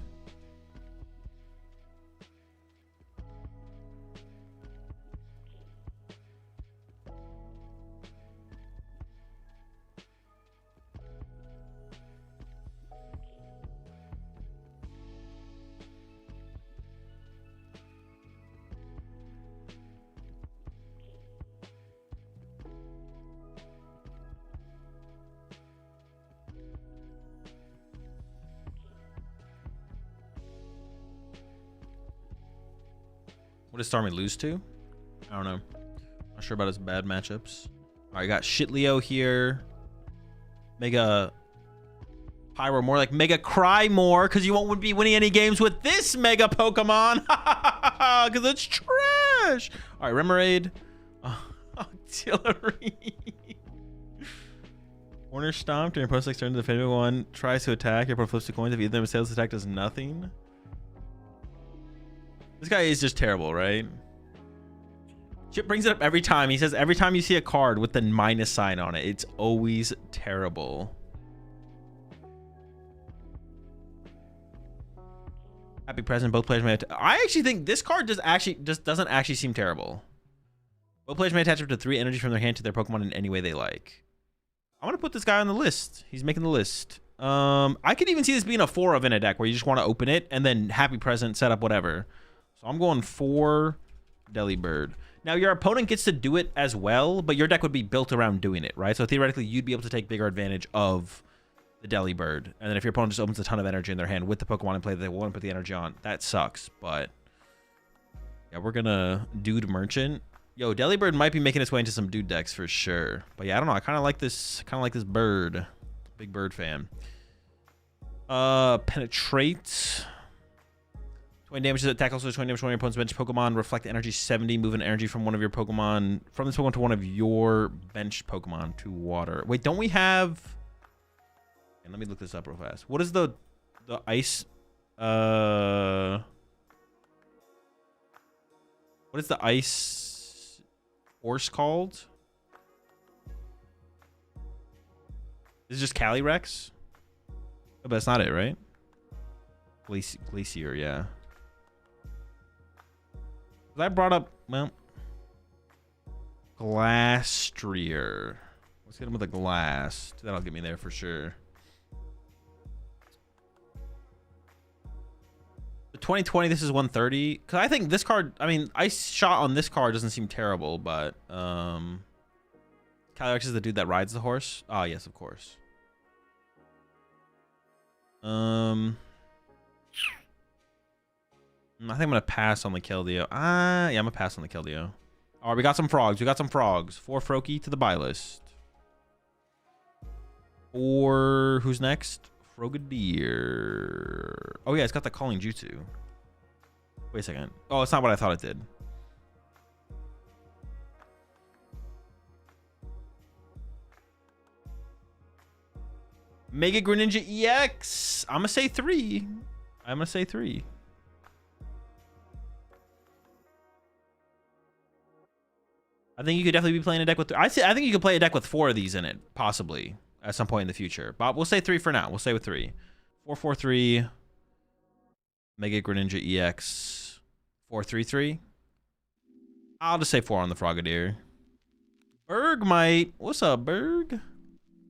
What does Starmie lose to? I don't know. Not sure about his bad matchups. All right, you got Shitleo here. Mega Pyro, more like Mega Cry more, because you won't be winning any games with this Mega Pokemon. Because it's trash. All right, Remoraid. Auxiliary. Corner Stomp. During post turn, the defending one tries to attack. Your opponent flips 2 coins. If either of them sales attack does nothing. This guy is just terrible, right? Chip brings it up every time. He says every time you see a card with the minus sign on it, it's always terrible. Happy present. Both players may attach. I actually think this card doesn't actually seem terrible. Both players may attach up to 3 energy from their hand to their Pokemon in any way they like. I'm gonna put this guy on the list. He's making the list. I could even see this being a 4 of in a deck where you just want to open it and then happy present, set up whatever. So I'm going 4 Delibird. Now, your opponent gets to do it as well, but your deck would be built around doing it, right? So theoretically, you'd be able to take bigger advantage of the Delibird. And then if your opponent just opens a ton of energy in their hand with the Pokemon in play that they want to put the energy on, that sucks. But yeah, we're going to Dude Merchant. Yo, Delibird might be making its way into some Dude decks for sure. But yeah, I don't know. I kind of like this bird. Big bird fan. Penetrate. 20 damage to the attack, also 20 damage to one of your opponent's bench Pokemon. Reflect energy 70. Move an energy from one of your Pokemon, from this Pokemon to one of your bench Pokemon to water. Wait, don't we have... And let me look this up real fast. What is the ice... What is the ice horse called? This is just Calyrex? Oh, but that's not it, right? Glacier, yeah. I brought up, well, Glastrier. Let's hit him with a glass. That'll get me there for sure. The 2020, this is 130. Because I think this card, I mean, Ice Shot on this card doesn't seem terrible, but Calyrex is the dude that rides the horse. Oh, yes, of course. I think I'm gonna pass on the Keldeo. Yeah, I'm gonna pass on the Keldeo. All right, we got some frogs. We got some frogs. 4 Froakie to the buy list. Or who's next? Frogadier. Oh yeah, it's got the calling jutsu. Wait a second. Oh, it's not what I thought it did. Mega Greninja EX. I'm gonna say 3. I'm gonna say 3. I think you could definitely be playing a deck with. I think you could play a deck with 4 of these in it, possibly at some point in the future. But we'll say 3 for now. We'll stay with 3. 443. Mega Greninja EX. 433. I'll just say 4 on the Frogadier. Bergmite. What's up, Berg?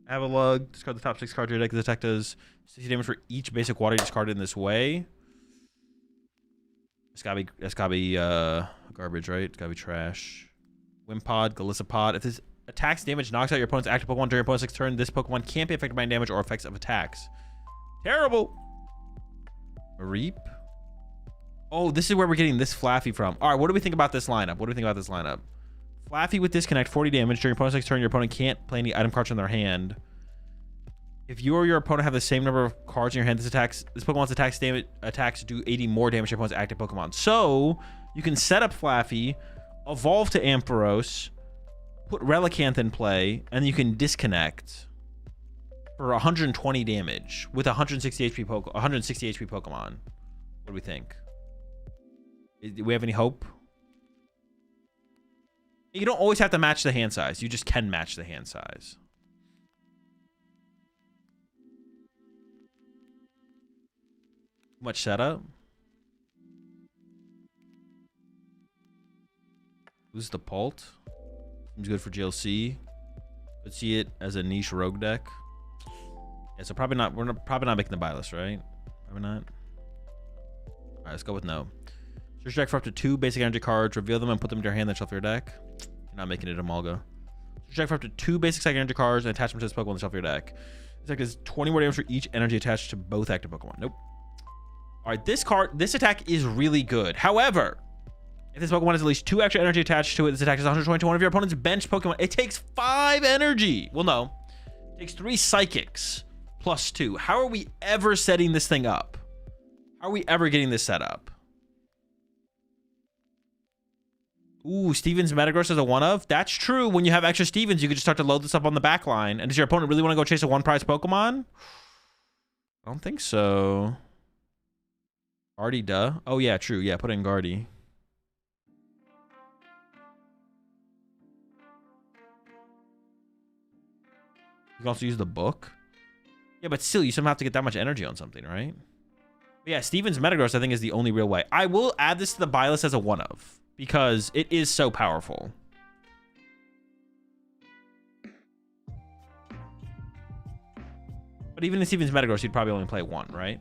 Have a lug. Discard the top 6 cards of your deck. This attack does 60 damage for each basic water you discarded in this way. That's gotta be garbage, right? It's gotta be trash. Wimpod, Galissapod. If this attacks damage knocks out your opponent's active Pokemon during your opponent's next turn, this Pokemon can't be affected by damage or effects of attacks. Terrible. Reap. Oh, this is where we're getting this Flaffy from. All right, what do we think about this lineup? What do we think about this lineup? Flaffy with disconnect, 40 damage. During your opponent's next turn, your opponent can't play any item cards in their hand. If you or your opponent have the same number of cards in your hand, this Pokemon's attacks do 80 more damage to your opponent's active Pokemon. So you can set up Flaffy, evolve to Ampharos, put Relicanth in play, and you can disconnect for 120 damage with 160 HP Pokemon. What do we think? Do we have any hope? You don't always have to match the hand size. You just can match the hand size. Much setup. Who's the Pult? Seems good for GLC. Could see it as a niche rogue deck. Yeah, so probably not. Probably not making the buy list, right? Probably not. All right, let's go with no. Search your deck for up to 2 basic energy cards. Reveal them and put them into your hand. Then shuffle your deck. You're not making it a Malga. Search your deck for up to 2 basic psychic energy cards and attach them to this Pokemon. Then shuffle your deck. This deck does 20 more damage for each energy attached to both active Pokemon. Nope. All right, this attack is really good. However, if this Pokemon has at least 2 extra energy attached to it, this attack does 120 to one of your opponent's bench Pokemon. It takes 5 energy. Well, no. It takes 3 psychics plus 2. How are we ever setting this thing up? How are we ever getting this set up? Ooh, Stevens Metagross is a one of. That's true. When you have extra Stevens, you can just start to load this up on the back line. And does your opponent really want to go chase a 1-prize Pokemon? I don't think so. Guardy, duh. Oh, yeah, true. Yeah, put in Guardy. You can also use the book. Yeah, but still, you somehow have to get that much energy on something, right? But yeah, Stevens Metagross, I think, is the only real way. I will add this to the buy list as a one of, because it is so powerful. But even in Stevens Metagross, you'd probably only play 1, right?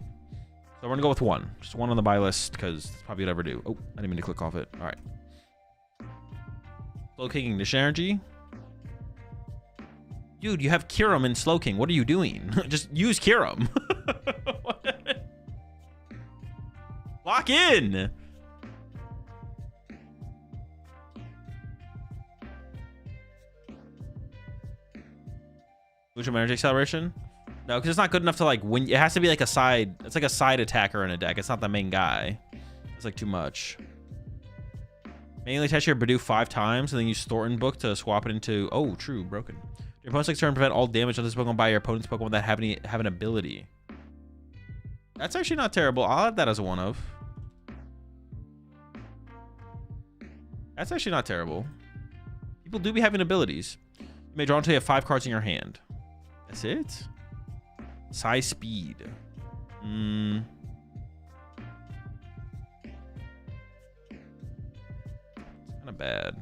So we're going to go with 1. Just 1 on the buy list, because that's probably what I'd ever do. Oh, I didn't mean to click off it. All right. Slow Kicking Dish Energy. Dude, you have Kyurem in Slow King. What are you doing? Just use Kyurem. Lock in. Lucian Energy Acceleration? No, because it's not good enough to like win. It has to be like a side. It's like a side attacker in a deck. It's not the main guy. It's like too much. Mainly attach your Bidoof 5 times and then use Thornton Book to swap it into. Oh, true. Broken. Your opponent's next turn prevent all damage on this Pokemon by your opponent's Pokemon that have an ability. That's actually not terrible. I'll add that as a one of. That's actually not terrible. People do be having abilities. You may draw until you have 5 cards in your hand. That's it. Size speed. Kind of bad.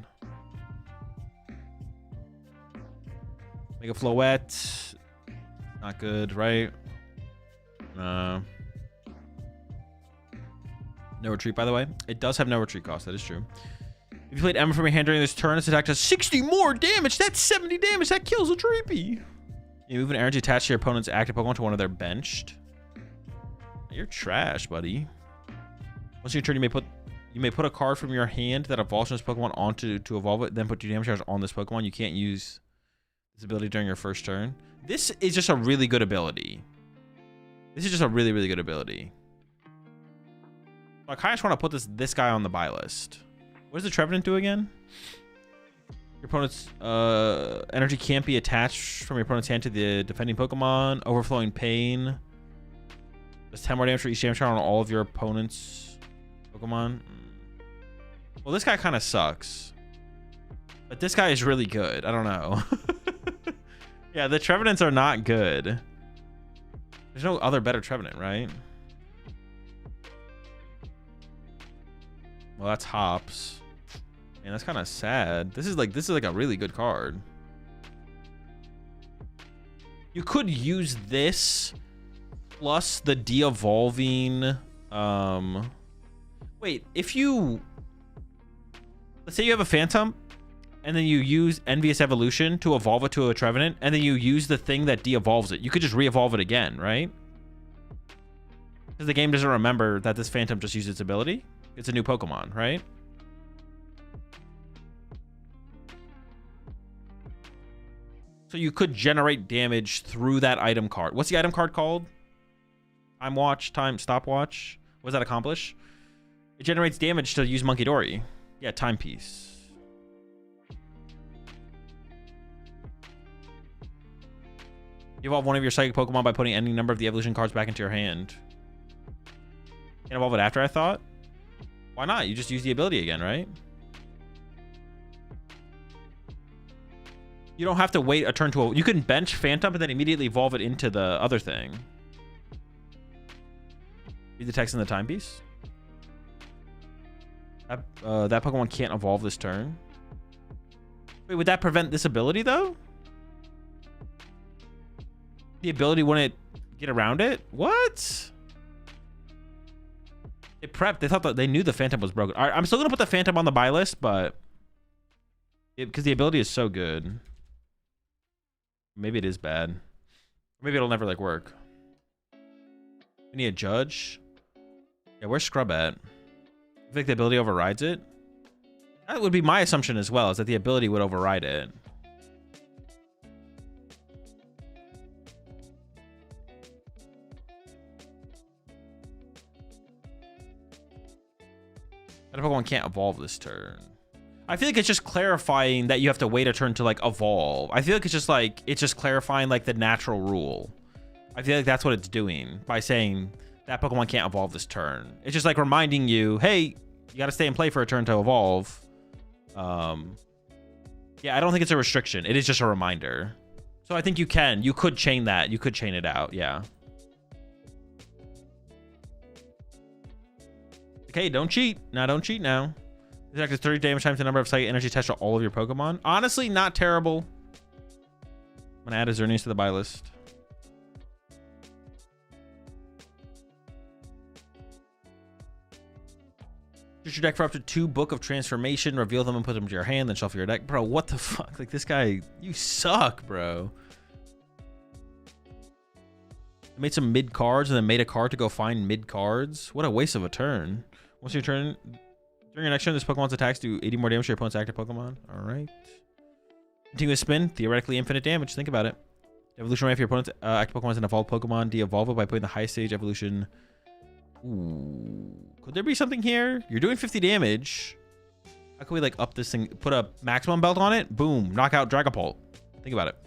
Mega Floette. Not good, right? No retreat, by the way. It does have no retreat cost. That is true. If you played Emma from your hand during this turn, this attack does 60 more damage. That's 70 damage. That kills a Treepy. You move an energy attached to your opponent's active Pokemon to one of their benched. You're trash, buddy. Once your turn, you You may put a card from your hand that evolves from this Pokemon onto to evolve it, then put 2 damage charges on this Pokemon. You can't use this ability during your first turn. This is just a really good ability. This is just a really, really good ability. I kind of just want to put this guy on the buy list. What does the Trevenant do again? Your opponent's energy can't be attached from your opponent's hand to the defending Pokemon. Overflowing Pain. Does 10 more damage for each damage chart on all of your opponent's Pokemon. Well, this guy kind of sucks. But this guy is really good. I don't know. Yeah, the Trevenants are not good. There's no other better Trevenant, right? Well, that's Hops. Man, that's kind of sad. This is like a really good card. You could use this plus the de-evolving. Wait, if you, let's say you have a Phantom, and then you use Envious Evolution to evolve it to a Trevenant, and then you use the thing that de-evolves it. You could just re-evolve it again, right? Because the game doesn't remember that this Phantom just used its ability. It's a new Pokemon, right? So you could generate damage through that item card. What's the item card called? Time Watch, Stopwatch. What does that accomplish? It generates damage to use Monkey Dory. Yeah, Timepiece. You evolve one of your Psychic Pokemon by putting any number of the evolution cards back into your hand. Can't evolve it after, I thought? Why not? You just use the ability again, right? You don't have to wait a turn to... You can bench Phantom and then immediately evolve it into the other thing. Read the text in the timepiece. That Pokemon can't evolve this turn. Wait, would that prevent this ability, though? The ability wouldn't get around it? What? They prepped. They thought that they knew the Phantom was broken. All right, I'm still gonna put the Phantom on the buy list, but because the ability is so good, maybe it is bad. Maybe it'll never like work. We need a judge. Yeah, where's Scrub at? I think the ability overrides it. That would be my assumption as well, is that the ability would override it. That Pokemon can't evolve this turn. I feel like it's just clarifying that you have to wait a turn to like evolve. I feel like it's just clarifying like the natural rule. I feel like that's what it's doing by saying that Pokemon can't evolve this turn. It's just like reminding you, hey, you got to stay in play for a turn to evolve. Yeah, I don't think it's a restriction. It is just a reminder. So I think you could chain that. You could chain it out. Yeah. Okay, don't cheat. No, don't cheat now. This acts 30 damage times the number of psychic energy attached to all of your Pokemon. Honestly, not terrible. I'm gonna add Xerneas to the buy list. Choose your deck for up to 2 Book of Transformation. Reveal them and put them to your hand. Then shuffle your deck. Bro, what the fuck? Like, this guy, you suck, bro. I made some mid cards and then made a card to go find mid cards. What a waste of a turn. Once your turn, during your next turn, this Pokemon's attacks do 80 more damage to your opponent's active Pokemon. All right. Continuous spin, theoretically infinite damage. Think about it. Evolution rate for your opponent's active Pokemon is an evolved Pokemon. De-evolve it by putting the high stage evolution. Ooh. Could there be something here? You're doing 50 damage. How can we like up this thing? Put a maximum belt on it? Boom. Knock out Dragapult. Think about it.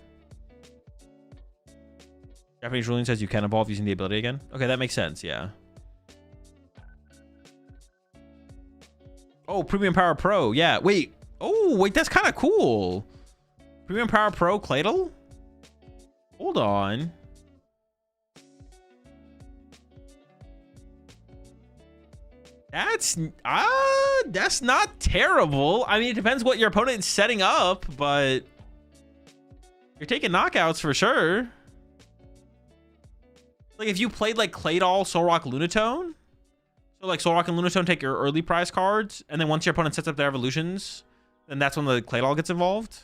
Japanese ruling says you can evolve using the ability again. Okay, that makes sense. Yeah. Oh, Premium Power Pro. Yeah. Wait. Oh, wait. That's kind of cool. Premium Power Pro Claydol? Hold on. That's not terrible. I mean, it depends what your opponent is setting up, but you're taking knockouts for sure. Like if you played like Claydol, Solrock, Lunatone, so like Solrock and Lunatone take your early prize cards, and then once your opponent sets up their evolutions, then that's when the Claydol gets involved.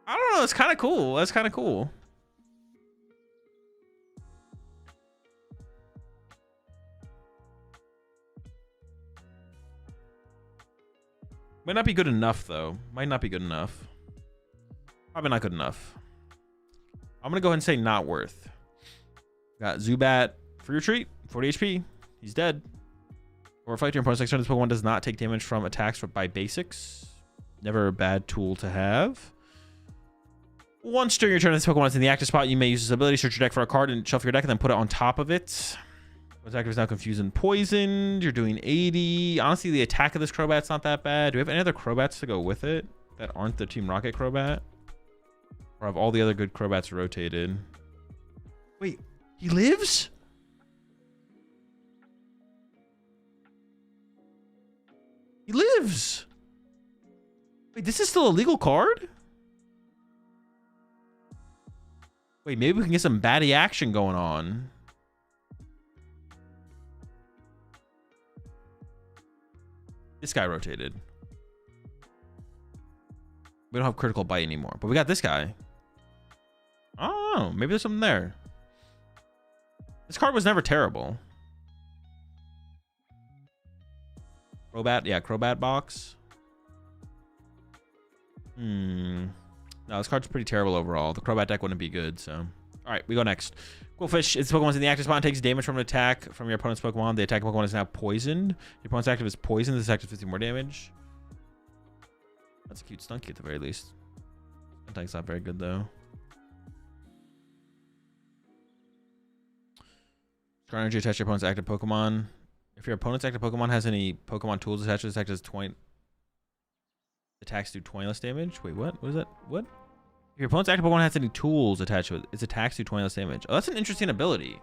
I don't know. It's kind of cool. That's kind of cool. Might not be good enough, though. Might not be good enough. Probably not good enough. I'm going to go ahead and say not worth. Got Zubat for your treat. 40 HP. He's dead. Or reflect your opponent's next turn. This Pokemon does not take damage from attacks by basics. Never a bad tool to have. Once during your turn, this Pokemon is in the active spot. You may use this ability, search your deck for a card, and shuffle your deck, and then put it on top of it. This active is now confused and poisoned. You're doing 80. Honestly, the attack of this Crobat's not that bad. Do we have any other Crobats to go with it that aren't the Team Rocket Crobat? Or have all the other good Crobats rotated? Wait, he lives? He lives. Wait, this is still a legal card? Wait, maybe we can get some baddie action going on. This guy rotated. We don't have critical bite anymore, but we got this guy. Oh, maybe there's something there. This card was never terrible. Crobat, yeah, Crobat box. No, this card's pretty terrible overall. The Crobat deck wouldn't be good, so. All right, we go next. Qwilfish, its Pokemon's in the active spot and takes damage from an attack from your opponent's Pokemon. The attacking Pokemon is now poisoned. Your opponent's active is poisoned. This attack does 50 more damage. That's a cute Stunky at the very least. Stunky's not very good, though. Scar Energy attached to your opponent's active Pokemon. If your opponent's active Pokemon has any Pokemon tools attached to this attack, does 20 attacks do 20 less damage? Wait, what? What is that? What? If your opponent's active Pokemon has any tools attached to it, its attacks do 20 less damage. Oh, that's an interesting ability.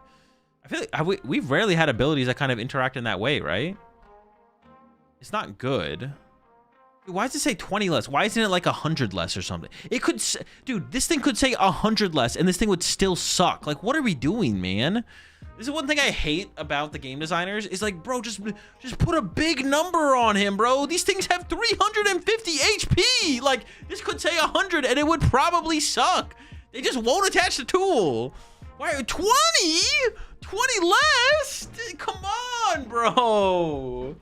I feel like we've rarely had abilities that kind of interact in that way, right? It's not good. Why does it say 20 less? Why isn't it like 100 less or something? It could, dude, this thing could say 100 less and this thing would still suck. Like, what are we doing, man? This is one thing I hate about the game designers is like, bro, just put a big number on him, bro. These things have 350 HP. Like, this could say 100 and it would probably suck. They just won't attach the tool. Why, 20? 20 less? Come on, bro.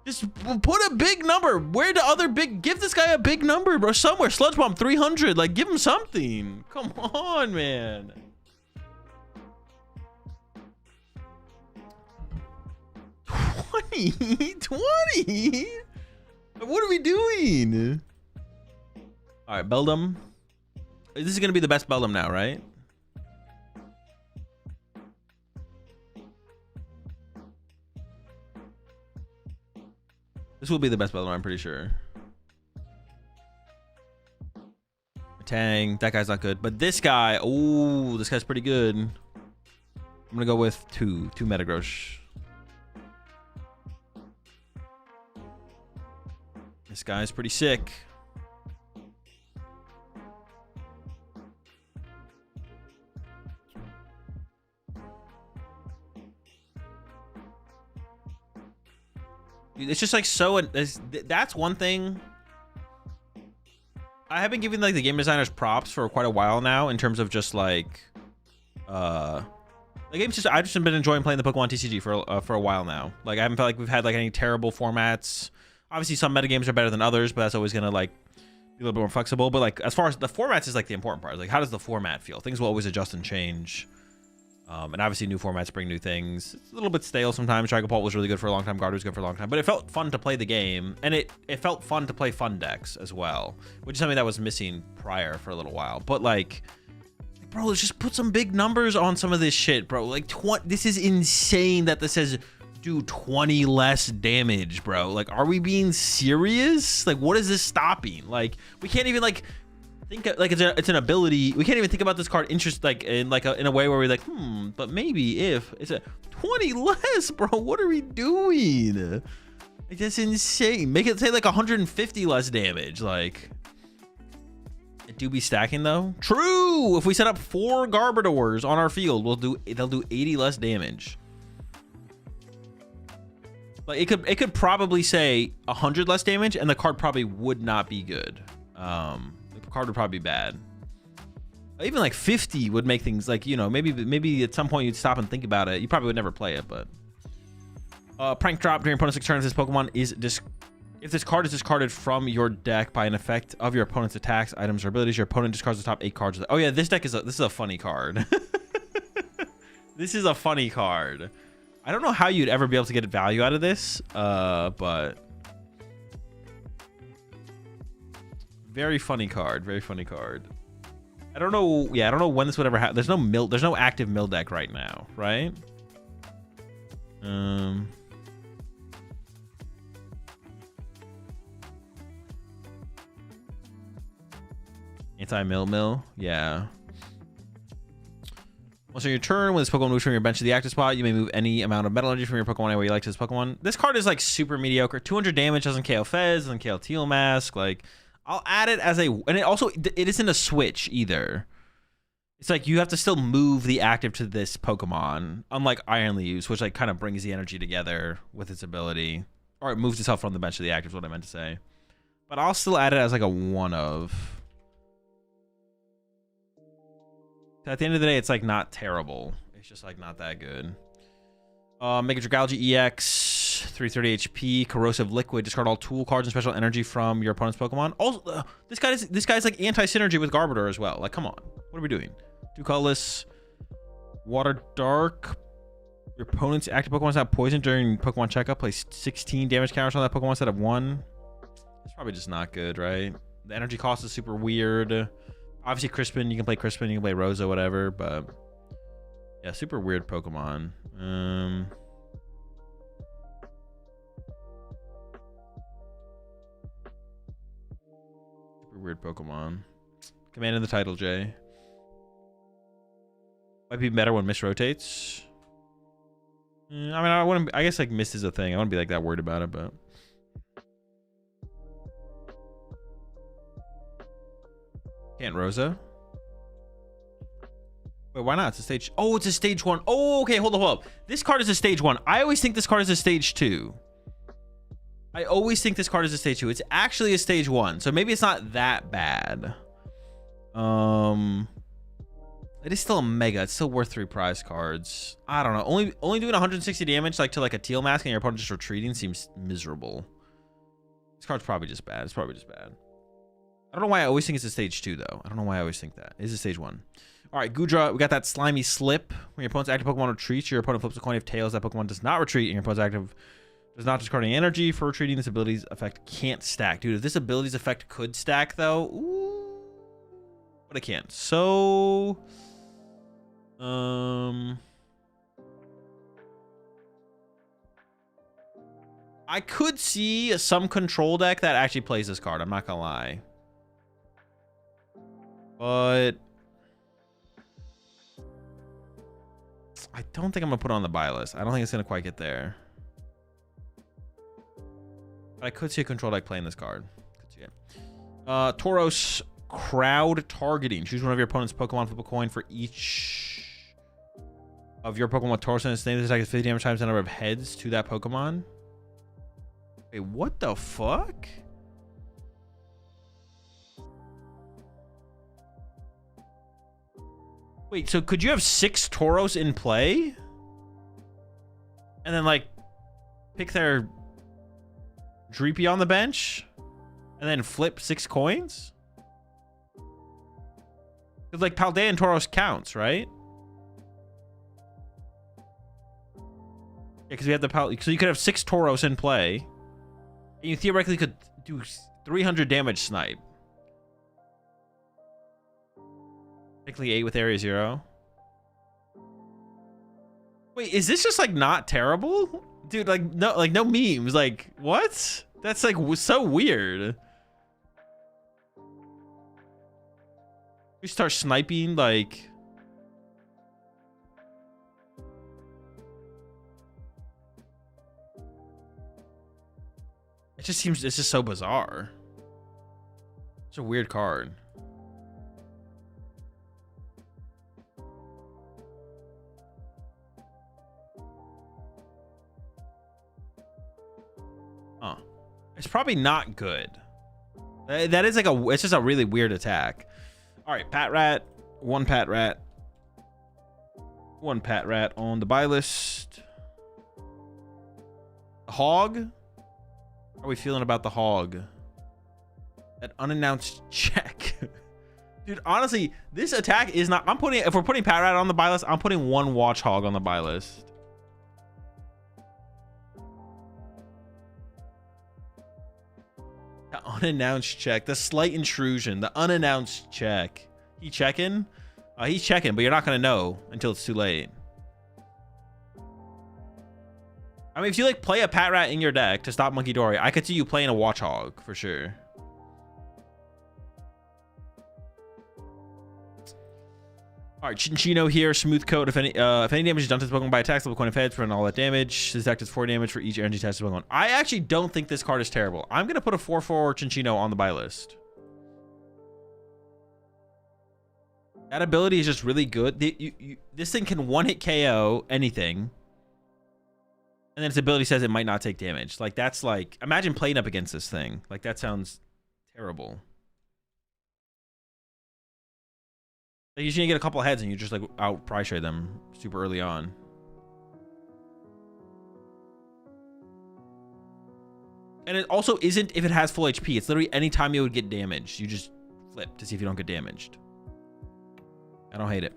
Just put a big number. Where the other big, give this guy a big number, bro. Somewhere, Sludge Bomb 300. Like, give him something. Come on, man. $20? What are we doing? All right, Beldum. This is gonna be the best Beldum now, right? This will be the best Beldum, I'm pretty sure. Tang, that guy's not good, but this guy, oh, this guy's pretty good. I'm gonna go with two Metagross. This guy's pretty sick. It's just like so. That's one thing. I have been giving like the game designers props for quite a while now in terms of just like, the game's just I've just been enjoying playing the Pokemon TCG for a while now. Like I haven't felt like we've had like any terrible formats. Obviously, some metagames are better than others, but that's always gonna like be a little bit more flexible. But like as far as the formats is like the important part. Like how does the format feel? Things will always adjust and change. And obviously new formats bring new things. It's a little bit stale sometimes. Dragapult was really good for a long time. Gardevoir was good for a long time. But it felt fun to play the game. And it felt fun to play fun decks as well. Which is something that was missing prior for a little while. But like, bro, let's just put some big numbers on some of this shit, bro. Like, this is insane that this says do 20 less damage, bro. Like, are we being serious? Like, what is this stopping? Like, we can't even like... think like it's an ability. We can't even think about this card in a way where we're like, but maybe if it's a 20 less, bro. What are we doing? Like, that's insane. Make it say like 150 less damage. Like, it do be stacking though. True. If we set up 4 Garbodors on our field, they'll do 80 less damage. Like it could probably say 100 less damage, and the card probably would not be good. Card would probably be bad. Even like 50 would make things like, you know, maybe at some point you'd stop and think about it. You probably would never play it, but prank drop during opponent's turns. This Pokemon is If this card is discarded from your deck by an effect of your opponent's attacks, items, or abilities, your opponent discards the top 8 cards. Oh yeah, this deck is this is a funny card. This is a funny card. I don't know how you'd ever be able to get value out of this, but very funny card. Very funny card. I don't know. Yeah, I don't know when this would ever happen. There's no active mill deck right now, right? Anti-mill. Yeah. Once on your turn, when this Pokemon moves from your bench to the active spot, you may move any amount of metal energy from your Pokemon anywhere you like to this Pokemon. This card is like super mediocre. 200 damage, doesn't KO Fez, doesn't KO Teal Mask. Like, I'll add it as a, and it isn't a switch either. It's like you have to still move the active to this Pokemon, unlike Iron Leaves, which like kind of brings the energy together with its ability, or it moves itself from the bench to the active. Is what I meant to say. But I'll still add it as like a one of. At the end of the day, it's like not terrible. It's just like not that good. Mega Dragapult EX, 330 HP, Corrosive Liquid. Discard all tool cards and special energy from your opponent's Pokemon. Also, this guy's like anti-synergy with Garbodor as well. Like, come on, what are we doing? Two colorless, Water Dark. Your opponent's active Pokemon have poison during Pokemon checkup. Place 16 damage counters on that Pokemon instead of 1. It's probably just not good, right? The energy cost is super weird. Obviously, Crispin, you can play Crispin, you can play Rosa, whatever, but yeah, super weird Pokemon. Super weird Pokemon. Command in the title, Jay. Might be better when Mist rotates. I mean, I guess like Mist is a thing. I wouldn't be like that worried about it, but. Can't Rosa? Wait, why not? It's a stage. Oh, it's a stage 1. Oh, okay. Hold up. This card is a stage 1. I always think this card is a stage 2. I always think this card is a stage 2. It's actually a stage 1. So maybe it's not that bad. It is still a mega. It's still worth 3 prize cards. I don't know. Only doing 160 damage like to like a Teal Mask and your opponent just retreating seems miserable. This card's probably just bad. It's probably just bad. I don't know why I always think it's a stage 2, though. I don't know why I always think that. It is a stage 1. All right, Gudra, we got that Slimy Slip. When your opponent's active Pokemon retreats, your opponent flips a coin of tails. That Pokemon does not retreat, and your opponent's active does not discard any energy. For retreating, this ability's effect can't stack. Dude, if this ability's effect could stack, though, ooh, but it can't. So, I could see some control deck that actually plays this card. I'm not gonna lie. But I don't think I'm gonna put it on the buy list. I don't think it's gonna quite get there. But I could see a control deck playing this card. Could see it. Tauros Crowd Targeting. Choose one of your opponent's Pokemon, flip a coin for each of your Pokemon with Tauros in its name. This attack is 50 damage times the number of heads to that Pokemon. Wait, what the fuck? Wait, so could you have 6 Tauros in play? And then, like, pick their Dreepy on the bench? And then flip 6 coins? Because, like, Paldea and Tauros counts, right? Yeah, because we have the Paldea. So you could have 6 Tauros in play. And you theoretically could do 300 damage snipe. Technically 8 with Area 0. Wait, is this just like not terrible? Dude, like no memes. Like, what? That's like so weird. We start sniping like it just seems it's just so bizarre. It's a weird card. It's probably not good. That is like it's just a really weird attack. All right, Patrat, 1 Patrat. 1 Patrat on the buy list. Hog? How are we feeling about the hog? That unannounced check. Dude, honestly, this attack is not... if we're putting Patrat on the buy list, I'm putting one Watch Hog on the buy list. The unannounced check. The slight intrusion. The unannounced check. He checking? He's checking, but you're not going to know until it's too late. I mean, if you like play a Patrat in your deck to stop Monkey Dory, I could see you playing a Watch Hog for sure. All right, Chinchino here, smooth coat. If any damage is done to this Pokemon by attacks, level coin of heads for all that damage. This deck does 4 damage for each energy test Pokemon. I actually don't think this card is terrible. I'm gonna put a 4/4 Chinchino on the buy list. That ability is just really good. This thing can one-hit KO anything. And then its ability says it might not take damage. Like, that's like... Imagine playing up against this thing. Like, that sounds terrible. Like, you shouldn't get a couple heads and you just, like, out price trade them super early on. And it also isn't if it has full HP. It's literally any time you would get damaged. You just flip to see if you don't get damaged. I don't hate it.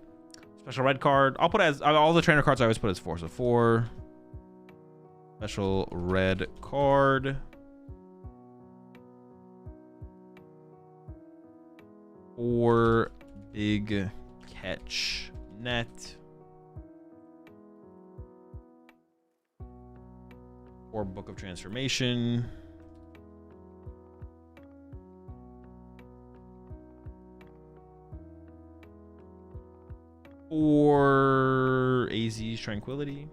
Special red card. I'll put as... all the trainer cards I always put as 4. So 4... Special red card. Or big catch net. Or Book of Transformation. Or AZ's Tranquility.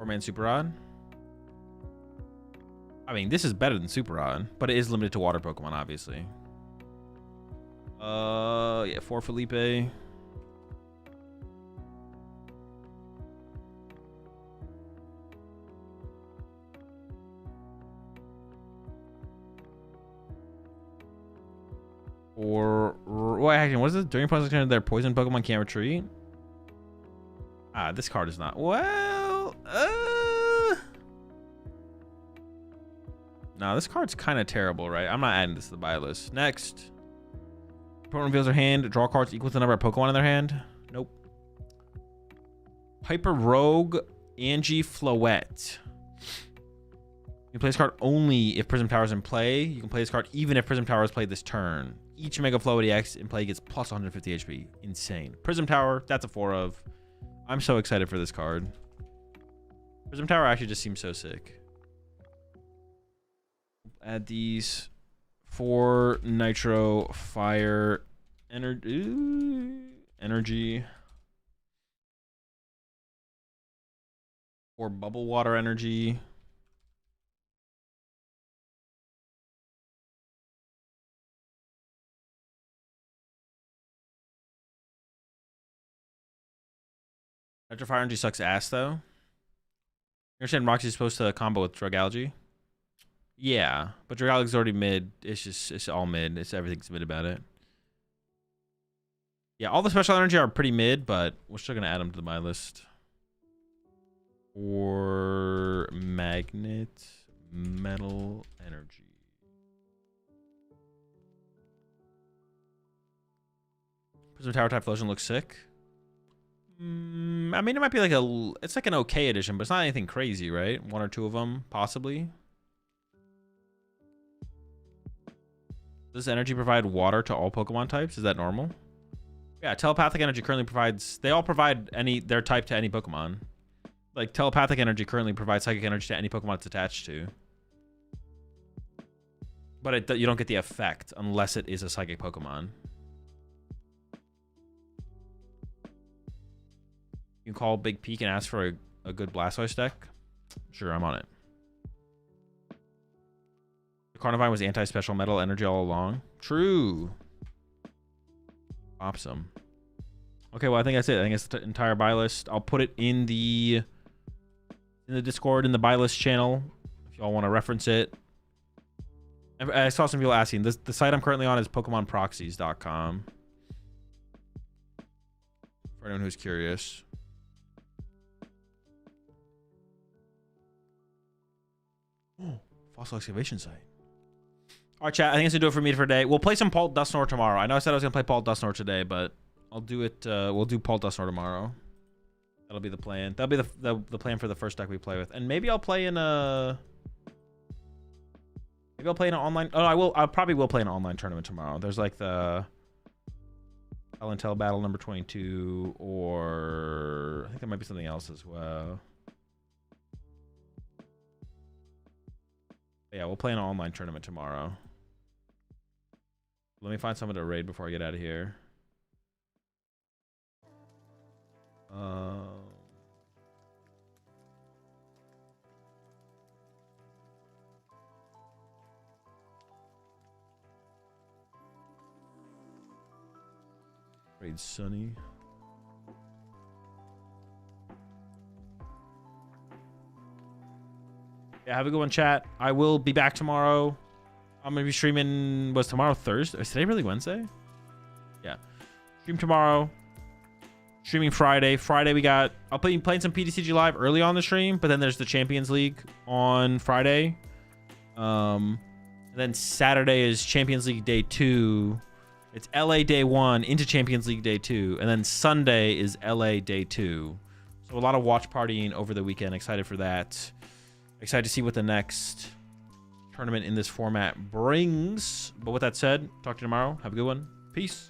Man, Super Rod. I mean, this is better than Super Rod, but it is limited to water Pokemon, obviously. Yeah, 4 Felipe. Or what is it? During poison turn, their poison Pokemon can't retreat. Ah, this card is not well. No, this card's kind of terrible, right? I'm not adding this to the buy list. Next. Opponent reveals their hand. Draw cards equal to the number of Pokemon in their hand. Nope. Hyper Rogue Angie Floette. You can play this card only if Prism Tower is in play. You can play this card even if Prism Tower is played this turn. Each Mega Floette EX in play gets plus 150 HP. Insane. Prism Tower, that's a 4 of. I'm so excited for this card. Prism Tower actually just seems so sick. Add these 4 Nitro Fire Energy. 4 Bubble Water Energy. Nitro Fire Energy sucks ass, though. You understand Roxy's supposed to combo with Dragapult? Yeah, but Dragapult's already mid. It's all mid. Everything's mid about it. Yeah, all the special energy are pretty mid, but we're still gonna add them to the buy list. Or Magnet Metal Energy. Prism Tower type Flosion looks sick. I mean, it might be like it's like an okay edition, but it's not anything crazy, right? 1 or 2 of them, possibly. Does energy provide water to all Pokemon types? Is that normal? Yeah, telepathic energy currently provides... They all provide their type to any Pokemon. Like, telepathic energy currently provides psychic energy to any Pokemon it's attached to. But you don't get the effect unless it is a psychic Pokemon. You can call Big Peak and ask for a good Blastoise deck. Sure, I'm on it. Carnivine was anti-special metal energy all along. True. Awesome. Okay, well, I think that's it. I think it's the entire buy list. I'll put it in the Discord, in the buy list channel, if y'all want to reference it. I saw some people asking. The site I'm currently on is PokemonProxies.com. For anyone who's curious. Oh, fossil excavation site. All right, chat. I think it's gonna do it for me for today. We'll play some Pult Dusknoir tomorrow. I know I said I was gonna play Pult Dusknoir today, but I'll do it. We'll do Pult Dusknoir tomorrow. That'll be the plan. That'll be the plan for the first deck we play with, and maybe I'll play in a. Maybe I'll play in an online. Oh, I will. I probably will play in an online tournament tomorrow. There's like the Tell and Tell Battle number 22, or I think there might be something else as well. Yeah, we'll play in an online tournament tomorrow. Let me find someone to raid before I get out of here. Raid Sunny. Yeah, have a good one, chat. I will be back tomorrow. I'm gonna be streaming. Was tomorrow Thursday? Is today really Wednesday? Yeah. Stream tomorrow. Streaming Friday. Friday we got. I'll be playing some PTCG live early on the stream, but then there's the Champions League on Friday. Then Saturday is Champions League Day 2. It's LA Day 1 into Champions League Day 2, and then Sunday is LA Day 2. So a lot of watch partying over the weekend. Excited for that. Excited to see what the next tournament in this format brings. But with that said, talk to you tomorrow. Have a good one. Peace.